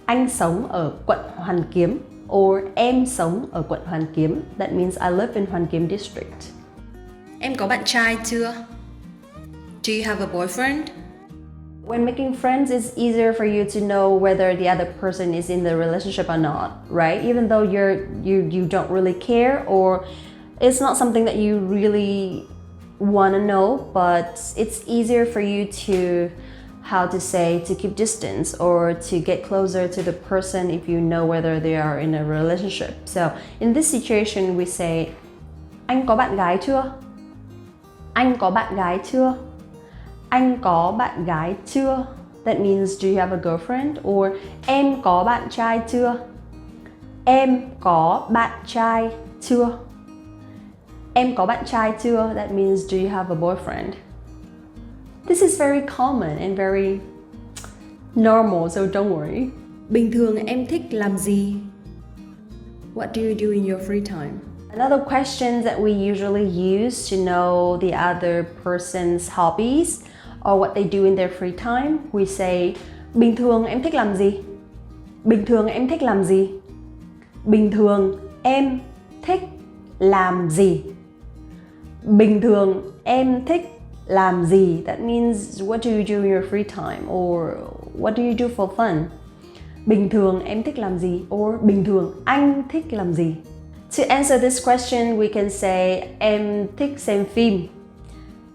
Anh sống ở quận Hoàn Kiếm. Or em sống ở quận Hoàn Kiếm. That means I live in Hoàn Kiếm district. Em có bạn trai chưa? Do you have a boyfriend? When making friends, it's easier for you to know whether the other person is in the relationship or not, right? Even though you don't really care or it's not something that you really want to know, but it's easier for you to, how to say, to keep distance or to get closer to the person if you know whether they are in a relationship. So in this situation, we say, anh có bạn gái chưa? Anh có bạn gái chưa? Anh có bạn gái chưa? That means do you have a girlfriend? Or em có bạn trai chưa? Em có bạn trai chưa? Em có bạn trai chưa? That means do you have a boyfriend? This is very common and very normal, so don't worry. Bình thường em thích làm gì? What do you do in your free time? Another question that we usually use to know the other person's hobbies or what they do in their free time, we say, bình thường em thích làm gì? Bình thường em thích làm gì? Bình thường em thích làm gì? Bình thường em thích làm gì? That means what do you do in your free time or what do you do for fun? Bình thường em thích làm gì? Or bình thường anh thích làm gì? To answer this question, we can say em thích xem phim.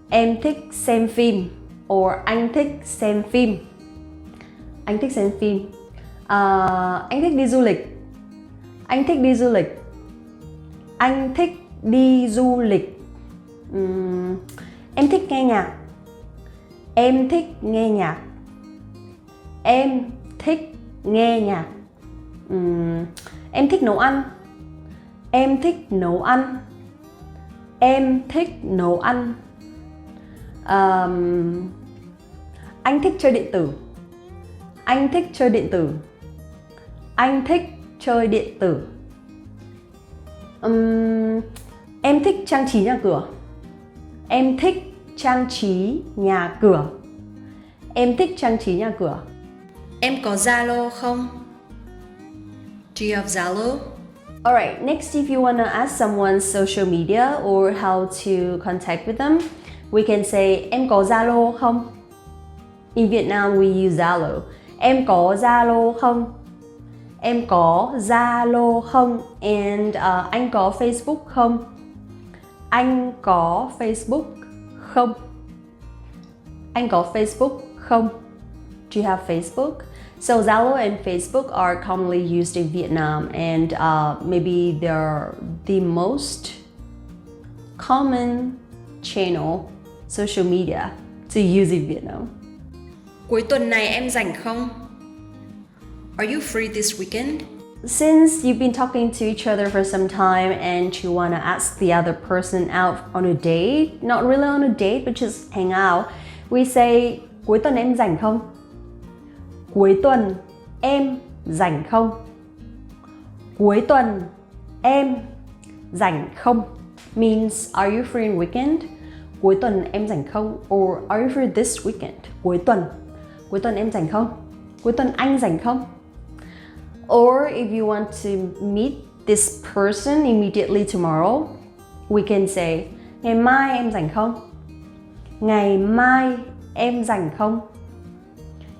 Em thích xem phim. Or anh thích xem phim. Anh thích xem phim. Anh thích đi du lịch. Anh thích đi du lịch. Anh thích đi du lịch. Em thích nghe nhạc. Em thích nghe nhạc. Em thích nghe nhạc. Em thích nấu ăn. Em thích nấu ăn. Em thích nấu ăn. Anh thích chơi điện tử. Anh thích chơi điện tử. Anh thích chơi điện tử. Em thích trang trí nhà cửa. Em thích trang trí nhà cửa. Em thích trang trí nhà cửa. Em có Zalo không? Do you have Zalo? Alright, next if you want to ask someone's social media or how to contact with them, we can say em có Zalo không? In Vietnam we use Zalo. Em có Zalo không? Em có Zalo không? And anh có Facebook không? Anh có Facebook không? Anh có Facebook không? Do you have Facebook? So Zalo and Facebook are commonly used in Vietnam, and maybe they're the most common channel, social media to use in Vietnam. Cuối tuần này em rảnh không? Are you free this weekend? Since you've been talking to each other for some time and you want to ask the other person out on a date, not really on a date, but just hang out, we say, cuối tuần em rảnh không? Cuối tuần em rảnh không? Cuối tuần em rảnh không? Means are you free in weekend? Cuối tuần em rảnh không? Or are you free this weekend? Cuối tuần em rảnh không? Cuối tuần anh rảnh không? Or if you want to meet this person immediately tomorrow, we can say, ngày mai em rảnh không? Ngày mai em rảnh không?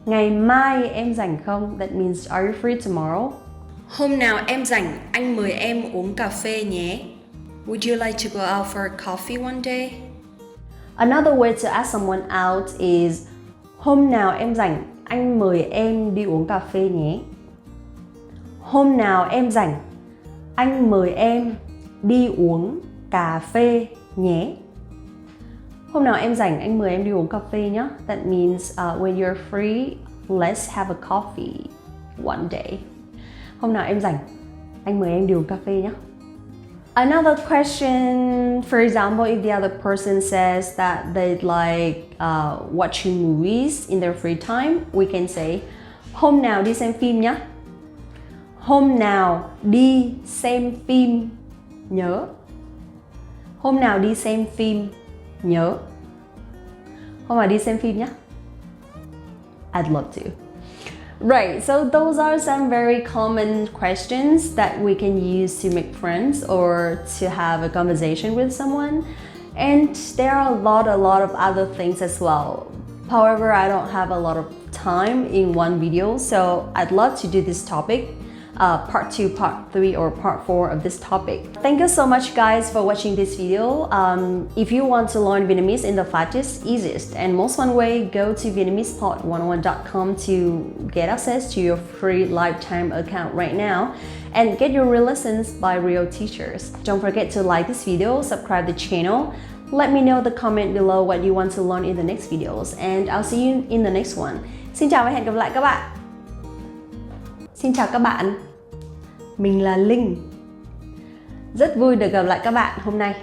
Ngày mai em rảnh không? That means are you free tomorrow? Hôm nào em rảnh, anh mời em uống cà phê nhé. Would you like to go out for a coffee one day? Another way to ask someone out is, hôm nào em rảnh, anh mời em đi uống cà phê nhé. Hôm nào em rảnh, anh mời em đi uống cà phê nhé. Hôm nào em rảnh, anh mời em đi uống cà phê nhé. That means when you're free, let's have a coffee one day. Hôm nào em rảnh, anh mời em đi uống cà phê nhé. Another question, for example, if the other person says that they'd like watching movies in their free time, we can say, hôm nào đi xem phim nhé. Hôm nào đi xem phim nhớ. Hôm nào đi xem phim nhớ. Hôm nào đi xem phim nhé. I'd love to. Right, so those are some very common questions that we can use to make friends or to have a conversation with someone. And there are a lot of other things as well. However, I don't have a lot of time in one video, so I'd love to do this topic, part 2, part 3, or part 4 of this topic. Thank you so much guys for watching this video. If you want to learn Vietnamese in the fastest, easiest, and most fun way, go to VietnamesePod101.com to get access to your free lifetime account right now and get your real lessons by real teachers. Don't forget to like this video, subscribe the channel. Let me know the comment below what you want to learn in the next videos, and I'll see you in the next one. Xin chào và hẹn gặp lại các bạn. Xin chào các bạn. Mình là Linh. Rất vui được gặp lại các bạn hôm nay.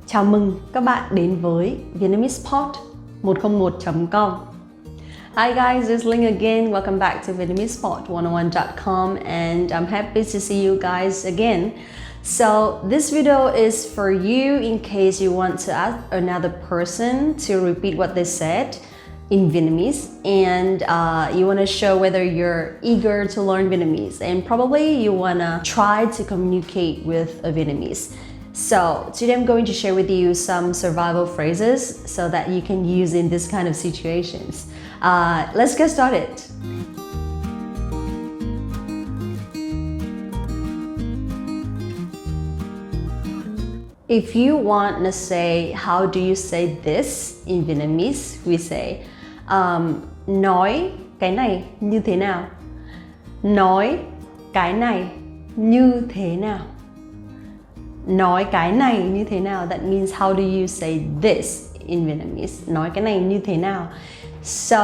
Chào mừng các bạn đến với VietnamesePod101.com. Hi guys, it's Linh again. Welcome back to VietnamesePod101.com, and I'm happy to see you guys again. So this video is for you in case you want to ask another person to repeat what they said in Vietnamese, and you want to show whether you're eager to learn Vietnamese, and probably you want to try to communicate with a Vietnamese. So today I'm going to share with you some survival phrases so that you can use in this kind of situations. Let's get started. If you want to say, how do you say this in Vietnamese? We say, nói cái này như thế nào? Nói cái này như thế nào? Nói cái này như thế nào? That means how do you say this in Vietnamese? Nói cái này như thế nào? So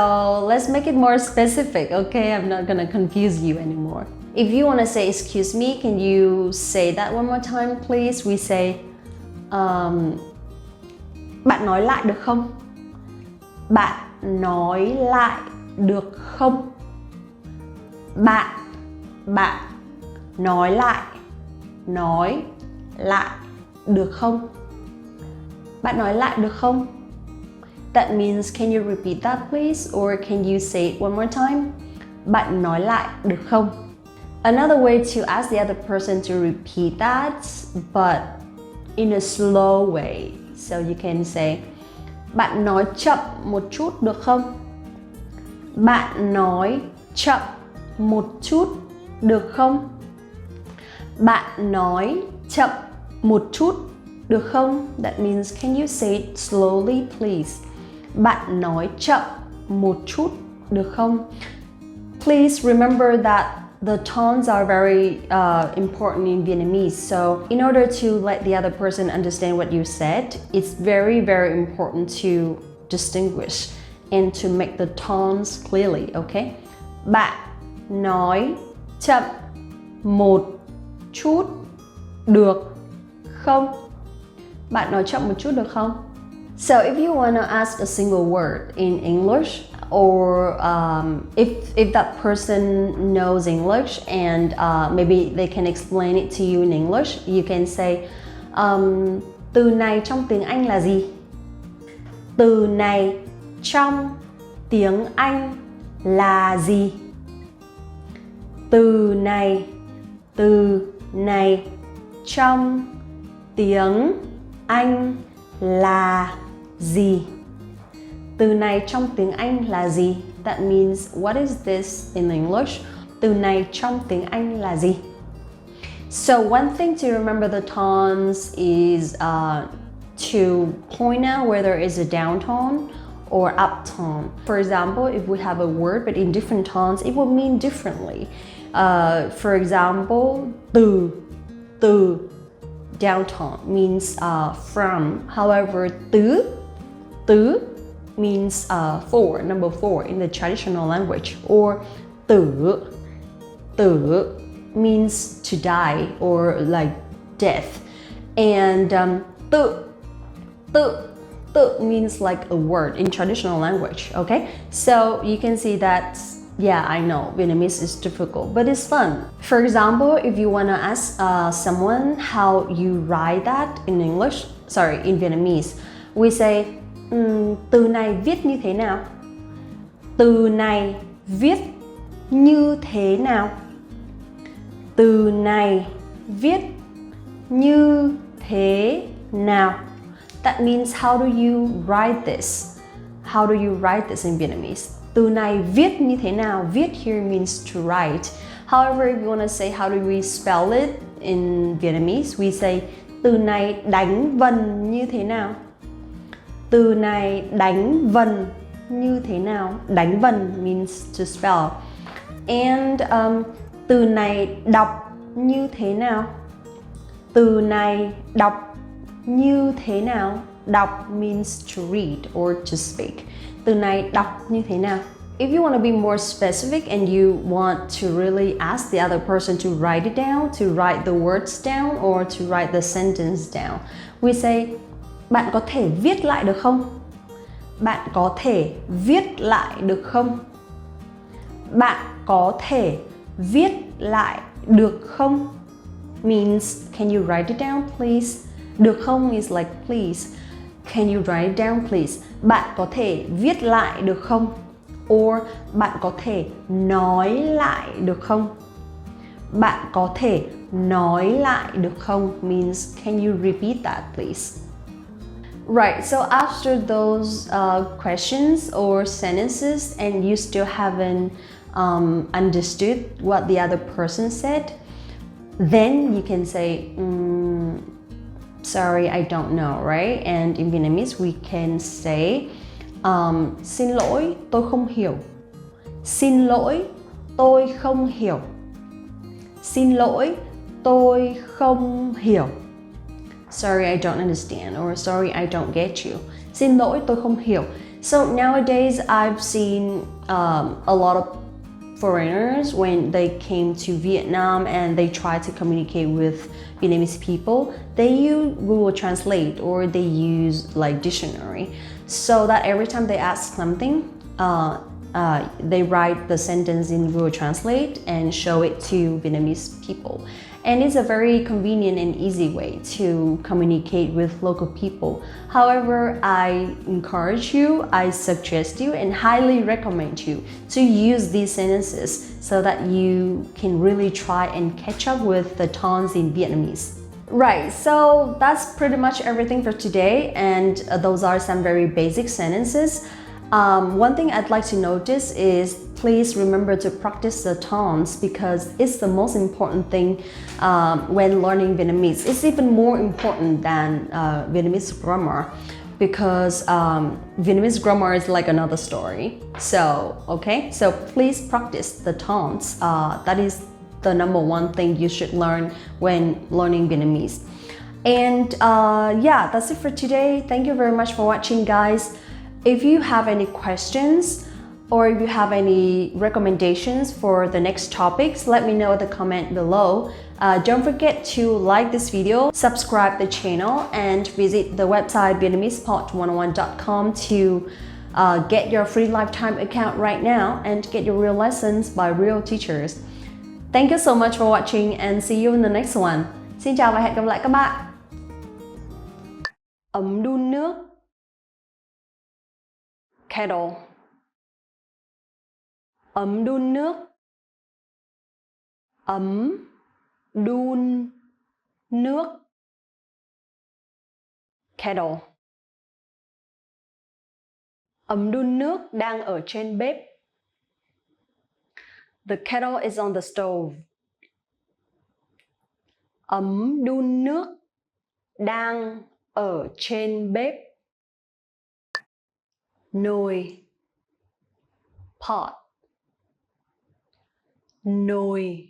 let's make it more specific, okay? I'm not gonna confuse you anymore. If you want to say excuse me, can you say that one more time, please? We say, bạn nói lại được không? Bạn nói lại được không? Bạn nói lại được không? Bạn nói lại được không? That means, can you repeat that please? Or can you say it one more time? Bạn nói lại được không? Another way to ask the other person to repeat that, but in a slow way. So you can say, bạn nói chậm một chút được không? Bạn nói chậm một chút được không? Bạn nói chậm một chút được không? That means, can you say it slowly please? Bạn nói chậm một chút được không? Please remember that the tones are very important in Vietnamese. So in order to let the other person understand what you said, it's very, very important to distinguish and to make the tones clearly, okay? Bạn nói chậm một chút được không? Bạn nói chậm một chút được không? So if you want to ask a single word in English, or if that person knows English and maybe they can explain it to you in English, you can say, từ này trong tiếng Anh là gì? Từ này trong tiếng Anh là gì? Từ này trong tiếng Anh là gì? Từ này trong tiếng Anh là gì? That means, what is this in English? Từ này trong tiếng Anh là gì? So one thing to remember the tones is to point out whether it's a down tone or up tone. For example, if we have a word but in different tones, it will mean differently. For example, từ down tone means from. However, tứ means four, number 4 in the traditional language. Or tử means to die or like death. And tự means like a word in traditional language, okay? So you can see that Yeah, I know Vietnamese is difficult, but it's fun. For example, if you want to ask someone how you write that in English, sorry, in Vietnamese, we say từ này viết như thế nào? Từ này viết như thế nào? Từ này viết như thế nào? That means how do you write this? How do you write this in Vietnamese? Từ này viết như thế nào? Viết here means to write. However, if you want to say how do we spell it in Vietnamese, we say từ này đánh vần như thế nào? Từ này đánh vần như thế nào? Đánh vần means to spell. And từ này đọc như thế nào? Từ này đọc như thế nào? Đọc means to read or to speak. Từ này đọc như thế nào? If you want to be more specific and you want to really ask the other person to write it down, to write the words down or to write the sentence down, we say, bạn có thể viết lại được không? Bạn có thể viết lại được không? Bạn có thể viết lại được không? Means, can you write it down please? Được không is like please. Can you write it down please? Bạn có thể viết lại được không? Or bạn có thể nói lại được không? Bạn có thể nói lại được không? Means, can you repeat that please? Right, so after those questions or sentences and you still haven't understood what the other person said, then you can say, sorry, I don't know, right? And in Vietnamese, we can say, xin lỗi, tôi không hiểu. Xin lỗi, tôi không hiểu. Xin lỗi, tôi không hiểu. Sorry, I don't understand, or sorry, I don't get you. Xin lỗi, tôi không hiểu. So nowadays, I've seen a lot of foreigners when they came to Vietnam and they try to communicate with Vietnamese people, they use Google Translate or they use like dictionary, so that every time they ask something, they write the sentence in Google Translate and show it to Vietnamese people. And it's a very convenient and easy way to communicate with local people. However, I encourage you, I suggest you, and highly recommend you to use these sentences so that you can really try and catch up with the tones in Vietnamese. Right, so that's pretty much everything for today, and those are some very basic sentences. One thing I'd like to notice is please remember to practice the tones because it's the most important thing when learning Vietnamese. It's even more important than Vietnamese grammar because Vietnamese grammar is like another story. So, okay, so please practice the tones. That is the number one thing you should learn when learning Vietnamese. And yeah, that's it for today. Thank you very much for watching, guys. If you have any questions or if you have any recommendations for the next topics, let me know in the comment below. Don't forget to like this video, subscribe the channel, and visit the website VietnamesePod101.com to get your free lifetime account right now and get your real lessons by real teachers. Thank you so much for watching and see you in the next one. Xin chào và hẹn gặp lại các bạn. Ấm đun nước. Kettle. Ấm đun nước. Ấm đun nước. Kettle. Ấm đun nước đang ở trên bếp. The kettle is on the stove. Ấm đun nước đang ở trên bếp. Nồi. Pot. Nồi.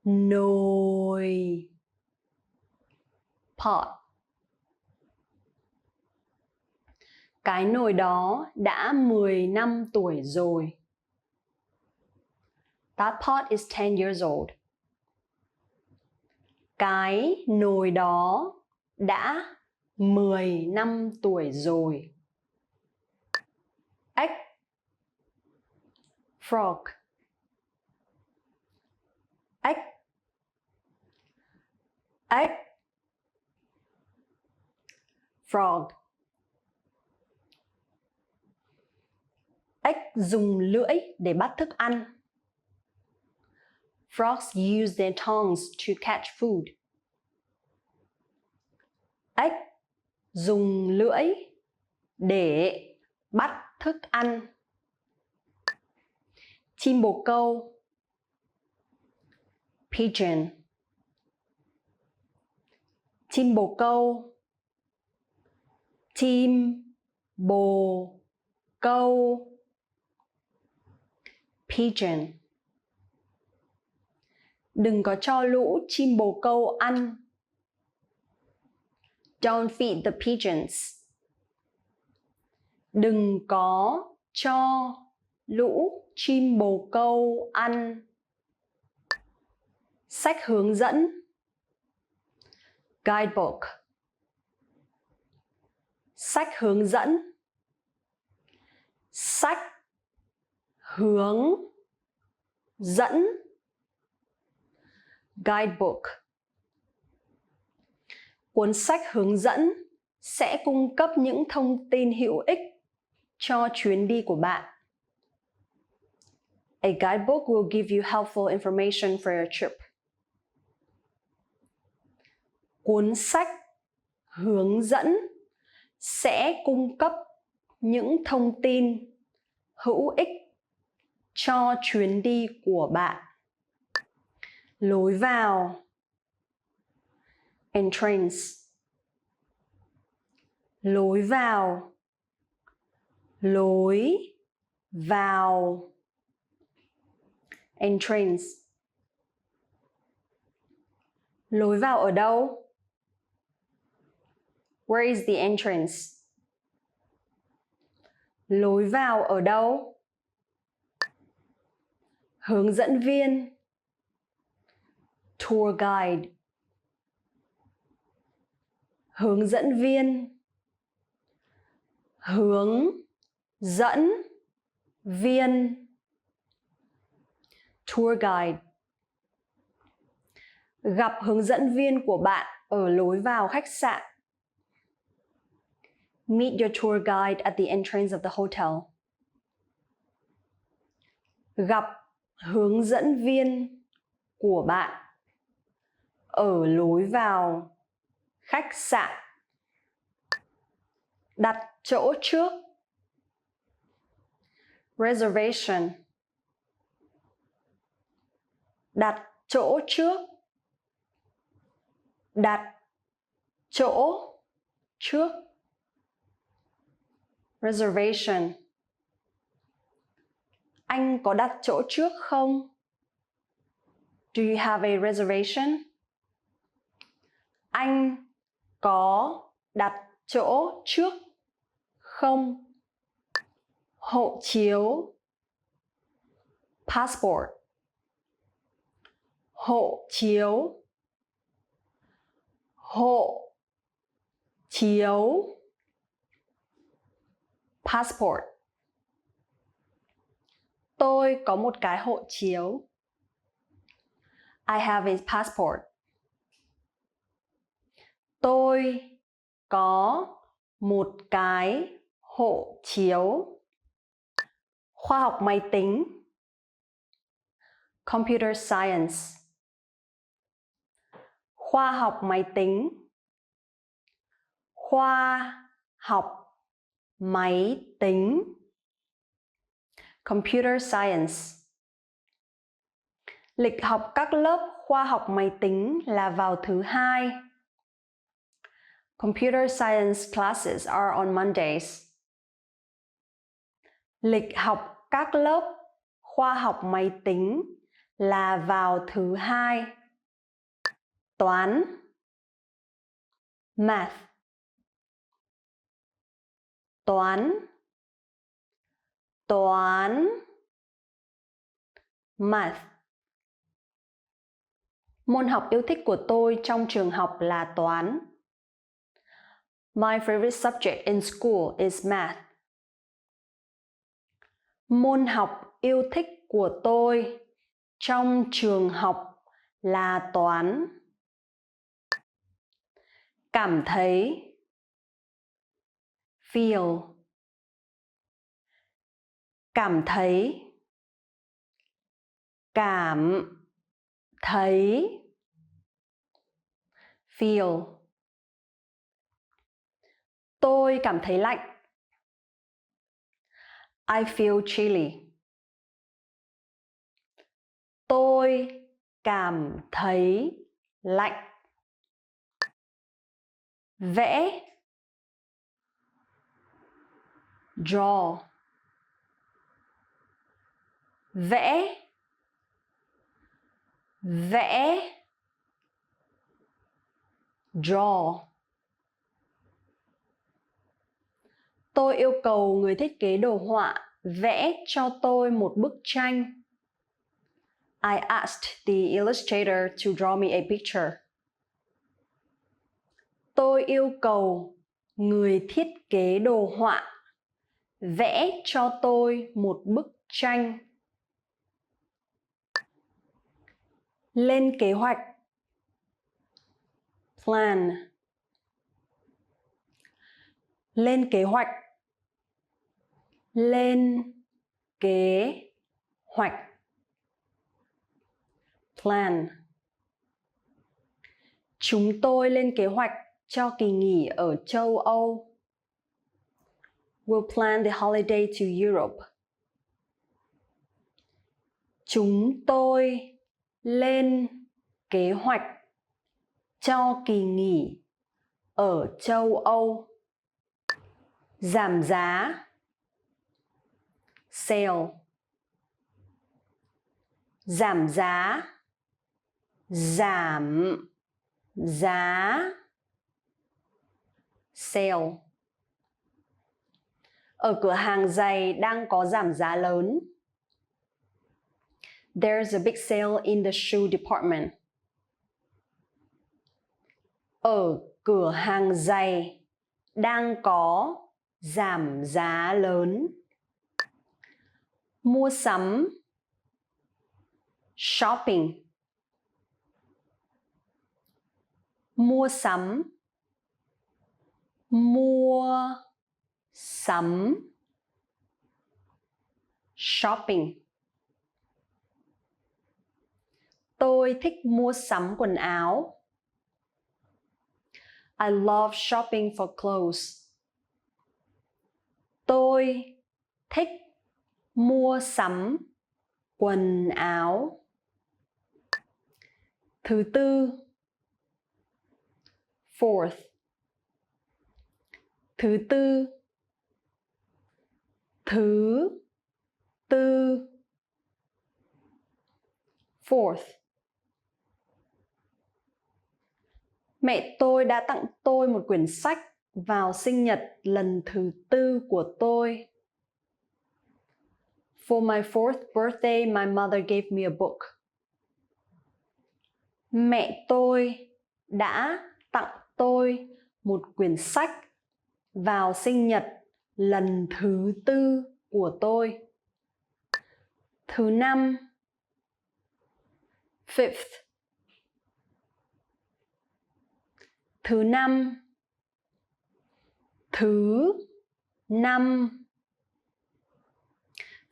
Nồi. Pot. Cái nồi đó đã 10 năm tuổi rồi. That pot is 10 years old. Cái nồi đó đã 10 năm tuổi rồi. Ếch. frog, ếch, ếch, frog. Ếch dùng lưỡi để bắt thức ăn. Frogs use their tongues to catch food. Ếch dùng lưỡi để bắt thức ăn. Chim bồ câu, pigeon. Chim bồ câu, chim bồ câu, pigeon. Đừng có cho lũ chim bồ câu ăn. Don't feed the pigeons. Đừng có cho lũ chim bồ câu ăn. Sách hướng dẫn, guidebook. Sách hướng dẫn, sách hướng dẫn, guidebook. Cuốn sách hướng dẫn sẽ cung cấp những thông tin hữu ích cho chuyến đi của bạn. A guidebook will give you helpful information for your trip. Cuốn sách hướng dẫn sẽ cung cấp những thông tin hữu ích cho chuyến đi của bạn. Lối vào, entrance. Lối vào, lối vào, entrance. Lối vào ở đâu? Where is the entrance? Lối vào ở đâu? Hướng dẫn viên, tour guide. Hướng dẫn viên, hướng dẫn viên, tour guide. Gặp hướng dẫn viên của bạn ở lối vào khách sạn. Meet your tour guide at the entrance of the hotel. Gặp hướng dẫn viên của bạn ở lối vào khách sạn. Đặt chỗ trước, reservation. Đặt chỗ trước, đặt chỗ trước, reservation. Anh có đặt chỗ trước không? Do you have a reservation? Anh có đặt chỗ trước không? Hộ chiếu, passport. Hộ chiếu, hộ chiếu, passport. Tôi có một cái hộ chiếu. I have a passport. Tôi có một cái hộ chiếu. Khoa học máy tính, computer science. Khoa học máy tính, khoa học máy tính, computer science. Lịch học các lớp khoa học máy tính là vào thứ Hai. Computer science classes are on Mondays. Lịch học các lớp khoa học máy tính là vào thứ Hai. Toán, math. Toán, toán, math. Môn học yêu thích của tôi trong trường học là toán. My favorite subject in school is math. Môn học yêu thích của tôi trong trường học là toán. Cảm thấy, feel. Cảm thấy, cảm thấy, feel. Tôi cảm thấy lạnh. I feel chilly. Tôi cảm thấy lạnh. Vẽ, draw. Vẽ, vẽ, draw. Tôi yêu cầu người thiết kế đồ họa vẽ cho tôi một bức tranh. I asked the illustrator to draw me a picture. Tôi yêu cầu người thiết kế đồ họa vẽ cho tôi một bức tranh. Lên kế hoạch, plan. Lên kế hoạch, lên kế hoạch, plan. Chúng tôi lên kế hoạch cho kỳ nghỉ ở châu Âu. We'll plan the holiday to Europe. Chúng tôi lên kế hoạch cho kỳ nghỉ ở châu Âu. Giảm giá, sale. Giảm giá, giảm giá, sale. Ở cửa hàng giày đang có giảm giá lớn. There's a big sale in the shoe department. Ở cửa hàng giày đang có giảm giá lớn. Mua sắm, shopping. Mua sắm, mua sắm, shopping. Tôi thích mua sắm quần áo. I love shopping for clothes. Tôi thích mua sắm quần áo. Thứ tư, fourth. Thứ tư, thứ tư, fourth. Mẹ tôi đã tặng tôi một quyển sách vào sinh nhật lần thứ tư của tôi. For my fourth birthday, my mother gave me a book. Mẹ tôi đã tặng tôi một quyển sách vào sinh nhật lần thứ tư của tôi. Thứ năm, fifth. Thứ năm, thứ năm,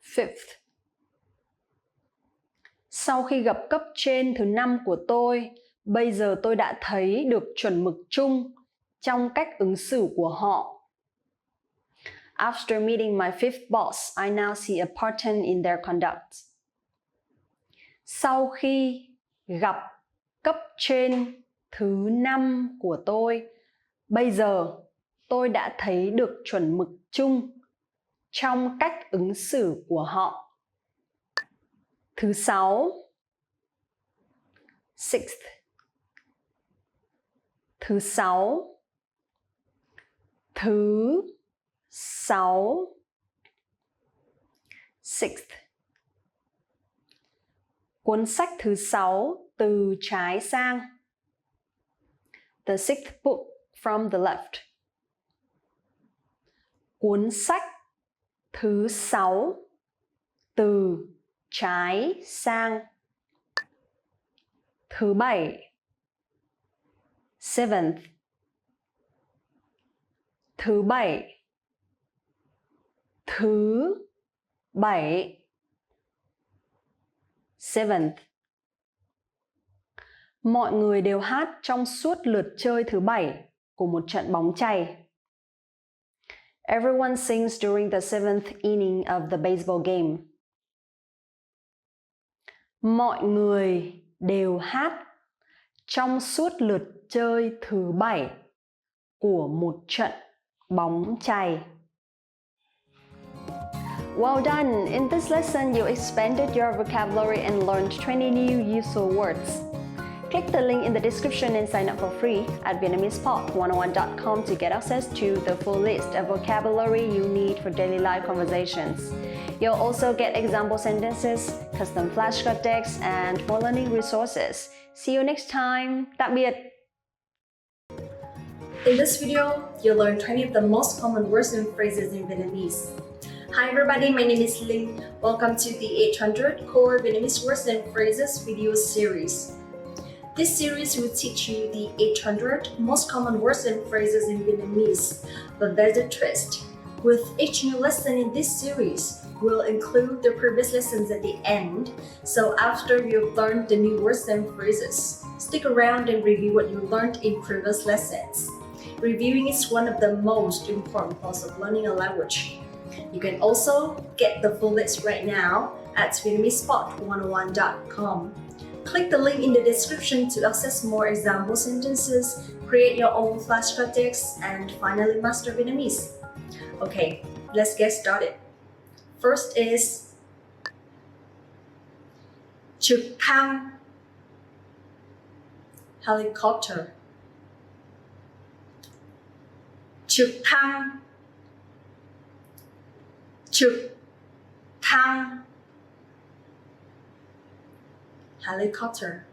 fifth. Sau khi gặp cấp trên thứ năm của tôi, bây giờ tôi đã thấy được chuẩn mực chung trong cách ứng xử của họ. After meeting my fifth boss, I now see a pattern in their conduct. Sau khi gặp cấp trên thứ năm của tôi, bây giờ tôi đã thấy được chuẩn mực chung trong cách ứng xử của họ. Thứ sáu, sixth. Thứ sáu, thứ sáu, sixth. Cuốn sách thứ sáu từ trái sang. The sixth book from the left. Cuốn sách thứ sáu từ trái sang. Thứ bảy. Seventh. Thứ bảy. Thứ bảy. Seventh. Mọi người đều hát trong suốt lượt chơi thứ bảy của một trận bóng chày. Everyone sings during the seventh inning of the baseball game. Mọi người đều hát trong suốt lượt chơi thứ bảy của một trận bóng chày. Well done! In this lesson, you expanded your vocabulary and learned 20 new useful words. Click the link in the description and sign up for free at VietnamesePod101.com to get access to the full list of vocabulary you need for daily life conversations. You'll also get example sentences, custom flashcard text, and more learning resources. See you next time. Tạm biệt! In this video, you'll learn 20 of the most common words and phrases in Vietnamese. Hi everybody, my name is Linh. Welcome to the 800 Core Vietnamese Words and Phrases video series. This series will teach you the 800 most common words and phrases in Vietnamese. But there's a twist. With each new lesson in this series, we'll include the previous lessons at the end. So after you've learned the new words and phrases, stick around and review what you learned in previous lessons. Reviewing is one of the most important parts of learning a language. You can also get the full list right now at VietnamesePod101.com. Click the link in the description to access more example sentences, create your own flashcard text, and finally master Vietnamese. Okay, let's get started. First is trực thăng, helicopter. Trực thăng, trực thăng, helicopter.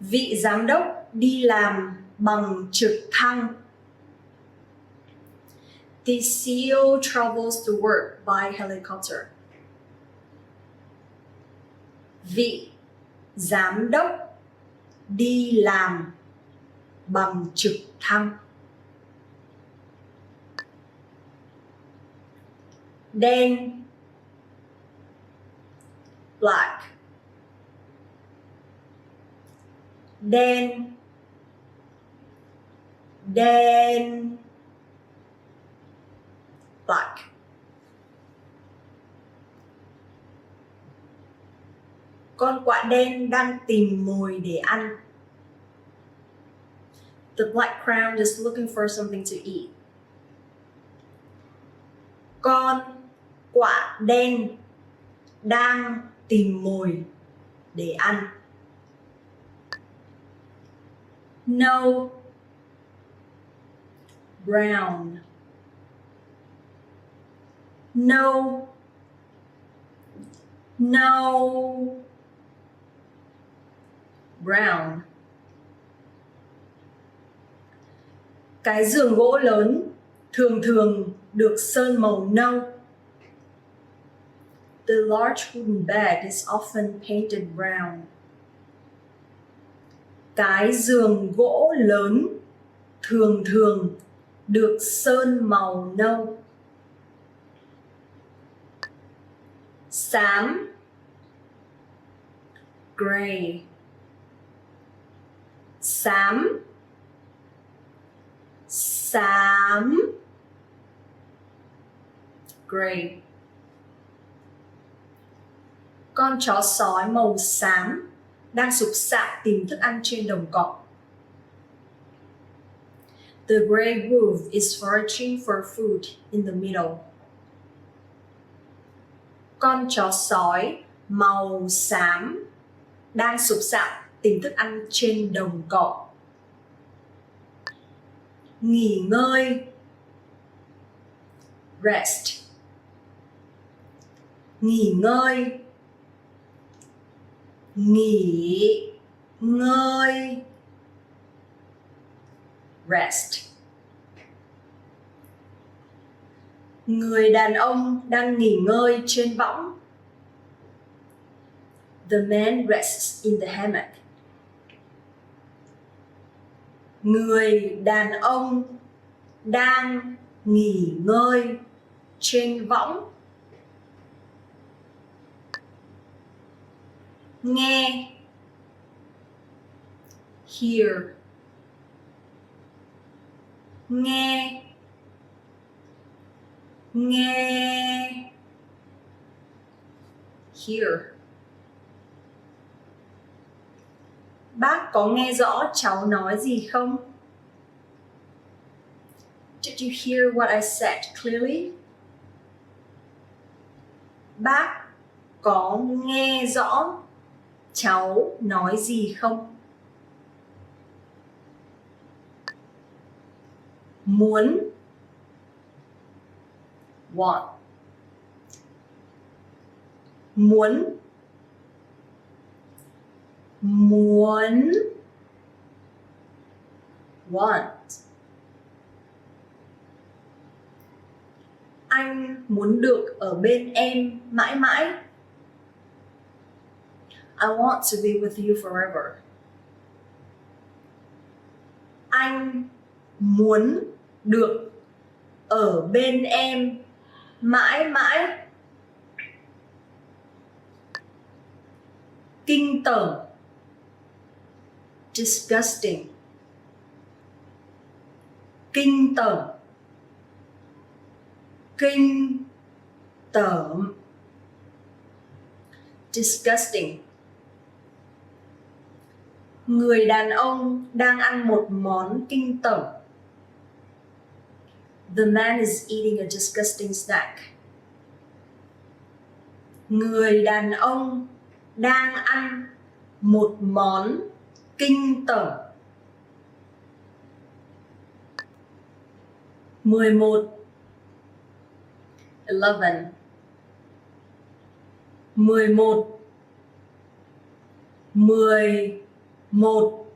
Vị giám đốc đi làm bằng trực thăng. The CEO travels to work by helicopter. Vị giám đốc đi làm bằng trực thăng. Đen, black. Đen, đen, black. Con quạ đen đang tìm mồi để ăn. The black crown is looking for something to eat. Con quạ đen đang tìm mồi để ăn. No, brown. No, no, brown. Cái giường gỗ lớn thường thường được sơn màu nâu. The large wooden bed is often painted brown. Cái giường gỗ lớn thường thường được sơn màu nâu. Xám, gray. Xám, xám, gray. Con chó sói màu xám đang sục sạo tìm thức ăn trên đồng cỏ. The gray wolf is foraging for food in the middle. Con chó sói màu xám đang sục sạo tìm thức ăn trên đồng cỏ. Nghỉ ngơi, rest. Nghỉ ngơi, nghỉ ngơi, rest. Người đàn ông đang nghỉ ngơi trên võng. The man rests in the hammock. Người đàn ông đang nghỉ ngơi trên võng. Nghe, hear. Nghe, nghe, hear. Bác có nghe rõ cháu nói gì không? Did you hear what I said clearly? Bác có nghe rõ cháu nói gì không? Muốn, want. Muốn, muốn, want. Anh muốn được ở bên em mãi mãi. I want to be with you forever. Anh muốn được ở bên em mãi mãi. Kinh tởm, disgusting. Kinh tởm, kinh tởm, disgusting. Người đàn ông đang ăn một món kinh tởm. The man is eating a disgusting snack. Người đàn ông đang ăn một món kinh tởm. 11 11 11 11 11.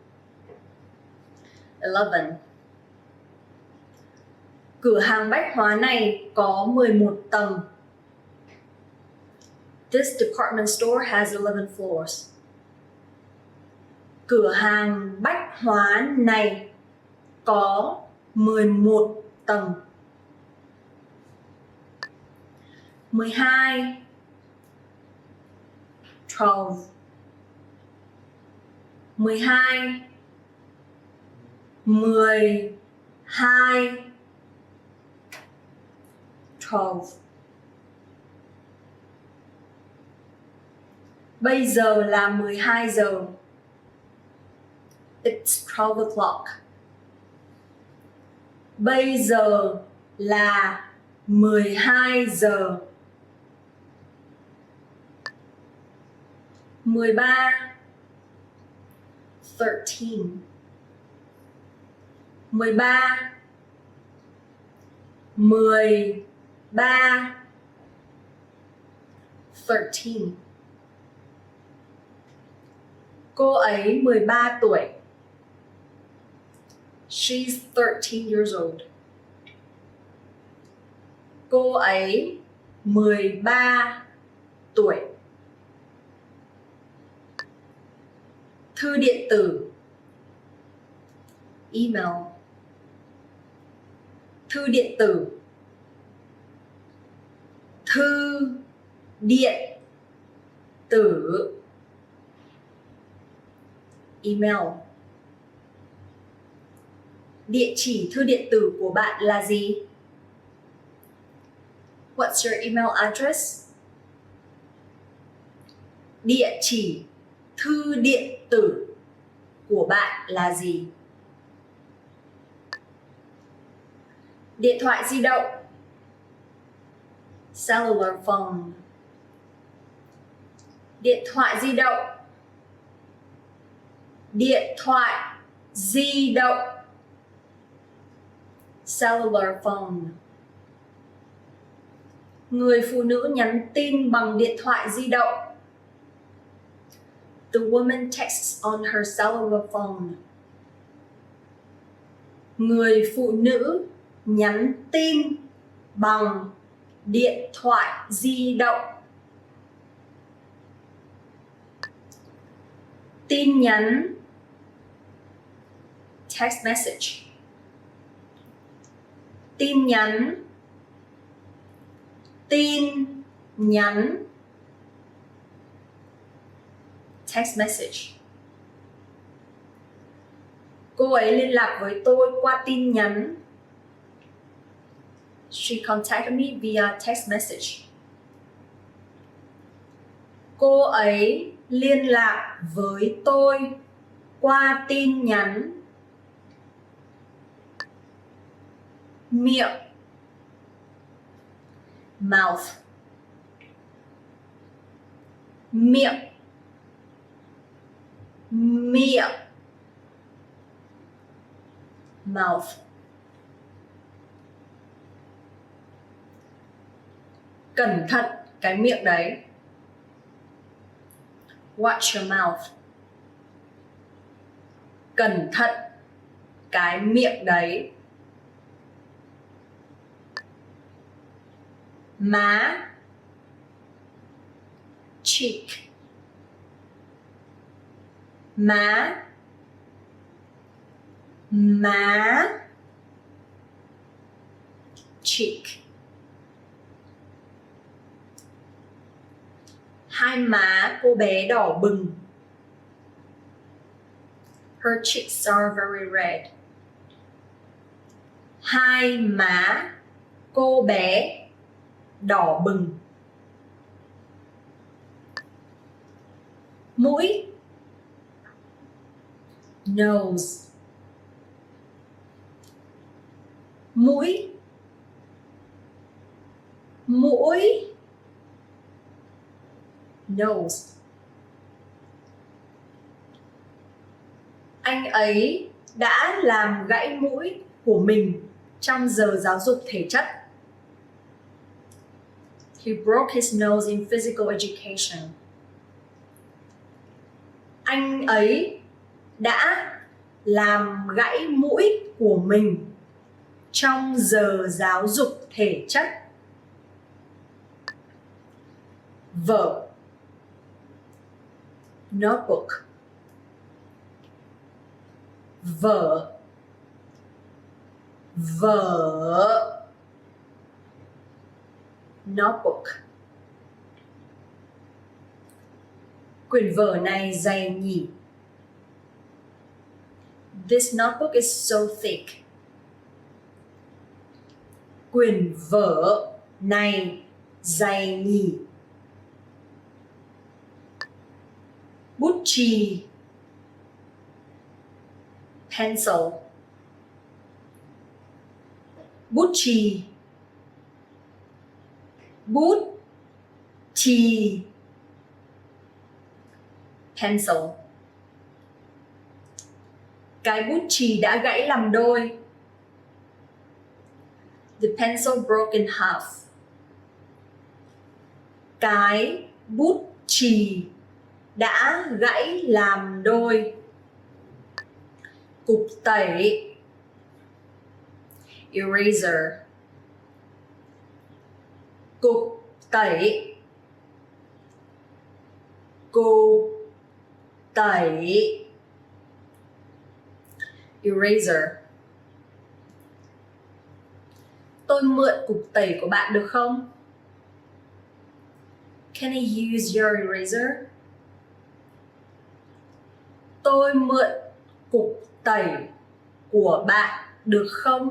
Cửa hàng bách hóa này có 11 tầng. This department store has 11 floors. Cửa hàng bách hóa này có 11 tầng. 12 12 12 12 12. Bây giờ là 12 giờ. It's 12 o'clock. Bây giờ là 12 giờ. 13 13 13 13 13. Cô ấy 13 tuổi. She's 13 years old. Cô ấy 13 tuổi. Thư điện tử, email. Thư điện tử, thư điện tử, email. Địa chỉ thư điện tử của bạn là gì? What's your email address? Địa chỉ thư điện tử của bạn là gì? Điện thoại di động, cellular phone. Điện thoại di động, điện thoại di động, cellular phone. Người phụ nữ nhắn tin bằng điện thoại di động. The woman texts on her cellular phone. Người phụ nữ nhắn tin bằng điện thoại di động, tin nhắn, text message, tin nhắn, tin nhắn, text message. Cô ấy liên lạc với tôi qua tin nhắn. She contacted me via text message. Cô ấy liên lạc với tôi qua tin nhắn. Miệng, mouth, miệng, miệng, mouth. Cẩn thận cái miệng đấy. Watch your mouth. Cẩn thận cái miệng đấy. Má, cheek, má, má, cheek. Hai má cô bé đỏ bừng. Her cheeks are very red. Hai má cô bé đỏ bừng. Mũi, nose, mũi, mũi, nose. Anh ấy đã làm gãy mũi của mình trong giờ giáo dục thể chất. He broke his nose in physical education. Anh ấy đã làm gãy mũi của mình trong giờ giáo dục thể chất. Vở, notebook, vở, vở, notebook. Quyển vở này dày nhỉ. This notebook is so thick. Quyển vở này dày nhỉ. Bút chì, pencil, bút chì, bút chì, pencil. Cái bút chì đã gãy làm đôi. The pencil broke in half. Cái bút chì đã gãy làm đôi. Cục tẩy, eraser, cục tẩy, cục tẩy, eraser. Tôi mượn cục tẩy của bạn được không? Can I use your eraser? Tôi mượn cục tẩy của bạn được không?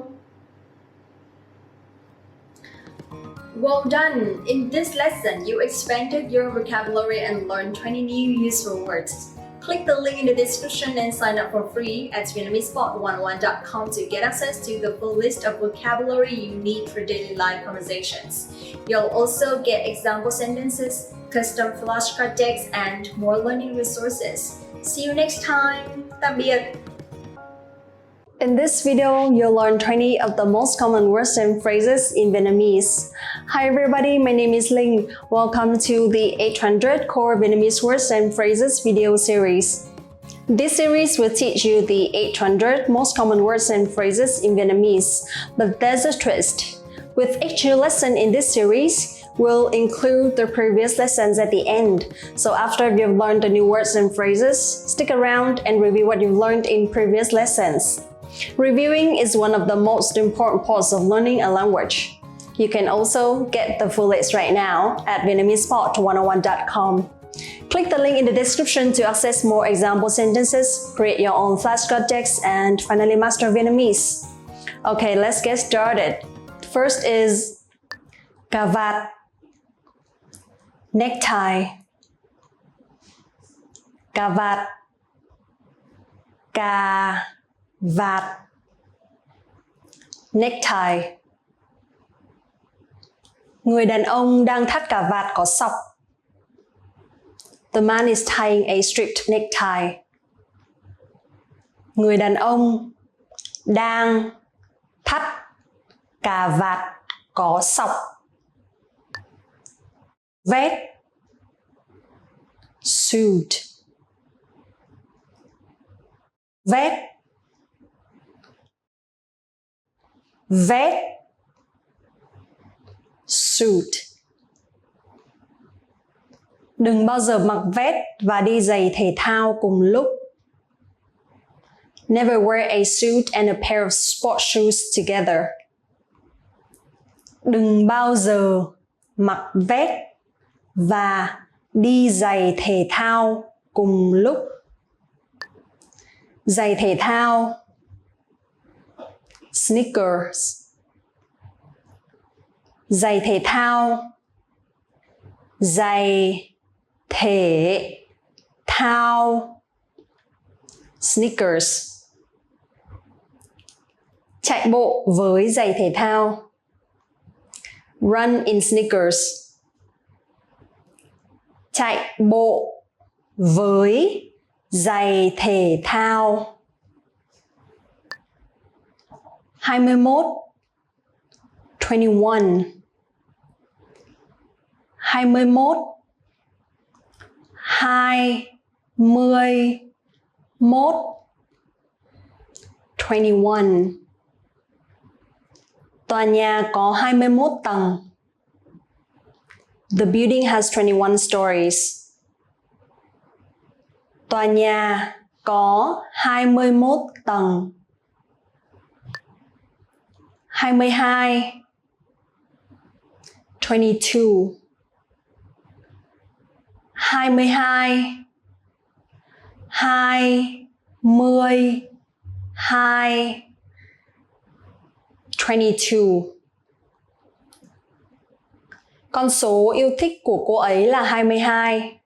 Well done! In this lesson, you expanded your vocabulary and learned 20 new useful words. Click the link in the description and sign up for free at VietnamesePod101.com to get access to the full list of vocabulary you need for daily life conversations. You'll also get example sentences, custom flashcard decks, and more learning resources. See you next time! Tạm biệt! In this video, you'll learn 20 of the most common words and phrases in Vietnamese. Hi everybody, my name is Linh. Welcome to the 800 Core Vietnamese Words and Phrases video series. This series will teach you the 800 most common words and phrases in Vietnamese, but there's a twist. With each new lesson in this series, we'll include the previous lessons at the end. So after you've learned the new words and phrases, stick around and review what you've learned in previous lessons. Reviewing is one of the most important parts of learning a language. You can also get the full list right now at VietnamesePod101.com. Click the link in the description to access more example sentences, create your own flashcard text, and finally master Vietnamese. Okay, let's get started. First is cà vạt, necktie, cà vạt, cà vạt, necktie. Người đàn ông đang thắt cà vạt có sọc. The man is tying a striped necktie. Người đàn ông đang thắt cà vạt có sọc. Vest, suit. Vest, vest, suit. Đừng bao giờ mặc vest và đi giày thể thao cùng lúc. Never wear a suit and a pair of sports shoes together. Đừng bao giờ mặc vest và đi giày thể thao cùng lúc. Giày thể thao, sneakers. Giày thể thao, giày thể thao, sneakers. Chạy bộ với giày thể thao. Run in sneakers. Chạy bộ với giày thể thao. 21, 21. 21, 21, 21. Tòa nhà có 21 tầng. The building has 21 stories. Tòa nhà có 21 tầng. 22, 22. 22, 22, 22. Con số yêu thích của cô ấy là 22.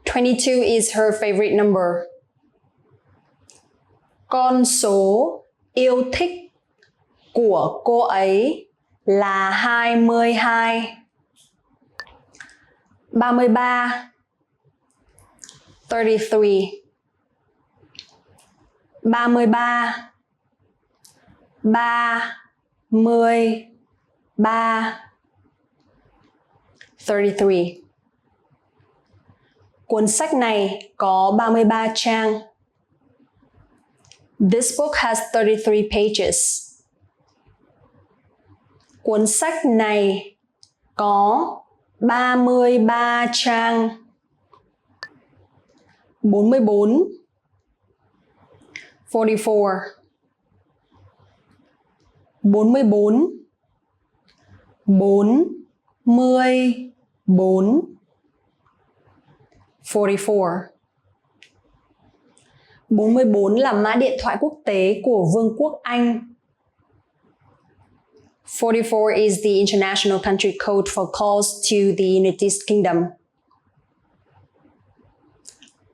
22 is her favorite number. Con số yêu thích của cô ấy là 22. 33, 33. 33, 33, 33. Cuốn sách này có 33 trang. This book has 33 pages. Cuốn sách này có 33 trang. 44, 44. 44, 44, 44. 44 là mã điện thoại quốc tế của Vương quốc Anh. 44 is the international country code for calls to the United Kingdom.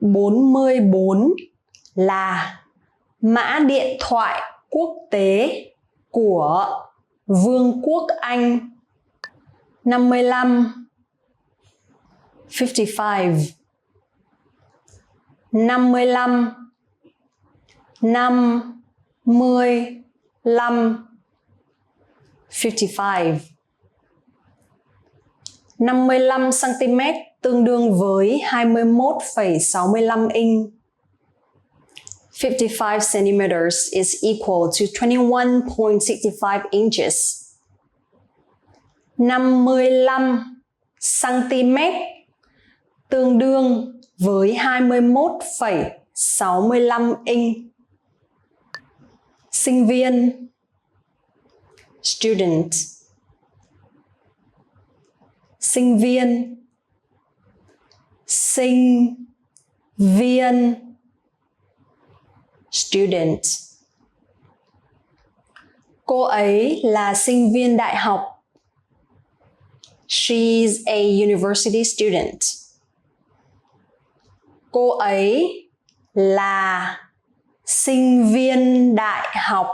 44 là mã điện thoại quốc tế của Vương quốc Anh. 55, 55. 55, 55, 55. 55 cm tương đương với 21,65 inch. 55 centimeters is equal to 21.65 inches. 55 cm tương đương với 21,65 inch. Sinh viên, student. Sinh viên, sinh viên, student. Cô ấy là sinh viên đại học. She's a university student. Cô ấy là sinh viên đại học.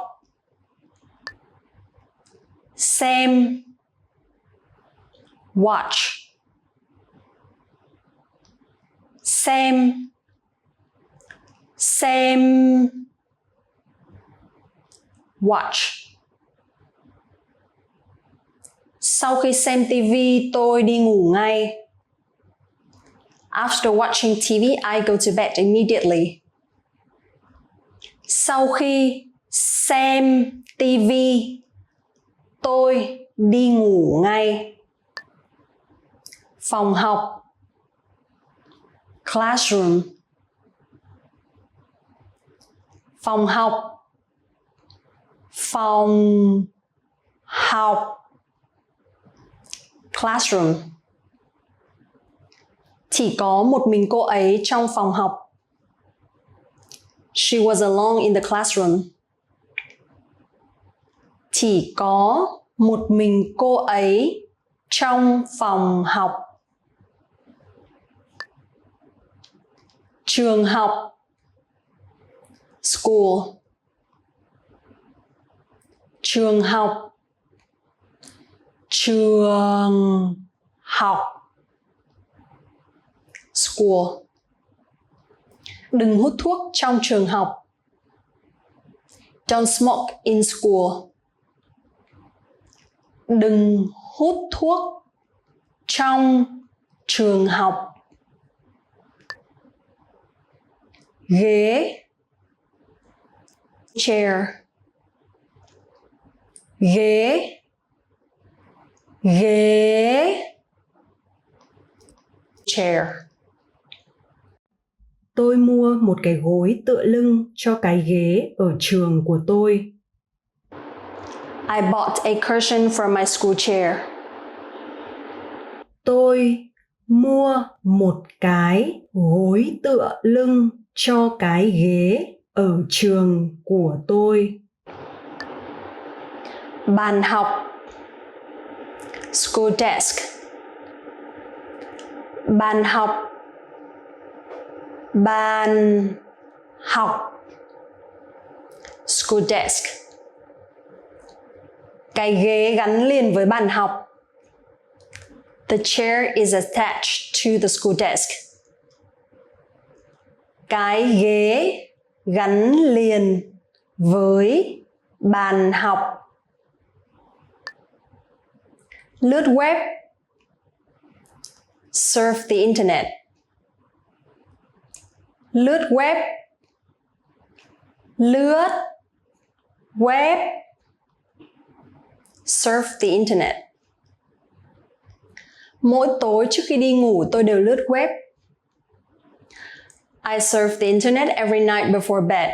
Xem, watch. Xem, watch. Sau khi xem TV, tôi đi ngủ ngay. After watching TV, I go to bed immediately. Sau khi xem TV, tôi đi ngủ ngay. Phòng học, classroom. Phòng học, phòng học, classroom. Chỉ có một mình cô ấy trong phòng học. She was alone in the classroom. Chỉ có một mình cô ấy trong phòng học. Trường học, school. Trường học, trường học, school. Đừng hút thuốc trong trường học. Don't smoke in school. Đừng hút thuốc trong trường học. Ghế, chair. Ghế, ghế, chair. Tôi mua một cái gối tựa lưng cho cái ghế ở trường của tôi. I bought a cushion for my school chair. Tôi mua một cái gối tựa lưng cho cái ghế ở trường của tôi. Bàn học, school desk. Bàn học, bàn học, school desk. Cái ghế gắn liền với bàn học. The chair is attached to the school desk. Cái ghế gắn liền với bàn học. Lướt web, surf the internet. Lướt web, lướt web, surf the internet. Mỗi tối trước khi đi ngủ tôi đều lướt web. I surf the internet every night before bed.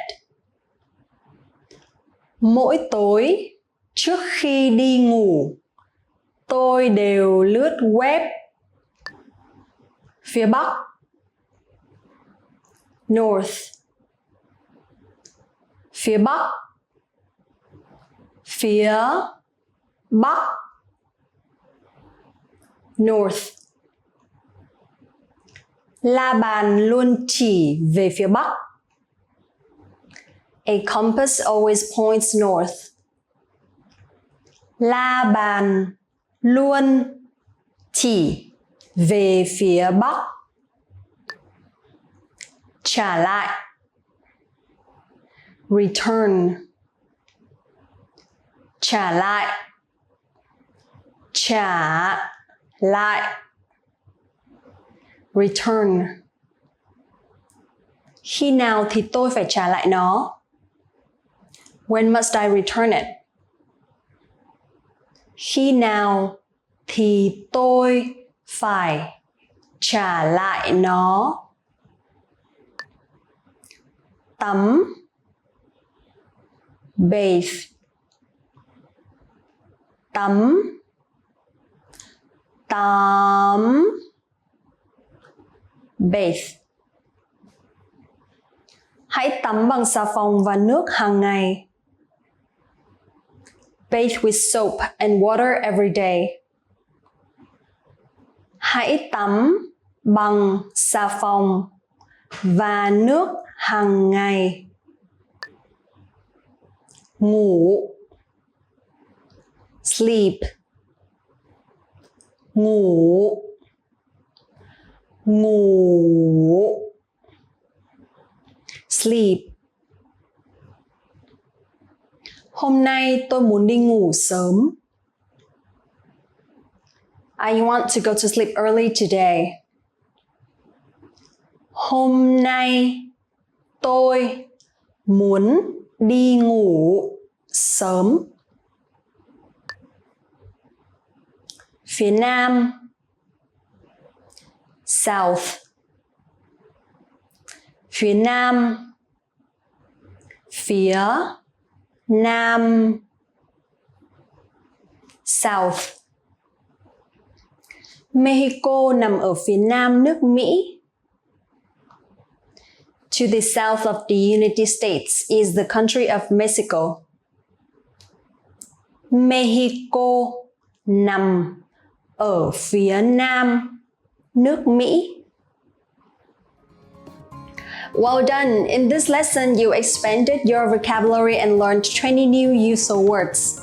Mỗi tối trước khi đi ngủ tôi đều lướt web. Phía Bắc, north. Phía Bắc, phía Bắc, north. La bàn luôn chỉ về phía Bắc. A compass always points north. La bàn luôn chỉ về phía Bắc. Trả lại, return. Trả lại, trả lại, return. Khi nào thì tôi phải trả lại nó? When must I return it? Khi nào thì tôi phải trả lại nó? Tắm, bathe, tắm, tắm, bathe. Hãy tắm bằng xà phòng và nước hàng ngày. Bathe with soap and water every day. Hãy tắm bằng xà phòng và nước hàng ngày. Ngủ, sleep, ngủ, ngủ, sleep. Hôm nay tôi muốn đi ngủ sớm. I want to go to sleep early today. Hôm nay tôi muốn đi ngủ sớm. Phía Nam, South. Phía Nam, phía Nam, South. Mexico nằm ở phía nam nước Mỹ. To the south of the United States is the country of Mexico. Mexico nằm ở phía nam nước Mỹ. Well done! In this lesson, you expanded your vocabulary and learned 20 new useful words.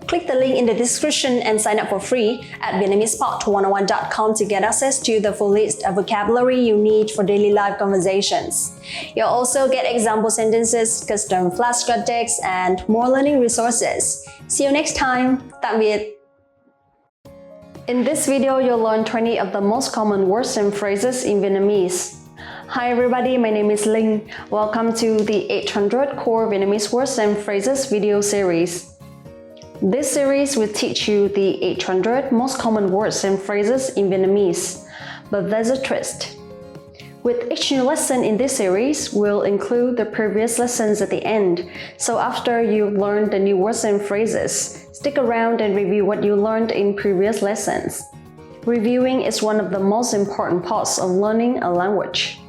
Click the link in the description and sign up for free at VietnamesePod101.com to get access to the full list of vocabulary you need for daily life conversations. You'll also get example sentences, custom flashcard decks, and more learning resources. See you next time! Tạm biệt! In this video, you'll learn 20 of the most common words and phrases in Vietnamese. Hi everybody, my name is Linh. Welcome to the 800 Core Vietnamese Words and Phrases video series. This series will teach you the 800 most common words and phrases in Vietnamese. But there's a twist. With each new lesson in this series, we'll include the previous lessons at the end. So after you've learned the new words and phrases, stick around and review what you learned in previous lessons. Reviewing is one of the most important parts of learning a language.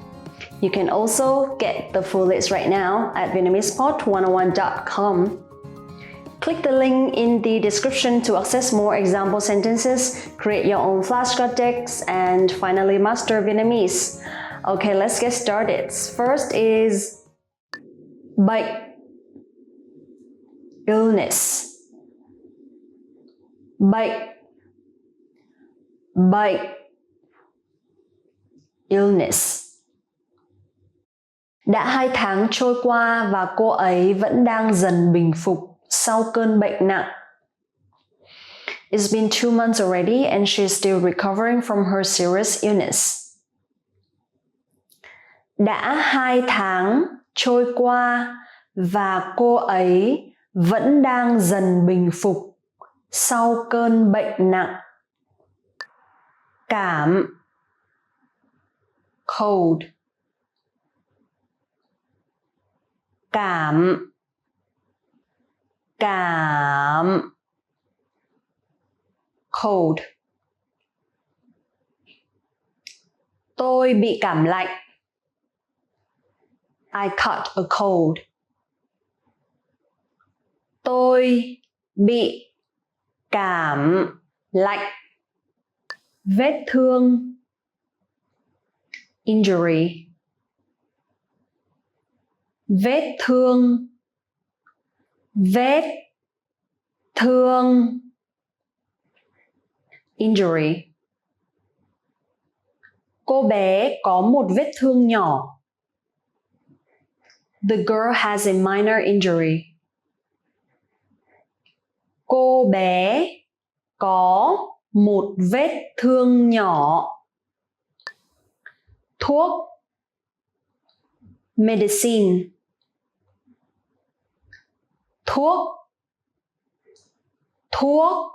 You can also get the full list right now at VietnamesPod101.com. Click the link in the description to access more example sentences, create your own flashcard decks, and finally master Vietnamese. Okay, let's get started. First is bệnh, illness. Bệnh, bệnh, illness. Đã 2 tháng trôi qua và cô ấy vẫn đang dần bình phục sau cơn bệnh nặng. It's been 2 months already and she's still recovering from her serious illness. Đã 2 tháng trôi qua và cô ấy vẫn đang dần bình phục sau cơn bệnh nặng. Cảm, cold. Cảm, cảm, cold. Tôi bị cảm lạnh. I caught a cold. Tôi bị cảm lạnh. Vết thương, injury. Vết thương, vết thương, injury. Cô bé có một vết thương nhỏ. The girl has a minor injury. Cô bé có một vết thương nhỏ. Thuốc, medicine, thuốc, thuốc,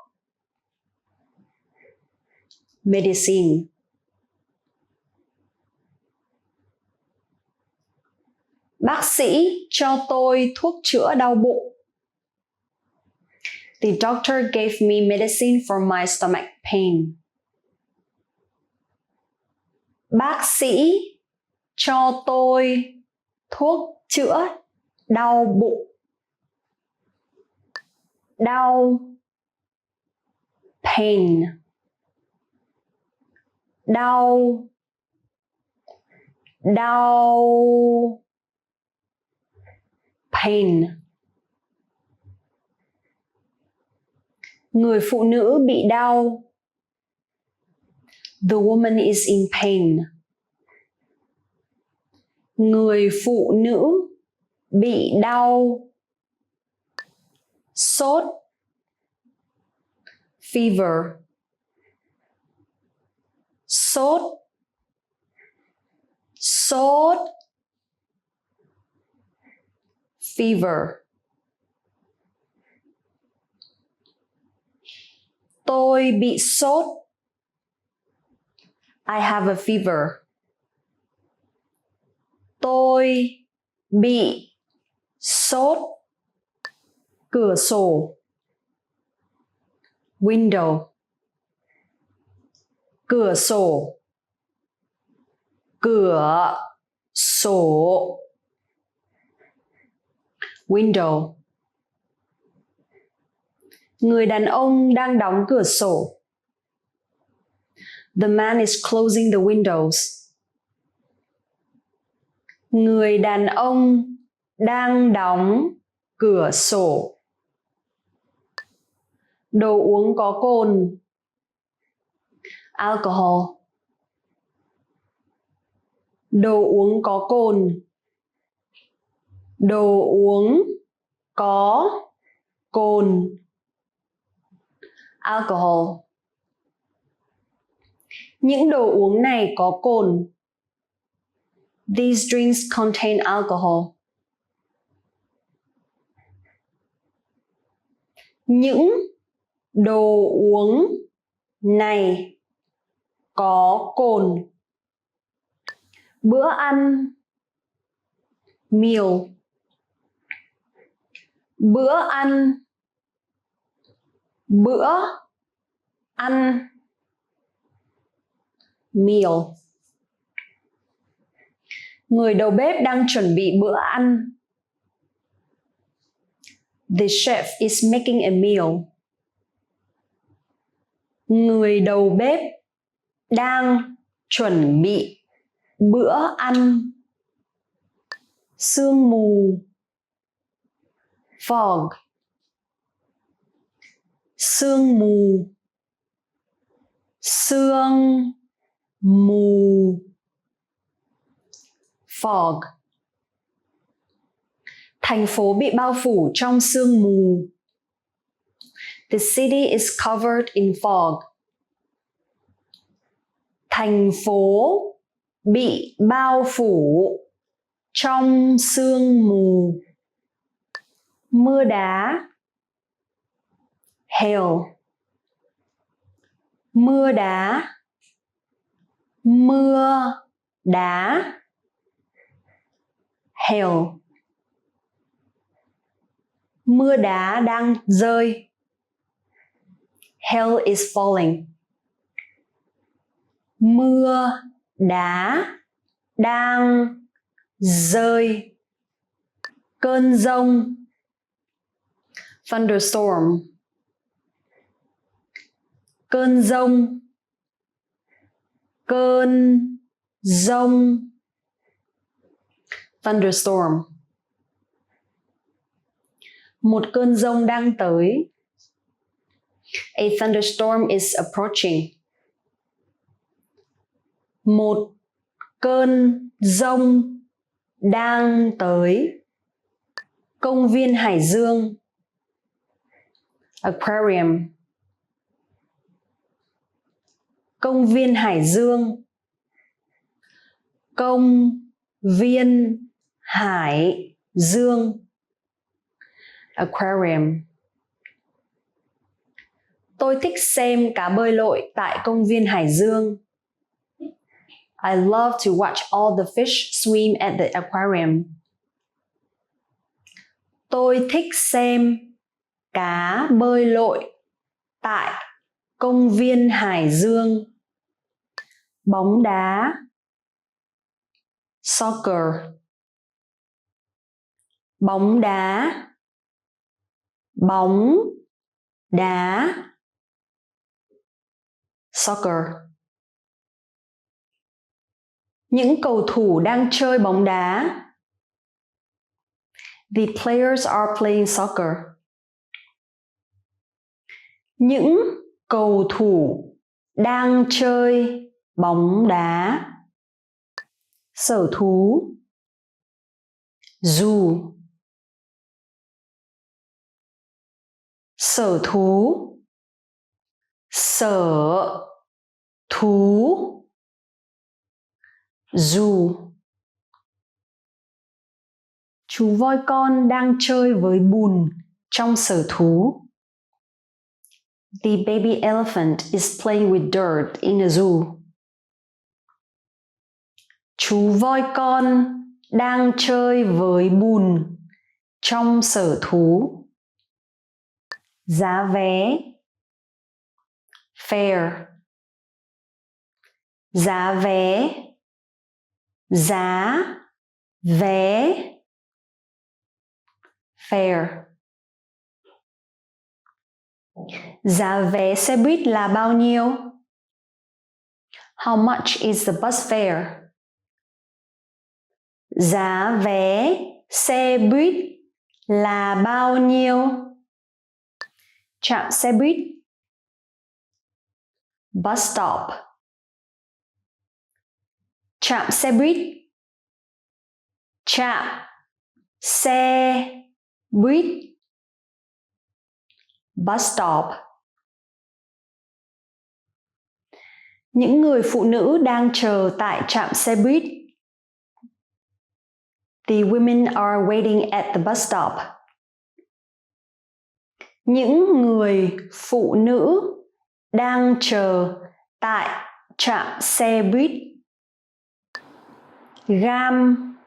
medicine. Bác sĩ cho tôi thuốc chữa đau bụng. The doctor gave me medicine for my stomach pain. Bác sĩ cho tôi thuốc chữa đau bụng. Đau, pain. Đau, đau, pain. Người phụ nữ bị đau. The woman is in pain. Người phụ nữ bị đau. Sốt, fever. Sốt, sốt, fever. Tôi bị sốt. I have a fever. Tôi bị sốt. Cửa sổ, window. Cửa sổ, cửa sổ, window. Người đàn ông đang đóng cửa sổ. The man is closing the windows. Người đàn ông đang đóng cửa sổ. Đồ uống có cồn. Alcohol. Đồ uống có cồn. Đồ uống có cồn. Alcohol. Những đồ uống này có cồn. These drinks contain alcohol. Những đồ uống này có cồn. Bữa ăn, meal. Bữa ăn, bữa ăn, meal. Người đầu bếp đang chuẩn bị bữa ăn. The chef is making a meal. Người đầu bếp đang chuẩn bị bữa ăn. Sương mù, fog. Sương mù, sương mù, fog. Thành phố bị bao phủ trong sương mù. The city is covered in fog. Thành phố bị bao phủ trong sương mù. Mưa đá, hail. Mưa đá, mưa đá, hail. Mưa đá đang rơi. Hail is falling. Mưa đá đang rơi. Cơn dông, thunderstorm. Cơn dông, cơn dông, thunderstorm. Một cơn dông đang tới. A thunderstorm is approaching. Một cơn dông đang tới. Công viên Hải Dương, aquarium. Công viên Hải Dương, công viên hải dương, aquarium. Tôi thích xem cá bơi lội tại công viên hải dương. I love to watch all the fish swim at the aquarium. Tôi thích xem cá bơi lội tại công viên hải dương. Bóng đá, soccer. Bóng đá, bóng đá, soccer. Những cầu thủ đang chơi bóng đá. The players are playing soccer. Những cầu thủ đang chơi bóng đá. Sở thú, zoo. Sở thú, sở thú, zoo. Chú voi con đang chơi với bùn trong sở thú. The baby elephant is playing with dirt in a zoo. Chú voi con đang chơi với bùn trong sở thú. Giá vé, fare. Giá vé, giá vé, fare. Giá vé xe buýt là bao nhiêu? How much is the bus fare? Giá vé xe buýt là bao nhiêu? Trạm xe buýt, bus stop. Trạm xe buýt, trạm xe buýt, bus stop. Những người phụ nữ đang chờ tại trạm xe buýt. The women are waiting at the bus stop. Những người phụ nữ đang chờ tại trạm xe buýt. Gam,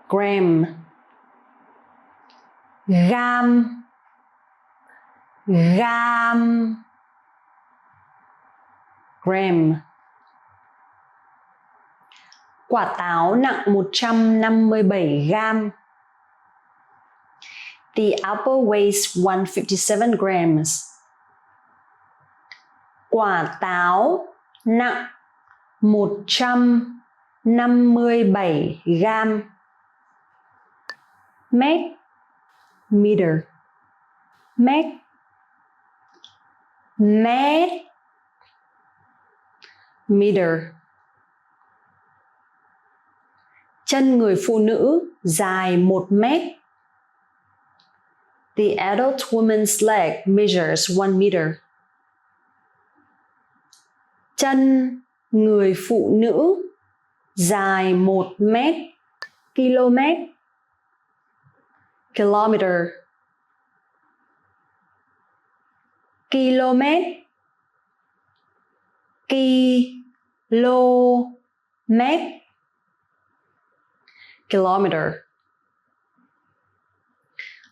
gram. Gam, gam, gram. Quả táo nặng 157 gram. The apple weighs 157 grams. Quả táo nặng 157 gram. Mét, meter. Mét, mét, meter. Chân người phụ nữ dài 1 mét. The adult woman's leg measures 1 meter. Chân người phụ nữ dài 1 mét. Km, kilometer. Km, km, kilometer.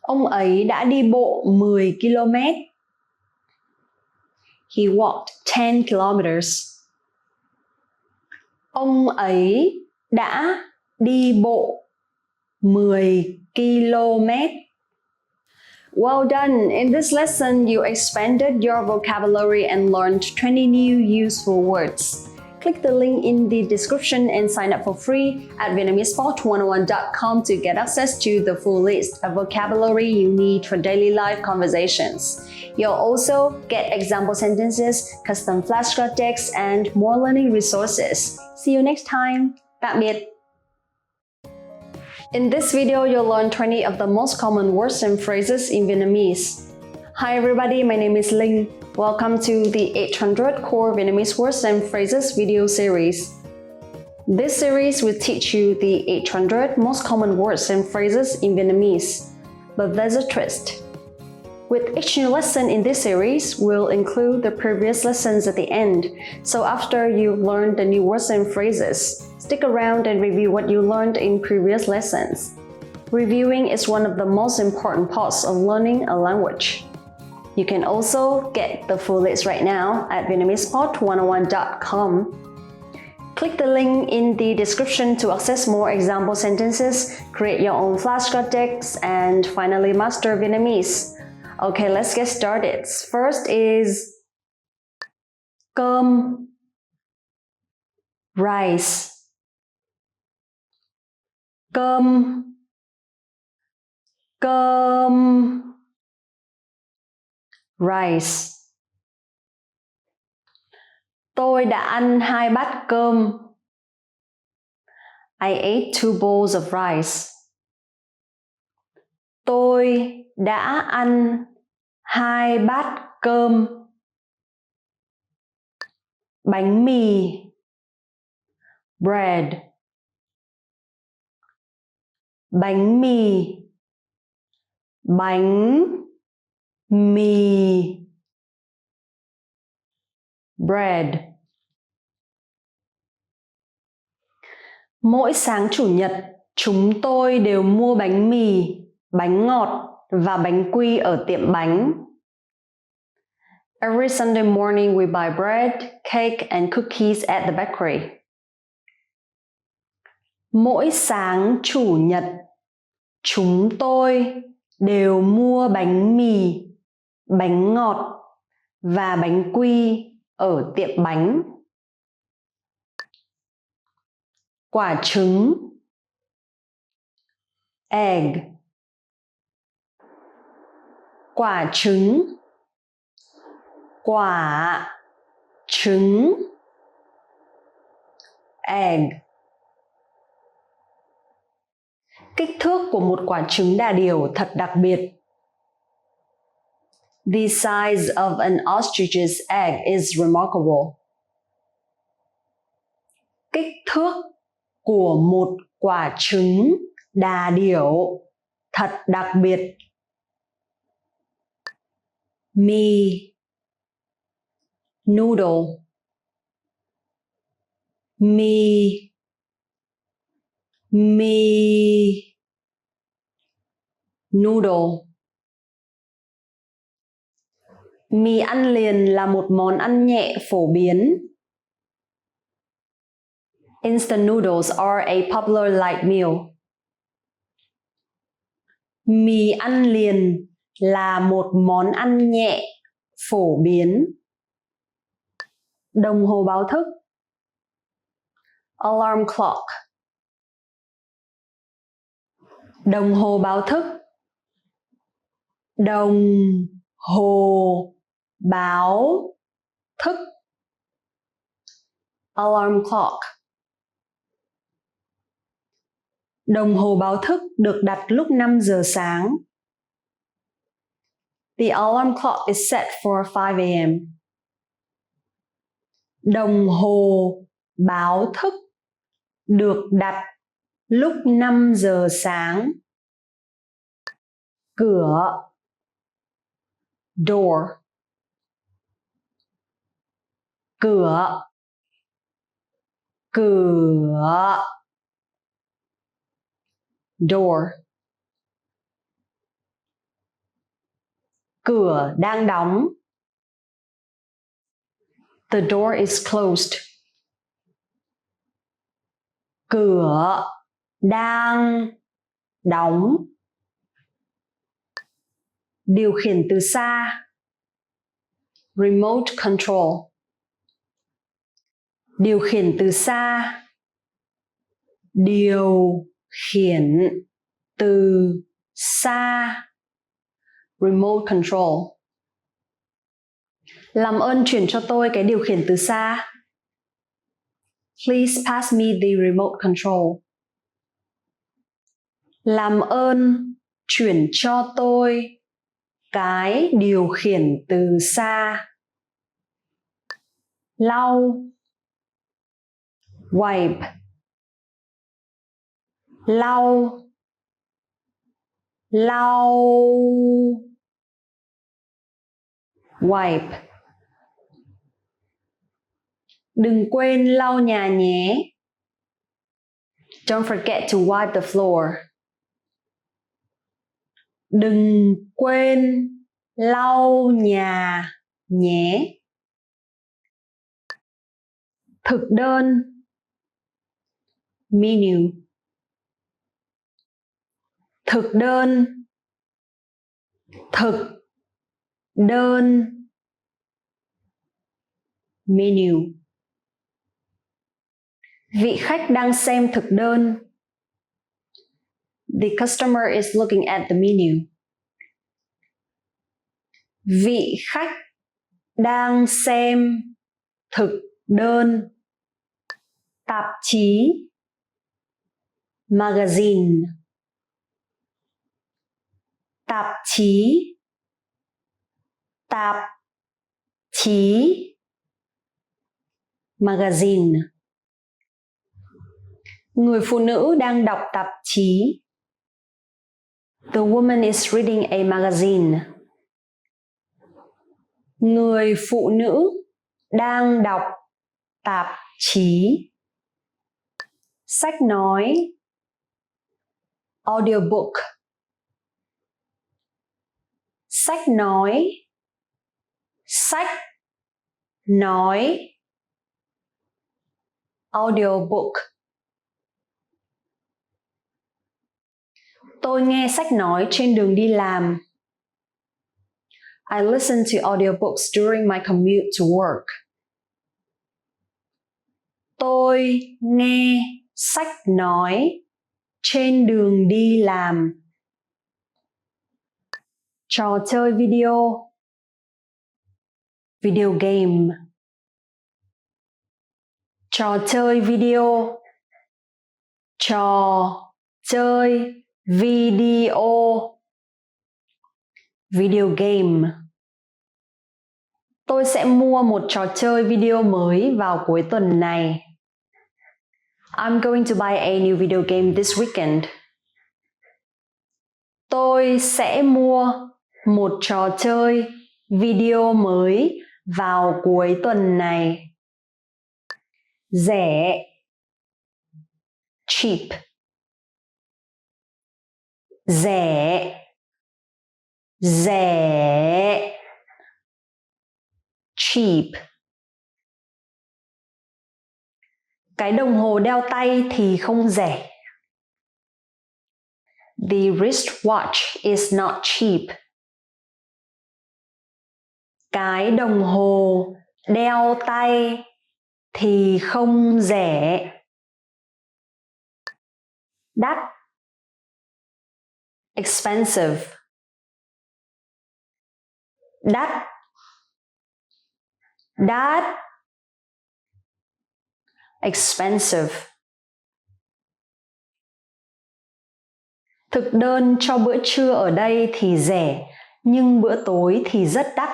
Ông ấy đã đi bộ 10 km. He walked 10 kilometers. Ông ấy đã đi bộ 10 km. Well done! In this lesson, you expanded your vocabulary and learned 20 new useful words. Click the link in the description and sign up for free at VietnamesePod101.com to get access to the full list of vocabulary you need for daily life conversations. You'll also get example sentences, custom flashcard text, and more learning resources. See you next time. Tạm biệt. In this video, you'll learn 20 of the most common words and phrases in Vietnamese. Hi everybody, my name is Linh. Welcome to the 800 Core Vietnamese Words and Phrases video series. This series will teach you the 800 most common words and phrases in Vietnamese. But there's a twist. With each new lesson in this series, we'll include the previous lessons at the end. So after you've learned the new words and phrases, stick around and review what you learned in previous lessons. Reviewing is one of the most important parts of learning a language. You can also get the full list right now at VietnamesePod101.com. Click the link in the description to access more example sentences, create your own flashcard decks, and finally master Vietnamese. Okay, let's get started. First is cơm, rice. Cơm, cơm, rice. Tôi đã ăn 2 bát cơm. I ate 2 bowls of rice. Tôi đã ăn 2 bát cơm. Bánh mì, bread. Bánh mì, bánh mì, bread. Mỗi sáng chủ nhật, chúng tôi đều mua bánh mì, bánh ngọt và bánh quy ở tiệm bánh. Every Sunday morning we buy bread, cake and cookies at the bakery. Mỗi sáng chủ nhật, chúng tôi đều mua bánh mì, bánh ngọt và bánh quy ở tiệm bánh. Quả trứng, egg. Quả trứng, quả trứng, egg. Kích thước của một quả trứng đà điểu thật đặc biệt. The size of an ostrich's egg is remarkable. Kích thước của một quả trứng đà điểu thật đặc biệt. Mì, noodle. Mì, mì, noodle. Mì ăn liền là một món ăn nhẹ phổ biến. Instant noodles are a popular light meal. Mì ăn liền là một món ăn nhẹ phổ biến. Đồng hồ báo thức, alarm clock. Đồng hồ báo thức, đồng hồ báo thức, alarm clock. Đồng hồ báo thức được đặt lúc 5 giờ sáng. The alarm clock is set for 5 a.m. Đồng hồ báo thức được đặt lúc 5 giờ sáng. Cửa, door. Cửa, cửa, door. Cửa đang đóng. The door is closed. Cửa đang đóng. Điều khiển từ xa, remote control. Điều khiển từ xa, điều khiển từ xa, remote control. Làm ơn chuyển cho tôi cái điều khiển từ xa. Please pass me the remote control. Làm ơn chuyển cho tôi cái điều khiển từ xa. Lau, wipe. lau, lau. Wipe. Đừng quên lau nhà nhé. Don't forget to wipe the floor. Đừng quên lau nhà nhé. Thực đơn. Menu. Thực đơn. Thực đơn. Menu. Vị khách đang xem thực đơn. The customer is looking at the menu. Vị khách đang xem thực đơn. Tạp chí. Magazine. Tạp chí. Tạp chí. Magazine. Người phụ nữ đang đọc tạp chí. The woman is reading a magazine. Người phụ nữ đang đọc tạp chí. Sách nói. Audiobook. Sách nói. Sách nói. Audiobook. Tôi nghe sách nói trên đường đi làm. I listen to audiobooks during my commute to work. Tôi nghe sách nói trên đường đi làm. Trò chơi video. Video game. Trò chơi video. Trò chơi video. Video game. Tôi sẽ mua một trò chơi video mới vào cuối tuần này. I'm going to buy a new video game this weekend. Tôi sẽ mua một trò chơi video mới vào cuối tuần này. Rẻ. Cheap. Rẻ. Rẻ. Cheap. Cái đồng hồ đeo tay thì không rẻ. The wristwatch is not cheap. Cái đồng hồ đeo tay thì không rẻ. Đắt. Expensive. Đắt. Đắt. Expensive. Thực đơn cho bữa trưa ở đây thì rẻ, nhưng bữa tối thì rất đắt.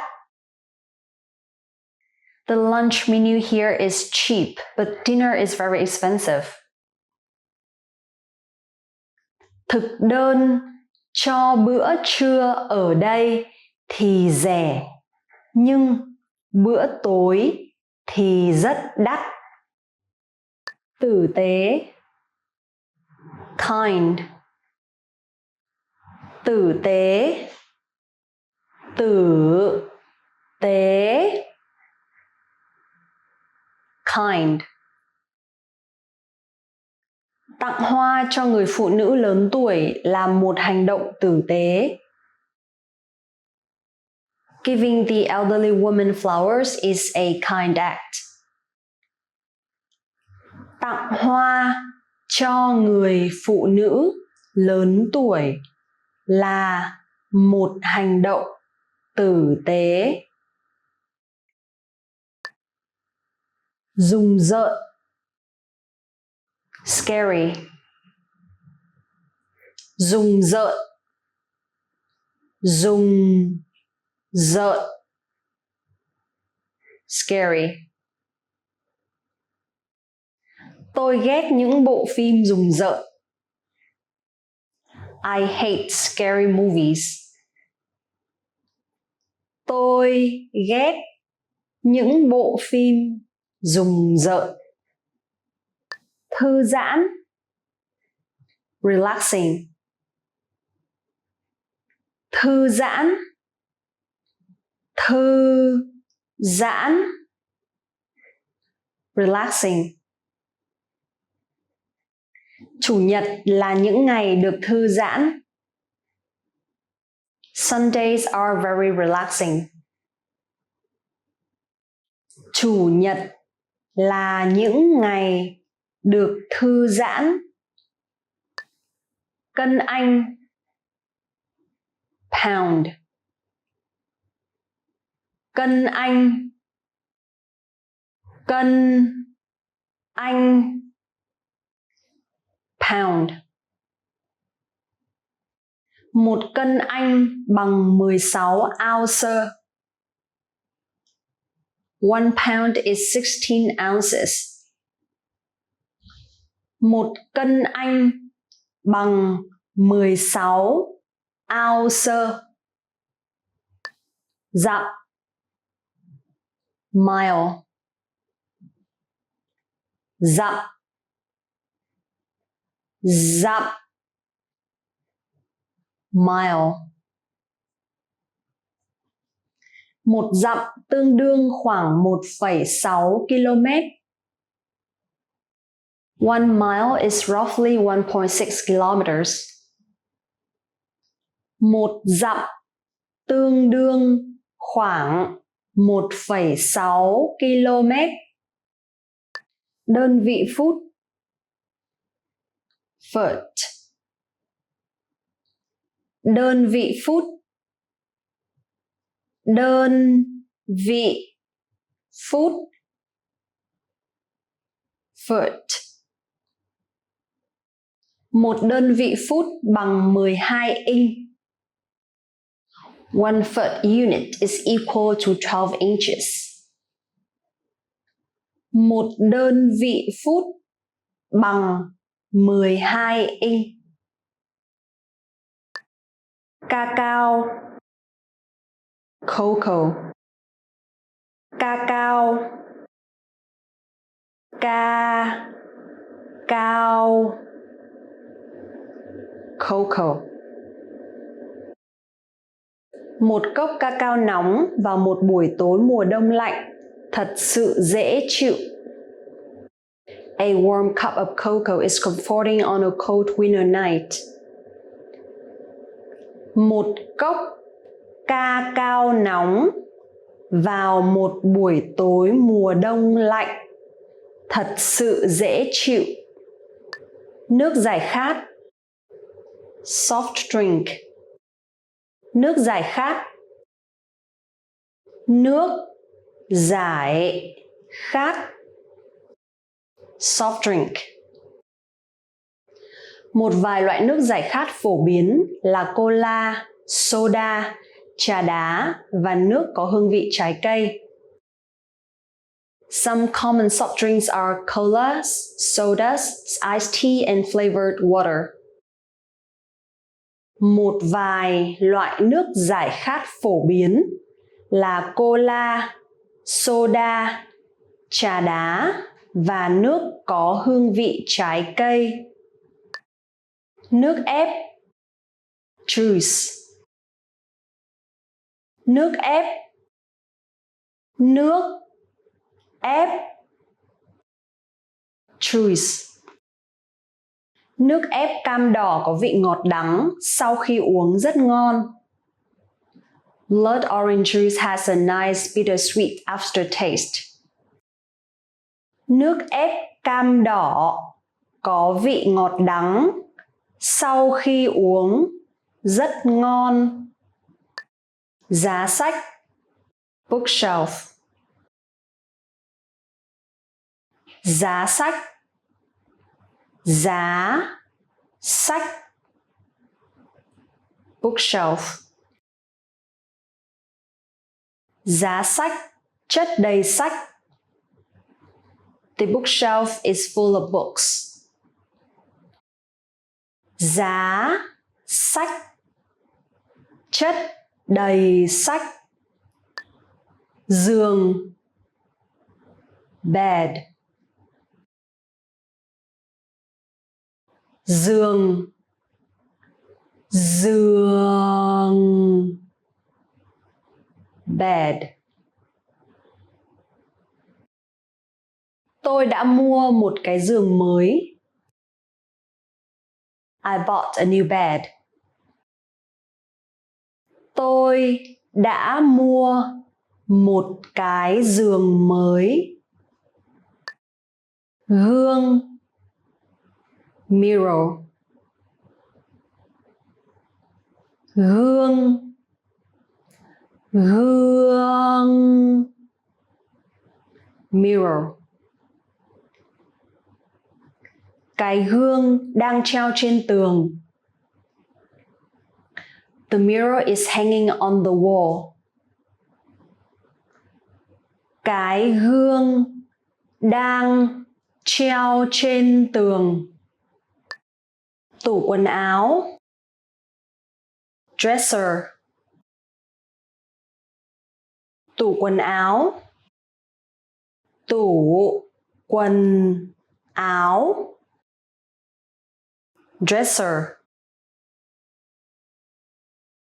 The lunch menu here is cheap, but dinner is very expensive. Thực đơn cho bữa trưa ở đây thì rẻ, nhưng bữa tối thì rất đắt. Tử tế. Kind. Tử tế. Tử tế. Kind. Tặng hoa cho người phụ nữ lớn tuổi là một hành động tử tế. Giving the elderly woman flowers is a kind act. Tặng hoa cho người phụ nữ lớn tuổi là một hành động tử tế. Rùng rợn. Scary. Rùng rợn. Rùng rợn. Scary. Tôi ghét những bộ phim rùng rợn. I hate scary movies. Tôi ghét những bộ phim rùng rợn. Thư giãn, relaxing. Thư giãn, thư giãn, relaxing. Chủ nhật là những ngày được thư giãn. Sundays are very relaxing. Chủ nhật là những ngày được thư giãn. Cân Anh, pound. Cân Anh, cân Anh, pound. Một cân Anh bằng 16 ounce. 1 pound is 16 ounces. Một cân Anh bằng 16 ounce. Dặm, mile. Dặm, dặm, mile. Một dặm tương đương khoảng 1,6 km. 1 mile is roughly 1.6 kilometers. Một dặm tương đương khoảng 1,6 km. Đơn vị phút, foot. Đơn vị phút, đơn vị phút, foot. Một đơn vị phút bằng 12 inch. 1 foot unit is equal to 12 inches. Một đơn vị phút bằng 12 inch. Cacao, cocoa. Cacao, cao, cocoa. Một cốc cacao nóng vào một buổi tối mùa đông lạnh thật sự dễ chịu. A warm cup of cocoa is comforting on a cold winter night. Một cốc cacao nóng vào một buổi tối mùa đông lạnh thật sự dễ chịu. Nước giải khát, soft drink. Nước giải khát, nước giải khát, soft drink. Một vài loại nước giải khát phổ biến là cola, soda, trà đá và nước có hương vị trái cây. Some common soft drinks are colas, sodas, iced tea and flavored water. Một vài loại nước giải khát phổ biến là cola, soda, trà đá và nước có hương vị trái cây. Nước ép, juice. Nước ép, nước ép, juice. Nước ép cam đỏ có vị ngọt đắng, sau khi uống rất ngon. Blood orange juice has a nice bittersweet aftertaste. Nước ép cam đỏ có vị ngọt đắng, sau khi uống rất ngon. Giá sách, bookshelf. Giá sách, giá sách, bookshelf. Giá sách chất đầy sách. The bookshelf is full of books. Giá sách, chất đầy sách. Giường, bed. Giường, giường, bed. Tôi đã mua một cái giường mới. I bought a new bed. Tôi đã mua một cái giường mới. Gương, mirror. Gương, gương, mirror. Cái gương đang treo trên tường. The mirror is hanging on the wall. Cái gương đang treo trên tường. Tủ quần áo, dresser. Tủ quần áo, tủ quần áo, dresser.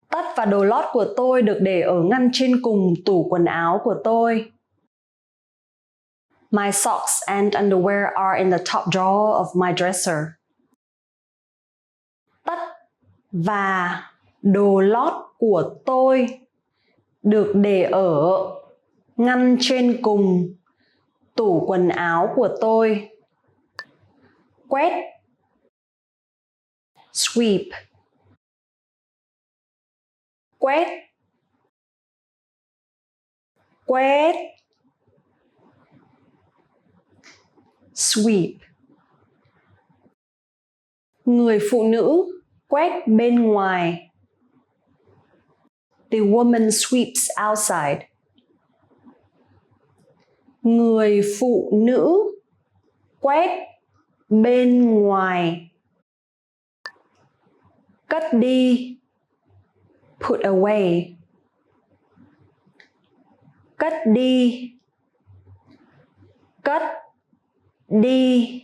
Tất và đồ lót của tôi được để ở ngăn trên cùng tủ quần áo của tôi. My socks and underwear are in the top drawer of my dresser. Tất và đồ lót của tôi được để ở ngăn trên cùng tủ quần áo của tôi. Quét, sweep. Quét, quét, sweep. Người phụ nữ quét bên ngoài. The woman sweeps outside. Người phụ nữ quét bên ngoài. Cất đi, put away. Cất đi, cất đi,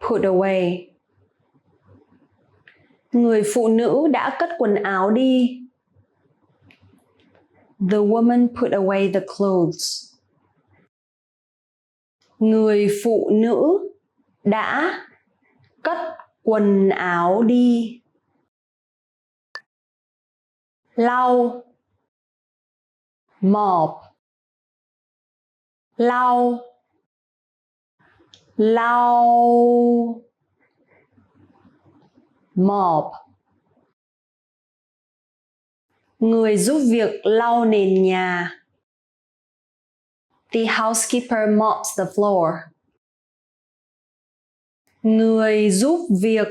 put away. Người phụ nữ đã cất quần áo đi. The woman put away the clothes. Người phụ nữ đã cất quần áo đi. Lau, mop. Lau, lau, mop. Người giúp việc lau nền nhà. The housekeeper mops the floor. Người giúp việc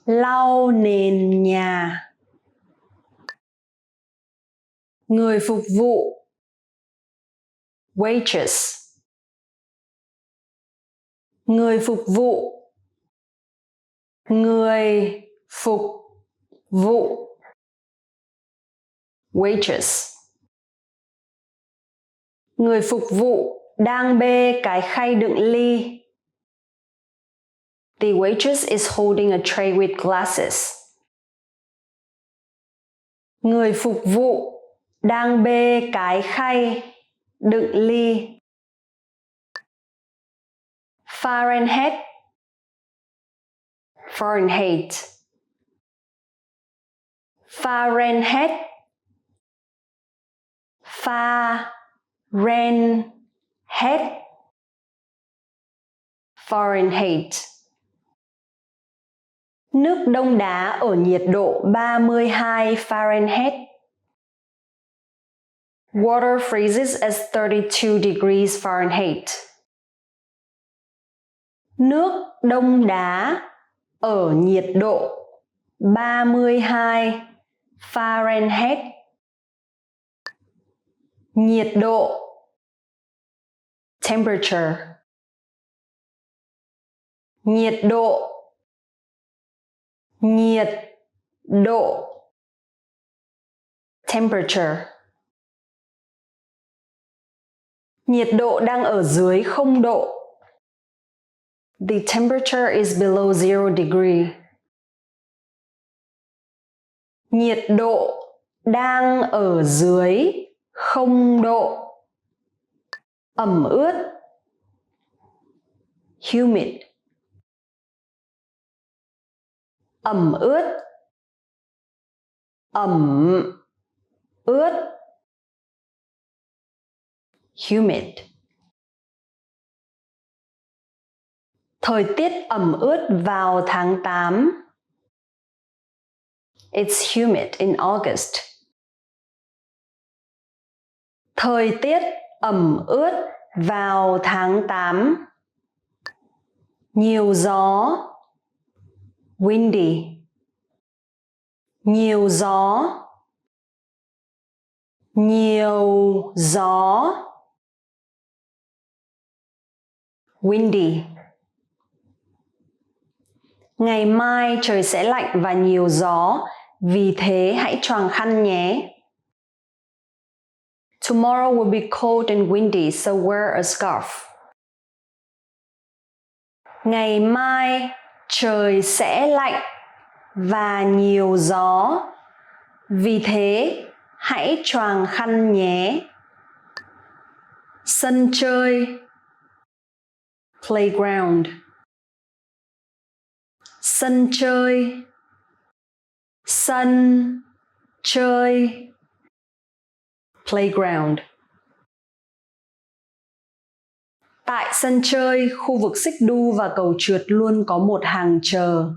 lau nền nhà. Người phục vụ, waitress. Người phục vụ, người phục vụ, waitress. Người phục vụ đang bê cái khay đựng ly. The waitress is holding a tray with glasses. Người phục vụ đang bê cái khay đựng ly. Fahrenheit, Fahrenheit. Fahrenheit, Fahrenheit, Fahrenheit. Nước đông đá ở nhiệt độ 32 Fahrenheit. Water freezes at 32 degrees Fahrenheit. Nước đông đá ở nhiệt độ 32 Fahrenheit. Nhiệt độ, temperature. Nhiệt độ, Nhiệt độ. Temperature. Nhiệt độ đang ở dưới 0 độ. The temperature is below 0 degree. Nhiệt độ đang ở dưới 0 độ. Ẩm ướt. Humid. Ẩm ướt. Ẩm ướt. Humid. Thời tiết ẩm ướt vào tháng 8. It's humid in August. Thời tiết ẩm ướt vào tháng 8. Nhiều gió. Windy. Nhiều gió. Nhiều gió. Windy. Ngày mai trời sẽ lạnh và nhiều gió, vì thế hãy choàng khăn nhé. Tomorrow will be cold and windy, so wear a scarf. Ngày mai trời sẽ lạnh và nhiều gió, vì thế hãy choàng khăn nhé. Sân chơi. Playground. Sân chơi. Sân chơi. Playground. Tại sân chơi, khu vực xích đu và cầu trượt luôn có một hàng chờ.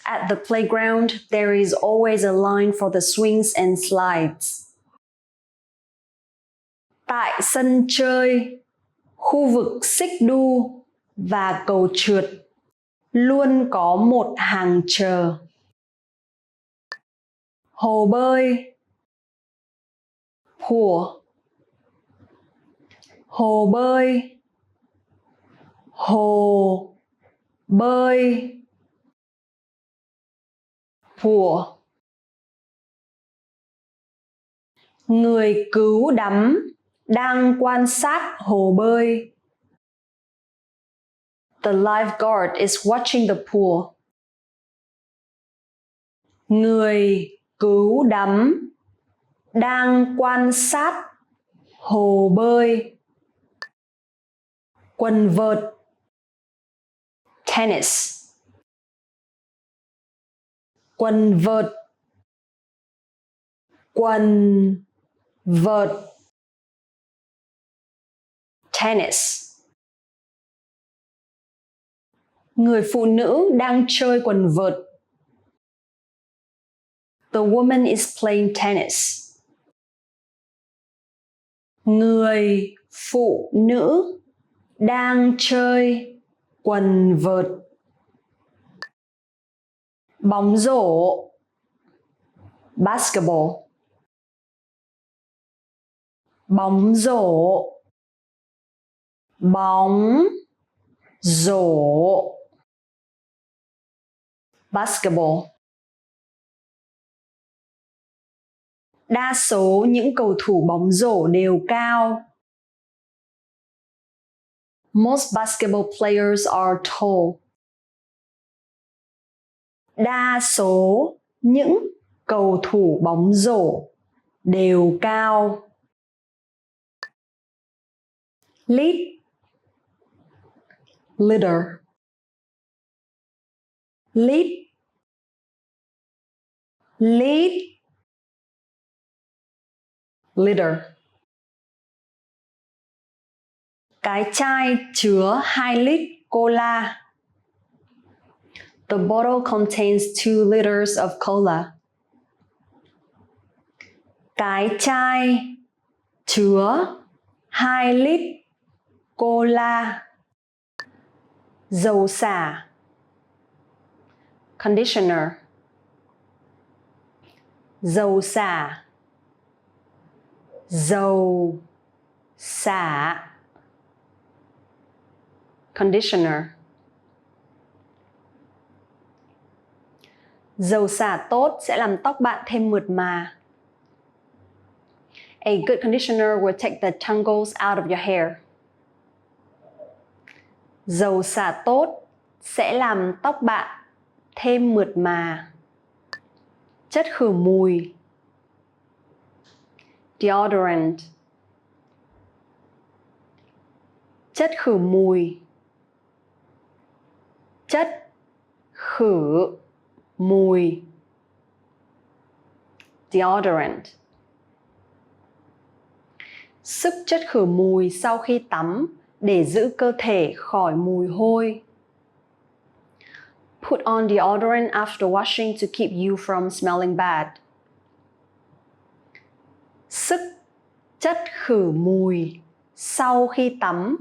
At the playground, there is always a line for the swings and slides. Tại sân chơi, khu vực xích đu và cầu trượt luôn có một hàng chờ. Hồ bơi. Pool. Hồ bơi. Hồ bơi. Pool. Người cứu đắm đang quan sát hồ bơi. The lifeguard is watching the pool. Người cứu đắm đang quan sát hồ bơi. Quần vợt. Tennis. Quần vợt. Quần vợt. Tennis. Người phụ nữ đang chơi quần vợt. The woman is playing tennis. Người phụ nữ đang chơi quần vợt. Bóng rổ. Basketball. Bóng rổ. Bóng rổ. Basketball. Đa số những cầu thủ bóng rổ đều cao. Most basketball players are tall. Đa số những cầu thủ bóng rổ đều cao. Lead. Leader. Lead. Lead. Leader. Cái chai chứa 2 lít cola. The bottle contains 2 liters of cola. Cái chai chứa 2 lít cola. Dầu xả. Conditioner. Dầu xả. Dầu xả. Conditioner. Dầu xả tốt sẽ làm tóc bạn thêm mượt mà. A good conditioner will take the tangles out of your hair. Dầu xả tốt sẽ làm tóc bạn thêm mượt mà. Chất khử mùi. Deodorant. Chất khử mùi. Chất khử mùi. Deodorant. Sức chất khử mùi sau khi tắm để giữ cơ thể khỏi mùi hôi. Put on deodorant after washing to keep you from smelling bad. Sức chất khử mùi sau khi tắm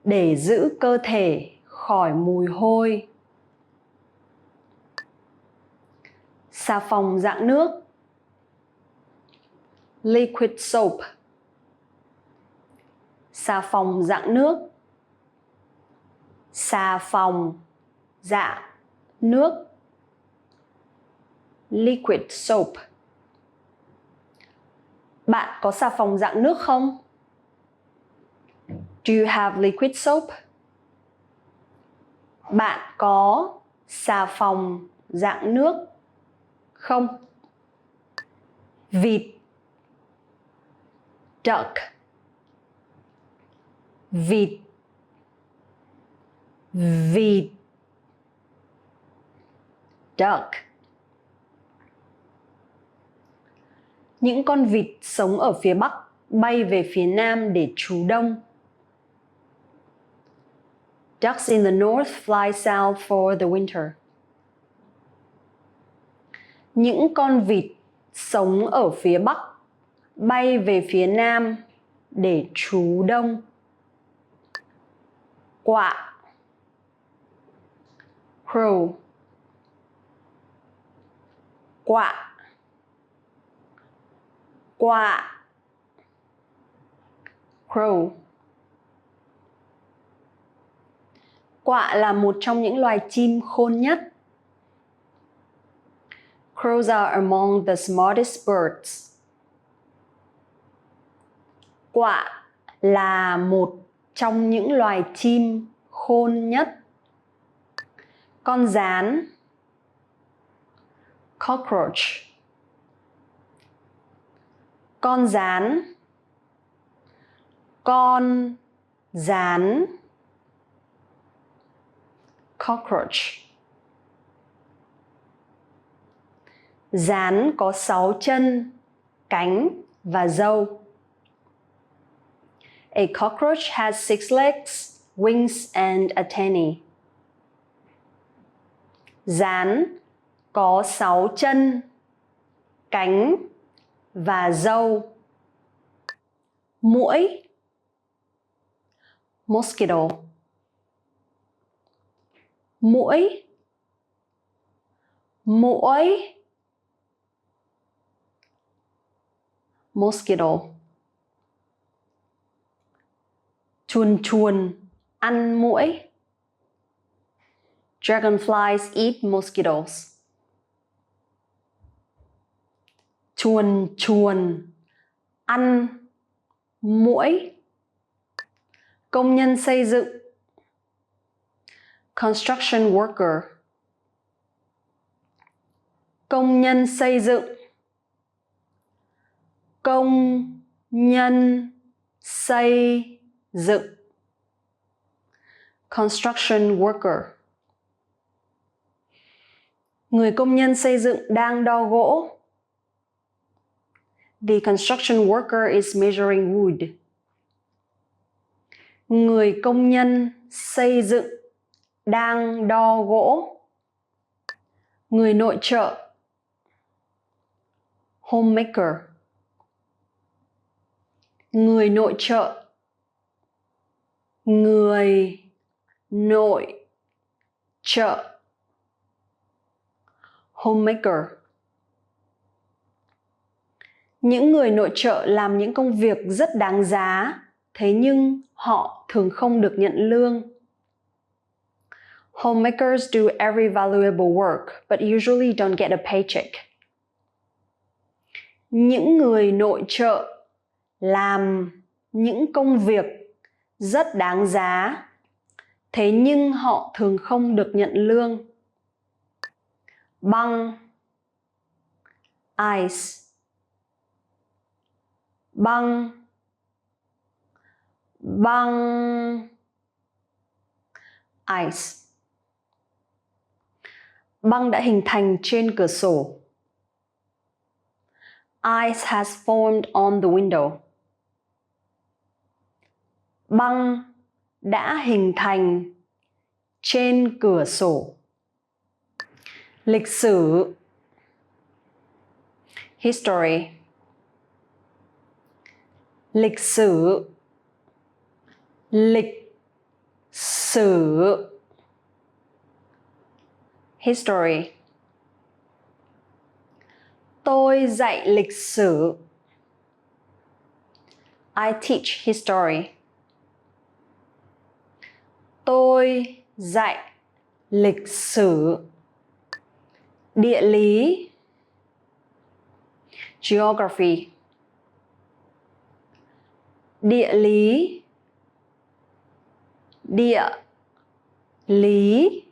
để giữ cơ thể khỏi mùi hôi. Xà phòng dạng nước. Liquid soap. Xà phòng dạng nước. Xà phòng dạng nước. Liquid soap. Bạn có xà phòng dạng nước không? Do you have liquid soap? Bạn có xà phòng dạng nước không? Vịt. Duck. Vịt. Vịt. Duck. Những con vịt sống ở phía Bắc bay về phía Nam để trú đông. Ducks in the north fly south for the winter. Những con vịt sống ở phía Bắc bay về phía Nam để trú đông. Quạ. Crow. Quạ. Quạ. Crow. Quạ là một trong những loài chim khôn nhất. Crows are among the smartest birds. Quạ là một trong những loài chim khôn nhất. Con gián. Cockroach. Con gián. Con gián. Cockroach. Gián có 6 chân, cánh và râu. A cockroach has 6 legs, wings and antennae. Gián có 6 chân, cánh và râu. Muỗi. Mosquito. Muỗi. Muỗi. Mosquito. Chuồn chuồn ăn muỗi. Dragonflies eat mosquitoes. Chuồn chuồn ăn muỗi. Công nhân xây dựng. Construction worker. Công nhân xây dựng. Công nhân xây dựng. Construction worker. Người công nhân xây dựng đang đo gỗ. The construction worker is measuring wood. Người công nhân xây dựng đang đo gỗ. Người nội trợ. Homemaker. Người nội trợ. Người nội trợ. Homemaker. Những người nội trợ làm những công việc rất đáng giá, thế nhưng họ thường không được nhận lương. Homemakers do every valuable work, but usually don't get a paycheck. Những người nội trợ làm những công việc rất đáng giá, thế nhưng họ thường không được nhận lương. Băng, ice. Băng, băng, ice. Băng đã hình thành trên cửa sổ. Ice has formed on the window. Băng đã hình thành trên cửa sổ. Lịch sử, history. Lịch sử, lịch sử, history. Tôi dạy lịch sử. I teach history. Tôi dạy lịch sử. Địa lý, geography. Địa lý, địa lý,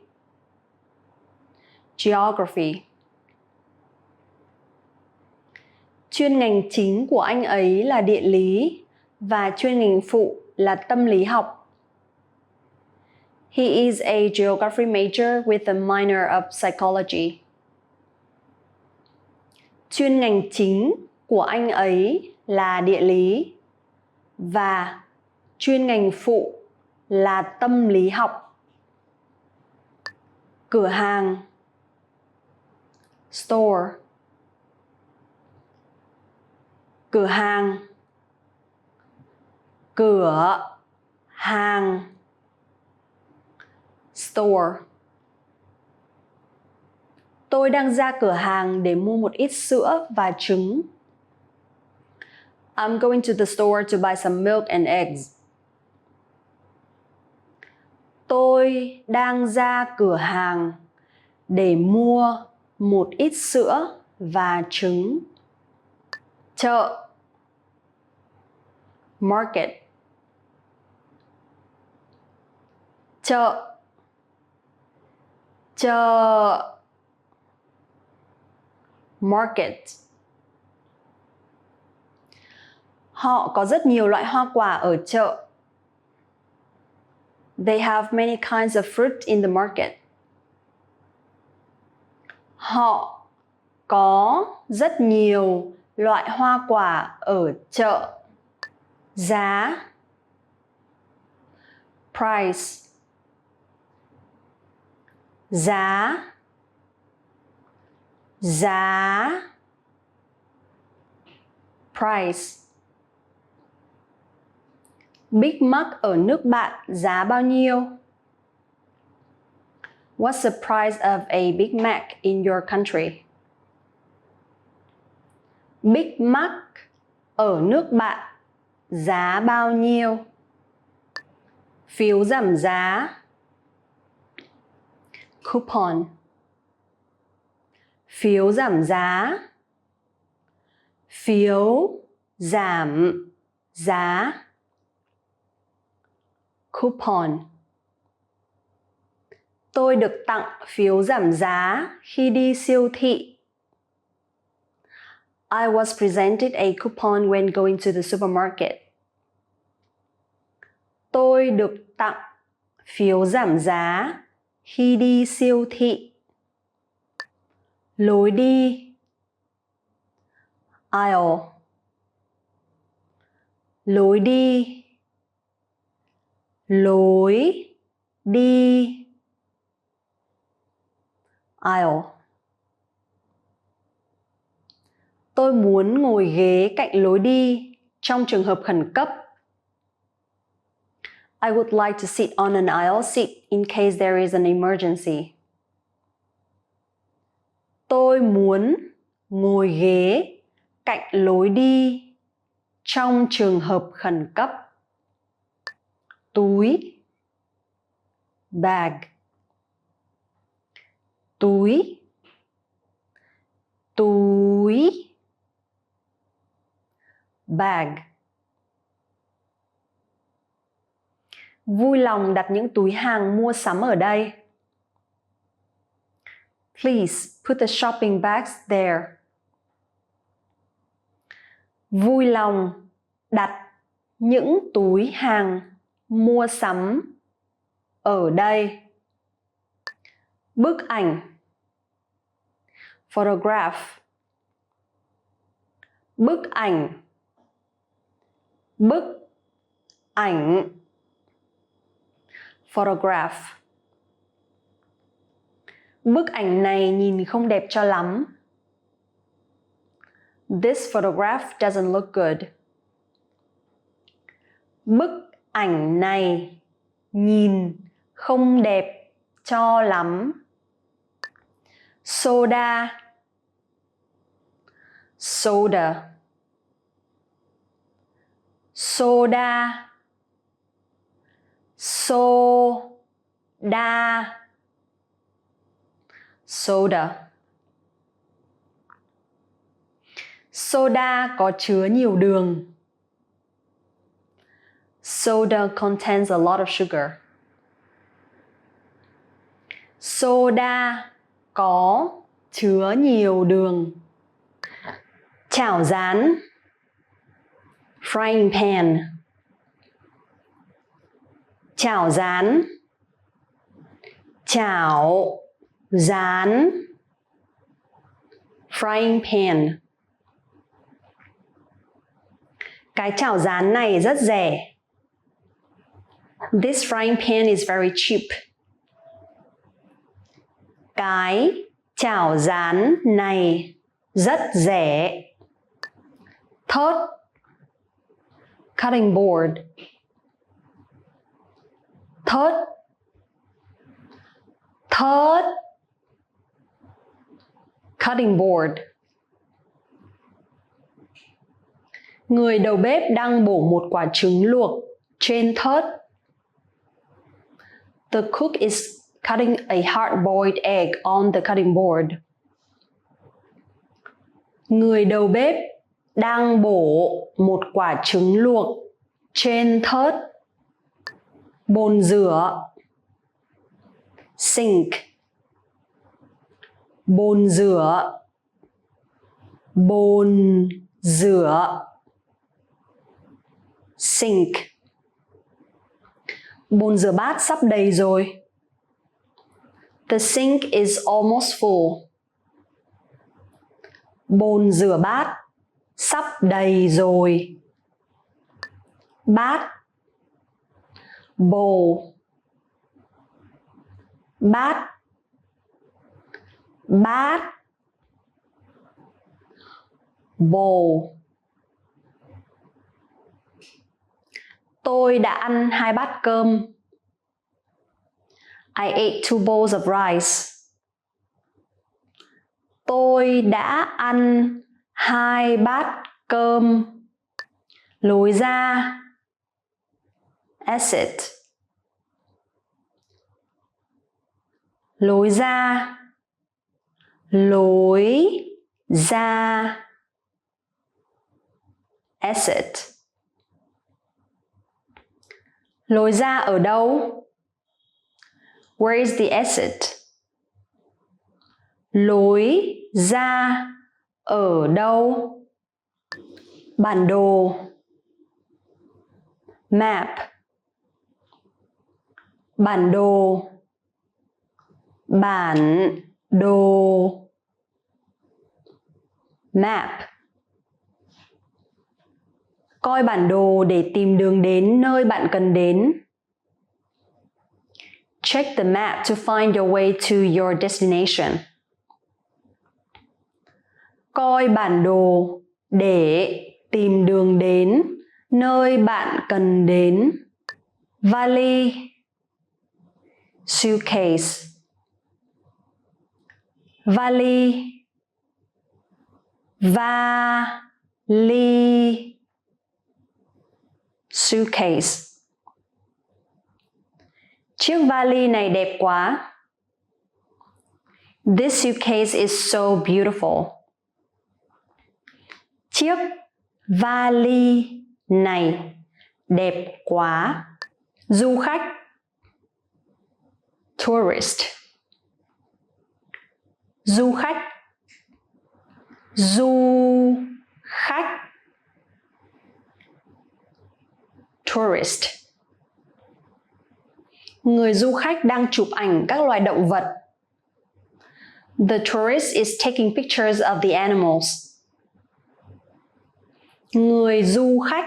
geography. Chuyên ngành chính của anh ấy là địa lý và chuyên ngành phụ là tâm lý học. He is a geography major with a minor of psychology. Chuyên ngành chính của anh ấy là địa lý và chuyên ngành phụ là tâm lý học. Cửa hàng, store. Cửa hàng, cửa hàng, store. Tôi đang ra cửa hàng để mua một ít sữa và trứng. I'm going to the store to buy some milk and eggs. Tôi đang ra cửa hàng để mua một ít sữa và trứng. Chợ, market. Chợ, chợ, market. Họ có rất nhiều loại hoa quả ở chợ. They have many kinds of fruit in the market. Họ có rất nhiều loại hoa quả ở chợ. Giá, price. Giá, giá, price. Big Mac ở nước bạn giá bao nhiêu? What's the price of a Big Mac in your country? Big Mac ở nước bạn giá bao nhiêu? Phiếu giảm giá, coupon. Phiếu giảm giá, phiếu giảm giá, coupon. Tôi được tặng phiếu giảm giá khi đi siêu thị. I was presented a coupon when going to the supermarket. Tôi được tặng phiếu giảm giá khi đi siêu thị. Lối đi, aisle. Lối đi, lối đi, aisle. Tôi muốn ngồi ghế cạnh lối đi trong trường hợp khẩn cấp. I would like to sit on an aisle seat in case there is an emergency. Tôi muốn ngồi ghế cạnh lối đi trong trường hợp khẩn cấp. Túi, bag. túi, túi. Bag. Vui lòng đặt những túi hàng mua sắm ở đây. Please put the shopping bags there. Vui lòng đặt những túi hàng mua sắm ở đây. Bức ảnh. Photograph. Bức ảnh. Bức ảnh. Photograph. Bức ảnh này nhìn không đẹp cho lắm. This photograph doesn't look good. Bức ảnh này nhìn không đẹp cho lắm. Soda. Soda. Soda. Soda. Soda. Soda có chứa nhiều đường. Soda contains a lot of sugar. Soda có chứa nhiều đường. Chảo rán. Frying pan. Chảo rán. Chảo rán. Frying pan. Cái chảo rán này rất rẻ. This frying pan is very cheap. Cái chảo rán này rất rẻ. Thớt. Cutting board. Thớt. Thớt. Cutting board. Người đầu bếp đang bổ một quả trứng luộc trên thớt. The cook is cutting a hard-boiled egg on the cutting board. Người đầu bếp đang bổ một quả trứng luộc trên thớt. Bồn rửa. Sink. Bồn rửa. Bồn rửa. Sink. Bồn rửa bát sắp đầy rồi. The sink is almost full. Bồn rửa bát sắp đầy rồi. Bát. Bowl. Bát. Bát. Bowl. Tôi đã ăn 2 bát cơm. I ate 2 bowls of rice. Tôi đã ăn 2 bát cơm. Lối ra. Exit. Lối ra. Lối ra. Exit. Lối ra ở đâu? Where is the exit? Lối ra ở đâu? Bản đồ. Map. Bản đồ. Bản đồ. Map. Coi bản đồ để tìm đường đến nơi bạn cần đến. Check the map to find your way to your destination. Coi bản đồ để tìm đường đến nơi bạn cần đến. Vali. Suitcase. Vali. Vali. Suitcase. Chiếc vali này đẹp quá. This suitcase is so beautiful. Chiếc vali này đẹp quá. Du khách. Tourist. Du khách. Du khách. Tourist. Người du khách đang chụp ảnh các loài động vật. The tourist is taking pictures of the animals. Người du khách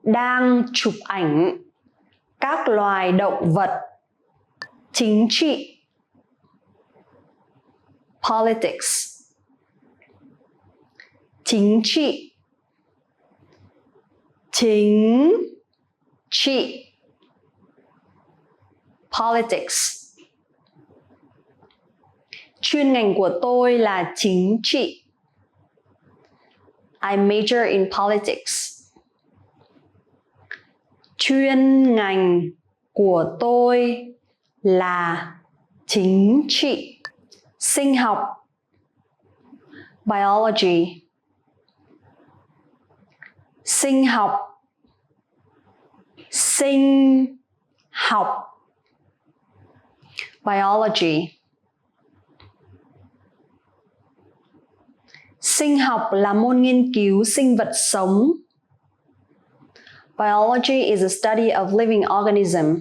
đang chụp ảnh các loài động vật. Chính trị. Politics. Chính trị. Chính trị. Politics. Chuyên ngành của tôi là chính trị. I major in politics. Chuyên ngành của tôi là chính trị. Sinh học. Biology. Sinh học. Sinh học. Biology. Sinh học là môn nghiên cứu sinh vật sống. Biology is a study of living organism.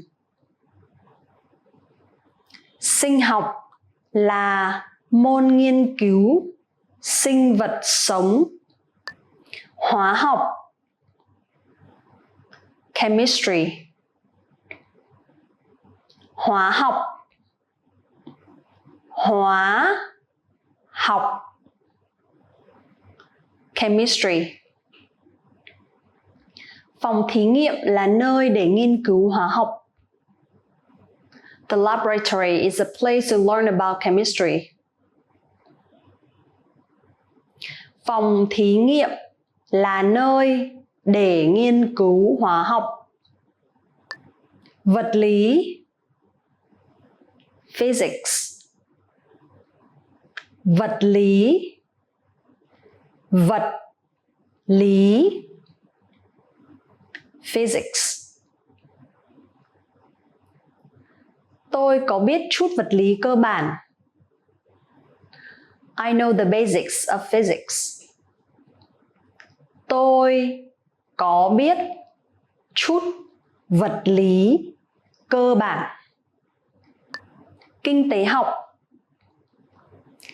Sinh học là môn nghiên cứu sinh vật sống. Hóa học. Chemistry. Hóa học. Hóa học. Chemistry. Phòng thí nghiệm là nơi để nghiên cứu hóa học. The laboratory is a place to learn about chemistry. Phòng thí nghiệm là nơi để nghiên cứu hóa học. Vật lý. Physics. Vật lý. Vật lý. Physics. Tôi có biết chút vật lý cơ bản. I know the basics of physics. Tôi có biết chút vật lý cơ bản. Kinh tế học.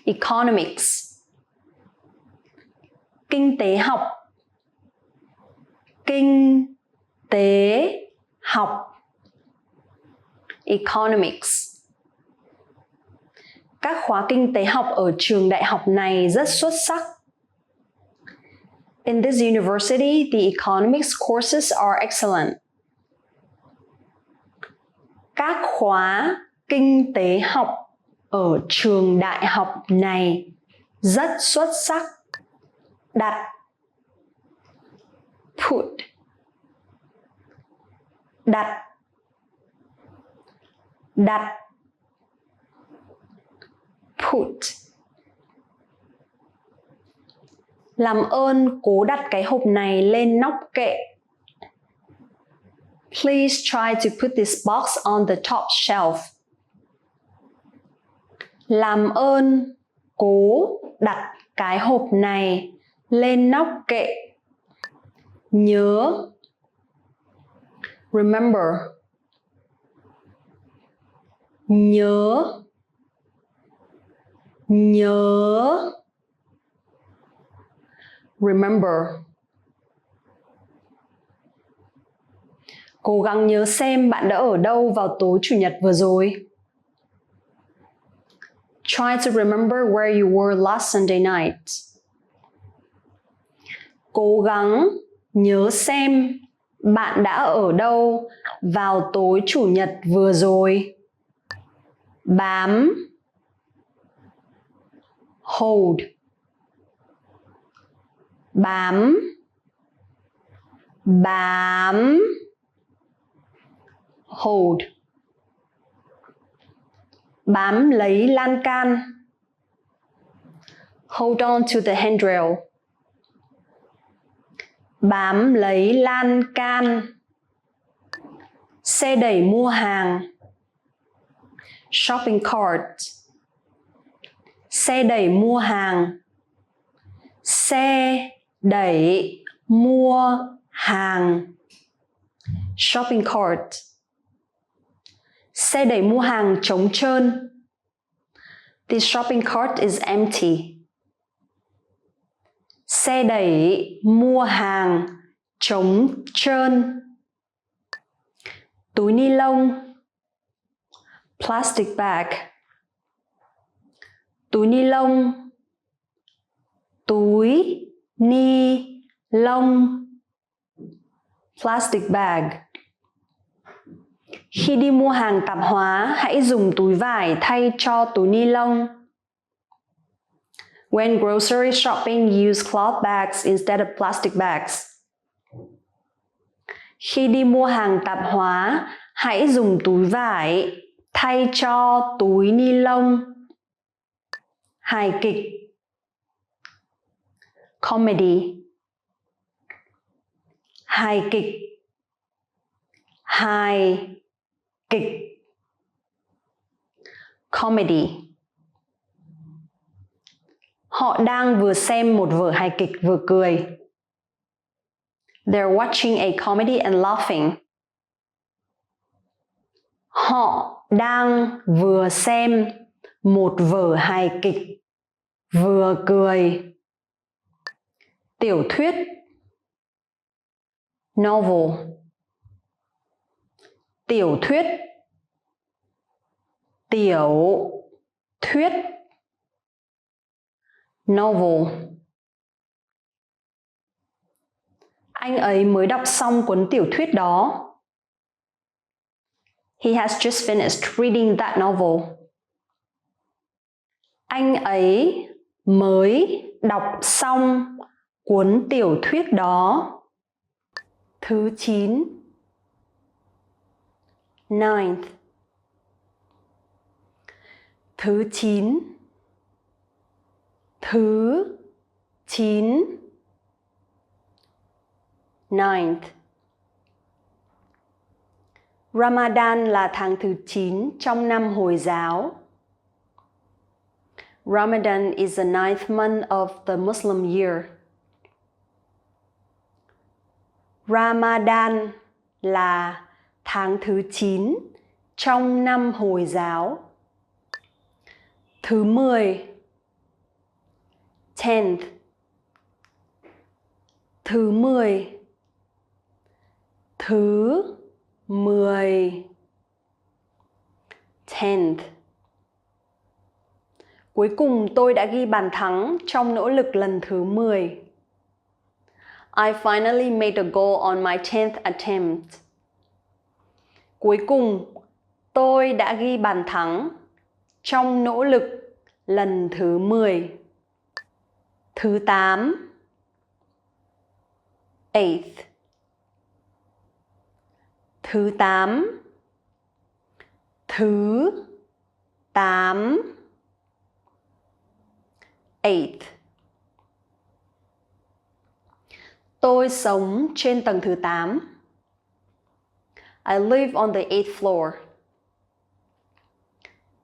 Economics. Kinh tế học. Kinh tế học. Economics. Các khóa kinh tế học ở trường đại học này rất xuất sắc. In this university, the economics courses are excellent. Các khóa kinh tế học ở trường đại học này rất xuất sắc. Đặt. Put. Đặt. Đặt. Put. Làm ơn cố đặt cái hộp này lên nóc kệ. Please try to put this box on the top shelf. Làm ơn cố đặt cái hộp này lên nóc kệ. Nhớ. Remember. Nhớ. Nhớ. Remember. Cố gắng nhớ xem bạn đã ở đâu vào tối Chủ nhật vừa rồi. Try to remember where you were last Sunday night. Cố gắng nhớ xem bạn đã ở đâu vào tối Chủ nhật vừa rồi. Bám. Hold. Bám. Bám. Hold. Bám lấy lan can. Hold on to the handrail. Bám lấy lan can. Xe đẩy mua hàng. Shopping cart. Xe đẩy mua hàng. Xe đẩy mua hàng. Shopping cart. Xe đẩy mua hàng trống trơn. The shopping cart is empty. Xe đẩy mua hàng trống trơn. Túi ni lông. Plastic bag. Túi ni lông. Túi ni lông. Plastic bag. Khi đi mua hàng tạp hóa, hãy dùng túi vải thay cho túi ni lông. When grocery shopping, use cloth bags instead of plastic bags. Khi đi mua hàng tạp hóa, hãy dùng túi vải thay cho túi ni lông. Hài kịch. Comedy. Hài kịch. Hài kịch. Comedy. Họ đang vừa xem một vở hài kịch vừa cười. They're watching a comedy and laughing. Họ đang vừa xem một vở hài kịch vừa cười. Tiểu thuyết. Novel. Tiểu thuyết. Tiểu thuyết. Novel. Anh ấy mới đọc xong cuốn tiểu thuyết đó. He has just finished reading that novel. Anh ấy mới đọc xong cuốn tiểu thuyết đó. Thứ 9. Ninth. Thứ 9. Thứ 9. Ninth. Ramadan là tháng thứ 9 trong năm Hồi giáo. Ramadan is the 9th month of the Muslim year. Ramadan là tháng thứ 9 trong năm Hồi giáo. Thứ 10. 10th. Thứ 10. Thứ 10. 10th. Cuối cùng tôi đã ghi bàn thắng trong nỗ lực lần thứ 10. I finally made a goal on my 10th attempt. Cuối cùng tôi đã ghi bàn thắng trong nỗ lực lần thứ 10. Thứ 8. 8th. Thứ 8. Thứ 8. 8th. Tôi sống trên tầng thứ 8. I live on the 8th floor.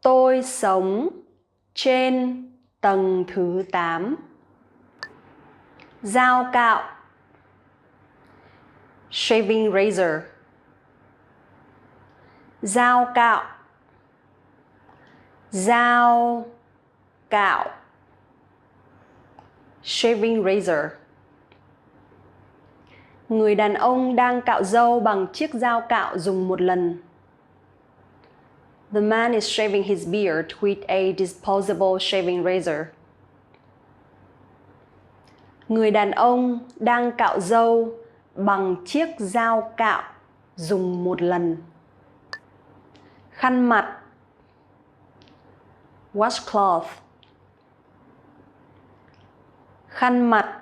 Tôi sống trên tầng thứ 8. Dao cạo. Shaving razor. Dao cạo. Dao cạo. Shaving razor. Người đàn ông đang cạo râu bằng chiếc dao cạo dùng một lần. The man is shaving his beard with a disposable shaving razor. Người đàn ông đang cạo râu bằng chiếc dao cạo dùng một lần. Khăn mặt. Washcloth. Khăn mặt.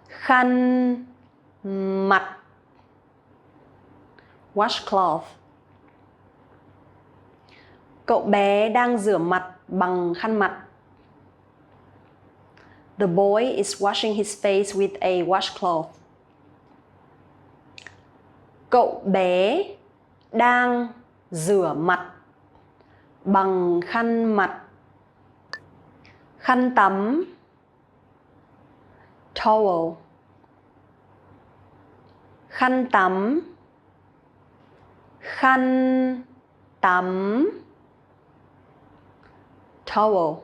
Khăn mặt. Washcloth. Cậu bé đang rửa mặt bằng khăn mặt. The boy is washing his face with a washcloth. Cậu bé đang rửa mặt bằng khăn mặt. Khăn tắm. Towel. Khăn tắm. Khăn tắm. Towel.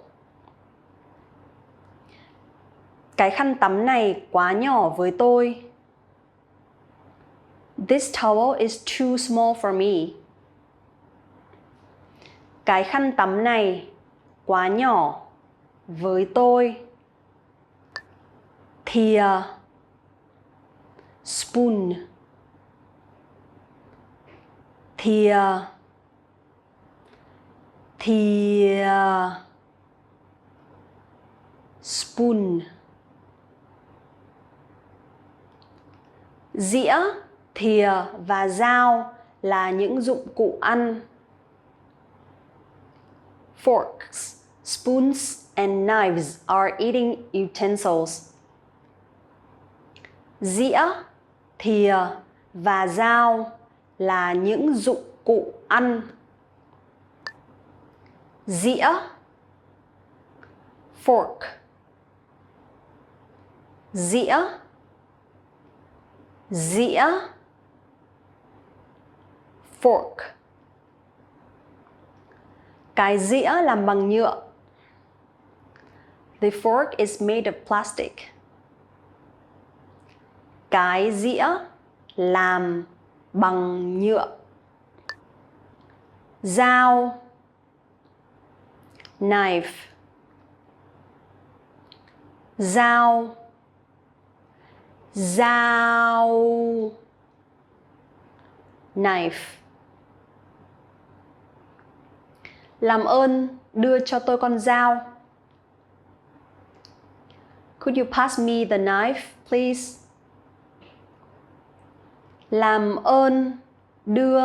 Cái khăn tắm này quá nhỏ với tôi. This towel is too small for me. Cái khăn tắm này quá nhỏ với tôi. Thìa. Spoon. Thìa. Thìa. Spoon. Dĩa, thìa và dao là những dụng cụ ăn. Forks, spoons, and knives are eating utensils. Dĩa, thìa và dao là những dụng cụ ăn. Dĩa. Fork. Dĩa. Dĩa. Fork. Cái dĩa làm bằng nhựa. The fork is made of plastic. Cái dĩa làm bằng nhựa. Dao. Knife. Dao. Dao. Knife. Làm ơn đưa cho tôi con dao. Could you pass me the knife, please? Làm ơn đưa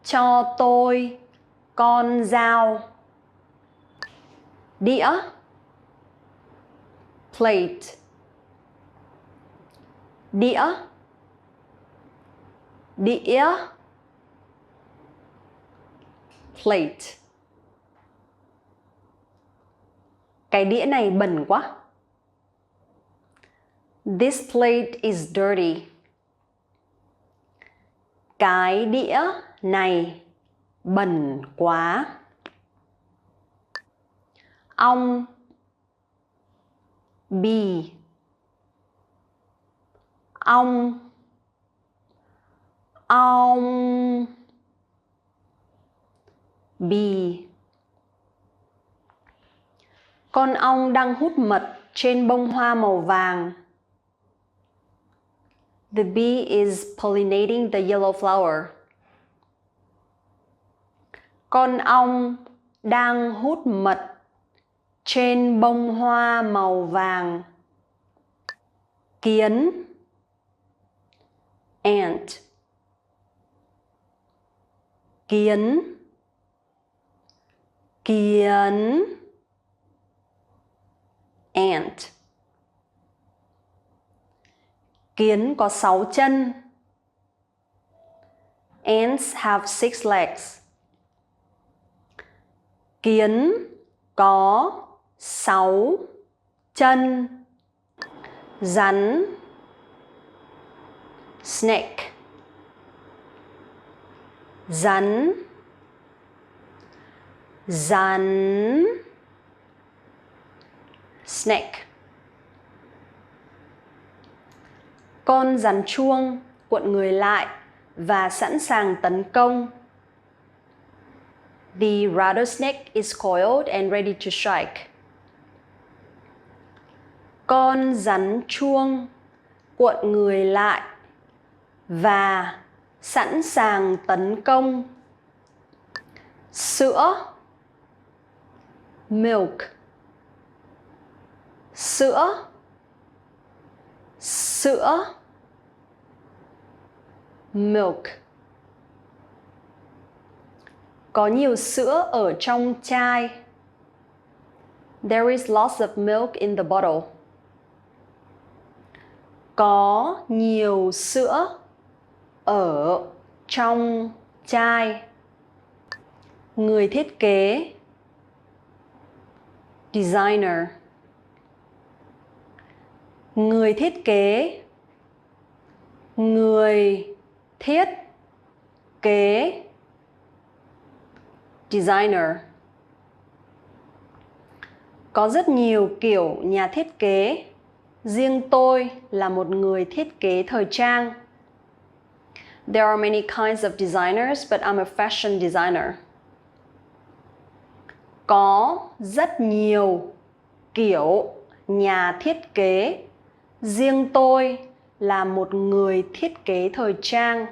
cho tôi con dao. Đĩa. Plate. Đĩa. Đĩa. Plate. Cái đĩa này bẩn quá. This plate is dirty. Cái đĩa này bẩn quá. Ong. Bee. Ong. Ong. Bee. Con ong đang hút mật trên bông hoa màu vàng. The bee is pollinating the yellow flower. Con ong đang hút mật trên bông hoa màu vàng. Kiến. Ant. Kiến. Kiến. Ant. Kiến có 6 chân. Ants have 6 legs. Kiến có 6 chân. Rắn. Snake. Rắn. Rắn. Snake. Con rắn chuông cuộn người lại và sẵn sàng tấn công. The rattlesnake is coiled and ready to strike. Con rắn chuông cuộn người lại và sẵn sàng tấn công. Sữa. Milk. Sữa. Sữa. Milk. Có nhiều sữa ở trong chai. There is lots of milk in the bottle. Có nhiều sữa ở trong chai. Người thiết kế. Designer. Người thiết kế. Người thiết kế. Designer. Có rất nhiều kiểu nhà thiết kế. Riêng tôi là một người thiết kế thời trang. There are many kinds of designers, but I'm a fashion designer. Có rất nhiều kiểu nhà thiết kế. Riêng tôi là một người thiết kế thời trang.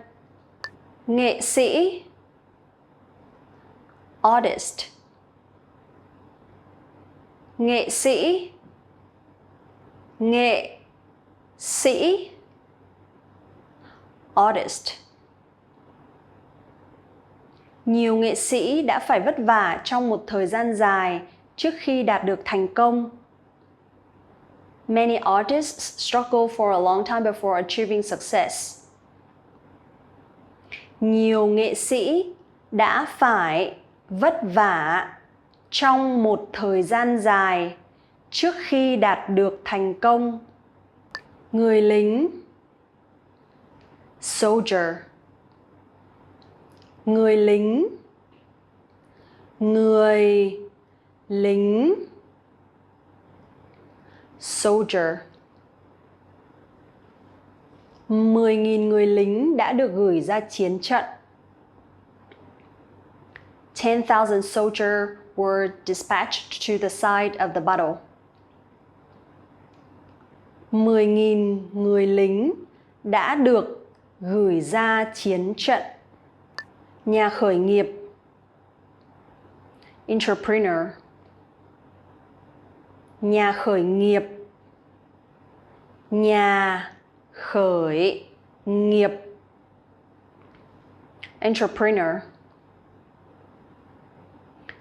Nghệ sĩ. Artist. Nghệ sĩ. Nghệ sĩ. Artist. Nhiều nghệ sĩ đã phải vất vả trong một thời gian dài trước khi đạt được thành công. Many artists struggle for a long time before achieving success. Nhiều nghệ sĩ đã phải vất vả trong một thời gian dài trước khi đạt được thành công. Người lính. Soldier. Người lính. Người lính. Soldier. 10.000 người lính đã được gửi ra chiến trận. 10,000 soldiers were dispatched to the side of the battle. 10.000 người lính đã được gửi ra chiến trận. Nhà khởi nghiệp. Entrepreneur. Nhà khởi nghiệp. Nhà khởi nghiệp. Entrepreneur.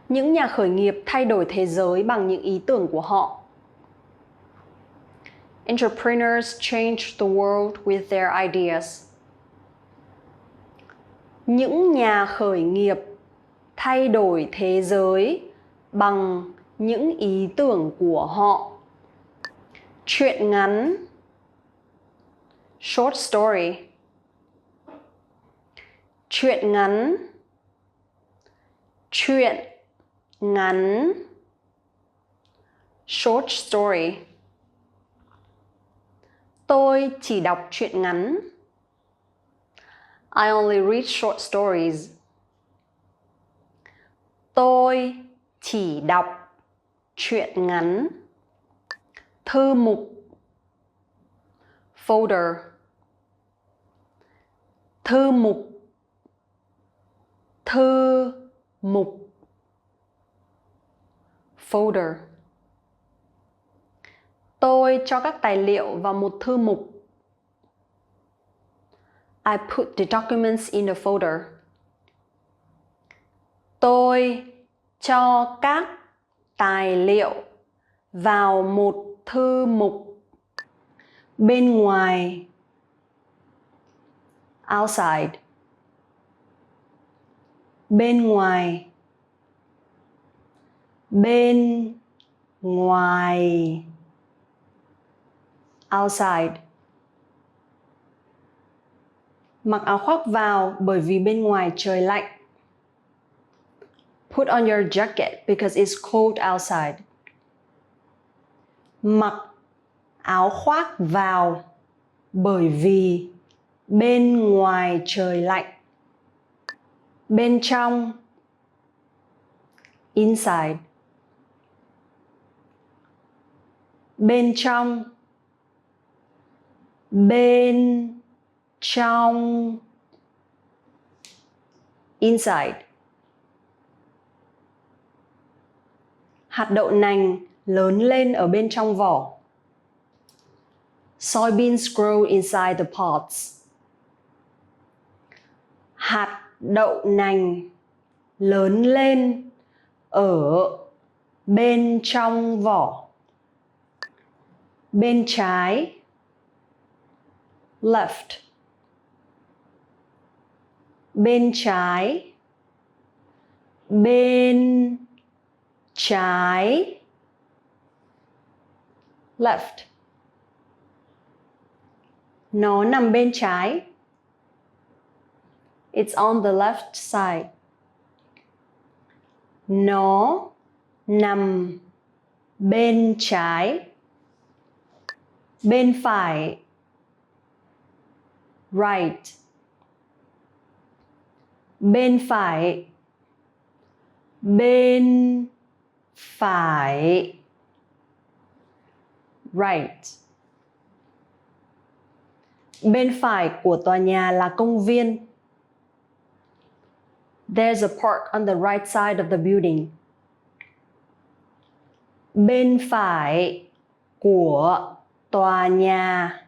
Những nhà khởi nghiệp thay đổi thế giới bằng những ý tưởng của họ. Entrepreneurs change the world with their ideas. Những nhà khởi nghiệp thay đổi thế giới bằng những ý tưởng của họ. Truyện ngắn. Short story. Truyện ngắn. Truyện ngắn. Short story. Tôi chỉ đọc truyện ngắn. I only read short stories. Tôi chỉ đọc truyện ngắn. Thư mục. Folder. Thư mục. Thư mục. Folder. Tôi cho các tài liệu vào một thư mục. I put the documents in a folder. Tôi cho các tài liệu vào một thư mục. Bên ngoài. Outside. Bên ngoài. Bên ngoài. Outside. Mặc áo khoác vào bởi vì bên ngoài trời lạnh. Put on your jacket because it's cold outside. Mặc áo khoác vào bởi vì bên ngoài trời lạnh. Bên trong. Inside. Bên trong. Bên trong. Inside. Hạt đậu nành lớn lên ở bên trong vỏ. Soybeans grow inside the pods. Hạt đậu nành lớn lên ở bên trong vỏ. Bên trái. left. Bên trái, bên trái, left. Nó nằm bên trái. It's on the left side. Nó nằm bên trái. Bên phải, right. Bên phải, bên phải, right. Bên phải của tòa nhà là công viên. There's a park on the right side of the building. Bên phải của tòa nhà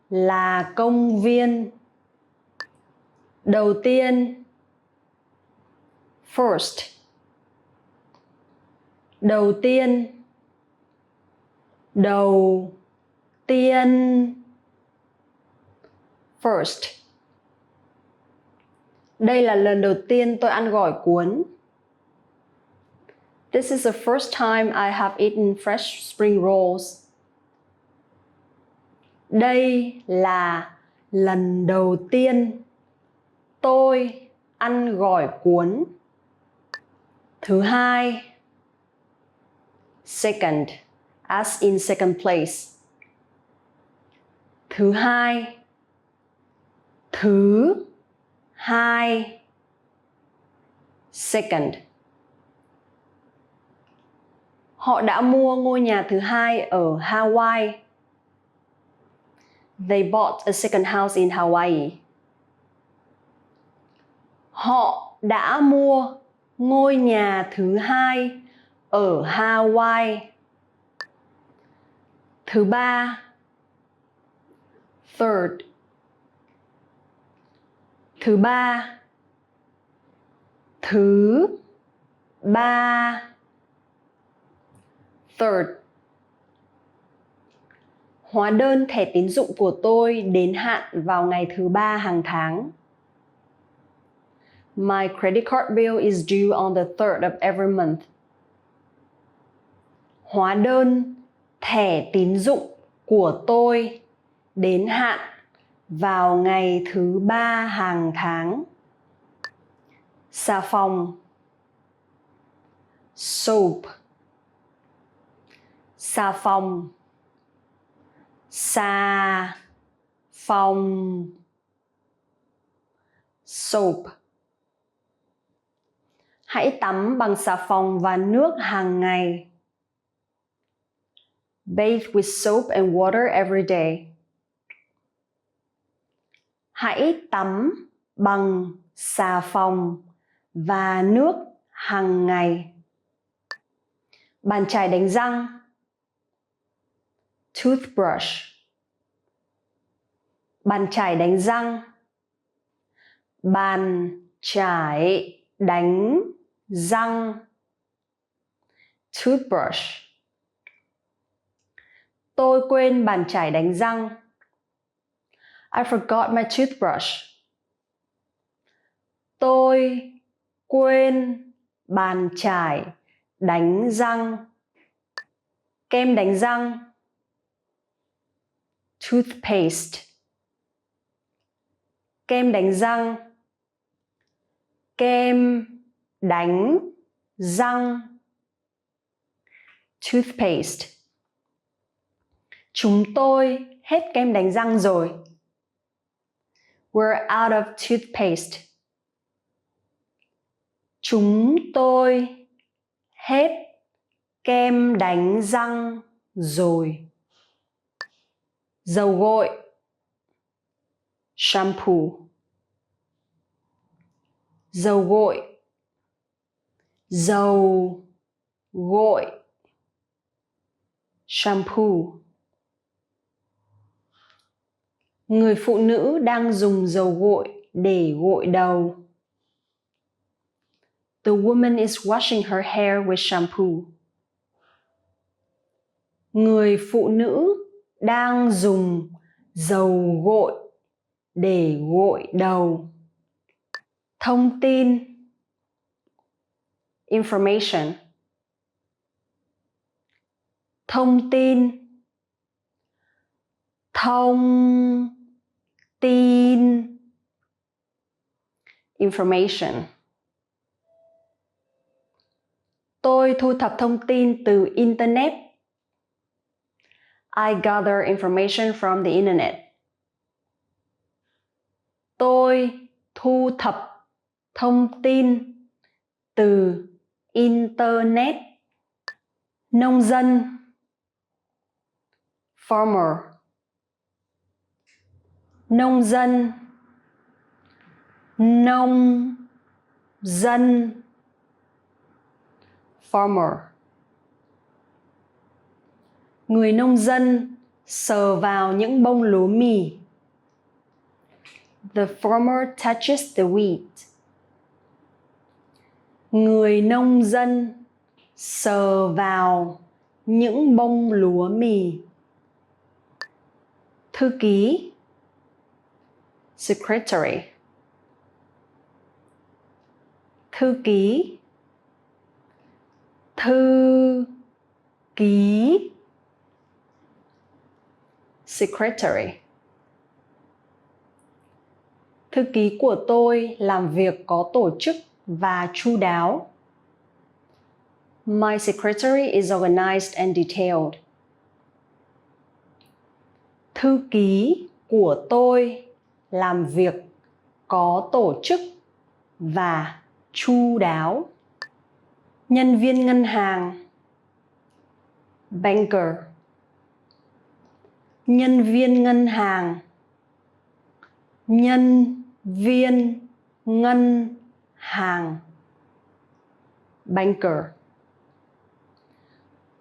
là công viên. Đầu tiên, first. Đầu tiên, đầu tiên, first. Đây là lần đầu tiên tôi ăn gỏi cuốn. This is the first time I have eaten fresh spring rolls. Đây là lần đầu tiên tôi ăn gỏi cuốn. Thứ hai, second, as in second place. Thứ hai, thứ hai, second. Họ đã mua ngôi nhà thứ hai ở Hawaii. They bought a second house in Hawaii. Họ đã mua ngôi nhà thứ hai ở Hawaii. Thứ ba, third. Thứ ba, thứ ba, third. Hóa đơn thẻ tín dụng của tôi đến hạn vào ngày thứ ba hàng tháng. My credit card bill is due on the 3rd of every month. Hóa đơn thẻ tín dụng của tôi đến hạn vào ngày thứ ba hàng tháng. Xà phòng, soap. Xà phòng, xà phòng, soap. Hãy tắm bằng xà phòng và nước hàng ngày. Bathe with soap and water every day. Hãy tắm bằng xà phòng và nước hàng ngày. Bàn chải đánh răng, toothbrush. Bàn chải đánh răng, bàn chải đánh răng, toothbrush. Tôi quên bàn chải đánh răng. I forgot my toothbrush. Tôi quên bàn chải đánh răng. Kem đánh răng, toothpaste. Kem đánh răng, kem đánh răng, toothpaste. Chúng tôi hết kem đánh răng rồi. We're out of toothpaste. Chúng tôi hết kem đánh răng rồi. Dầu gội, shampoo. Dầu gội, dầu gội, shampoo. Người phụ nữ đang dùng dầu gội để gội đầu. The woman is washing her hair with shampoo. Người phụ nữ đang dùng dầu gội để gội đầu. Thông tin, information. Thông tin, thông tin, information. Tôi thu thập thông tin từ Internet. I gather information from the Internet. Tôi thu thập thông tin từ Internet. Nông dân, farmer. Nông dân, nông dân, farmer. Người nông dân sờ vào những bông lúa mì. The farmer touches the wheat. Người nông dân sờ vào những bông lúa mì. Thư ký, secretary. Thư ký, thư ký, secretary. Thư ký của tôi làm việc có tổ chức và chu đáo. My secretary is organized and detailed. Thư ký của tôi làm việc có tổ chức và chu đáo. Nhân viên ngân hàng, banker. Nhân viên ngân hàng, nhân viên ngân hàng, banker.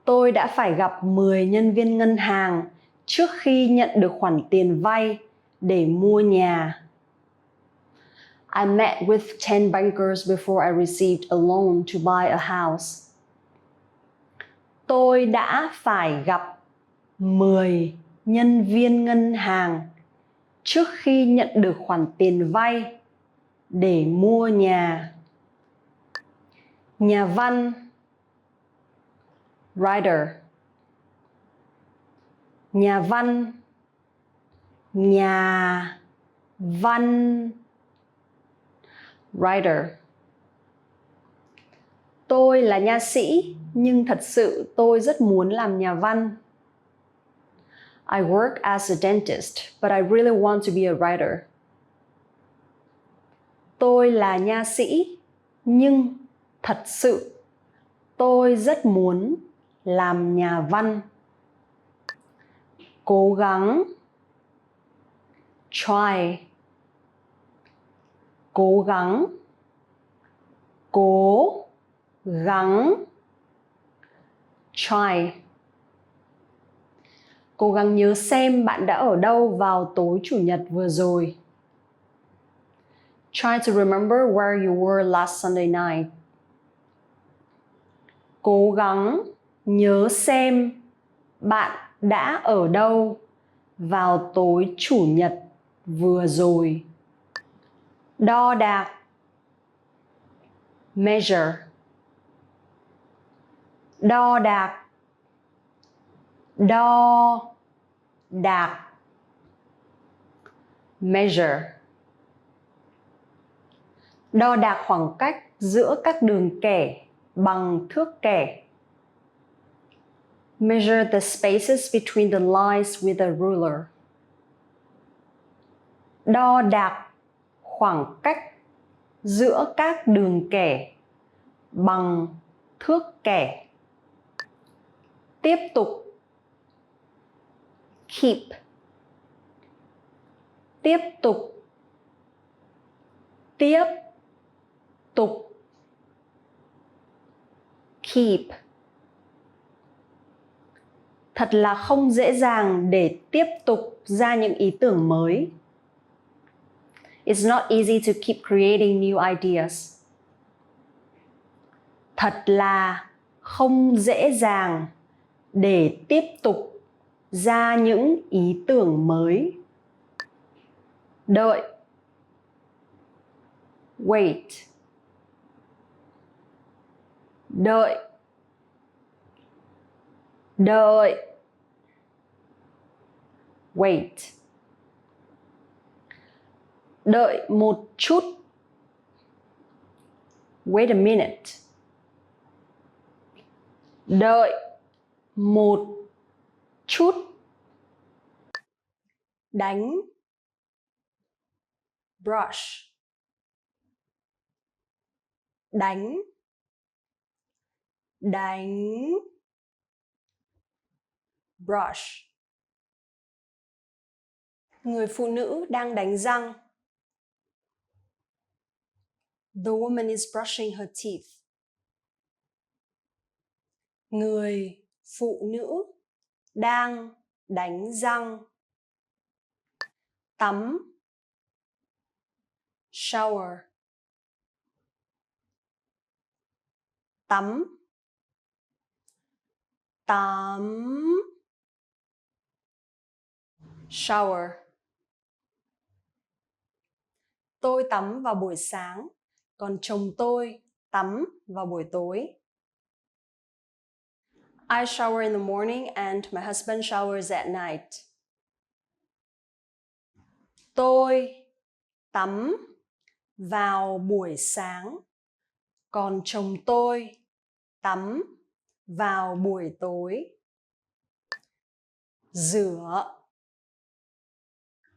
Tôi đã phải gặp 10 nhân viên ngân hàng trước khi nhận được khoản tiền vay để mua nhà. I met with 10 bankers before I received a loan to buy a house. Tôi đã phải gặp 10 nhân viên ngân hàng trước khi nhận được khoản tiền vay để mua nhà. Nhà văn, writer. Nhà văn, nhà văn, writer. Tôi là nha sĩ, nhưng thật sự tôi rất muốn làm nhà văn. I work as a dentist, but I really want to be a writer. Tôi là nha sĩ, nhưng thật sự tôi rất muốn làm nhà văn. Cố gắng, try. Cố gắng, cố gắng, try. Cố gắng nhớ xem bạn đã ở đâu vào tối Chủ nhật vừa rồi. Try to remember where you were last Sunday night. Cố gắng nhớ xem bạn đã ở đâu vào tối Chủ nhật vừa rồi. Đo đạc, measure. Đo đạc, đo đạc, measure. Đo đạc khoảng cách giữa các đường kẻ bằng thước kẻ. Measure the spaces between the lines with a ruler. Đo đạc khoảng cách giữa các đường kẻ bằng thước kẻ. Tiếp tục, keep. Tiếp tục, tiếp tục, keep. Thật là không dễ dàng để tiếp tục ra những ý tưởng mới. It's not easy to keep creating new ideas. Thật là không dễ dàng để tiếp tục ra những ý tưởng mới. Đợi. Wait. Đợi. Đợi. Wait. Đợi một chút. Wait a minute. Đợi một chút. Đánh. Brush. Đánh. Đánh. Brush. Người phụ nữ đang đánh răng. The woman is brushing her teeth. Người phụ nữ đang đánh răng. Tắm. Shower. Tắm. Tắm. Shower. Tôi tắm vào buổi sáng, còn chồng tôi tắm vào buổi tối. I shower in the morning and my husband showers at night. Tôi tắm vào buổi sáng, còn chồng tôi tắm vào buổi tối. Rửa.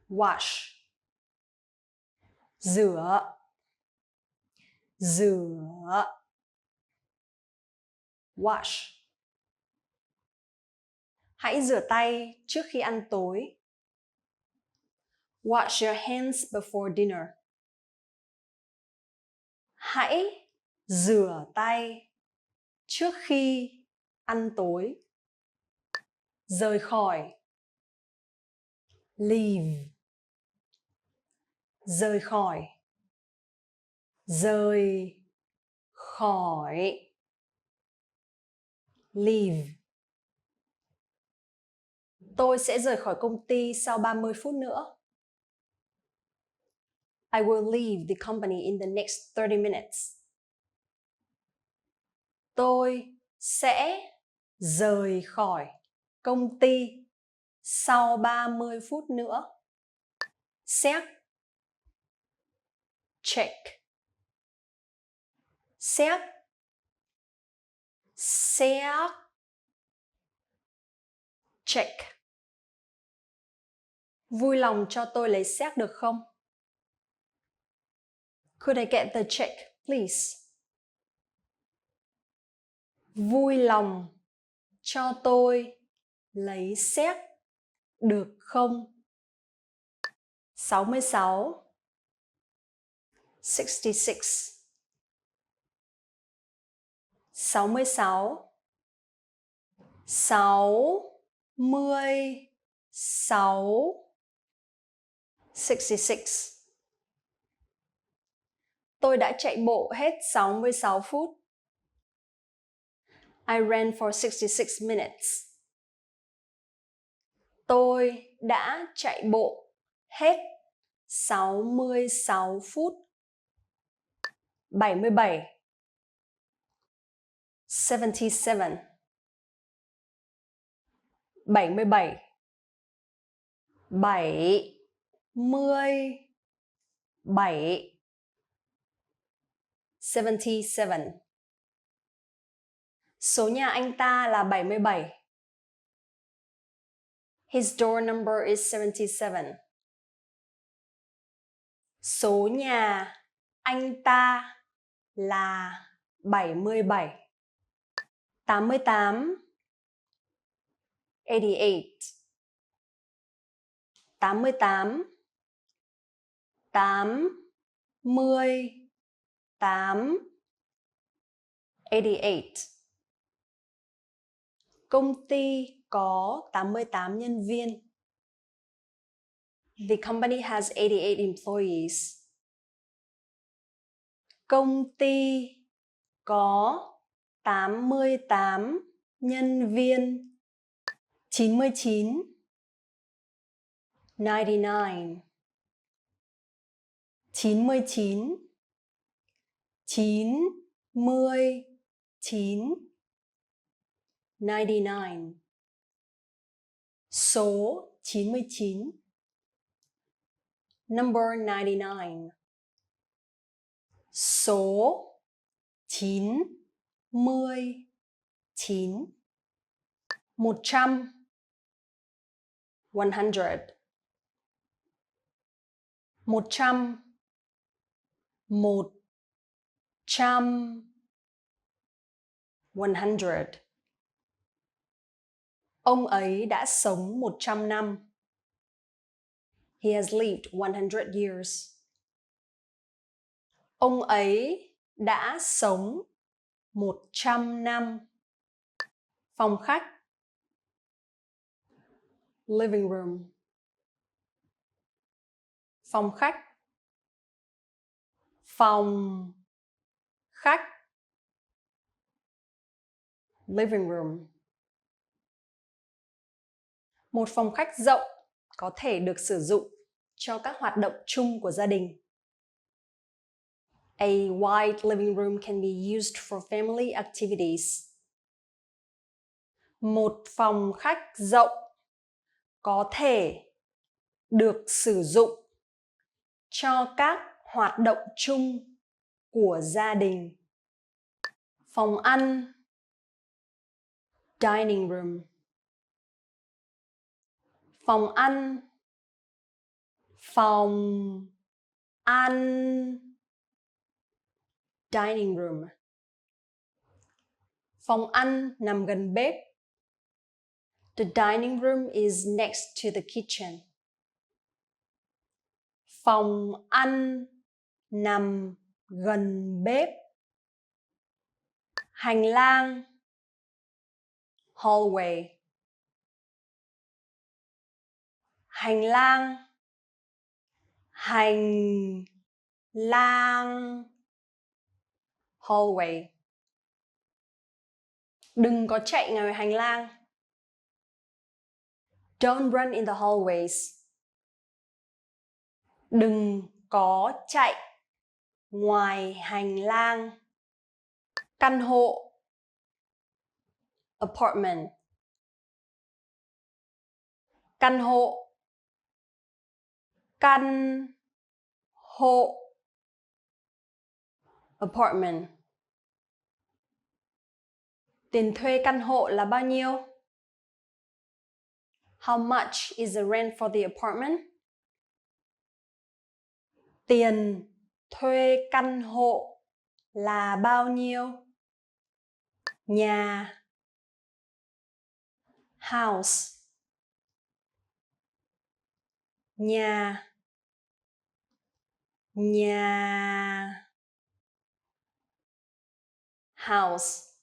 Wash. Rửa. Rửa. Wash. Hãy rửa tay trước khi ăn tối. Wash your hands before dinner. Hãy rửa tay trước khi ăn tối. Rời khỏi. Leave. Rời khỏi. Rời khỏi. Leave. Tôi sẽ rời khỏi công ty sau 30 phút nữa. I will leave the company in the next 30 minutes. Tôi sẽ rời khỏi công ty sau 30 phút nữa. Xét. Check. Xét. Xét. Check. Vui lòng cho tôi lấy xét được không? Could I get the check, please? Vui lòng cho tôi lấy xét được không? 66. 66. 66. 66. 66. Tôi đã chạy bộ hết 66 phút. I ran for 66 minutes. Tôi đã chạy bộ hết 66 phút. 77. 77. 77. 77. 77. Số nhà anh ta là 77. His door number is 77. Số nhà anh ta là 77. 88. 88. 88. 88. 88. Công ty có 88 nhân viên. The company has 88 employees. Công ty có 88 nhân viên. 99. 99. 99 99 số 99 number 99 số 99 100 100 100 100 100 Ông ấy đã sống 100 năm. He has lived 100 years. Ông ấy đã sống 100 năm. Phòng khách. Living room. Phòng khách. Phòng khách. Living room. Một phòng khách rộng có thể được sử dụng cho các hoạt động chung của gia đình. A wide living room can be used for family activities. Một phòng khách rộng có thể được sử dụng cho các hoạt động chung của gia đình. Phòng ăn. Dining room. Phòng ăn. Phòng ăn. Dining room. Phòng ăn nằm gần bếp. The dining room is next to the kitchen. Phòng ăn nằm gần bếp. Hành lang. Hallway. Hành lang. Hành lang. Hallway. Đừng có chạy ngoài hành lang. Don't run in the hallways. Đừng có chạy ngoài hành lang. Căn hộ. Apartment. Căn hộ. Căn hộ. Apartment. Tiền thuê căn hộ là bao nhiêu? How much is the rent for the apartment? Tiền thuê căn hộ là bao nhiêu? Nhà. House. Nhà. Nhà. House.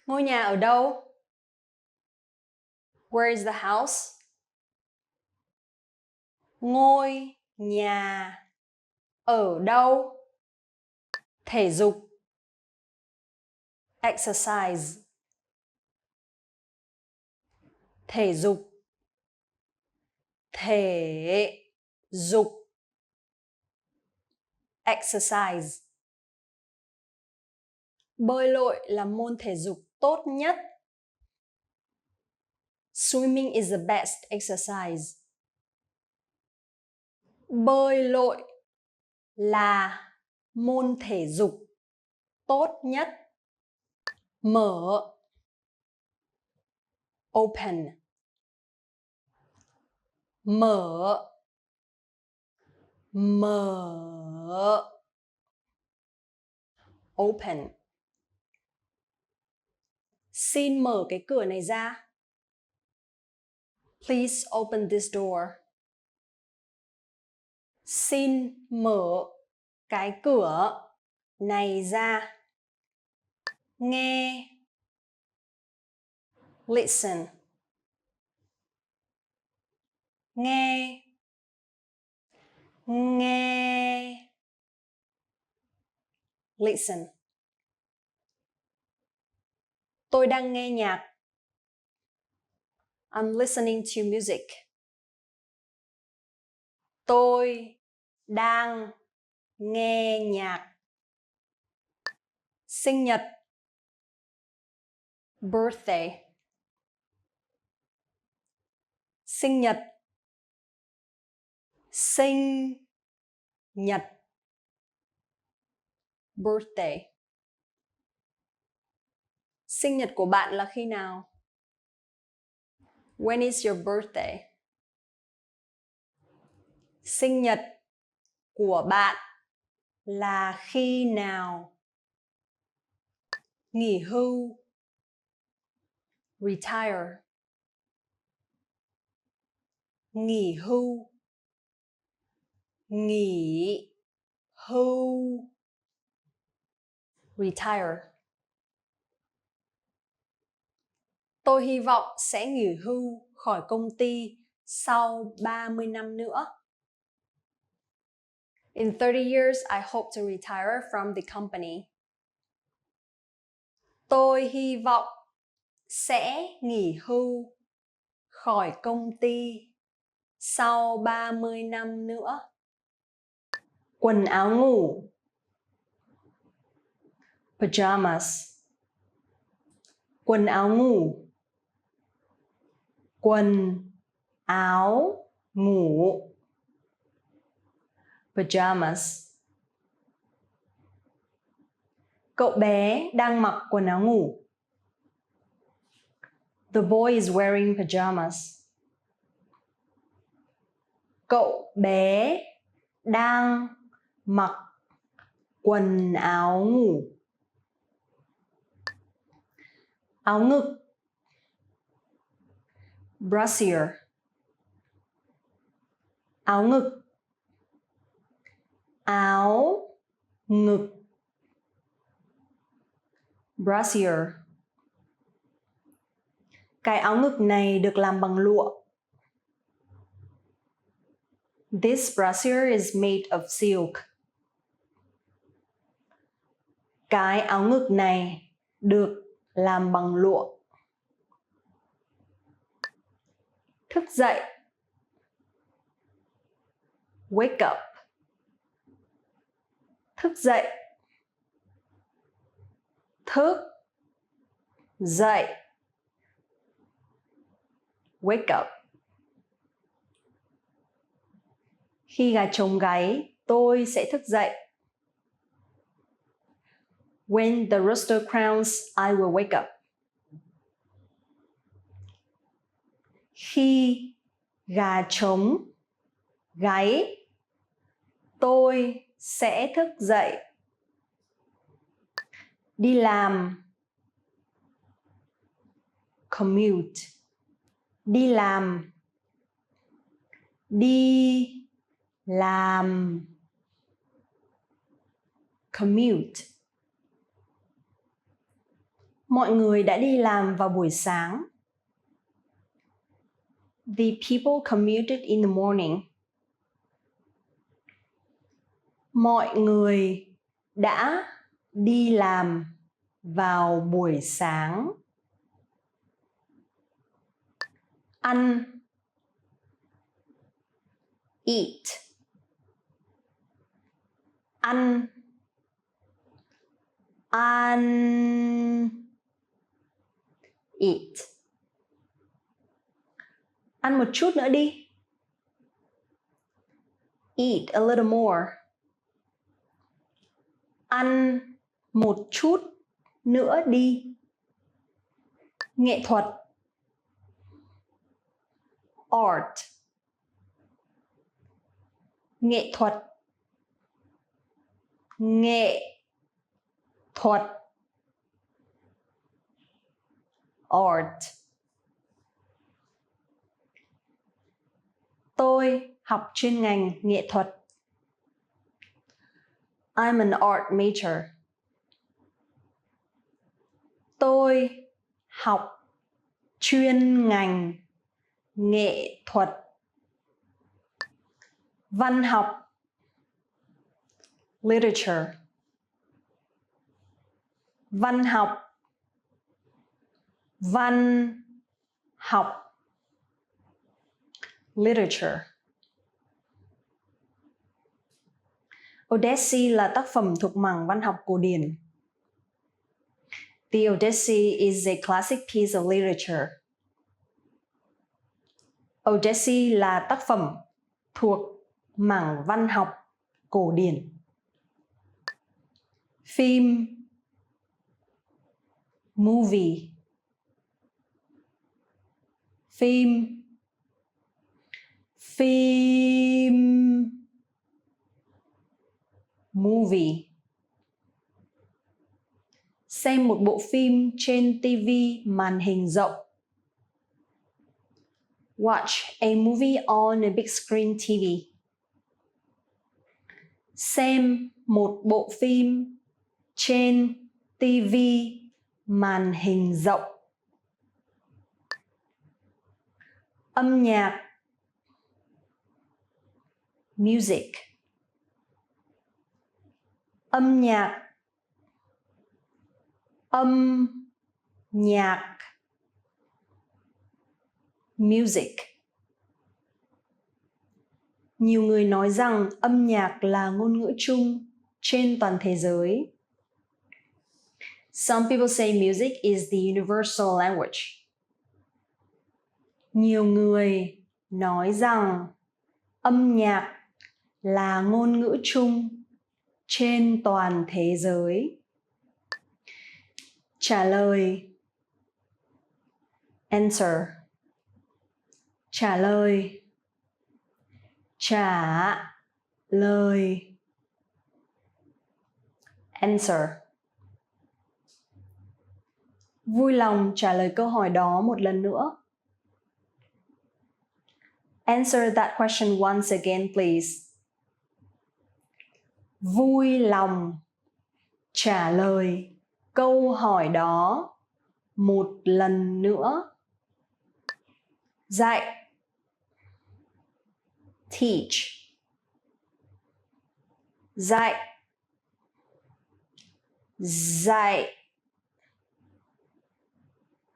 Ngôi nhà ở đâu? Where is the house? Ngôi nhà ở đâu? Thể dục. Exercise. Thể dục. Thể dục. Exercise. Bơi lội là môn thể dục tốt nhất. Swimming is the best exercise. Bơi lội là môn thể dục tốt nhất. Mở. Open. Mở. Mở. Open. Xin mở cái cửa này ra. Please open this door. Xin mở cái cửa này ra. Nghe. Listen. Nghe. Nghe. Listen. Tôi đang nghe nhạc. I'm listening to music. Tôi đang nghe nhạc. Sinh nhật, birthday. Sinh nhật, sinh nhật, birthday. Sinh nhật của bạn là khi nào? When is your birthday? Sinh nhật của bạn là khi nào? Nghỉ hưu, retire. Nghỉ hưu, nghỉ hưu, retire. Tôi hy vọng sẽ nghỉ hưu khỏi công ty sau 30 năm nữa. In 30 years, I hope to retire from the company. Tôi hy vọng sẽ nghỉ hưu khỏi công ty sau 30 năm nữa. Quần áo ngủ, pajamas. Quần áo ngủ, quần áo ngủ, pajamas. Cậu bé đang mặc quần áo ngủ. The boy is wearing pajamas. Cậu bé đang mặc quần áo ngủ. Áo ngực, brassiere. Áo ngực, áo ngực, brassiere. Cái áo ngực này được làm bằng lụa. This brassiere is made of silk. Cái áo ngực này được làm bằng lụa. Thức dậy, wake up. Thức dậy, thức dậy, wake up. Khi gà trống gáy, tôi sẽ thức dậy. When the rooster crows, I will wake up. Khi gà trống gáy, tôi sẽ thức dậy. Đi làm, commute. Đi làm, đi làm, commute. Mọi người đã đi làm vào buổi sáng. The people commuted in the morning. Mọi người đã đi làm vào buổi sáng. Ăn, eat. Ăn, ăn, eat. Ăn một chút nữa đi. Eat a little more. Ăn một chút nữa đi. Nghệ thuật, art. Nghệ thuật, nghệ thuật, art. Tôi học chuyên ngành nghệ thuật. I'm an art major. Tôi học chuyên ngành nghệ thuật. Văn học, literature. Văn học, văn học, literature. Odyssey là tác phẩm thuộc mảng văn học cổ điển. The Odyssey is a classic piece of literature. Odyssey là tác phẩm thuộc mảng văn học cổ điển. Phim, movie. Phim, movie. Xem một bộ phim trên TV màn hình rộng. Watch a movie on a big screen TV. Xem một bộ phim trên TV màn hình rộng. Âm nhạc, music. Âm nhạc, music. Nhiều người nói rằng âm nhạc là ngôn ngữ chung trên toàn thế giới. Some people say music is the universal language. Nhiều người nói rằng âm nhạc là ngôn ngữ chung trên toàn thế giới. Trả lời, answer. Trả lời, trả lời, answer. Vui lòng trả lời câu hỏi đó một lần nữa. Answer that question once again, please. Vui lòng trả lời câu hỏi đó một lần nữa. Dạy, teach. Dạy, dạy,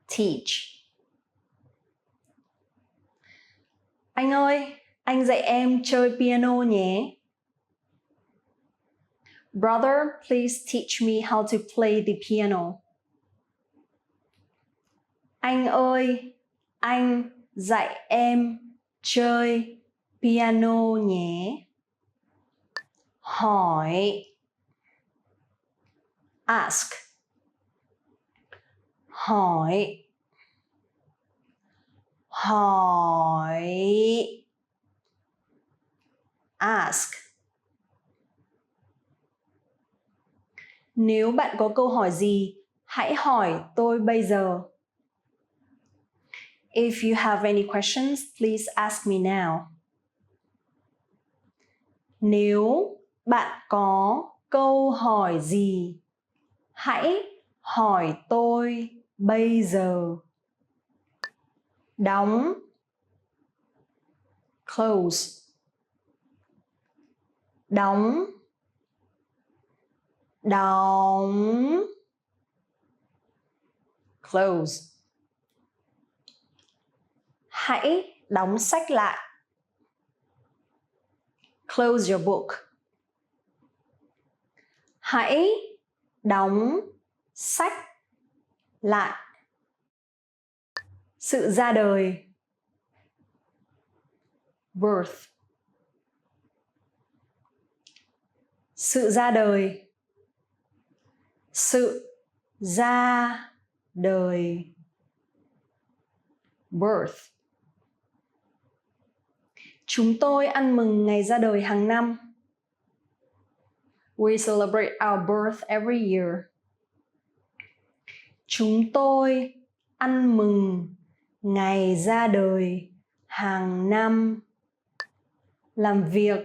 teach. Anh ơi, anh dạy em chơi piano nhé. Brother, please teach me how to play the piano. Anh ơi, anh dạy em chơi piano nhé. Hỏi, ask. Hỏi, hỏi, ask. Nếu bạn có câu hỏi gì, hãy hỏi tôi bây giờ. If you have any questions, please ask me now. Nếu bạn có câu hỏi gì, hãy hỏi tôi bây giờ. Đóng, close. Đóng, đóng, close. Hãy đóng sách lại. Close your book. Hãy đóng sách lại. Sự ra đời, birth. Sự ra đời, sự ra đời, birth. Chúng tôi ăn mừng ngày ra đời hàng năm. We celebrate our birth every year. Chúng tôi ăn mừng ngày ra đời hàng năm. Làm việc,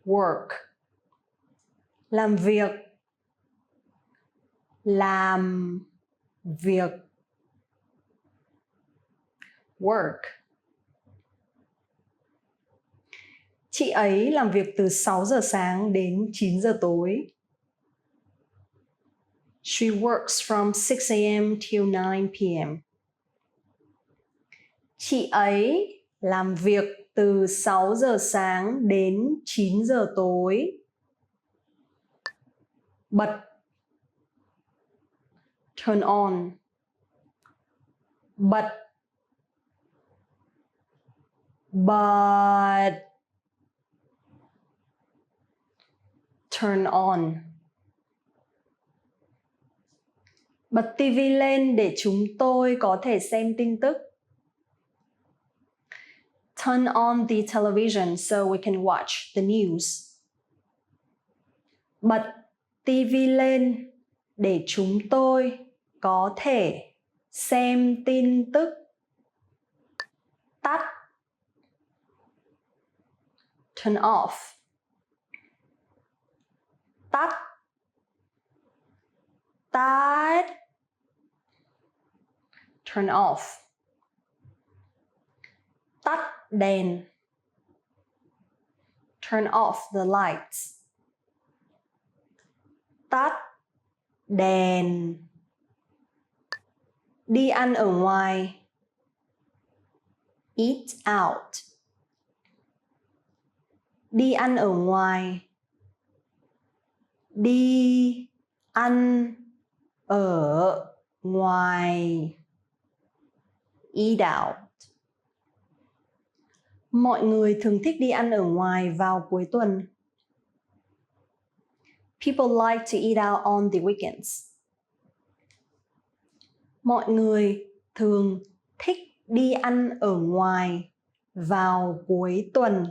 work. Làm việc, làm việc, work. Chị ấy làm việc từ 6 giờ sáng đến 9 giờ tối. She works from 6 a.m. till 9 p.m. Chị ấy làm việc từ 6 giờ sáng đến 9 giờ tối. Bật. Turn on. Bật. But. Turn on. Bật TV lên để chúng tôi có thể xem tin tức. Turn on the television so we can watch the news. Bật TV lên để chúng tôi có thể xem tin tức. Tắt. Turn off. Tắt. Tắt. Turn off. Tắt đèn. Turn off the lights. Tắt đèn. Đi ăn ở ngoài. Eat out. Đi ăn ở ngoài. Đi ăn ở ngoài. Eat out. Mọi người thường thích đi ăn ở ngoài vào cuối tuần. People like to eat out on the weekends. Mọi người thường thích đi ăn ở ngoài vào cuối tuần.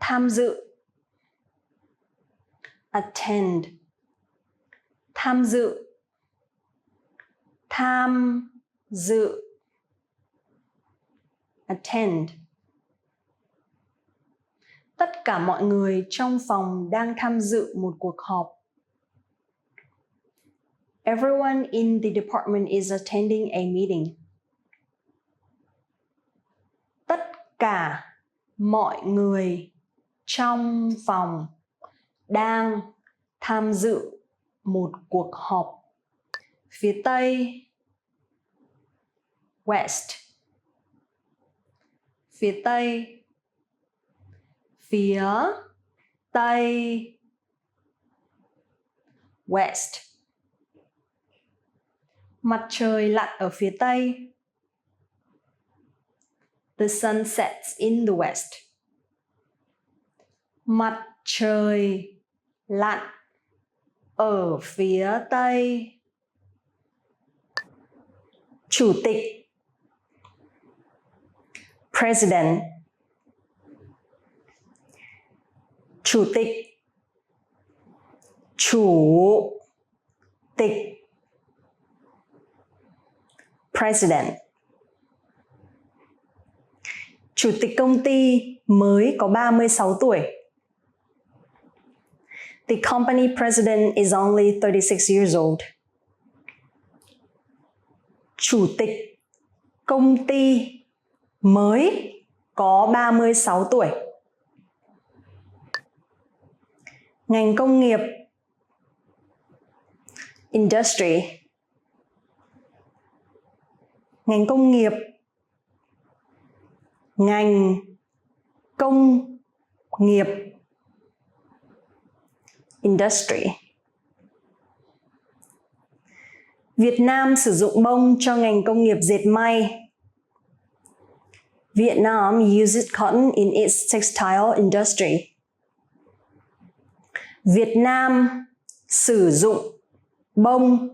Tham dự. Attend. Tham dự. Tham dự. Attend. Tất cả mọi người trong phòng đang tham dự một cuộc họp. Everyone in the department is attending a meeting. Tất cả mọi người trong phòng đang tham dự một cuộc họp. Phía Tây. West. Phía Tây. Phía Tây. West. Mặt trời lặn ở phía Tây. The sun sets in the west. Mặt trời lặn ở phía Tây. Chủ tịch. President. Chủ tịch. Chủ tịch. President. Chủ tịch công ty mới có 36 tuổi. The company president is only 36 years old. Chủ tịch công ty mới có 36 tuổi. Ngành công nghiệp. Industry. Ngành công nghiệp. Ngành công nghiệp. Industry. Việt Nam sử dụng bông cho ngành công nghiệp dệt may. Vietnam uses cotton in its textile industry. Việt Nam sử dụng bông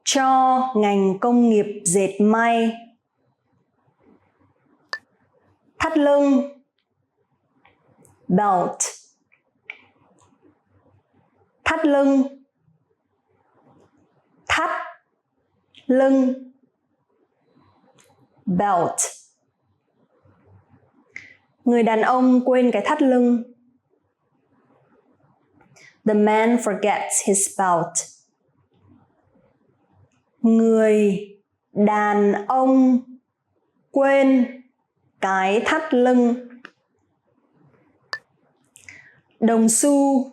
cho ngành công nghiệp dệt may. Thắt lưng. Belt. Thắt lưng. Thắt lưng. Belt. Người đàn ông quên cái thắt lưng. The man forgets his belt. Người đàn ông quên cái thắt lưng. Đồng xu.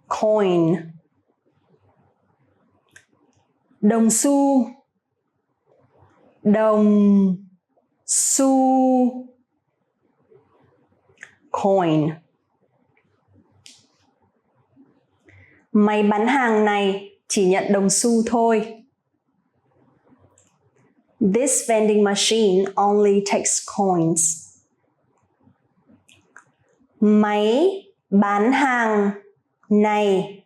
Coin. Đồng xu. Đồng Xu. Coin. Máy bán hàng này chỉ nhận đồng xu thôi. This vending machine only takes coins. Máy bán hàng này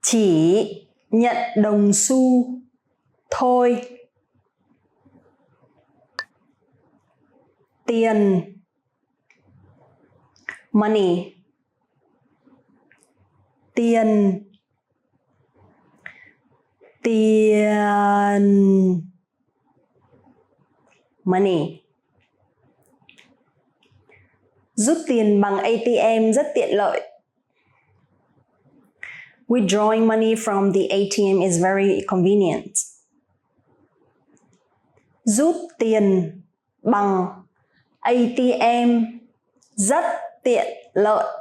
chỉ nhận đồng xu thôi. Tiền. Money. Tiền. Tiền. Money. Rút tiền bằng ATM rất tiện lợi. Withdrawing money from the ATM is very convenient. Rút tiền bằng ATM rất tiện lợi.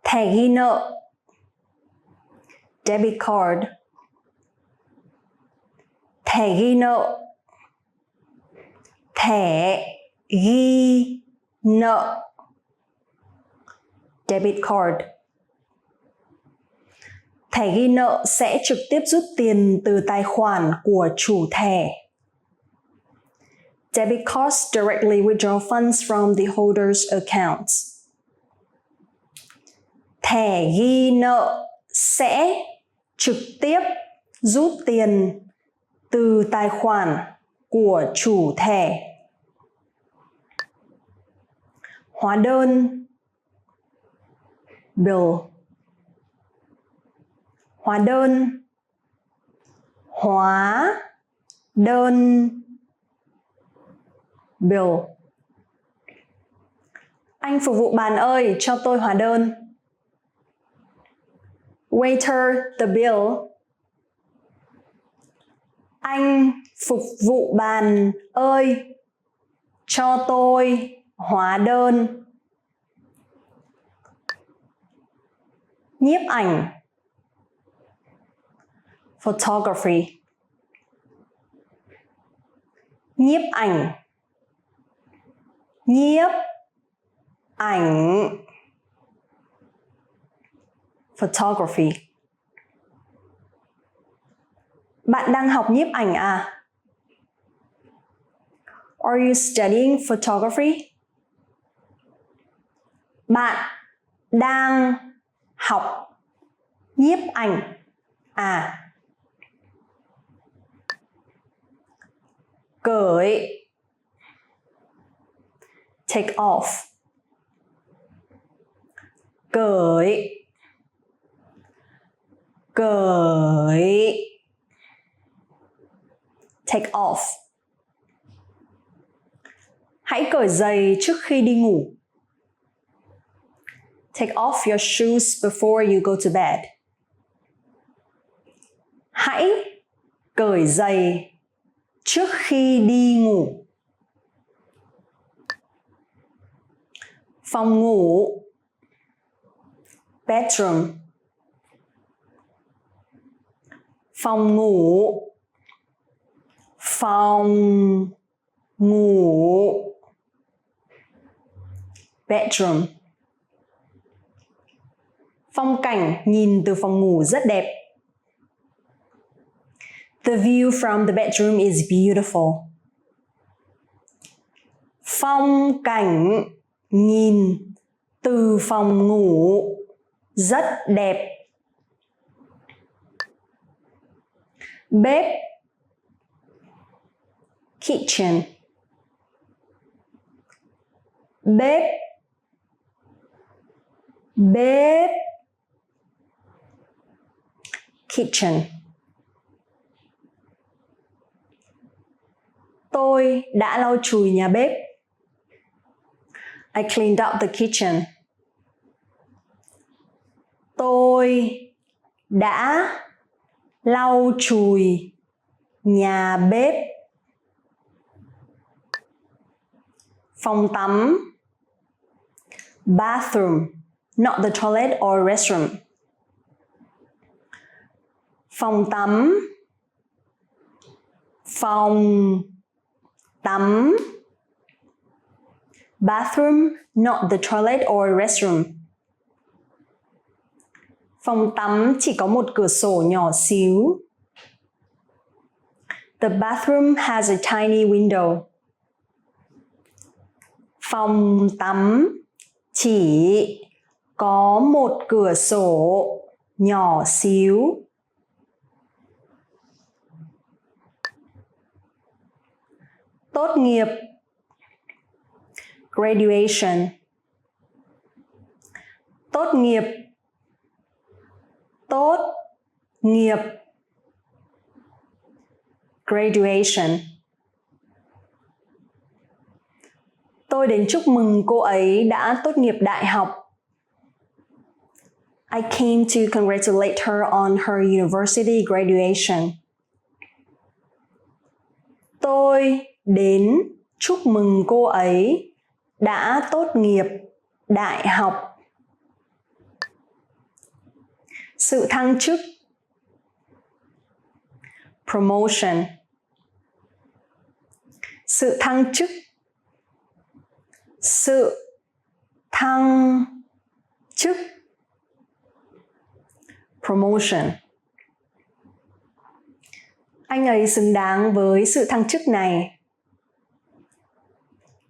Thẻ ghi nợ. Debit card. Thẻ ghi nợ. Thẻ ghi nợ. Debit card. Thẻ ghi nợ sẽ trực tiếp rút tiền từ tài khoản của chủ thẻ. Debit cards directly withdraw funds from the holder's accounts. Thẻ ghi nợ sẽ trực tiếp rút tiền từ tài khoản của chủ thẻ. Hóa đơn. Bill. Hóa đơn. Hóa đơn. Bill. Anh phục vụ bàn ơi, cho tôi hóa đơn. Waiter, the bill. Anh phục vụ bàn ơi, cho tôi hóa đơn. Nhiếp ảnh. Photography. Nhiếp ảnh. Nhiếp ảnh. Photography. Bạn đang học nhiếp ảnh à? Are you studying photography? Bạn đang học nhiếp ảnh à? Cởi. Take off. Cởi. Cởi. Take off. Hãy cởi giày trước khi đi ngủ. Take off your shoes before you go to bed. Hãy cởi giày trước khi đi ngủ. Phòng ngủ. Bedroom. Phòng ngủ. Phòng ngủ. Bedroom. Phong cảnh nhìn từ phòng ngủ rất đẹp. The view from the bedroom is beautiful. Phong cảnh nhìn từ phòng ngủ rất đẹp. Bếp. Kitchen. Bếp. Bếp. Kitchen. Tôi đã lau chùi nhà bếp. I cleaned up the kitchen. Tôi đã lau chùi nhà bếp. Phòng tắm. Bathroom, not the toilet or restroom. Phòng tắm. Phòng tắm. Bathroom, not the toilet or restroom. Phòng tắm chỉ có một cửa sổ nhỏ xíu. The bathroom has a tiny window. Phòng tắm chỉ có một cửa sổ nhỏ xíu. Tốt nghiệp. Graduation. Tốt nghiệp. Tốt nghiệp. Graduation. Tôi đến chúc mừng cô ấy đã tốt nghiệp đại học. I came to congratulate her on her university graduation. Tôi đến chúc mừng cô ấy đã tốt nghiệp đại học. Sự thăng chức. Promotion. Sự thăng chức. Sự thăng chức. Promotion. Anh ấy xứng đáng với sự thăng chức này.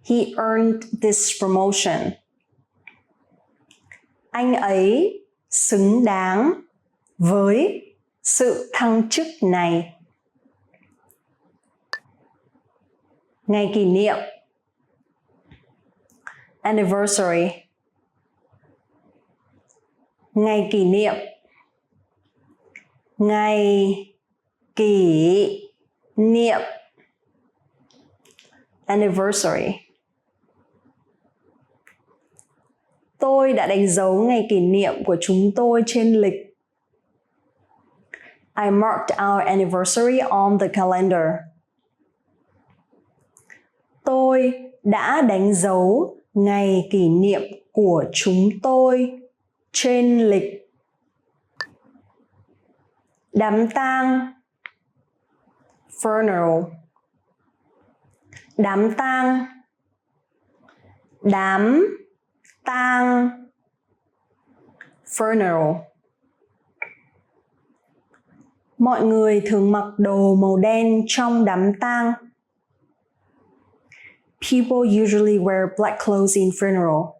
He earned this promotion. Anh ấy xứng đáng với sự thăng chức này. Ngày kỷ niệm. Anniversary. Ngày kỷ niệm. Ngày kỷ niệm. Anniversary. Tôi đã đánh dấu ngày kỷ niệm của chúng tôi trên lịch. I marked our anniversary on the calendar. Tôi đã đánh dấu ngày kỷ niệm của chúng tôi trên lịch. Đám tang. Funeral. Đám tang. Đám tang. Funeral. Mọi người thường mặc đồ màu đen trong đám tang. People usually wear black clothes in funeral.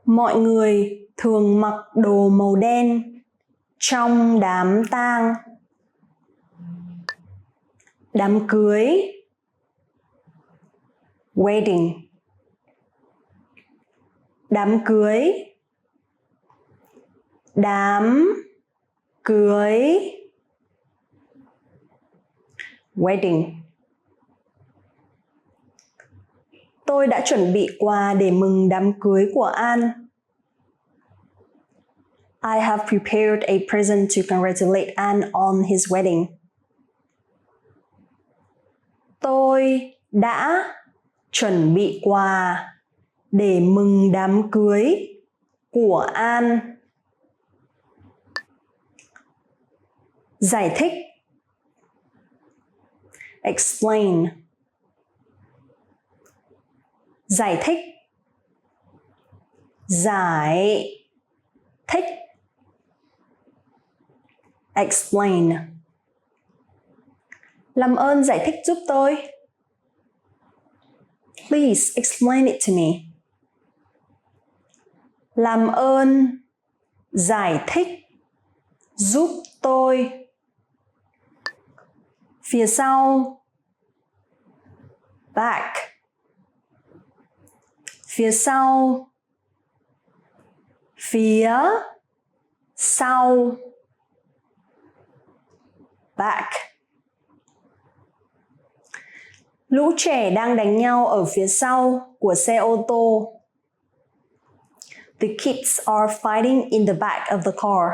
Mọi người thường mặc đồ màu đen trong đám tang. Đám cưới. Wedding. Đám cưới. Đám cưới. Wedding. Tôi đã chuẩn bị quà để mừng đám cưới của An. I have prepared a present to congratulate An on his wedding. Tôi đã chuẩn bị quà để mừng đám cưới của An. Giải thích. Explain. Giải thích. Giải thích. Explain. Làm ơn giải thích giúp tôi. Please explain it to me. Làm ơn giải thích giúp tôi. Phía sau. Back. Phía sau. Phía sau. Back. Lũ trẻ đang đánh nhau ở phía sau của xe ô tô. The kids are fighting in the back of the car.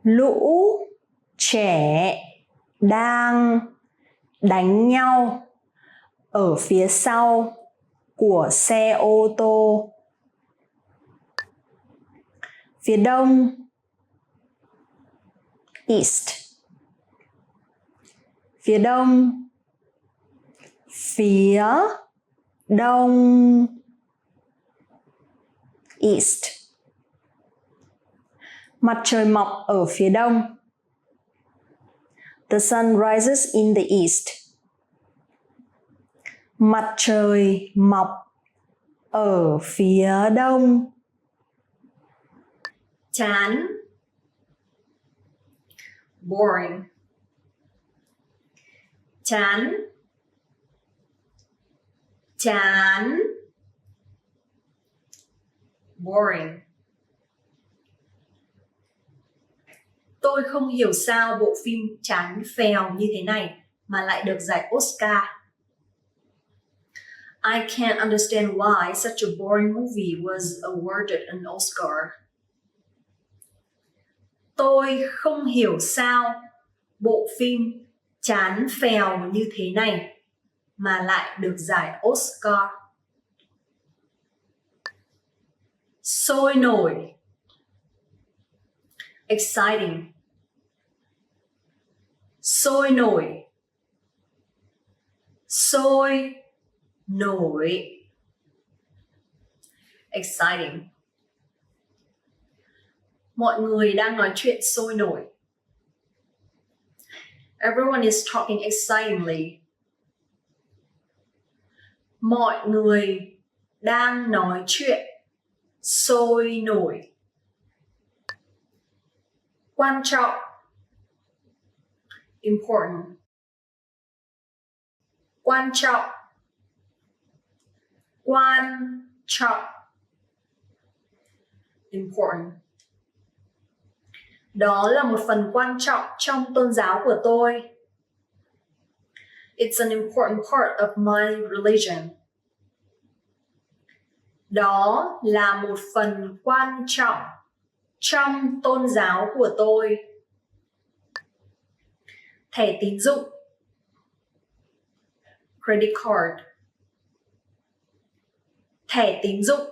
Lũ trẻ đang đánh nhau ở phía sau của xe ô tô. Phía đông. East. phía đông, phía đông, east. Mặt trời mọc ở phía đông. The sun rises in the east. Mặt trời mọc ở phía đông. Chán. Boring. Chán. Chán. Boring. Tôi không hiểu sao bộ phim chán phèo như thế này mà lại được giải Oscar. I can't understand why such a boring movie was awarded an Oscar. Tôi không hiểu sao bộ phim chán phèo như thế này mà lại được giải Oscar. Sôi nổi. Exciting. Sôi nổi. Sôi nổi. Exciting. Mọi người đang nói chuyện sôi nổi. Everyone is talking excitingly. Mọi người đang nói chuyện sôi nổi. Quan trọng. Important. Quan trọng. Quan trọng. Important. Đó là một phần quan trọng trong tôn giáo của tôi. It's an important part of my religion. Đó là một phần quan trọng trong tôn giáo của tôi. Thẻ tín dụng. Credit card. Thẻ tín dụng.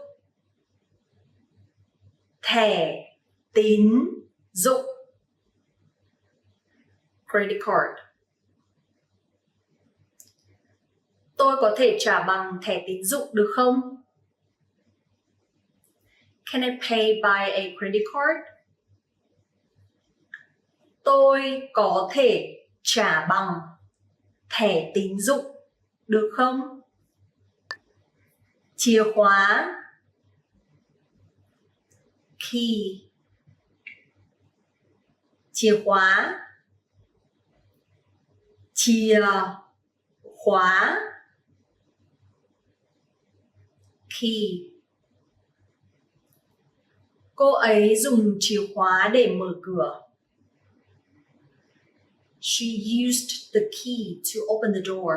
Thẻ tín dụng. Credit card. Tôi có thể trả bằng thẻ tín dụng được không? Can I pay by a credit card? Tôi có thể trả bằng thẻ tín dụng được không? Chìa khóa. Key. Chìa khóa. Chìa khóa. Key. Cô ấy dùng chìa khóa để mở cửa. She used the key to open the door.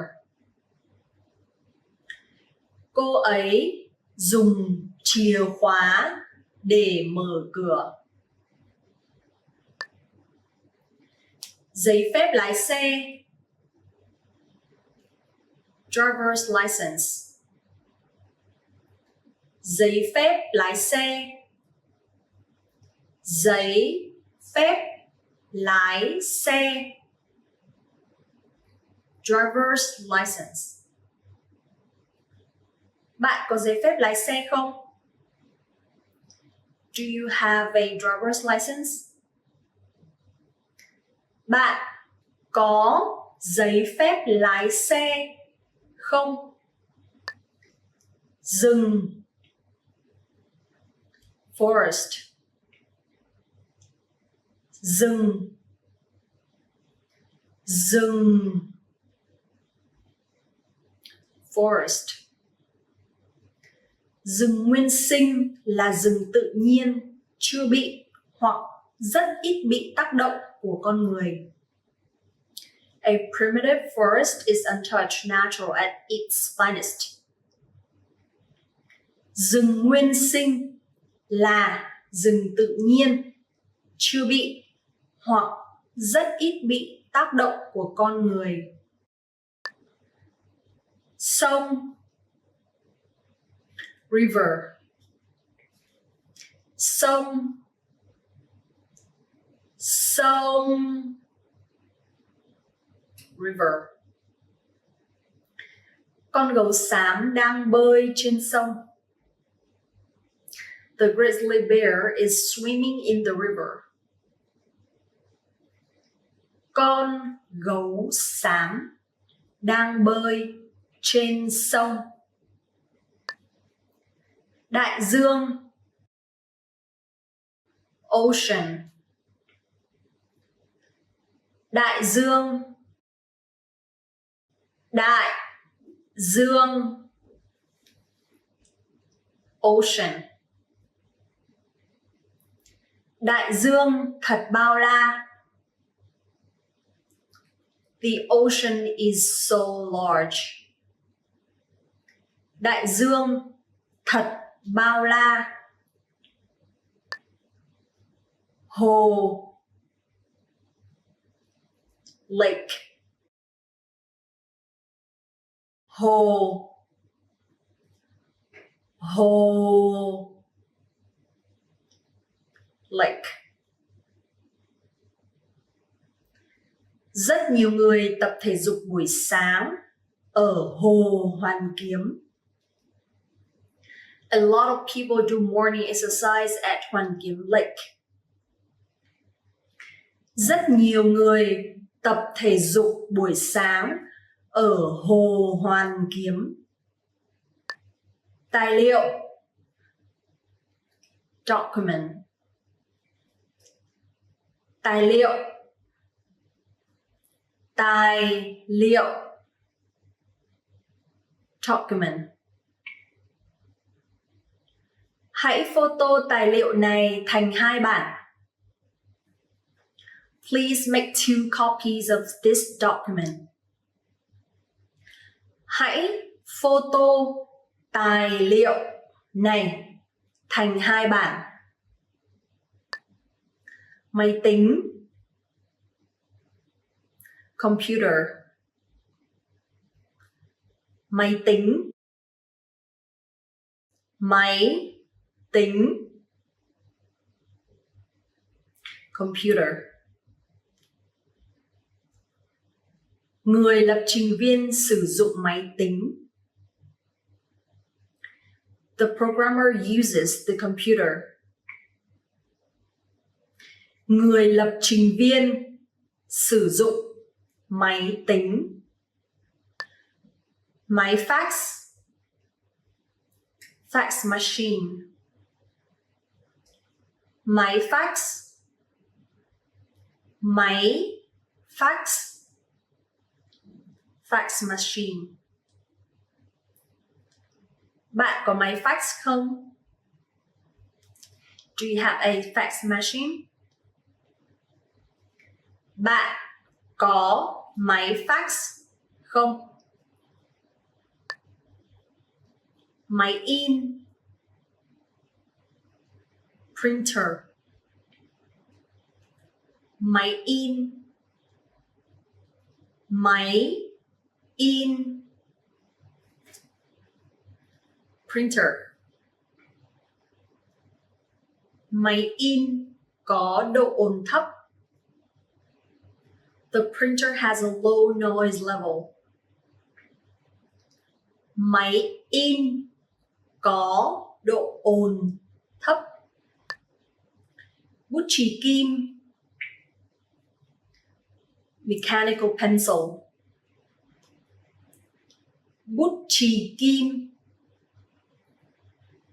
Cô ấy dùng chìa khóa để mở cửa. Giấy phép lái xe. Driver's license. Giấy phép lái xe. Giấy phép lái xe. Driver's license. Bạn có giấy phép lái xe không? Do you have a driver's license? Bạn có giấy phép lái xe không? Rừng. Forest. Rừng. Rừng. Forest. Rừng nguyên sinh là rừng tự nhiên, chưa bị hoặc rất ít bị tác động của con người. A primitive forest is untouched, natural at its finest. Rừng nguyên sinh là rừng tự nhiên, chưa bị hoặc rất ít bị tác động của con người. Sông. River. Sông. Sông. river. Con gấu xám đang bơi trên sông. The grizzly bear is swimming in the river. Con gấu xám đang bơi trên sông. Đại dương, ocean. Đại dương, đại dương, ocean. Đại dương thật bao la. The ocean is so large. Đại dương thật bao la. Hồ, lake. Hồ, hồ, lake. Rất nhiều người tập thể dục buổi sáng ở Hồ Hoàn Kiếm. A lot of people do morning exercise at Hoàn Kiếm Lake. Rất nhiều người tập thể dục buổi sáng ở Hồ Hoàn Kiếm. Tài liệu, document. Tài liệu, tài liệu, document. Hãy photo tài liệu này thành 2 bản. Please make 2 copies of this document. Hãy photo tài liệu này thành 2 bản. Máy tính, computer. Máy tính, máy tính, computer. Người lập trình viên sử dụng máy tính. The programmer uses the computer. Người lập trình viên sử dụng máy tính. Máy fax, fax machine. Máy fax, máy fax, fax machine. Bạn có máy fax không? Do you have a fax machine? Bạn có máy fax không? Máy in, printer. Máy in, máy in, printer. Máy in có độ ồn thấp. The printer has a low noise level. Máy in có độ ồn thấp. Bút chì kim, mechanical pencil. Bút chì kim,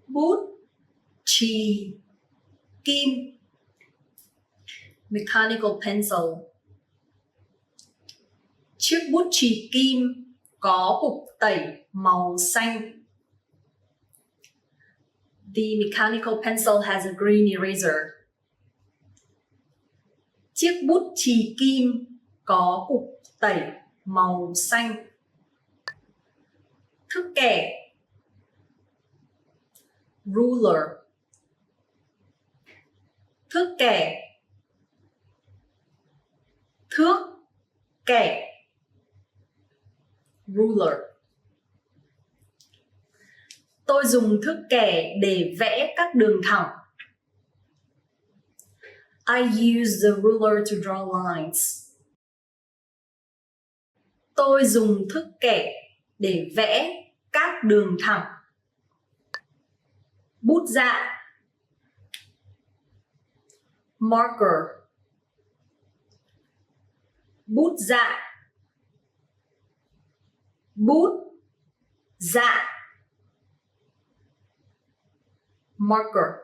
bút chì kim, mechanical pencil. Chiếc bút chì kim có cục tẩy màu xanh. The mechanical pencil has a green eraser. Chiếc bút chì kim có cục tẩy màu xanh. Thước kẻ, ruler. Thước kẻ, thước kẻ, ruler. Tôi dùng thước kẻ để vẽ các đường thẳng. I use the ruler to draw lines. Tôi dùng thước kẻ để vẽ các đường thẳng. Bút dạ. Marker. Bút dạ. Bút dạ. Marker.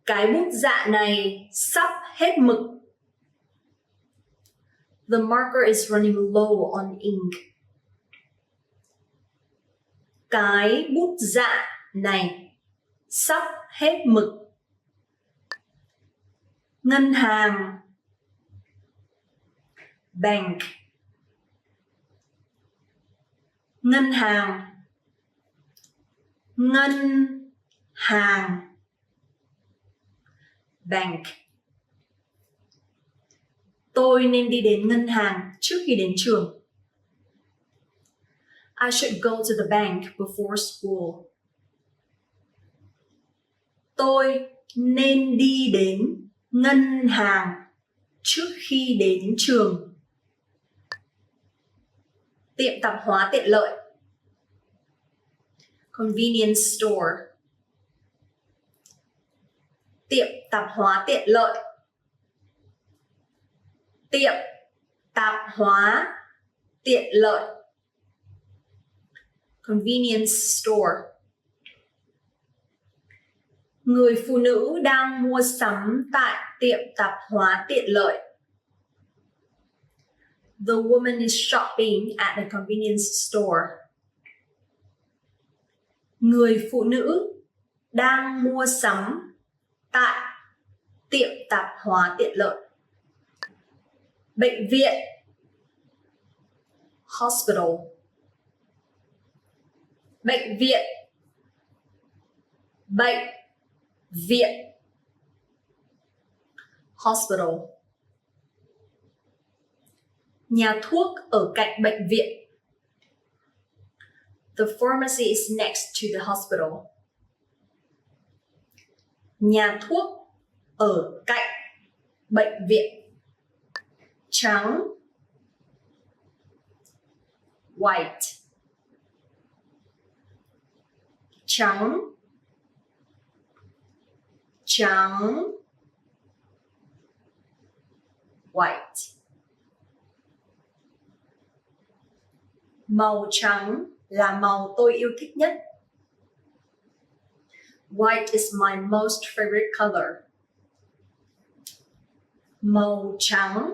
Cái bút dạ này sắp hết mực. The marker is running low on ink. Cái bút dạ này sắp hết mực. Ngân hàng. Bank. Ngân hàng. Ngân hàng. Bank. Tôi nên đi đến ngân hàng trước khi đến trường. I should go to the bank before school. Tôi nên đi đến ngân hàng trước khi đến trường. Tiệm tạp hóa tiện lợi. Convenience store. Tiệm tạp hóa tiện lợi. Tiệm tạp hóa tiện lợi. Convenience store. Người phụ nữ đang mua sắm tại tiệm tạp hóa tiện lợi. The woman is shopping at a convenience store. Người phụ nữ đang mua sắm tại tiệm tạp hóa tiện lợi. Bệnh viện. Hospital. Bệnh viện. Bệnh viện. Hospital. Nhà thuốc ở cạnh bệnh viện. The pharmacy is next to the hospital. Nhà thuốc ở cạnh bệnh viện. Trắng. White. Trắng. Trắng. White. Màu trắng là màu tôi yêu thích nhất. White is my most favorite color. Màu trắng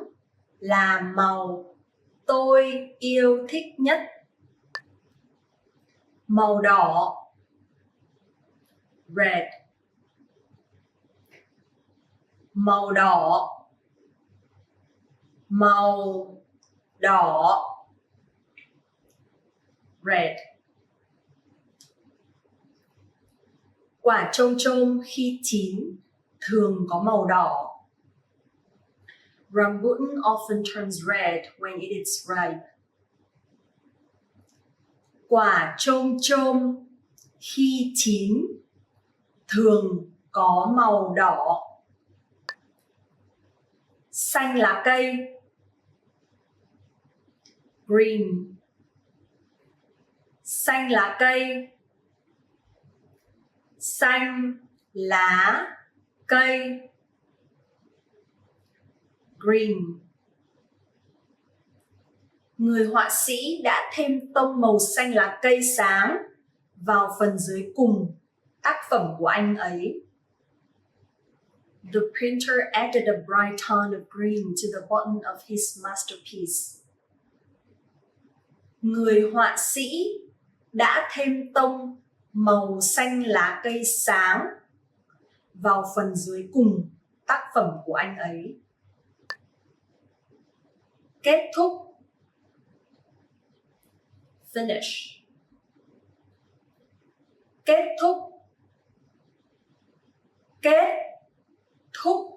là màu tôi yêu thích nhất. Màu đỏ. Red. Màu đỏ. Màu đỏ. Red. Quả chôm chôm khi chín thường có màu đỏ. Rambutan often turns red when it is ripe. Quả chôm chôm khi chín thường có màu đỏ. Xanh lá cây. Green. Xanh lá cây. Xanh lá cây. Green. Người họa sĩ đã thêm tông màu xanh lá cây sáng vào phần dưới cùng tác phẩm của anh ấy. The printer added a bright tone of green to the bottom of his masterpiece. Người họa sĩ đã thêm tông màu xanh lá cây sáng vào phần dưới cùng tác phẩm của anh ấy. Kết thúc. Finish. Kết thúc. Kết thúc.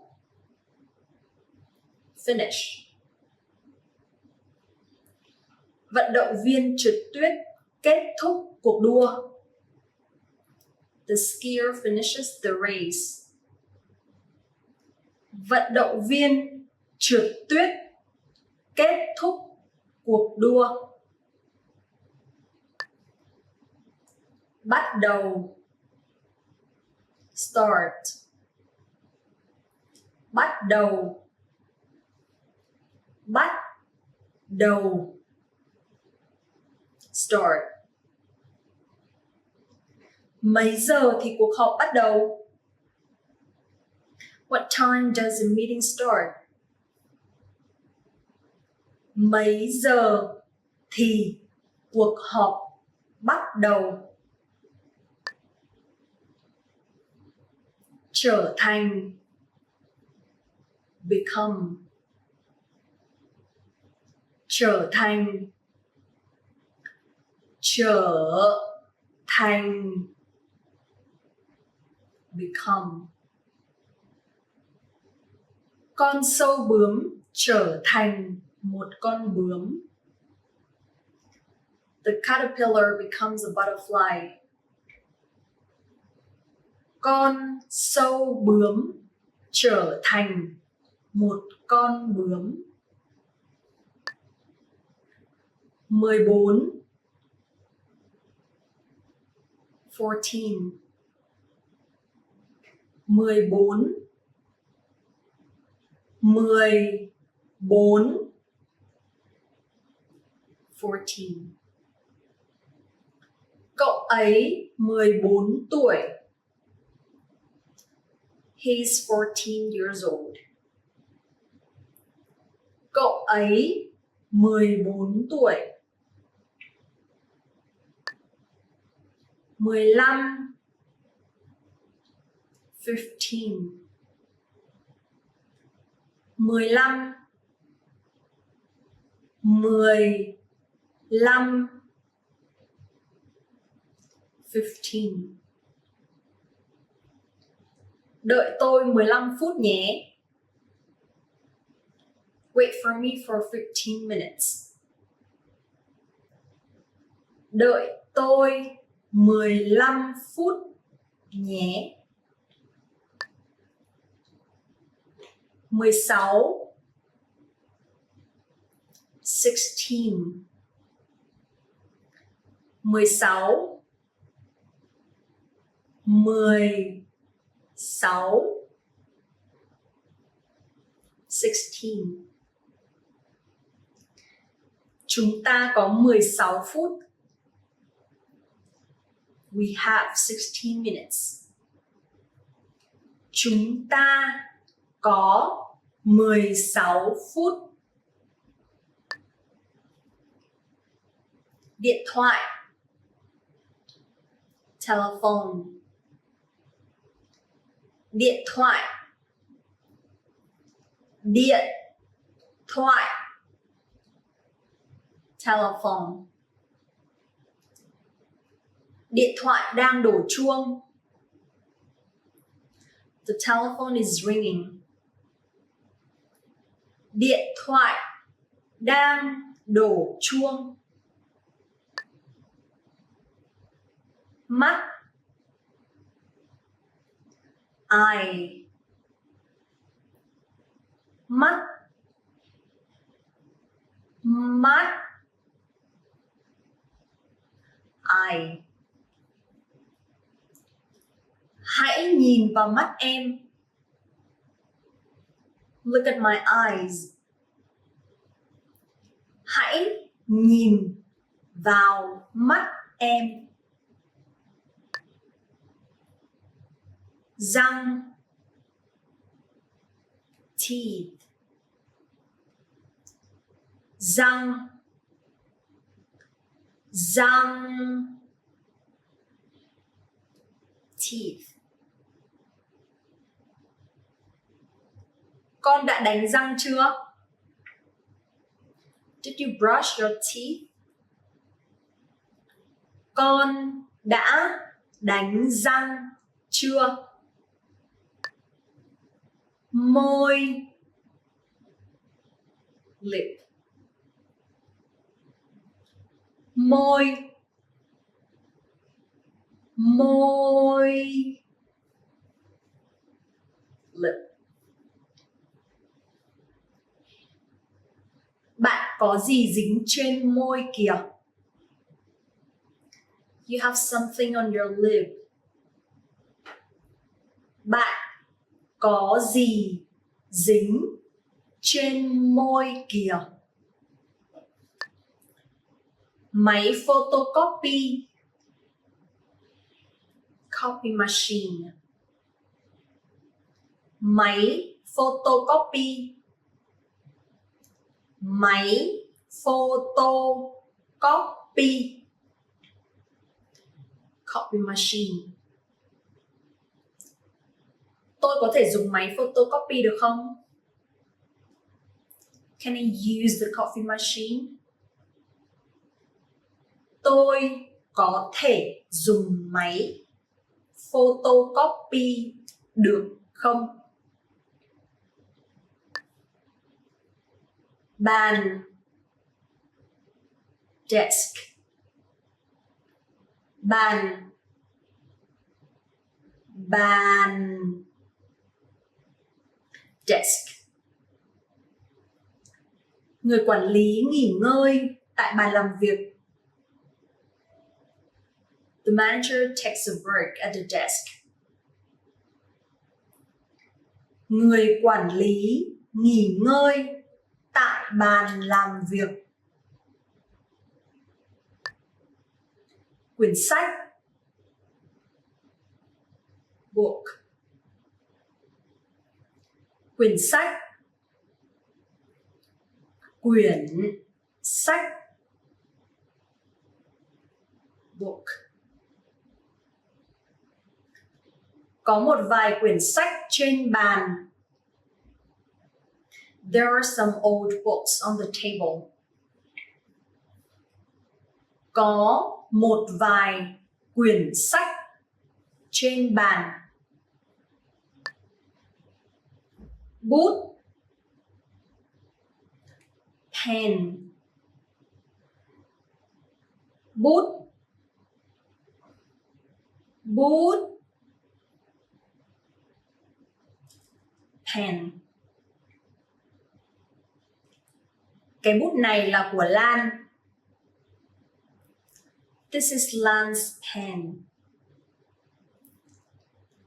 Finish. Vận động viên trượt tuyết kết thúc cuộc đua. The skier finishes the race. Vận động viên trượt tuyết Kết thúc cuộc đua. Bắt đầu. Start. Bắt đầu. Bắt đầu. Start. Mấy giờ thì cuộc họp bắt đầu? What time does the meeting start? Mấy giờ thì cuộc họp bắt đầu? Trở thành. Become. Trở thành. Trở thành. Become. Con sâu bướm trở thành một con bướm. The caterpillar becomes a butterfly. Con sâu bướm trở thành một con bướm. 14. 14. 14. 14. 14. Cậu ấy 14 tuổi. He's 14 years old. Cậu ấy 14 tuổi. 15. 15. 15. 15. 15. Đợi tôi 15 phút nhé. Wait for me for 15 minutes. Đợi tôi 15 phút nhé. 16. 16. 16. 16. 16. Chúng ta có 16 phút. We have 16 minutes. Chúng ta có 16 phút. Điện thoại. Telephone. Điện thoại. Điện thoại. Telephone. Điện thoại đang đổ chuông. The telephone is ringing. Điện thoại đang đổ chuông. Mắt. Eye. Mắt. Mắt. Eye. Hãy nhìn vào mắt em. Look at my eyes. Hãy nhìn vào mắt em. Răng. Teeth. Răng. Răng. Teeth. Con đã đánh răng chưa? Did you brush your teeth? Con đã đánh răng chưa? Môi. Lip. Môi. Môi. Lip. Bạn có gì dính trên môi kìa. You have something on your lip. Bạn có gì dính trên môi kìa. Máy photocopy. Copy machine. Máy photocopy. Máy photocopy. Copy machine. Tôi có thể dùng máy photocopy được không? Can I use the coffee machine? Tôi có thể dùng máy photocopy được không? Bàn. Desk. Bàn. Bàn. Desk. Người quản lý nghỉ ngơi tại bàn làm việc. The manager takes a break at the desk. Người quản lý nghỉ ngơi tại bàn làm việc. Quyển sách. Book. Quyển sách. Quyển sách. Book. Có một vài quyển sách trên bàn. There are some old books on the table. Có một vài quyển sách trên bàn. Bút. Pen. Bút. Bút. Pen. Cái bút này là của Lan. This is Lan's pen.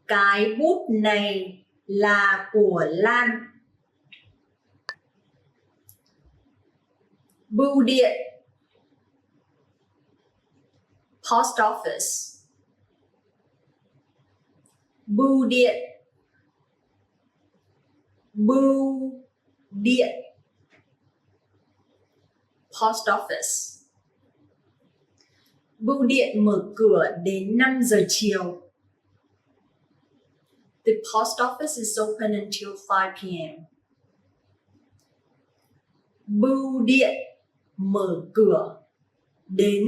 Cái bút này là của Lan. Bưu điện. Post office. Bưu điện. Bưu điện. Post office. Bưu điện mở cửa đến 5 giờ chiều. The post office is open until 5 p.m. Bưu điện mở cửa đến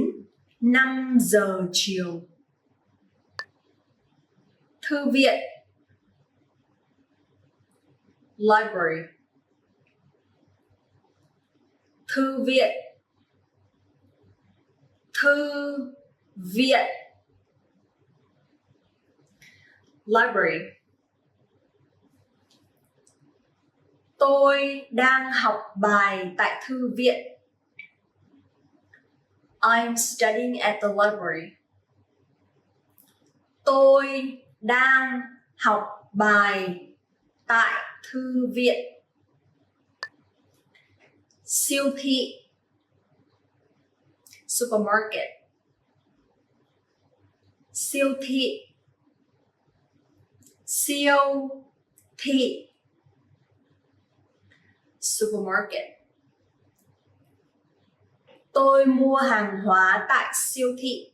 5 giờ chiều. Thư viện. Library. Thư viện. Thư viện. Library. Tôi đang học bài tại thư viện. I'm studying at the library. Tôi đang học bài tại thư viện. Siêu thị. Supermarket. Siêu thị. Siêu thị. Supermarket. Tôi mua hàng hóa tại siêu thị.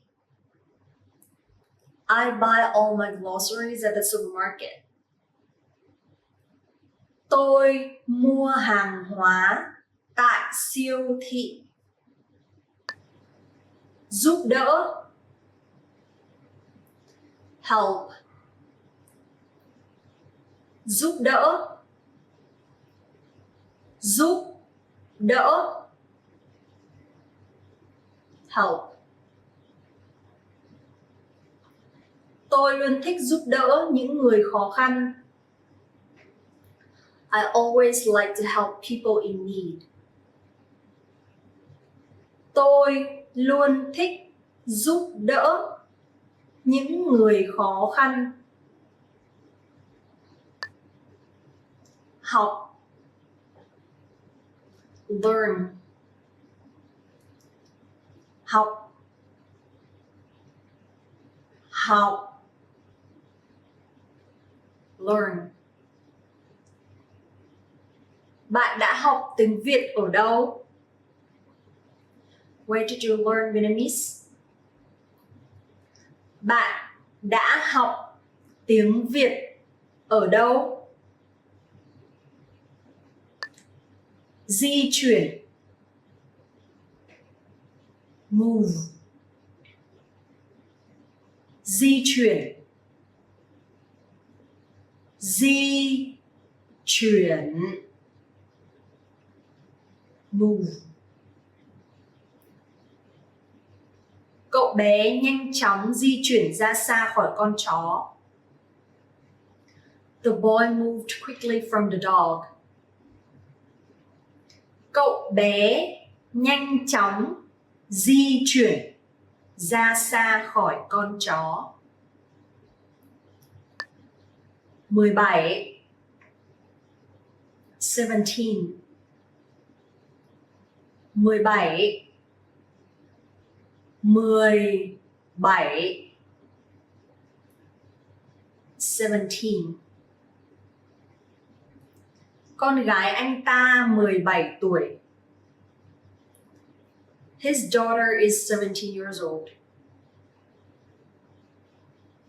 I buy all my groceries at the supermarket. Tôi mua hàng hóa tại siêu thị. Giúp đỡ. Help. Giúp đỡ. Giúp đỡ. Help. Tôi luôn thích giúp đỡ những người khó khăn. I always like to help people in need. Tôi luôn thích giúp đỡ những người khó khăn. Học, learn. Học, học, learn. Bạn đã học tiếng Việt ở đâu? Where did you learn Vietnamese? Bạn đã học tiếng Việt ở đâu? Di chuyển, move. Di chuyển, di chuyển, move. Cậu bé nhanh chóng di chuyển ra xa khỏi con chó. The boy moved quickly from the dog. Cậu bé nhanh chóng di chuyển ra xa khỏi con chó. 17. 17. 17. 17. 17. Con gái anh ta 17 tuổi. His daughter is 17 years old.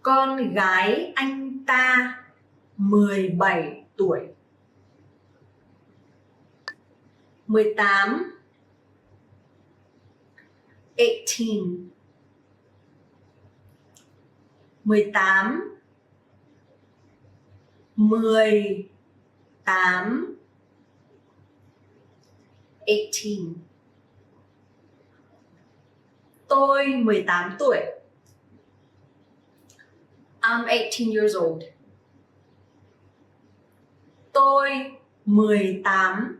Con gái anh ta 17 tuổi. 18. 18. 18. 18. 18. Tôi 18 tuổi. I'm 18 years old. Tôi 18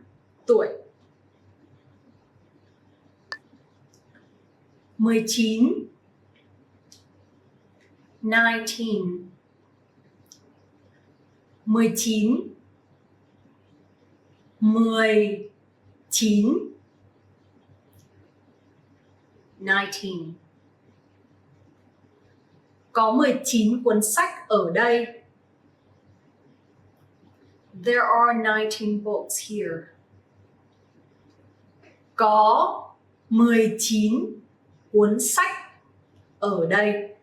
tuổi. 19. 19. 19. 19. 19. Có 19 cuốn sách ở đây. There are 19 books here. Có 19 cuốn sách ở đây.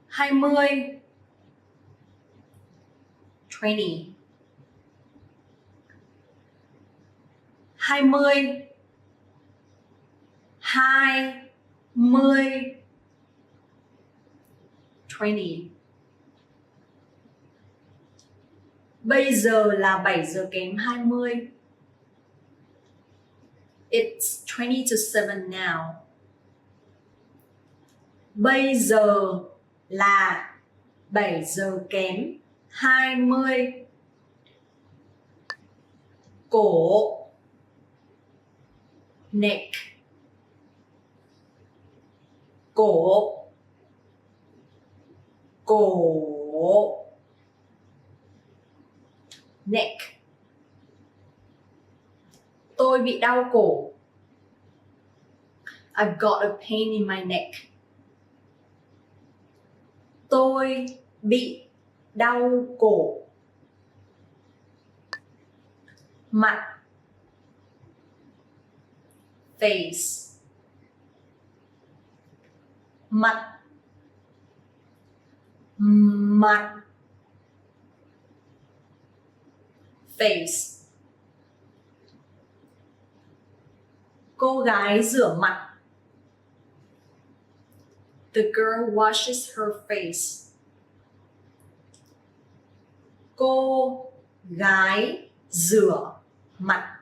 20. 20. 20. 20. 20. Bây giờ là 7 giờ kém 20. It's 20 to 7 now. Bây giờ là 7 giờ kém 20. Cổ, neck. Cổ, cổ, neck. Tôi bị đau cổ. I've got a pain in my neck. Tôi bị đau cổ. Mặt, face. Mặt, mặt, face. Cô gái rửa mặt. The girl washes her face. Cô gái rửa mặt.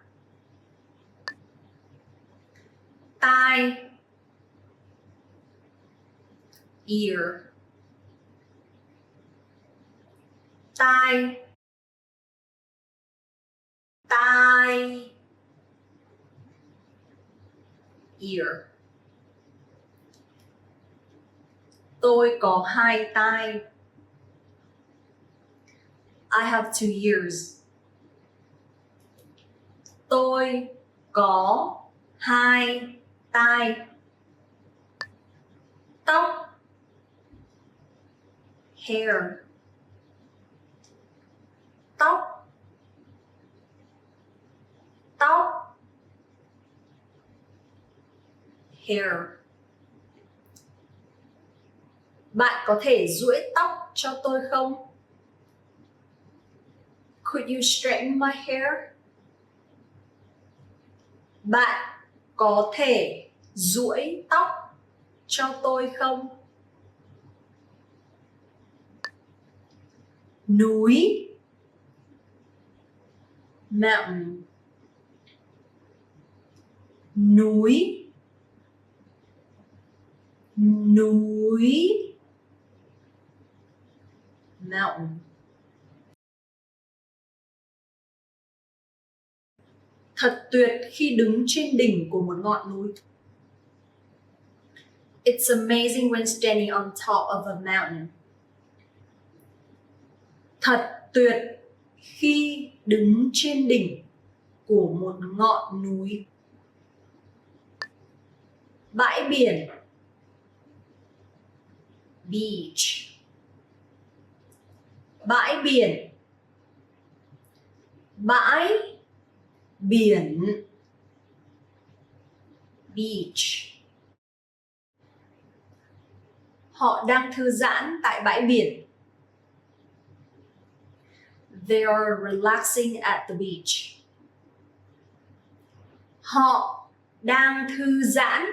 Tai, ear. Tai, tai, ear. Tôi có 2 tai. I have 2 ears. Tôi có 2 tai. Tóc. Hair. Tóc. Tóc. Hair. Bạn có thể duỗi tóc cho tôi không? Could you straighten my hair? Bạn có thể duỗi tóc cho tôi không? Núi. Mountain. Núi. Núi. Mountain. Thật tuyệt khi đứng trên đỉnh của một ngọn núi. It's amazing when standing on top of a mountain. Thật tuyệt khi đứng trên đỉnh của một ngọn núi. Bãi biển. Beach. Bãi biển. Bãi biển. Beach. Họ đang thư giãn tại bãi biển. They are relaxing at the beach. Họ đang thư giãn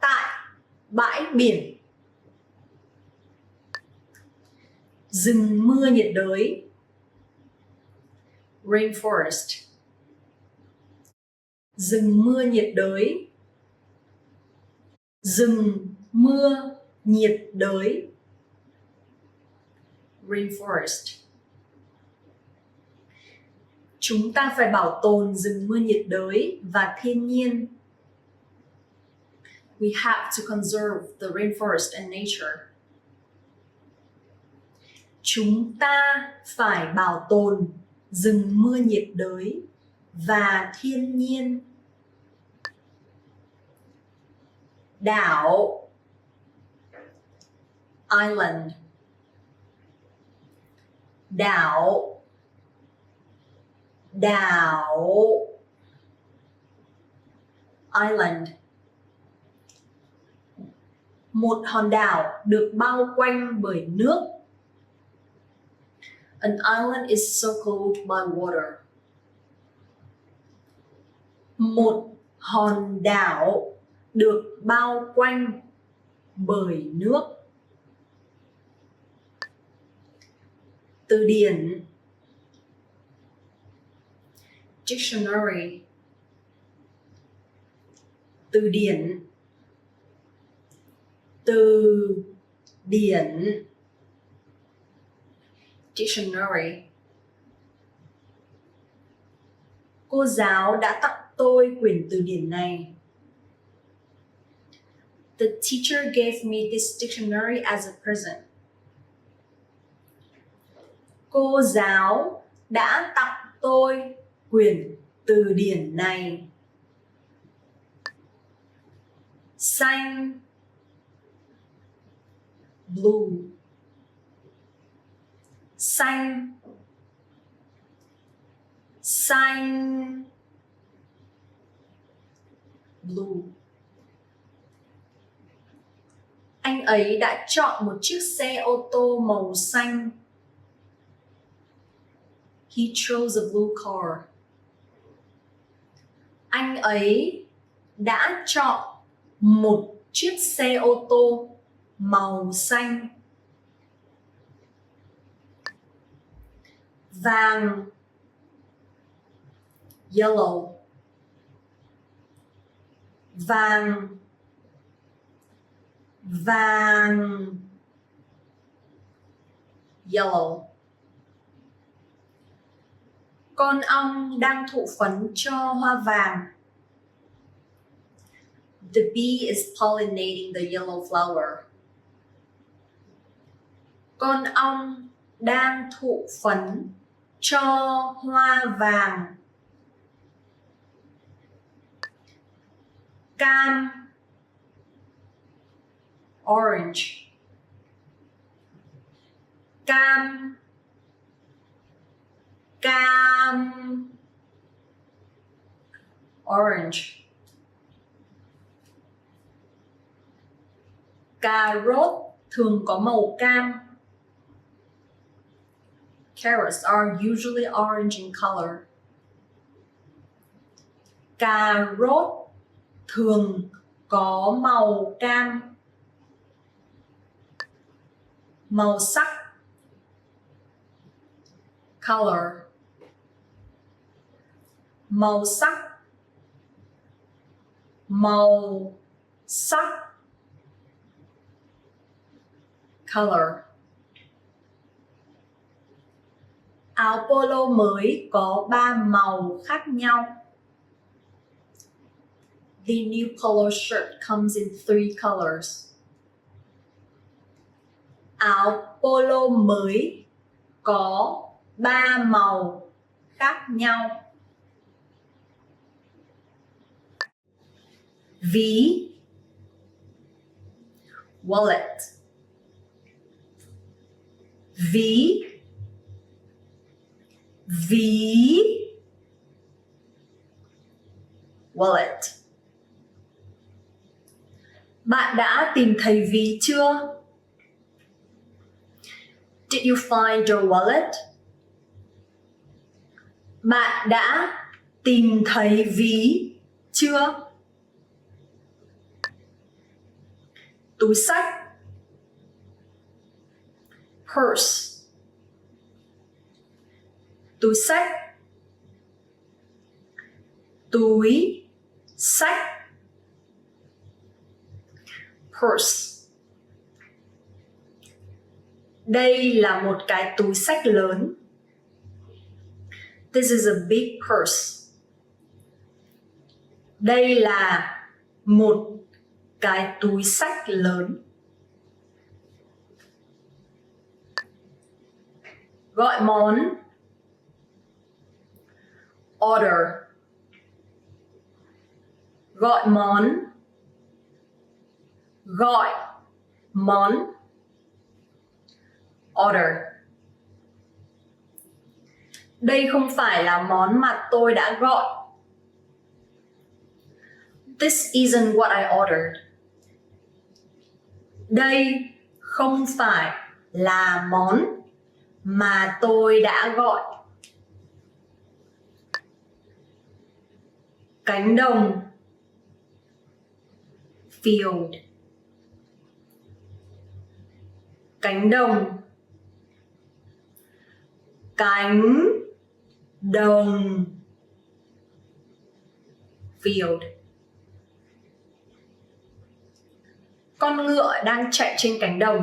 tại bãi biển. Rừng mưa nhiệt đới. Rainforest. Rừng mưa nhiệt đới. Rừng mưa nhiệt đới. Rainforest. Chúng ta phải bảo tồn rừng mưa nhiệt đới và thiên nhiên. We have to conserve the rainforest and nature. Chúng ta phải bảo tồn rừng mưa nhiệt đới và thiên nhiên. Đảo. Island. Đảo. Đảo. Island. Một hòn đảo được bao quanh bởi nước. An island is circled by water. Một hòn đảo được bao quanh bởi nước. Từ điển. Dictionary. Từ điển. Từ điển. Dictionary. Cô giáo đã tặng tôi quyển từ điển này. The teacher gave me this dictionary as a present. Cô giáo đã tặng tôi quyển từ điển này. Xanh. Blue. Xanh. Xanh. Blue. Anh ấy đã chọn một chiếc xe ô tô màu xanh. He chose a blue car. Anh ấy đã chọn một chiếc xe ô tô màu xanh. Vàng. Yellow. Vàng. Vàng. Yellow. Con ong đang thụ phấn cho hoa vàng. The bee is pollinating the yellow flower. Con ong đang thụ phấn cho hoa vàng. Cam, orange. Cam, orange. Cà rốt thường có màu cam. Carrots are usually orange in color. Cà rốt thường có màu cam. Màu sắc, color. Màu sắc, màu sắc, color. Áo polo mới có 3 màu khác nhau. The new polo shirt comes in 3 colors. Áo polo mới có 3 màu khác nhau. Ví, wallet. Ví, wallet. Bạn đã tìm thấy ví chưa? Did you find your wallet? Bạn đã tìm thấy ví chưa? Túi xách, purse. Túi xách, túi xách, purse. Đây là một cái túi xách lớn. This is a big purse. Đây là một cái túi xách lớn. Gọi món, order. Gọi món, gọi món, order. Đây không phải là món mà tôi đã gọi. This isn't what I ordered. Đây không phải là món mà tôi đã gọi. Cánh đồng, field. Cánh đồng, cánh đồng, field. Con ngựa đang chạy trên cánh đồng.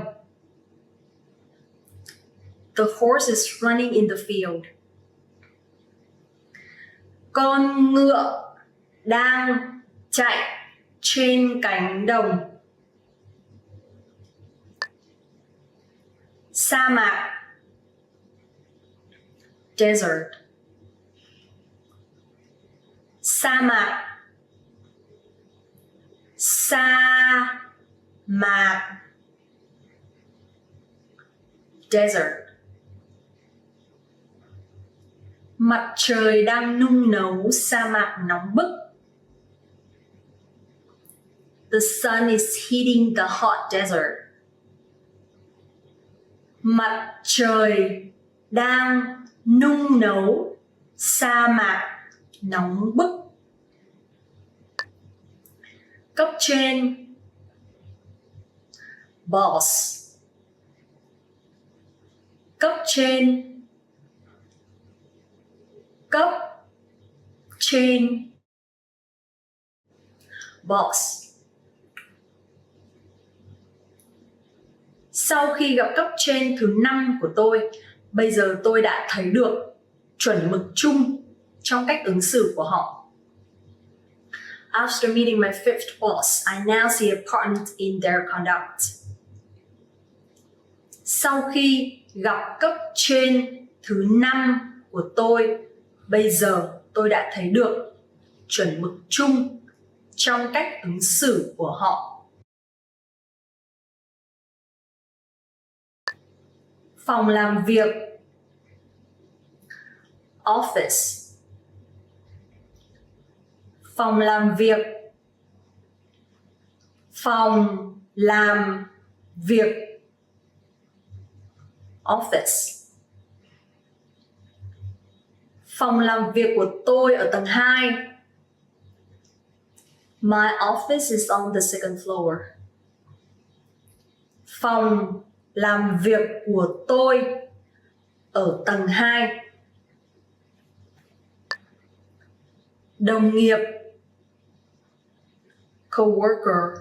The horse is running in the field. Con ngựa đang chạy trên cánh đồng. Sa mạc, desert. Sa mạc, sa mạc, desert. Mặt trời đang nung nấu sa mạc nóng bức. The sun is heating the hot desert. Mặt trời đang nung nấu sa mạc nóng bức. Cấp trên, boss. Cấp trên, cấp trên, boss. Sau khi gặp cấp trên thứ 5 của tôi, bây giờ tôi đã thấy được chuẩn mực chung trong cách ứng xử của họ. After meeting my fifth boss, I now see a pattern in their conduct. Sau khi gặp cấp trên thứ 5 của tôi, bây giờ tôi đã thấy được chuẩn mực chung trong cách ứng xử của họ. Phòng làm việc, office. Phòng làm việc, phòng làm việc, office. Phòng làm việc của tôi ở tầng 2. My office is on the second floor. Phòng làm việc của tôi ở tầng 2. Đồng nghiệp, coworker.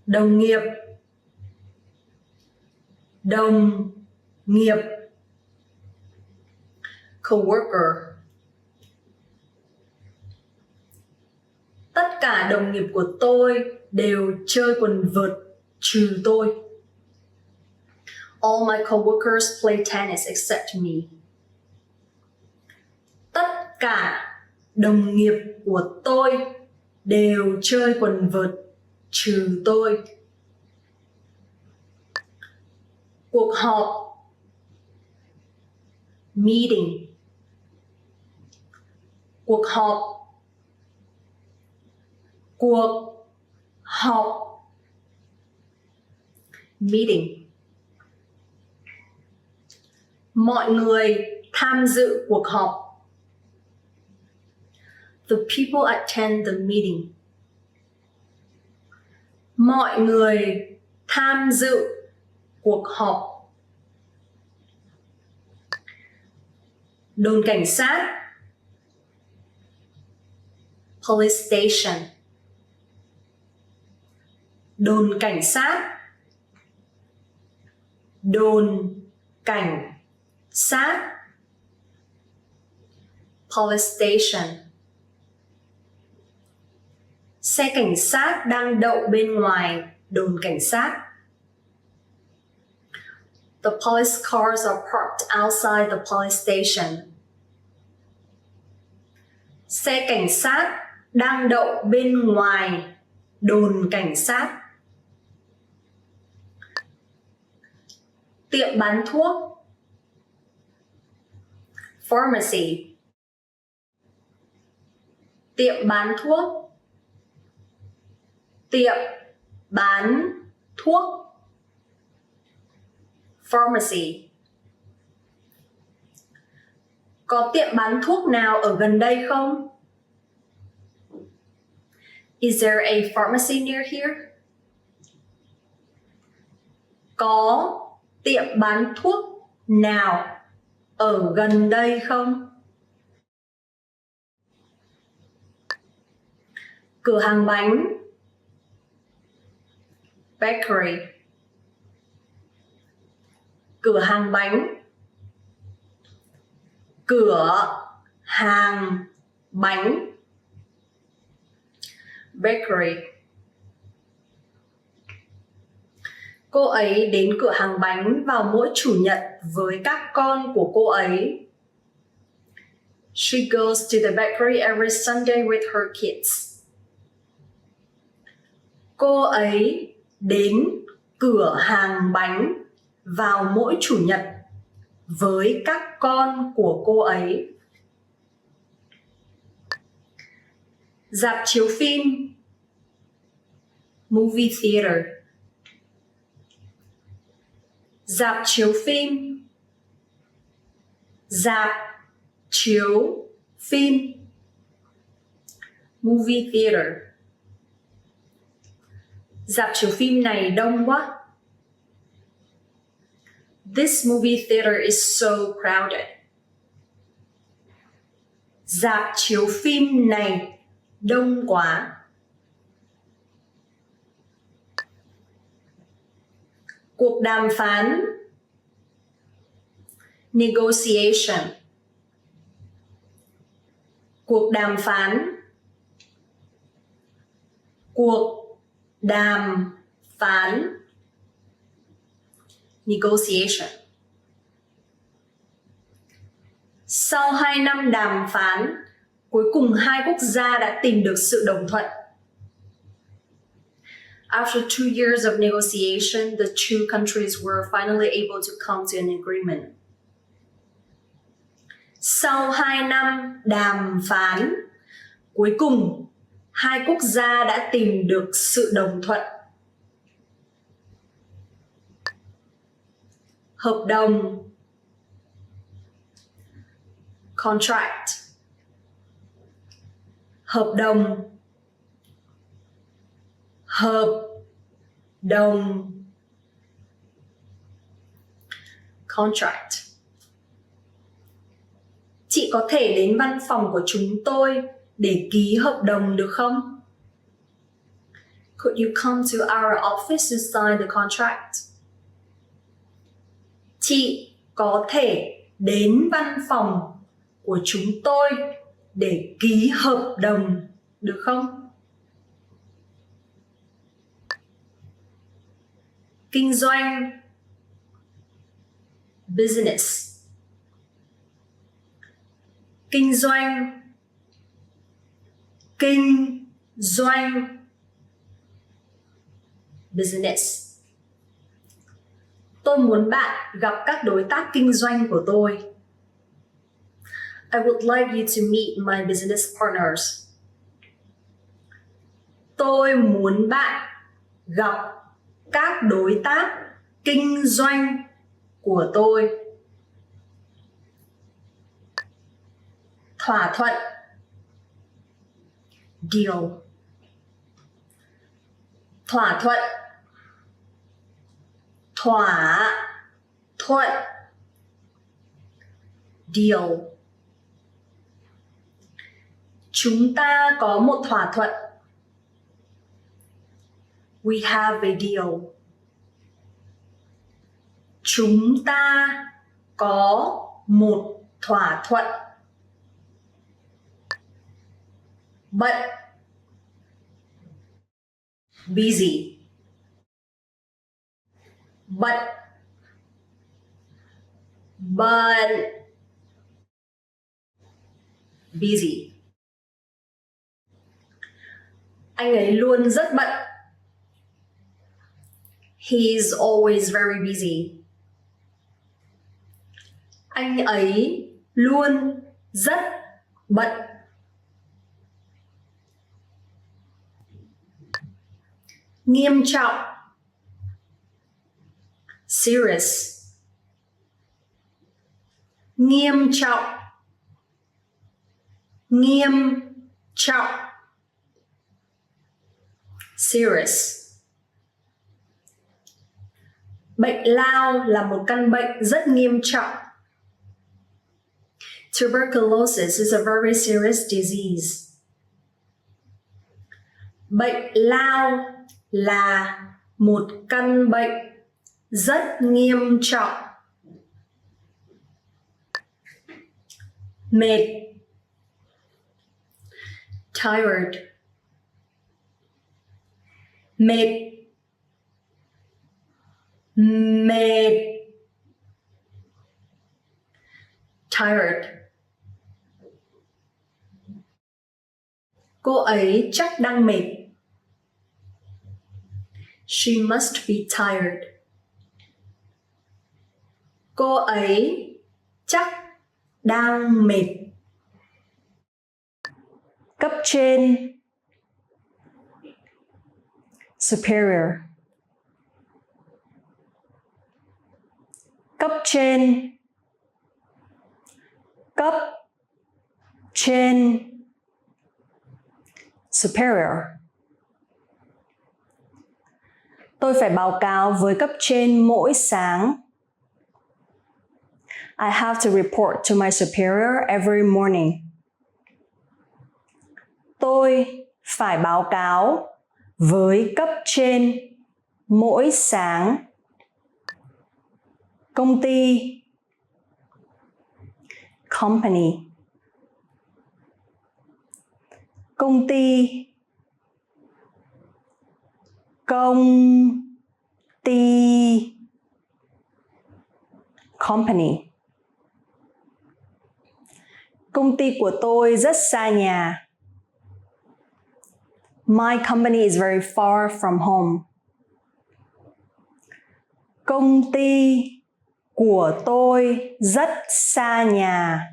Đồng nghiệp, đồng nghiệp, coworker. Tất cả đồng nghiệp của tôi đều chơi quần vợt trừ tôi. All my coworkers play tennis except me. Tất cả đồng nghiệp của tôi đều chơi quần vợt trừ tôi. Cuộc họp, meeting. Cuộc họp, cuộc họp, meeting. Mọi người tham dự cuộc họp. The people attend the meeting. Mọi người tham dự cuộc họp. Đồn cảnh sát, police station. Đồn cảnh sát, đồn cảnh sát, police station. Xe cảnh sát đang đậu bên ngoài đồn cảnh sát. The police cars are parked outside the police station. Xe cảnh sát đang đậu bên ngoài đồn cảnh sát. Tiệm bán thuốc, pharmacy. Tiệm bán thuốc, tiệm bán thuốc, pharmacy. Có tiệm bán thuốc nào ở gần đây không? Is there a pharmacy near here? Có tiệm bán thuốc nào ở gần đây không? Cửa hàng bánh, bakery. Cửa hàng bánh, cửa hàng bánh, bakery. Cô ấy đến cửa hàng bánh vào mỗi chủ nhật với các con của cô ấy. She goes to the bakery every Sunday with her kids. Cô ấy đến cửa hàng bánh vào mỗi chủ nhật với các con của cô ấy. Rạp chiếu phim, movie theater. Rạp chiếu phim, rạp chiếu phim, movie theater. Rạp chiếu phim này đông quá. This movie theater is so crowded. Rạp chiếu phim này đông quá. Cuộc đàm phán, negotiation. Cuộc đàm phán. Cuộc đàm phán. Negotiation. Sau 2 năm đàm phán, cuối cùng hai quốc gia đã tìm được sự đồng thuận. After 2 years of negotiation, the two countries were finally able to come to an agreement. Sau 2 năm đàm phán, cuối cùng hai quốc gia đã tìm được sự đồng thuận. Hợp đồng. Contract. Hợp đồng. Hợp đồng. Contract. Chị có thể đến văn phòng của chúng tôi để ký hợp đồng được không? Could you come to our office to sign the contract? Chị có thể đến văn phòng của chúng tôi để ký hợp đồng được không? Kinh doanh. Business. Kinh doanh. Kinh doanh. Business. Tôi muốn bạn gặp các đối tác kinh doanh của tôi. I would like you to meet my business partners. Tôi muốn bạn gặp các đối tác kinh doanh của tôi. Thỏa thuận. Deal. Thỏa thuận. Thỏa thuận. Deal. Chúng ta có một thỏa thuận. We have a deal. Chúng ta có một thỏa thuận. But. Busy. But. Busy. Anh ấy luôn rất bận. He's always very busy. Anh ấy luôn rất bận. Nghiêm trọng. Serious. Nghiêm trọng. Nghiêm trọng. Serious. Bệnh lao là một căn bệnh rất nghiêm trọng. Tuberculosis is a very serious disease. Bệnh lao là một căn bệnh rất nghiêm trọng. Mệt. Tired. Mệt. Mệt. Tired. Cô ấy chắc đang mệt. She must be tired. Cô ấy chắc đang mệt. Cấp trên. Superior. Cấp trên. Cấp trên. Superior. Tôi phải báo cáo với cấp trên mỗi sáng. I have to report to my superior every morning. Tôi phải báo cáo với cấp trên mỗi sáng. Công ty. Company. Công ty. Công ty. Company. Công ty của tôi rất xa nhà. My company is very far from home. Công ty của tôi rất xa nhà.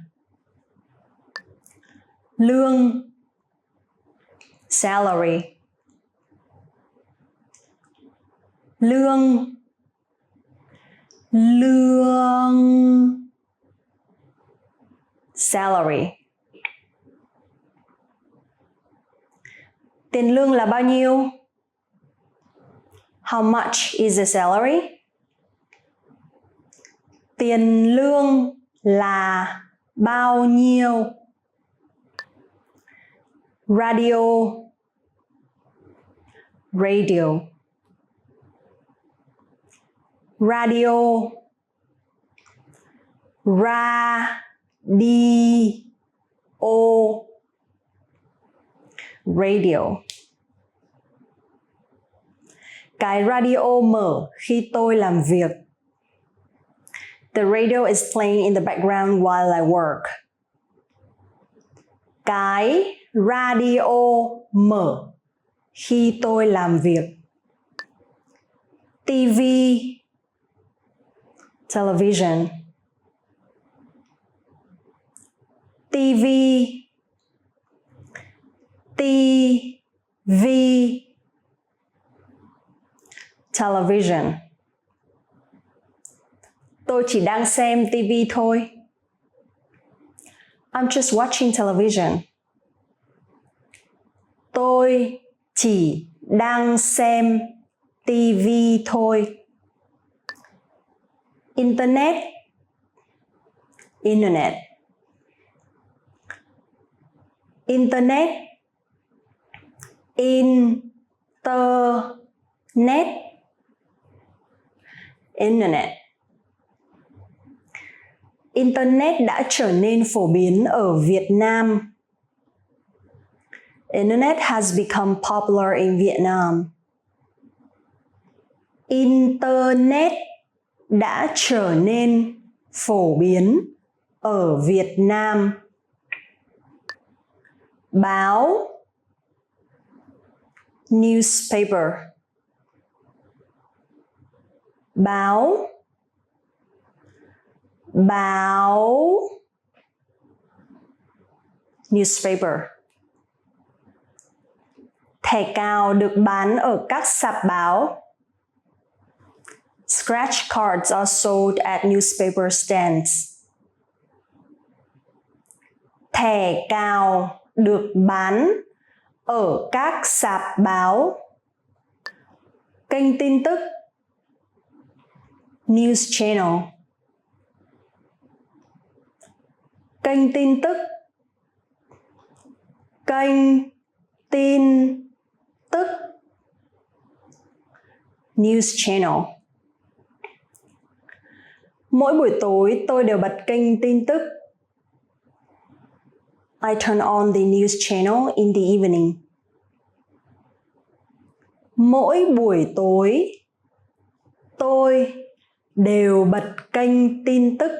Lương. Salary. Lương. Lương. Salary. Tiền lương là bao nhiêu? How much is the salary? Tiền lương là bao nhiêu? Radio. Radio. Radio. Radio. Cái radio mở khi tôi làm việc. The radio is playing in the background while I work. Cái radio mở khi tôi làm việc. TV. Television. TV. TV. Television. Tôi chỉ đang xem TV thôi. I'm just watching television. Tôi chỉ đang xem TV thôi. Internet. Internet. Internet. Internet. Internet. Internet đã trở nên phổ biến ở Việt Nam. Internet has become popular in Vietnam. Internet đã trở nên phổ biến ở Việt Nam. Báo. Newspaper. Báo. Báo. Newspaper. Thẻ cào được bán ở các sạp báo. Scratch cards are sold at newspaper stands. Thẻ cào được bán ở các sạp báo. Kênh tin tức. News channel. Kênh tin tức. Kênh tin tức. News channel. Mỗi buổi tối tôi đều bật kênh tin tức. I turn on the news channel in the evening. Mỗi buổi tối tôi đều bật kênh tin tức.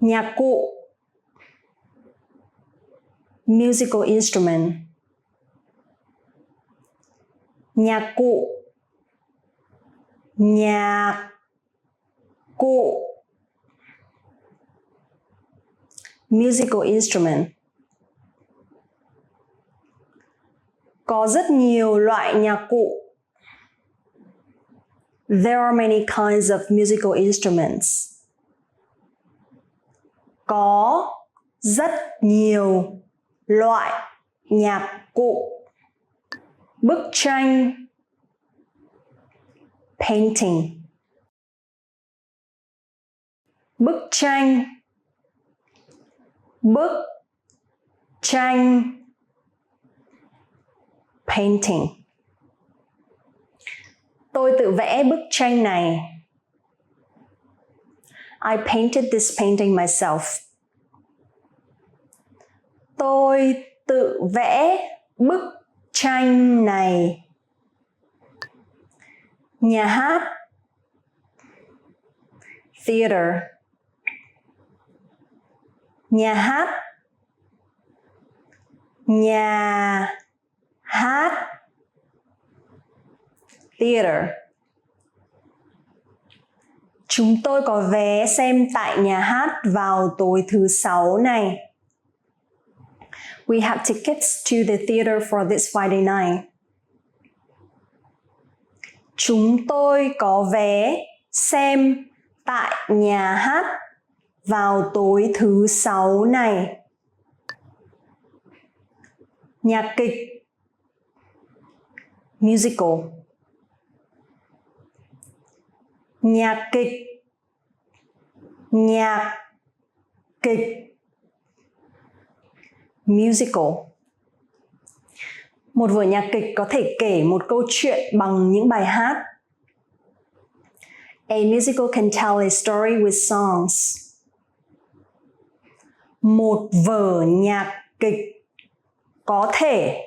Nhạc cụ. Musical instrument. Nhạc cụ. Nhạc cụ. Musical instrument. Có rất nhiều loại nhạc cụ. There are many kinds of musical instruments. Có rất nhiều loại nhạc cụ. Bức tranh. Painting. Bức tranh. Bức tranh. Painting. Tôi tự vẽ bức tranh này. I painted this painting myself. Tôi tự vẽ bức tranh này. Nhà hát. Theater. Nhà hát. Nhà hát. Theater. Chúng tôi có vé xem tại nhà hát vào tối thứ Sáu này. We have tickets to the theater for this Friday night. Chúng tôi có vé xem tại nhà hát vào tối thứ Sáu này. Nhạc kịch. Musical. Nhạc kịch. Nhạc kịch. Musical. Một vở nhạc kịch có thể kể một câu chuyện bằng những bài hát. A musical can tell a story with songs. Một vở nhạc kịch có thể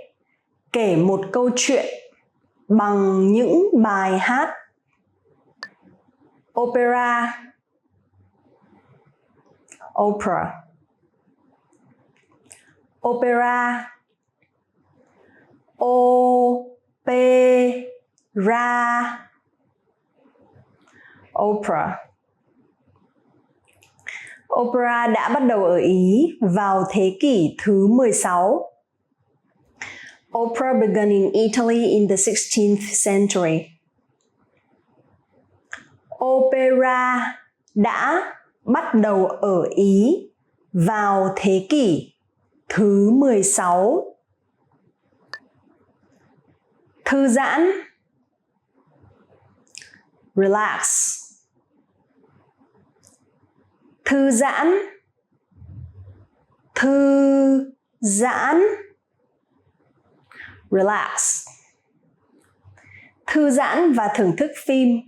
kể một câu chuyện bằng những bài hát. Opera. Opera. Opera. Opera. Opera. Opera đã bắt đầu ở Ý vào thế kỷ thứ 16. Opera began in Italy in the 16th century. Opera đã bắt đầu ở Ý vào thế kỷ thứ 16. Thư giãn. Relax. Thư giãn. Thư giãn. Relax. Thư giãn và thưởng thức phim.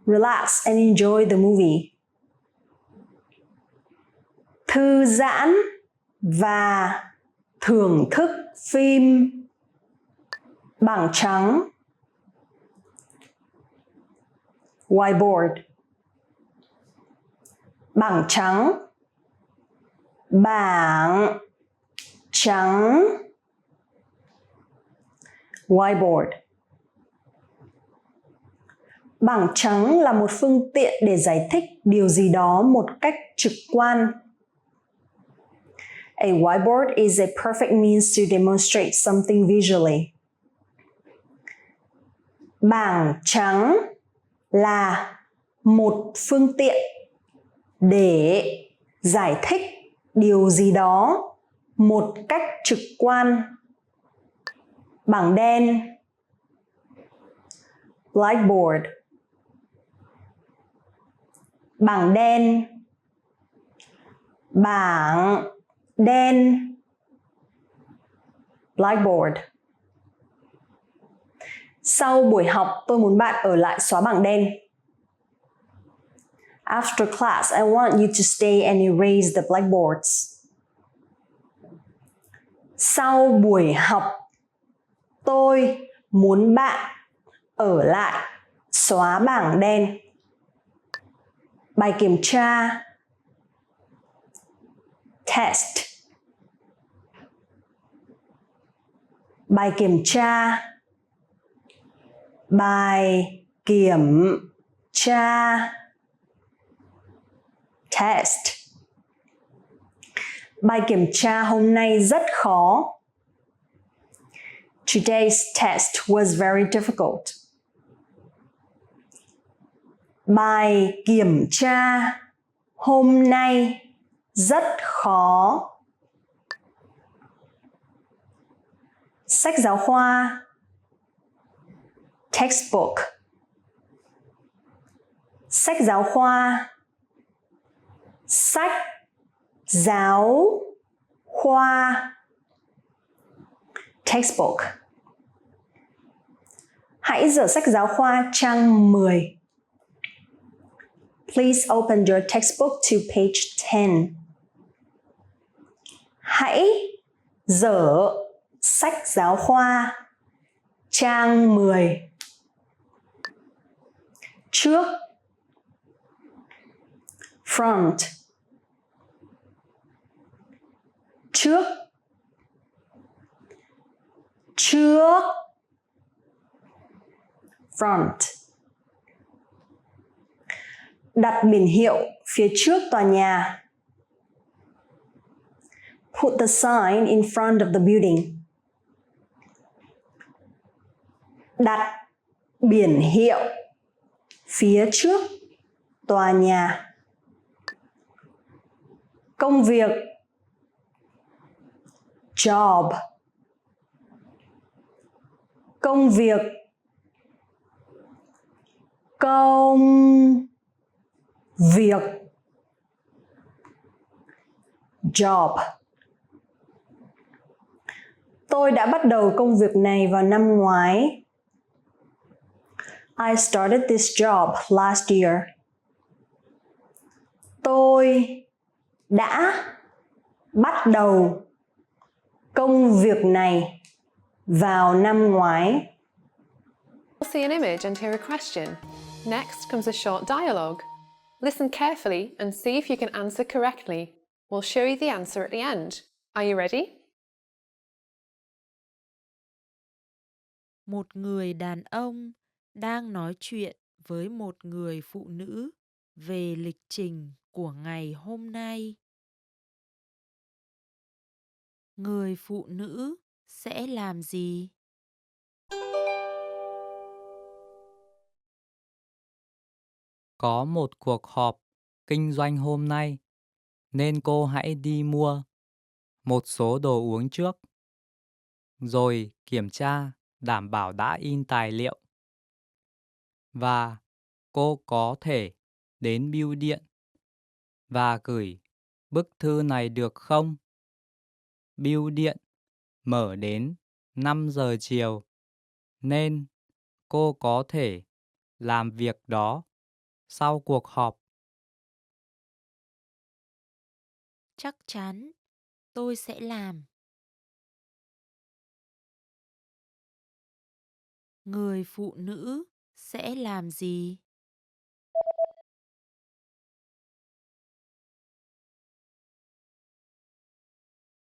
Relax and enjoy the movie. Thư giãn và thưởng thức phim. Bảng trắng. Whiteboard. Bảng trắng. Bảng trắng. Whiteboard. Bảng trắng là một phương tiện để giải thích điều gì đó một cách trực quan. A whiteboard is a perfect means to demonstrate something visually. Bảng trắng là một phương tiện để giải thích điều gì đó một cách trực quan. Bảng đen. Blackboard. Bảng đen. Bảng đen. Blackboard. Sau buổi học, tôi muốn bạn ở lại xóa bảng đen. After class, I want you to stay and erase the blackboards. Sau buổi học, tôi muốn bạn ở lại xóa bảng đen. Bài kiểm tra. Test. Bài kiểm tra. Bài kiểm tra. Test. Bài kiểm tra hôm nay rất khó. Today's test was very difficult. Bài kiểm tra hôm nay rất khó. Sách giáo khoa. Textbook. Sách giáo khoa. Sách giáo khoa. Textbook. Hãy dở sách giáo khoa trang 10. Please open your textbook to page 10. Hãy dở sách giáo khoa trang 10. Trước. Front. Trước. Trước. Front. Đặt biển hiệu phía trước tòa nhà. Put the sign in front of the building. Đặt biển hiệu phía trước tòa nhà. Công việc. Job. Công việc. Công việc. Job. Tôi đã bắt đầu công việc này vào năm ngoái. I started this job last year. Tôi đã bắt đầu công việc này vào năm ngoái. You'll see an image and hear a question. Next comes a short dialogue. Listen carefully and see if you can answer correctly. We'll show you the answer at the end. Are you ready? Một người đàn ông đang nói chuyện với một người phụ nữ về lịch trình của ngày hôm nay. Người phụ nữ sẽ làm gì? Có một cuộc họp kinh doanh hôm nay, nên cô hãy đi mua một số đồ uống trước, rồi kiểm tra đảm bảo đã in tài liệu. Và cô có thể đến bưu điện và gửi bức thư này được không? Bưu điện mở đến 5 giờ chiều, nên cô có thể làm việc đó sau cuộc họp. Chắc chắn tôi sẽ làm. Người phụ nữ sẽ làm gì?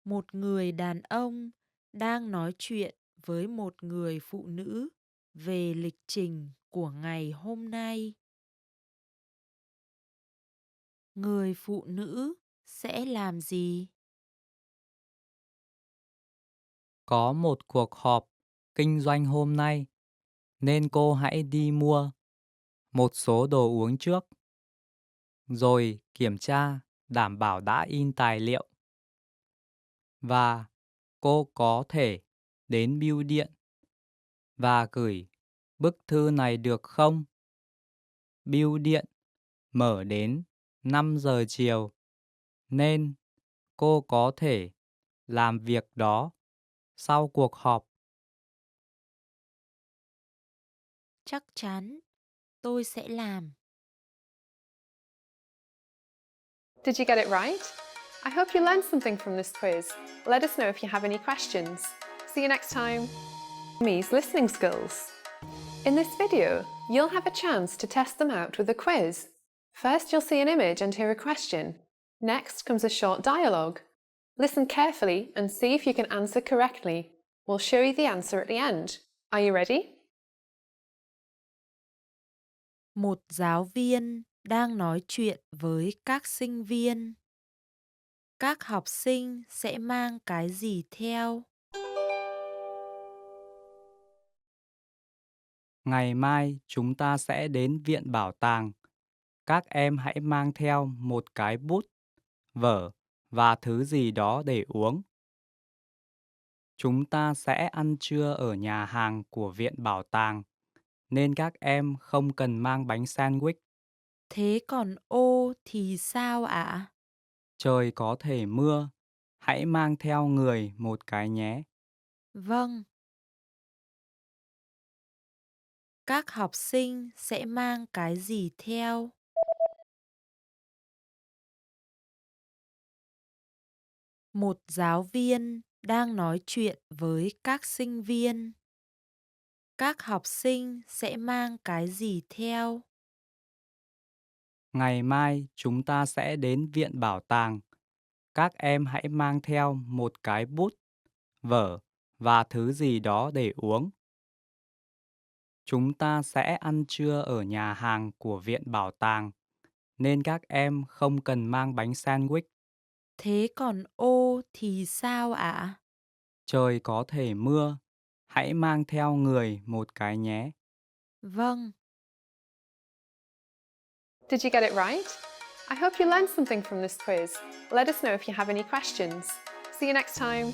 Một người đàn ông đang nói chuyện với một người phụ nữ về lịch trình của ngày hôm nay. Người phụ nữ sẽ làm gì? Có một cuộc họp kinh doanh hôm nay, nên cô hãy đi mua một số đồ uống trước, rồi kiểm tra đảm bảo đã in tài liệu. Và cô có thể đến bưu điện và gửi bức thư này được không? Bưu điện mở đến 5 giờ chiều, nên cô có thể làm việc đó sau cuộc họp. Chắc chắn tôi sẽ làm. Did you get it right? I hope you learned something from this quiz. Let us know if you have any questions. See you next time. Vietnamese listening skills. In this video, you'll have a chance to test them out with a quiz. First, you'll see an image and hear a question. Next comes a short dialogue. Listen carefully and see if you can answer correctly. We'll show you the answer at the end. Are you ready? Một giáo viên đang nói chuyện với các sinh viên. Các học sinh sẽ mang cái gì theo? Ngày mai chúng ta sẽ đến viện bảo tàng. Các em hãy mang theo một cái bút, vở và thứ gì đó để uống. Chúng ta sẽ ăn trưa ở nhà hàng của viện bảo tàng, nên các em không cần mang bánh sandwich. Thế còn ô thì sao ạ? Trời có thể mưa, hãy mang theo người một cái nhé. Vâng. Các học sinh sẽ mang cái gì theo? Một giáo viên đang nói chuyện với các sinh viên. Các học sinh sẽ mang cái gì theo? Ngày mai chúng ta sẽ đến viện bảo tàng. Các em hãy mang theo một cái bút, vở và thứ gì đó để uống. Chúng ta sẽ ăn trưa ở nhà hàng của viện bảo tàng, nên các em không cần mang bánh sandwich. Thế còn ô thì sao ạ? Trời có thể mưa, hãy mang theo người một cái nhé. Vâng. Did you get it right? I hope you learned something from this quiz. Let us know if you have any questions. See you next time.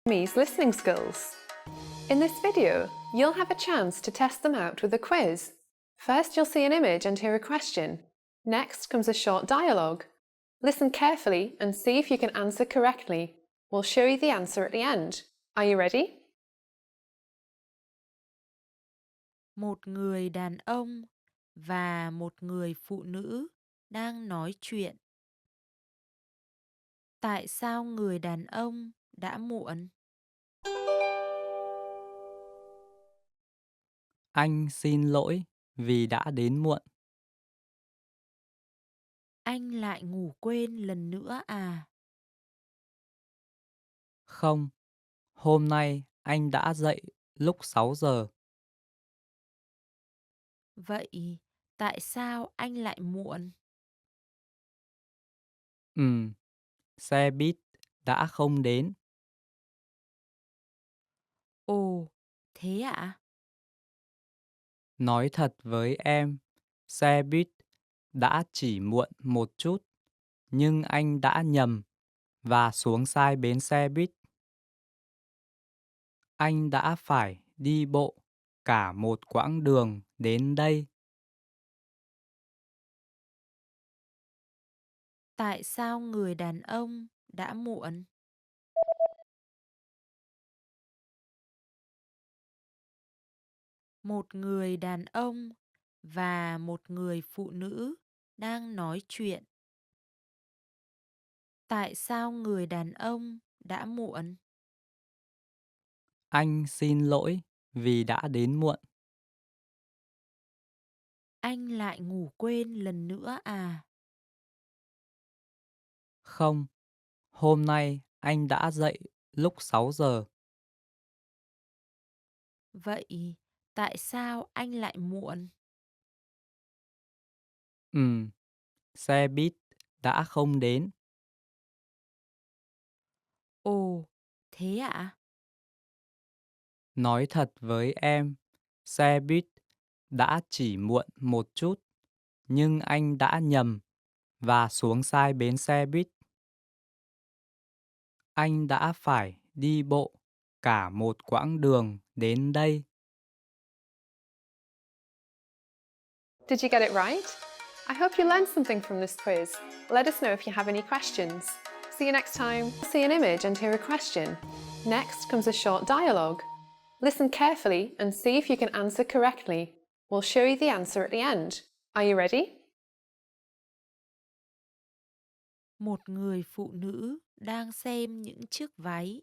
Vietnamese listening skills. In this video, you'll have a chance to test them out with a quiz. First, you'll see an image and hear a question. Next comes a short dialogue. Listen carefully and see if you can answer correctly. We'll show you the answer at the end. Are you ready? Một người đàn ông và một người phụ nữ đang nói chuyện. Tại sao người đàn ông đã muộn? Anh xin lỗi vì đã đến muộn. Anh lại ngủ quên lần nữa à? Không, hôm nay anh đã dậy lúc 6 giờ. Vậy tại sao anh lại muộn? Xe buýt đã không đến. Ồ, thế ạ? Nói thật với em, xe buýt đã chỉ muộn một chút, nhưng anh đã nhầm và xuống sai bến xe buýt. Anh đã phải đi bộ cả một quãng đường đến đây. Tại sao người đàn ông đã muộn? Một người đàn ông và một người phụ nữ đang nói chuyện. Tại sao người đàn ông đã muộn? Anh xin lỗi vì đã đến muộn. Anh lại ngủ quên lần nữa à? Không, hôm nay anh đã dậy lúc 6 giờ. Vậy tại sao anh lại muộn? Xe buýt đã không đến. Ồ, thế ạ? Nói thật với em, xe buýt đã chỉ muộn một chút, nhưng anh đã nhầm và xuống sai bến xe buýt. Anh đã phải đi bộ cả một quãng đường đến đây. Did you get it right? I hope you learned something from this quiz. Let us know if you have any questions. See you next time. See an image and hear a question. Next comes a short dialogue. Listen carefully and see if you can answer correctly. We'll show you the answer at the end. Are you ready? Một người phụ nữ đang xem những chiếc váy.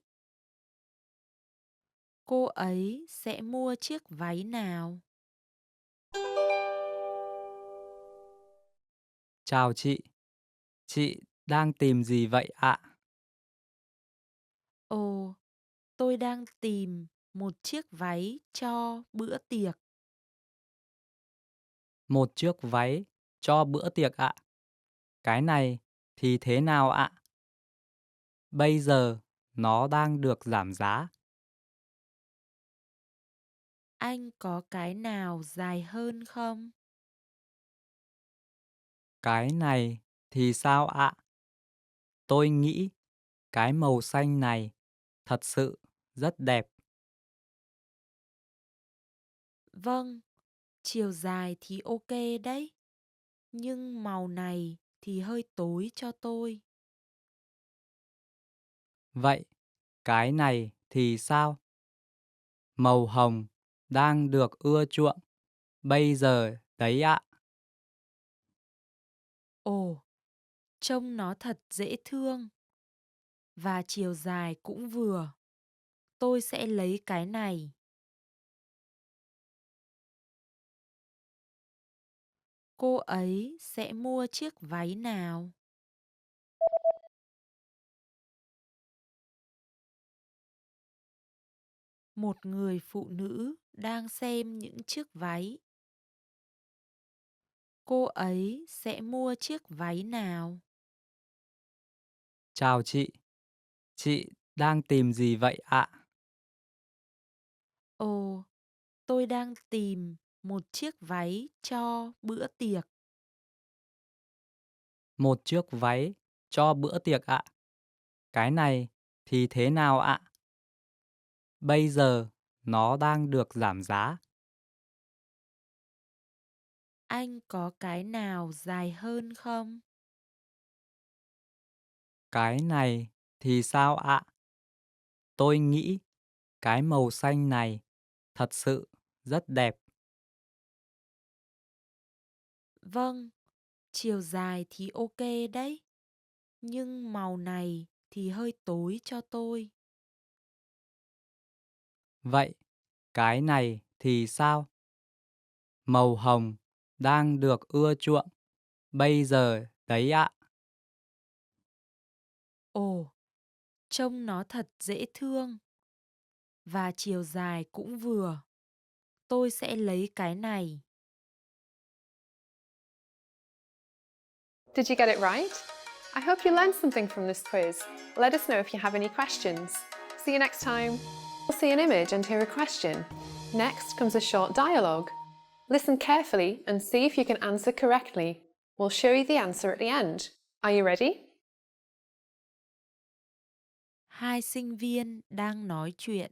Cô ấy sẽ mua chiếc váy nào? Chào chị đang tìm gì vậy ạ? Ồ, tôi đang tìm một chiếc váy cho bữa tiệc. Một chiếc váy cho bữa tiệc ạ. Cái này thì thế nào ạ? Bây giờ nó đang được giảm giá. Anh có cái nào dài hơn không? Cái này thì sao ạ? Tôi nghĩ cái màu xanh này thật sự rất đẹp. Vâng, chiều dài thì ok đấy. Nhưng màu này thì hơi tối cho tôi. Vậy cái này thì sao? Màu hồng đang được ưa chuộng. Bây giờ đấy ạ. Ồ, trông nó thật dễ thương. Và chiều dài cũng vừa. Tôi sẽ lấy cái này. Cô ấy sẽ mua chiếc váy nào? Một người phụ nữ đang xem những chiếc váy. Cô ấy sẽ mua chiếc váy nào? Chào chị đang tìm gì vậy ạ? Ồ, tôi đang tìm một chiếc váy cho bữa tiệc. Một chiếc váy cho bữa tiệc ạ. Cái này thì thế nào ạ? Bây giờ nó đang được giảm giá. Anh có cái nào dài hơn không? Cái này thì sao ạ? Tôi nghĩ cái màu xanh này thật sự rất đẹp. Vâng, chiều dài thì ok đấy. Nhưng màu này thì hơi tối cho tôi. Vậy cái này thì sao? Màu hồng đang được ưa chuộng bây giờ đấy ạ. Ồ, trông nó thật dễ thương. Và chiều dài cũng vừa. Tôi sẽ lấy cái này. Did you get it right? I hope you learned something from this quiz. Let us know if you have any questions. See you next time. You'll see an image and hear a question. Next comes a short dialogue. Listen carefully and see if you can answer correctly. We'll show you the answer at the end. Are you ready? Hai sinh viên đang nói chuyện.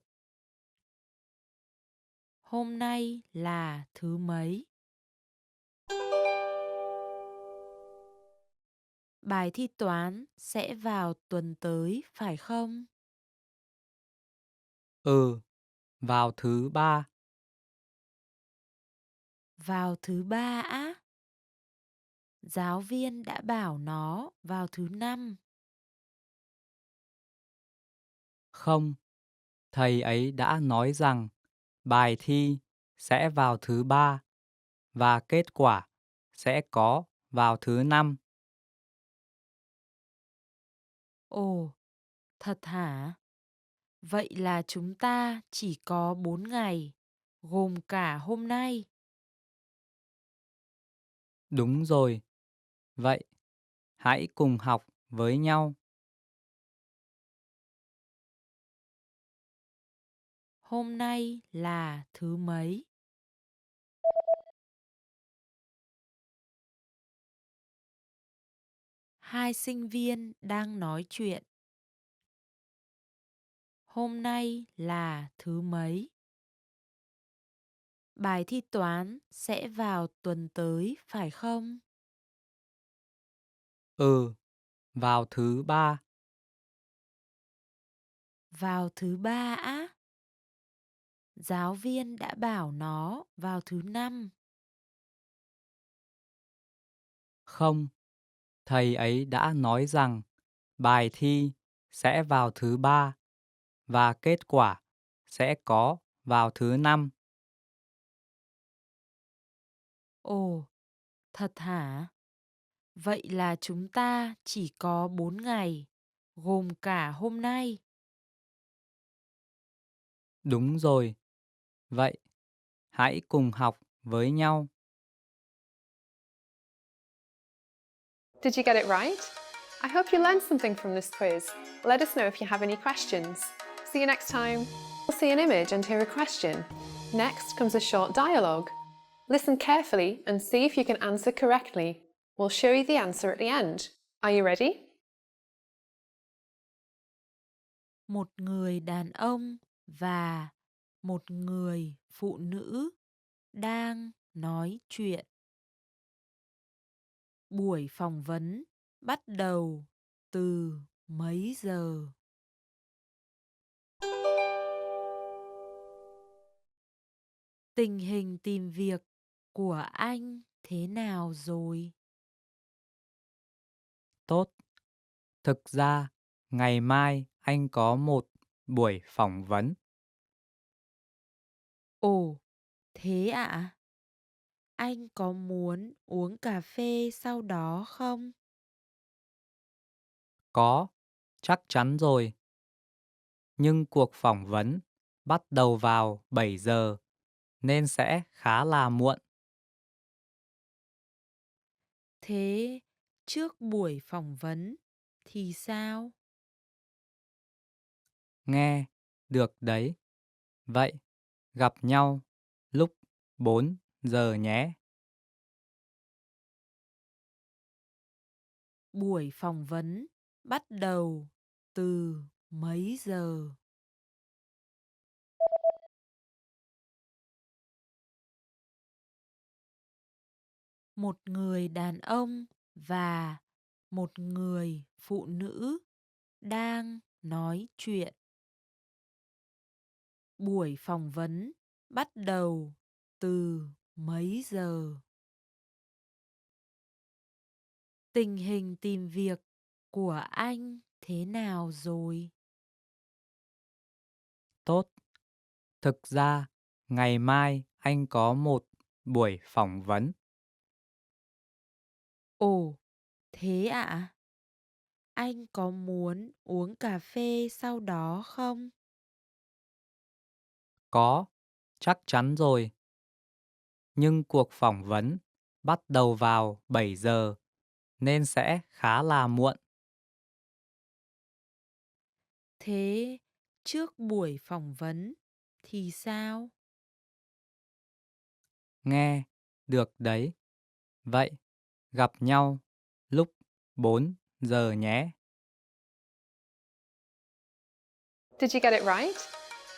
Hôm nay là thứ mấy? Bài thi toán sẽ vào tuần tới phải không? Ừ, vào thứ ba. Vào thứ ba á? Giáo viên đã bảo nó vào thứ năm. Không, thầy ấy đã nói rằng bài thi sẽ vào thứ ba và kết quả sẽ có vào thứ năm. Ồ, thật hả? Vậy là chúng ta chỉ có 4 ngày, gồm cả hôm nay. Đúng rồi. Vậy, hãy cùng học với nhau. Hôm nay là thứ mấy? Hai sinh viên đang nói chuyện. Hôm nay là thứ mấy? Bài thi toán sẽ vào tuần tới phải không? Ừ, vào thứ ba. Vào thứ ba á? Giáo viên đã bảo nó vào thứ năm. Không, thầy ấy đã nói rằng bài thi sẽ vào thứ ba và kết quả sẽ có vào thứ năm. Ồ, thật hả? Vậy là chúng ta chỉ có 4 ngày, gồm cả hôm nay. Đúng rồi. Vậy, hãy cùng học với nhau. Did you get it right? I hope you learned something from this quiz. Let us know if you have any questions. See you next time. You'll see an image and hear a question. Next comes a short dialogue. Listen carefully and see if you can answer correctly. We'll show you the answer at the end. Are you ready? Một người đàn ông và một người phụ nữ đang nói chuyện. Buổi phỏng vấn bắt đầu từ mấy giờ? Tình hình tìm việc của anh thế nào rồi? Tốt. Thực ra, ngày mai anh có một buổi phỏng vấn. Ồ, thế ạ? Anh có muốn uống cà phê sau đó không? Có, chắc chắn rồi. Nhưng cuộc phỏng vấn bắt đầu vào 7 giờ nên sẽ khá là muộn. Thế trước buổi phỏng vấn thì sao? Nghe, được đấy. Vậy, gặp nhau lúc 4 giờ nhé. Buổi phỏng vấn bắt đầu từ mấy giờ? Một người đàn ông và một người phụ nữ đang nói chuyện. Buổi phỏng vấn bắt đầu từ mấy giờ? Tình hình tìm việc của anh thế nào rồi? Tốt. Thực ra, ngày mai anh có một buổi phỏng vấn. Ồ, thế ạ? Anh có muốn uống cà phê sau đó không? Có, chắc chắn rồi. Nhưng cuộc phỏng vấn bắt đầu vào 7 giờ nên sẽ khá là muộn. Thế trước buổi phỏng vấn thì sao? Nghe, được đấy. Vậy, gặp nhau lúc 4 giờ nhé. Did you get it right?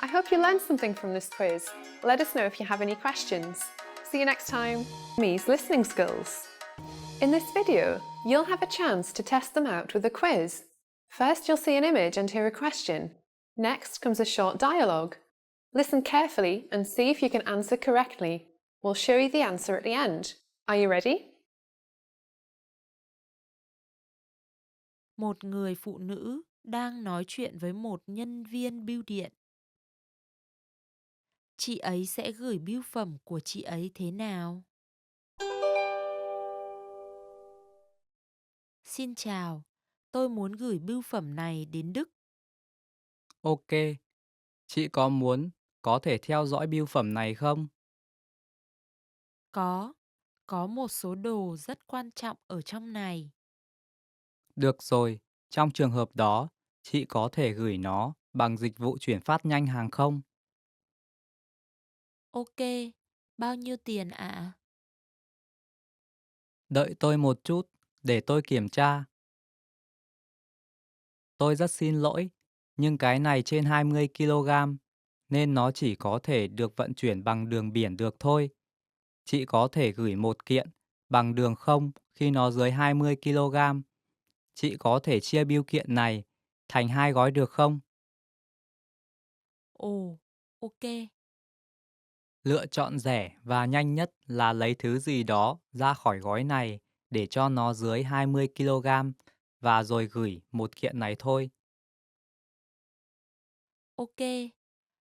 I hope you learned something from this quiz. Let us know if you have any questions. See you next time. Vietnamese listening skills. In this video, you'll have a chance to test them out with a quiz. First, you'll see an image and hear a question. Next comes a short dialogue. Listen carefully and see if you can answer correctly. We'll show you the answer at the end. Are you ready? Một người phụ nữ đang nói chuyện với một nhân viên bưu điện. Chị ấy sẽ gửi bưu phẩm của chị ấy thế nào? Xin chào, tôi muốn gửi bưu phẩm này đến Đức. Ok, chị có thể theo dõi bưu phẩm này không? Có một số đồ rất quan trọng ở trong này. Được rồi, trong trường hợp đó, chị có thể gửi nó bằng dịch vụ chuyển phát nhanh hàng không? Ok, bao nhiêu tiền ạ? Đợi tôi một chút, để tôi kiểm tra. Tôi rất xin lỗi, nhưng cái này trên 20 kg, nên nó chỉ có thể được vận chuyển bằng đường biển được thôi. Chị có thể gửi một kiện bằng đường không khi nó dưới 20 kg. Chị có thể chia bưu kiện này thành 2 gói được không? Ồ, ok. Lựa chọn rẻ và nhanh nhất là lấy thứ gì đó ra khỏi gói này để cho nó dưới 20 kg và rồi gửi một kiện này thôi. Ok,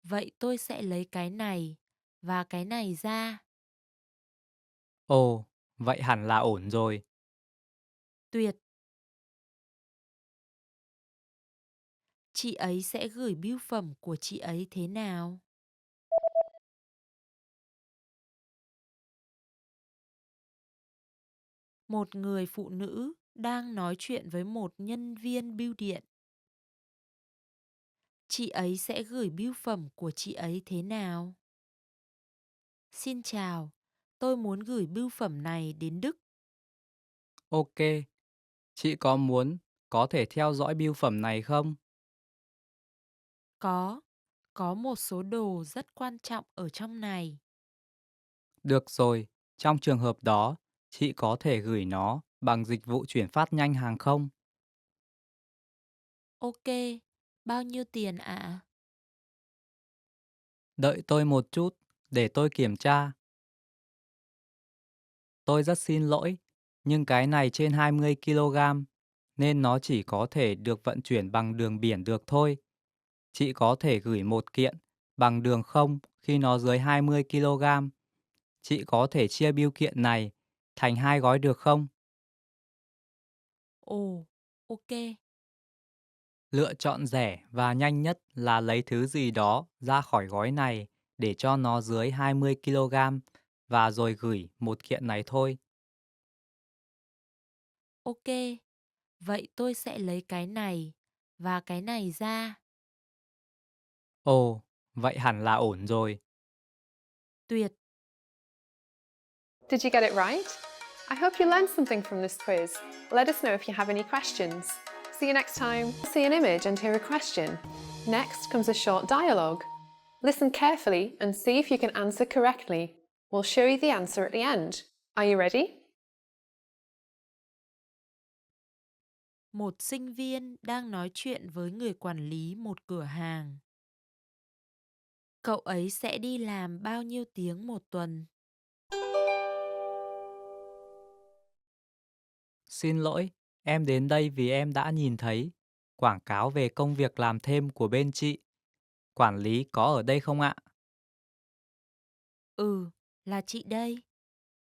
vậy tôi sẽ lấy cái này và cái này ra. Ồ, vậy hẳn là ổn rồi. Tuyệt. Chị ấy sẽ gửi bưu phẩm của chị ấy thế nào? Một người phụ nữ đang nói chuyện với một nhân viên bưu điện. Chị ấy sẽ gửi bưu phẩm của chị ấy thế nào? Xin chào, tôi muốn gửi bưu phẩm này đến Đức. Ok, chị có thể theo dõi bưu phẩm này không? Có, có một số đồ rất quan trọng ở trong này. Được rồi, trong trường hợp đó, chị có thể gửi nó bằng dịch vụ chuyển phát nhanh hàng không? Ok, bao nhiêu tiền ạ? Đợi tôi một chút, để tôi kiểm tra. Tôi rất xin lỗi, nhưng cái này trên 20 kg nên nó chỉ có thể được vận chuyển bằng đường biển được thôi. Chị có thể gửi một kiện bằng đường không khi nó dưới 20 kg. Chị có thể chia bưu kiện này thành 2 gói được không? Ồ, ok. Lựa chọn rẻ và nhanh nhất là lấy thứ gì đó ra khỏi gói này để cho nó dưới 20 kg và rồi gửi một kiện này thôi. Ok. Vậy tôi sẽ lấy cái này và cái này ra. Ồ, vậy hẳn là ổn rồi. Tuyệt. Did you get it right? I hope you learned something from this quiz. Let us know if you have any questions. See you next time. See an image and hear a question. Next comes a short dialogue. Listen carefully and see if you can answer correctly. We'll show you the answer at the end. Are you ready? Một sinh viên đang nói chuyện với người quản lý một cửa hàng. Cậu ấy sẽ đi làm bao nhiêu tiếng một tuần? Xin lỗi, em đến đây vì em đã nhìn thấy quảng cáo về công việc làm thêm của bên chị. Quản lý có ở đây không ạ? Ừ, là chị đây.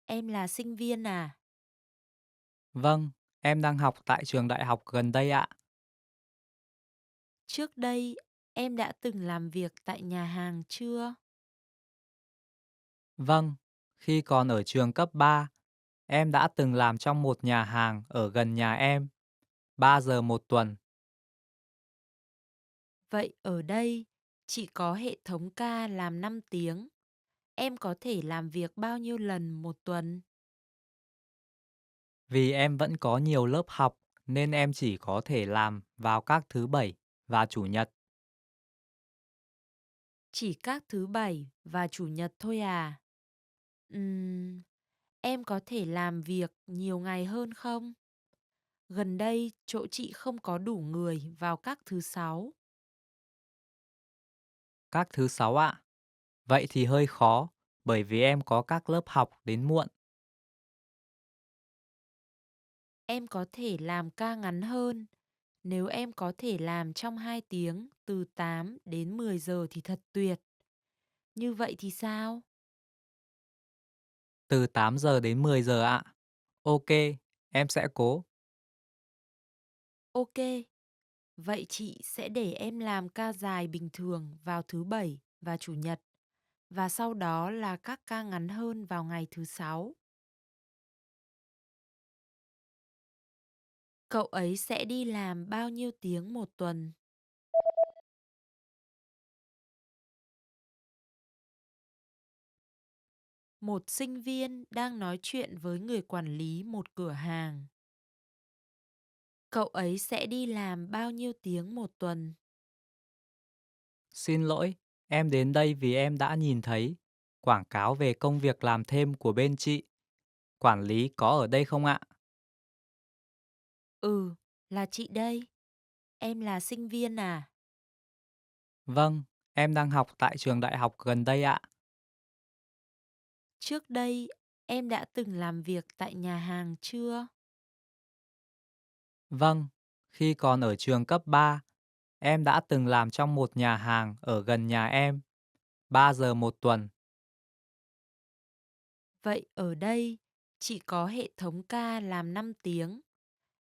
Em là sinh viên à? Vâng, em đang học tại trường đại học gần đây ạ. Trước đây, em đã từng làm việc tại nhà hàng chưa? Vâng, khi còn ở trường cấp 3, em đã từng làm trong một nhà hàng ở gần nhà em, 3 giờ một tuần. Vậy ở đây, chị có hệ thống ca làm 5 tiếng. Em có thể làm việc bao nhiêu lần một tuần? Vì em vẫn có nhiều lớp học nên em chỉ có thể làm vào các thứ bảy và chủ nhật. Chỉ các thứ bảy và chủ nhật thôi à? Ừm, em có thể làm việc nhiều ngày hơn không? Gần đây chỗ chị không có đủ người vào các thứ sáu. Các thứ sáu ạ. Vậy thì hơi khó, bởi vì em có các lớp học đến muộn. Em có thể làm ca ngắn hơn. Nếu em có thể làm trong 2 tiếng từ 8 đến 10 giờ thì thật tuyệt. Như vậy thì sao? Từ 8 giờ đến 10 giờ ạ. Ok, em sẽ cố. Ok, vậy chị sẽ để em làm ca dài bình thường vào thứ bảy và chủ nhật, và sau đó là các ca ngắn hơn vào ngày thứ sáu. Cậu ấy sẽ đi làm bao nhiêu tiếng một tuần? Một sinh viên đang nói chuyện với người quản lý một cửa hàng. Cậu ấy sẽ đi làm bao nhiêu tiếng một tuần? Xin lỗi, em đến đây vì em đã nhìn thấy quảng cáo về công việc làm thêm của bên chị. Quản lý có ở đây không ạ? Ừ, là chị đây. Em là sinh viên à? Vâng, em đang học tại trường đại học gần đây ạ. Trước đây, em đã từng làm việc tại nhà hàng chưa? Vâng, khi còn ở trường cấp 3, em đã từng làm trong một nhà hàng ở gần nhà em, 3 giờ một tuần. Vậy ở đây, chị có hệ thống ca làm 5 tiếng.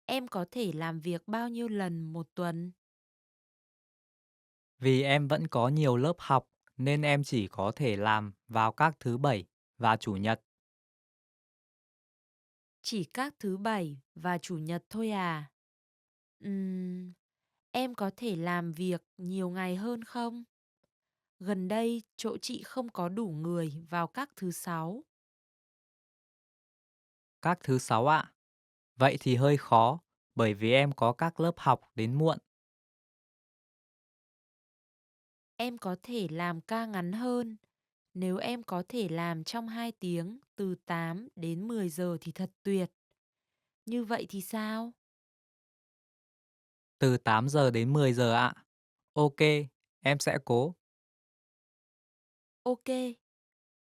Em có thể làm việc bao nhiêu lần một tuần? Vì em vẫn có nhiều lớp học nên em chỉ có thể làm vào các thứ bảy và chủ nhật. Chỉ các thứ bảy và chủ nhật thôi à? Ừm, em có thể làm việc nhiều ngày hơn không? Gần đây chỗ chị không có đủ người vào các thứ sáu. Các thứ sáu ạ. Vậy thì hơi khó, bởi vì em có các lớp học đến muộn. Em có thể làm ca ngắn hơn. Nếu em có thể làm trong 2 tiếng từ 8 đến 10 giờ thì thật tuyệt. Như vậy thì sao? Từ 8 giờ đến 10 giờ ạ. Ok, em sẽ cố. Ok,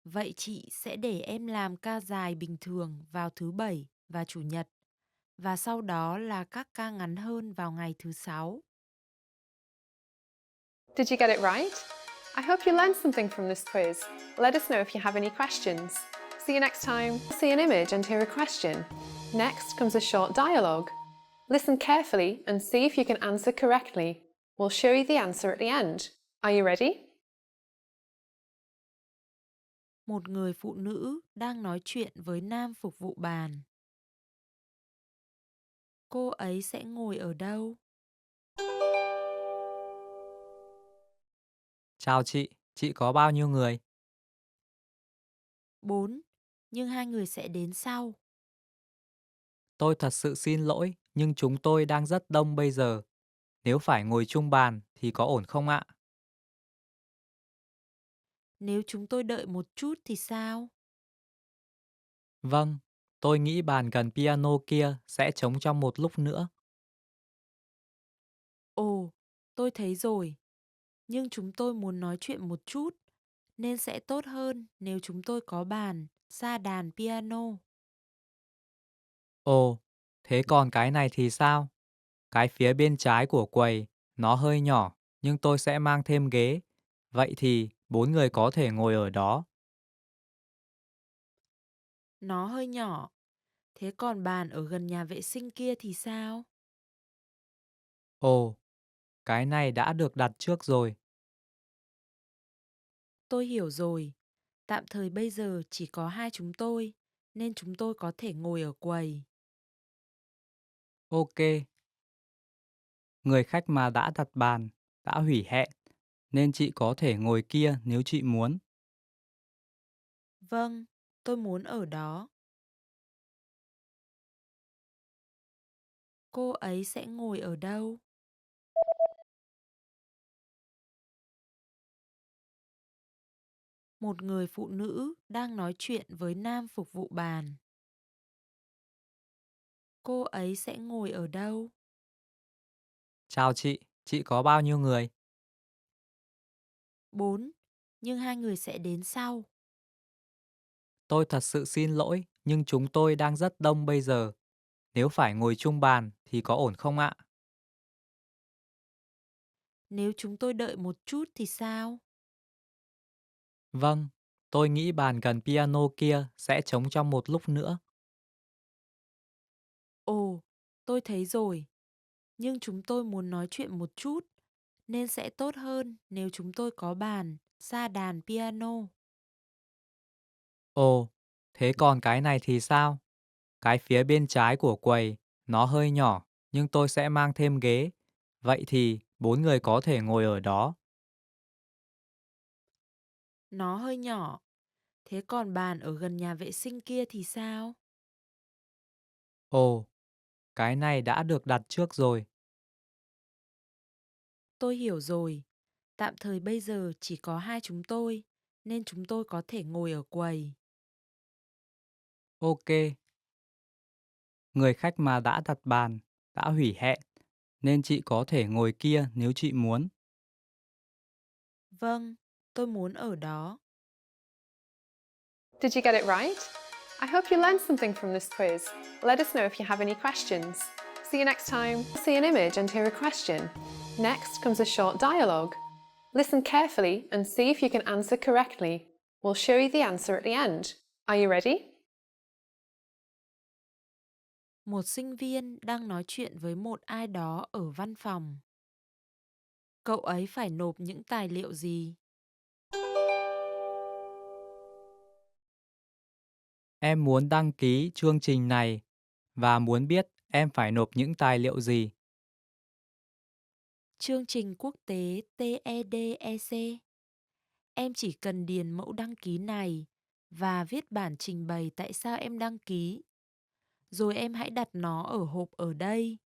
Vậy chị sẽ để em làm ca dài bình thường vào thứ Bảy và Chủ nhật, và sau đó là các ca ngắn hơn vào ngày thứ Sáu. Did you get it right? I hope you learned something from this quiz. Let us know if you have any questions. See you next time. See an image and hear a question. Next comes a short dialogue. Listen carefully and see if you can answer correctly. We'll show you the answer at the end. Are you ready? Một người phụ nữ đang nói chuyện với nam phục vụ bàn. Cô ấy sẽ ngồi ở đâu? Chào chị có bao nhiêu người? 4. Nhưng hai người sẽ đến sau. Tôi thật sự xin lỗi, nhưng chúng tôi đang rất đông bây giờ. Nếu phải ngồi chung bàn thì có ổn không ạ? Nếu chúng tôi đợi một chút thì sao? Vâng, tôi nghĩ bàn gần piano kia sẽ trống trong một lúc nữa. Ồ, tôi thấy rồi. Nhưng chúng tôi muốn nói chuyện một chút, nên sẽ tốt hơn nếu chúng tôi có bàn xa đàn piano. Ồ, thế còn cái này thì sao? Cái phía bên trái của quầy, nó hơi nhỏ, nhưng tôi sẽ mang thêm ghế. Vậy thì 4 người có thể ngồi ở đó. Nó hơi nhỏ. Thế còn bàn ở gần nhà vệ sinh kia thì sao? Ồ, cái này đã được đặt trước rồi. Tôi hiểu rồi. Tạm thời bây giờ chỉ có hai chúng tôi, nên chúng tôi có thể ngồi ở quầy. Ok, người khách mà đã đặt bàn, đã hủy hẹn, nên chị có thể ngồi kia nếu chị muốn. Vâng, tôi muốn ở đó. Cô ấy sẽ ngồi ở đâu? Một người phụ nữ đang nói chuyện với nam phục vụ bàn. Cô ấy sẽ ngồi ở đâu? Chào chị có bao nhiêu người? 4. Nhưng hai người sẽ đến sau. Tôi thật sự xin lỗi, nhưng chúng tôi đang rất đông bây giờ. Nếu phải ngồi chung bàn thì có ổn không ạ? Nếu chúng tôi đợi một chút thì sao? Vâng, tôi nghĩ bàn gần piano kia sẽ trống trong một lúc nữa. Ồ, tôi thấy rồi. Nhưng chúng tôi muốn nói chuyện một chút, nên sẽ tốt hơn nếu chúng tôi có bàn xa đàn piano. Ồ, thế còn cái này thì sao? Cái phía bên trái của quầy, nó hơi nhỏ, nhưng tôi sẽ mang thêm ghế. Vậy thì 4 người có thể ngồi ở đó. Nó hơi nhỏ. Thế còn bàn ở gần nhà vệ sinh kia thì sao? Ồ, cái này đã được đặt trước rồi. Tôi hiểu rồi. Tạm thời bây giờ chỉ có hai chúng tôi, nên chúng tôi có thể ngồi ở quầy. Ok, người khách mà đã đặt bàn, đã hủy hẹn, nên chị có thể ngồi kia nếu chị muốn. Vâng, tôi muốn ở đó. Did you get it right? I hope you learned something from this quiz. Let us know if you have any questions. See you next time. See an image and hear a question. Next comes a short dialogue. Listen carefully and see if you can answer correctly. We'll show you the answer at the end. Are you ready? Một sinh viên đang nói chuyện với một ai đó ở văn phòng. Cậu ấy phải nộp những tài liệu gì? Em muốn đăng ký chương trình này và muốn biết em phải nộp những tài liệu gì. Chương trình quốc tế TEDEC. Em chỉ cần điền mẫu đăng ký này và viết bản trình bày tại sao em đăng ký. Rồi em hãy đặt nó ở hộp ở đây.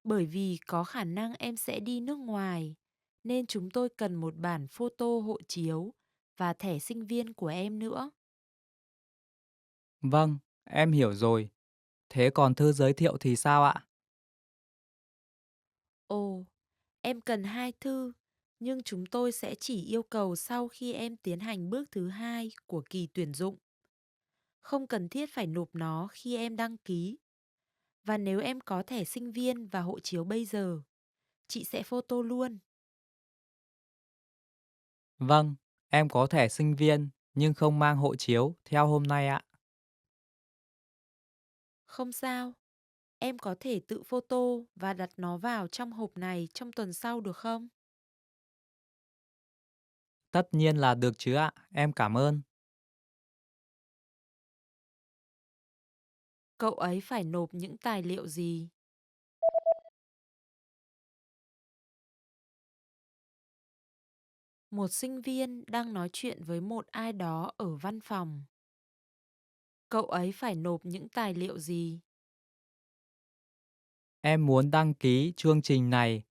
Bởi vì có khả năng em sẽ đi nước ngoài, nên chúng tôi cần một bản photo hộ chiếu và thẻ sinh viên của em nữa. Vâng, em hiểu rồi. Thế còn thư giới thiệu thì sao ạ? Ồ, em cần hai thư, nhưng chúng tôi sẽ chỉ yêu cầu sau khi em tiến hành bước thứ 2 của kỳ tuyển dụng. Không cần thiết phải nộp nó khi em đăng ký. Và nếu em có thẻ sinh viên và hộ chiếu bây giờ, chị sẽ photo luôn. Vâng, em có thẻ sinh viên nhưng không mang hộ chiếu theo hôm nay ạ. Không sao, em có thể tự photo và đặt nó vào trong hộp này trong tuần sau được không? Tất nhiên là được chứ ạ, em cảm ơn. Cậu ấy phải nộp những tài liệu gì? Một sinh viên đang nói chuyện với một ai đó ở văn phòng. Cậu ấy phải nộp những tài liệu gì? Em muốn đăng ký chương trình này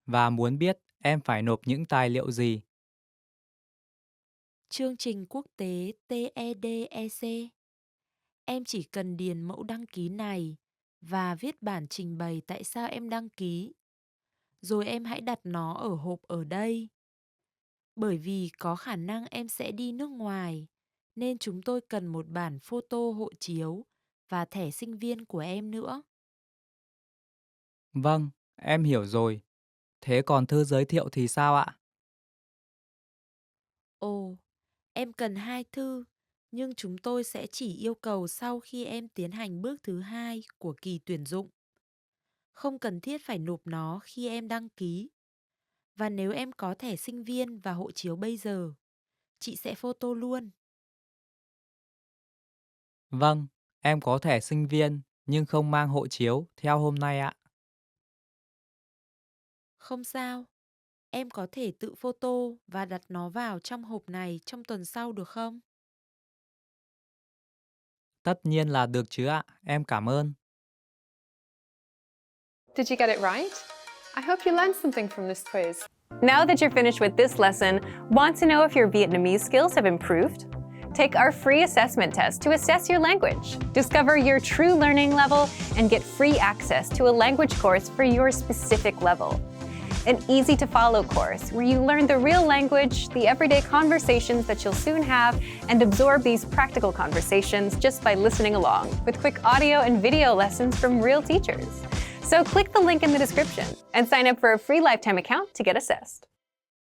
và muốn biết em phải nộp những tài liệu gì. Chương trình quốc tế TEDEC. Em chỉ cần điền mẫu đăng ký này và viết bản trình bày tại sao em đăng ký. Rồi em hãy đặt nó ở hộp ở đây. Bởi vì có khả năng em sẽ đi nước ngoài, nên chúng tôi cần một bản photo hộ chiếu và thẻ sinh viên của em nữa. Vâng, em hiểu rồi. Thế còn thư giới thiệu thì sao ạ? Ồ, em cần 2 thư, nhưng chúng tôi sẽ chỉ yêu cầu sau khi em tiến hành bước thứ 2 của kỳ tuyển dụng. Không cần thiết phải nộp nó khi em đăng ký. Và nếu em có thẻ sinh viên và hộ chiếu bây giờ, chị sẽ photo luôn. Vâng, em có thẻ sinh viên nhưng không mang hộ chiếu theo hôm nay ạ. Không sao, em có thể tự photo và đặt nó vào trong hộp này trong tuần sau được không? Tất nhiên là được chứ ạ, em cảm ơn. Did you get it right? I hope you learned something from this quiz. Now that you're finished with this lesson, want to know if your Vietnamese skills have improved? Take our free assessment test to assess your language, discover your true learning level, and get free access to a language course for your specific level. An easy-to-follow course where you learn the real language, the everyday conversations that you'll soon have, and absorb these practical conversations just by listening along, with quick audio and video lessons from real teachers. So click the link in the description and sign up for a free lifetime account to get assessed.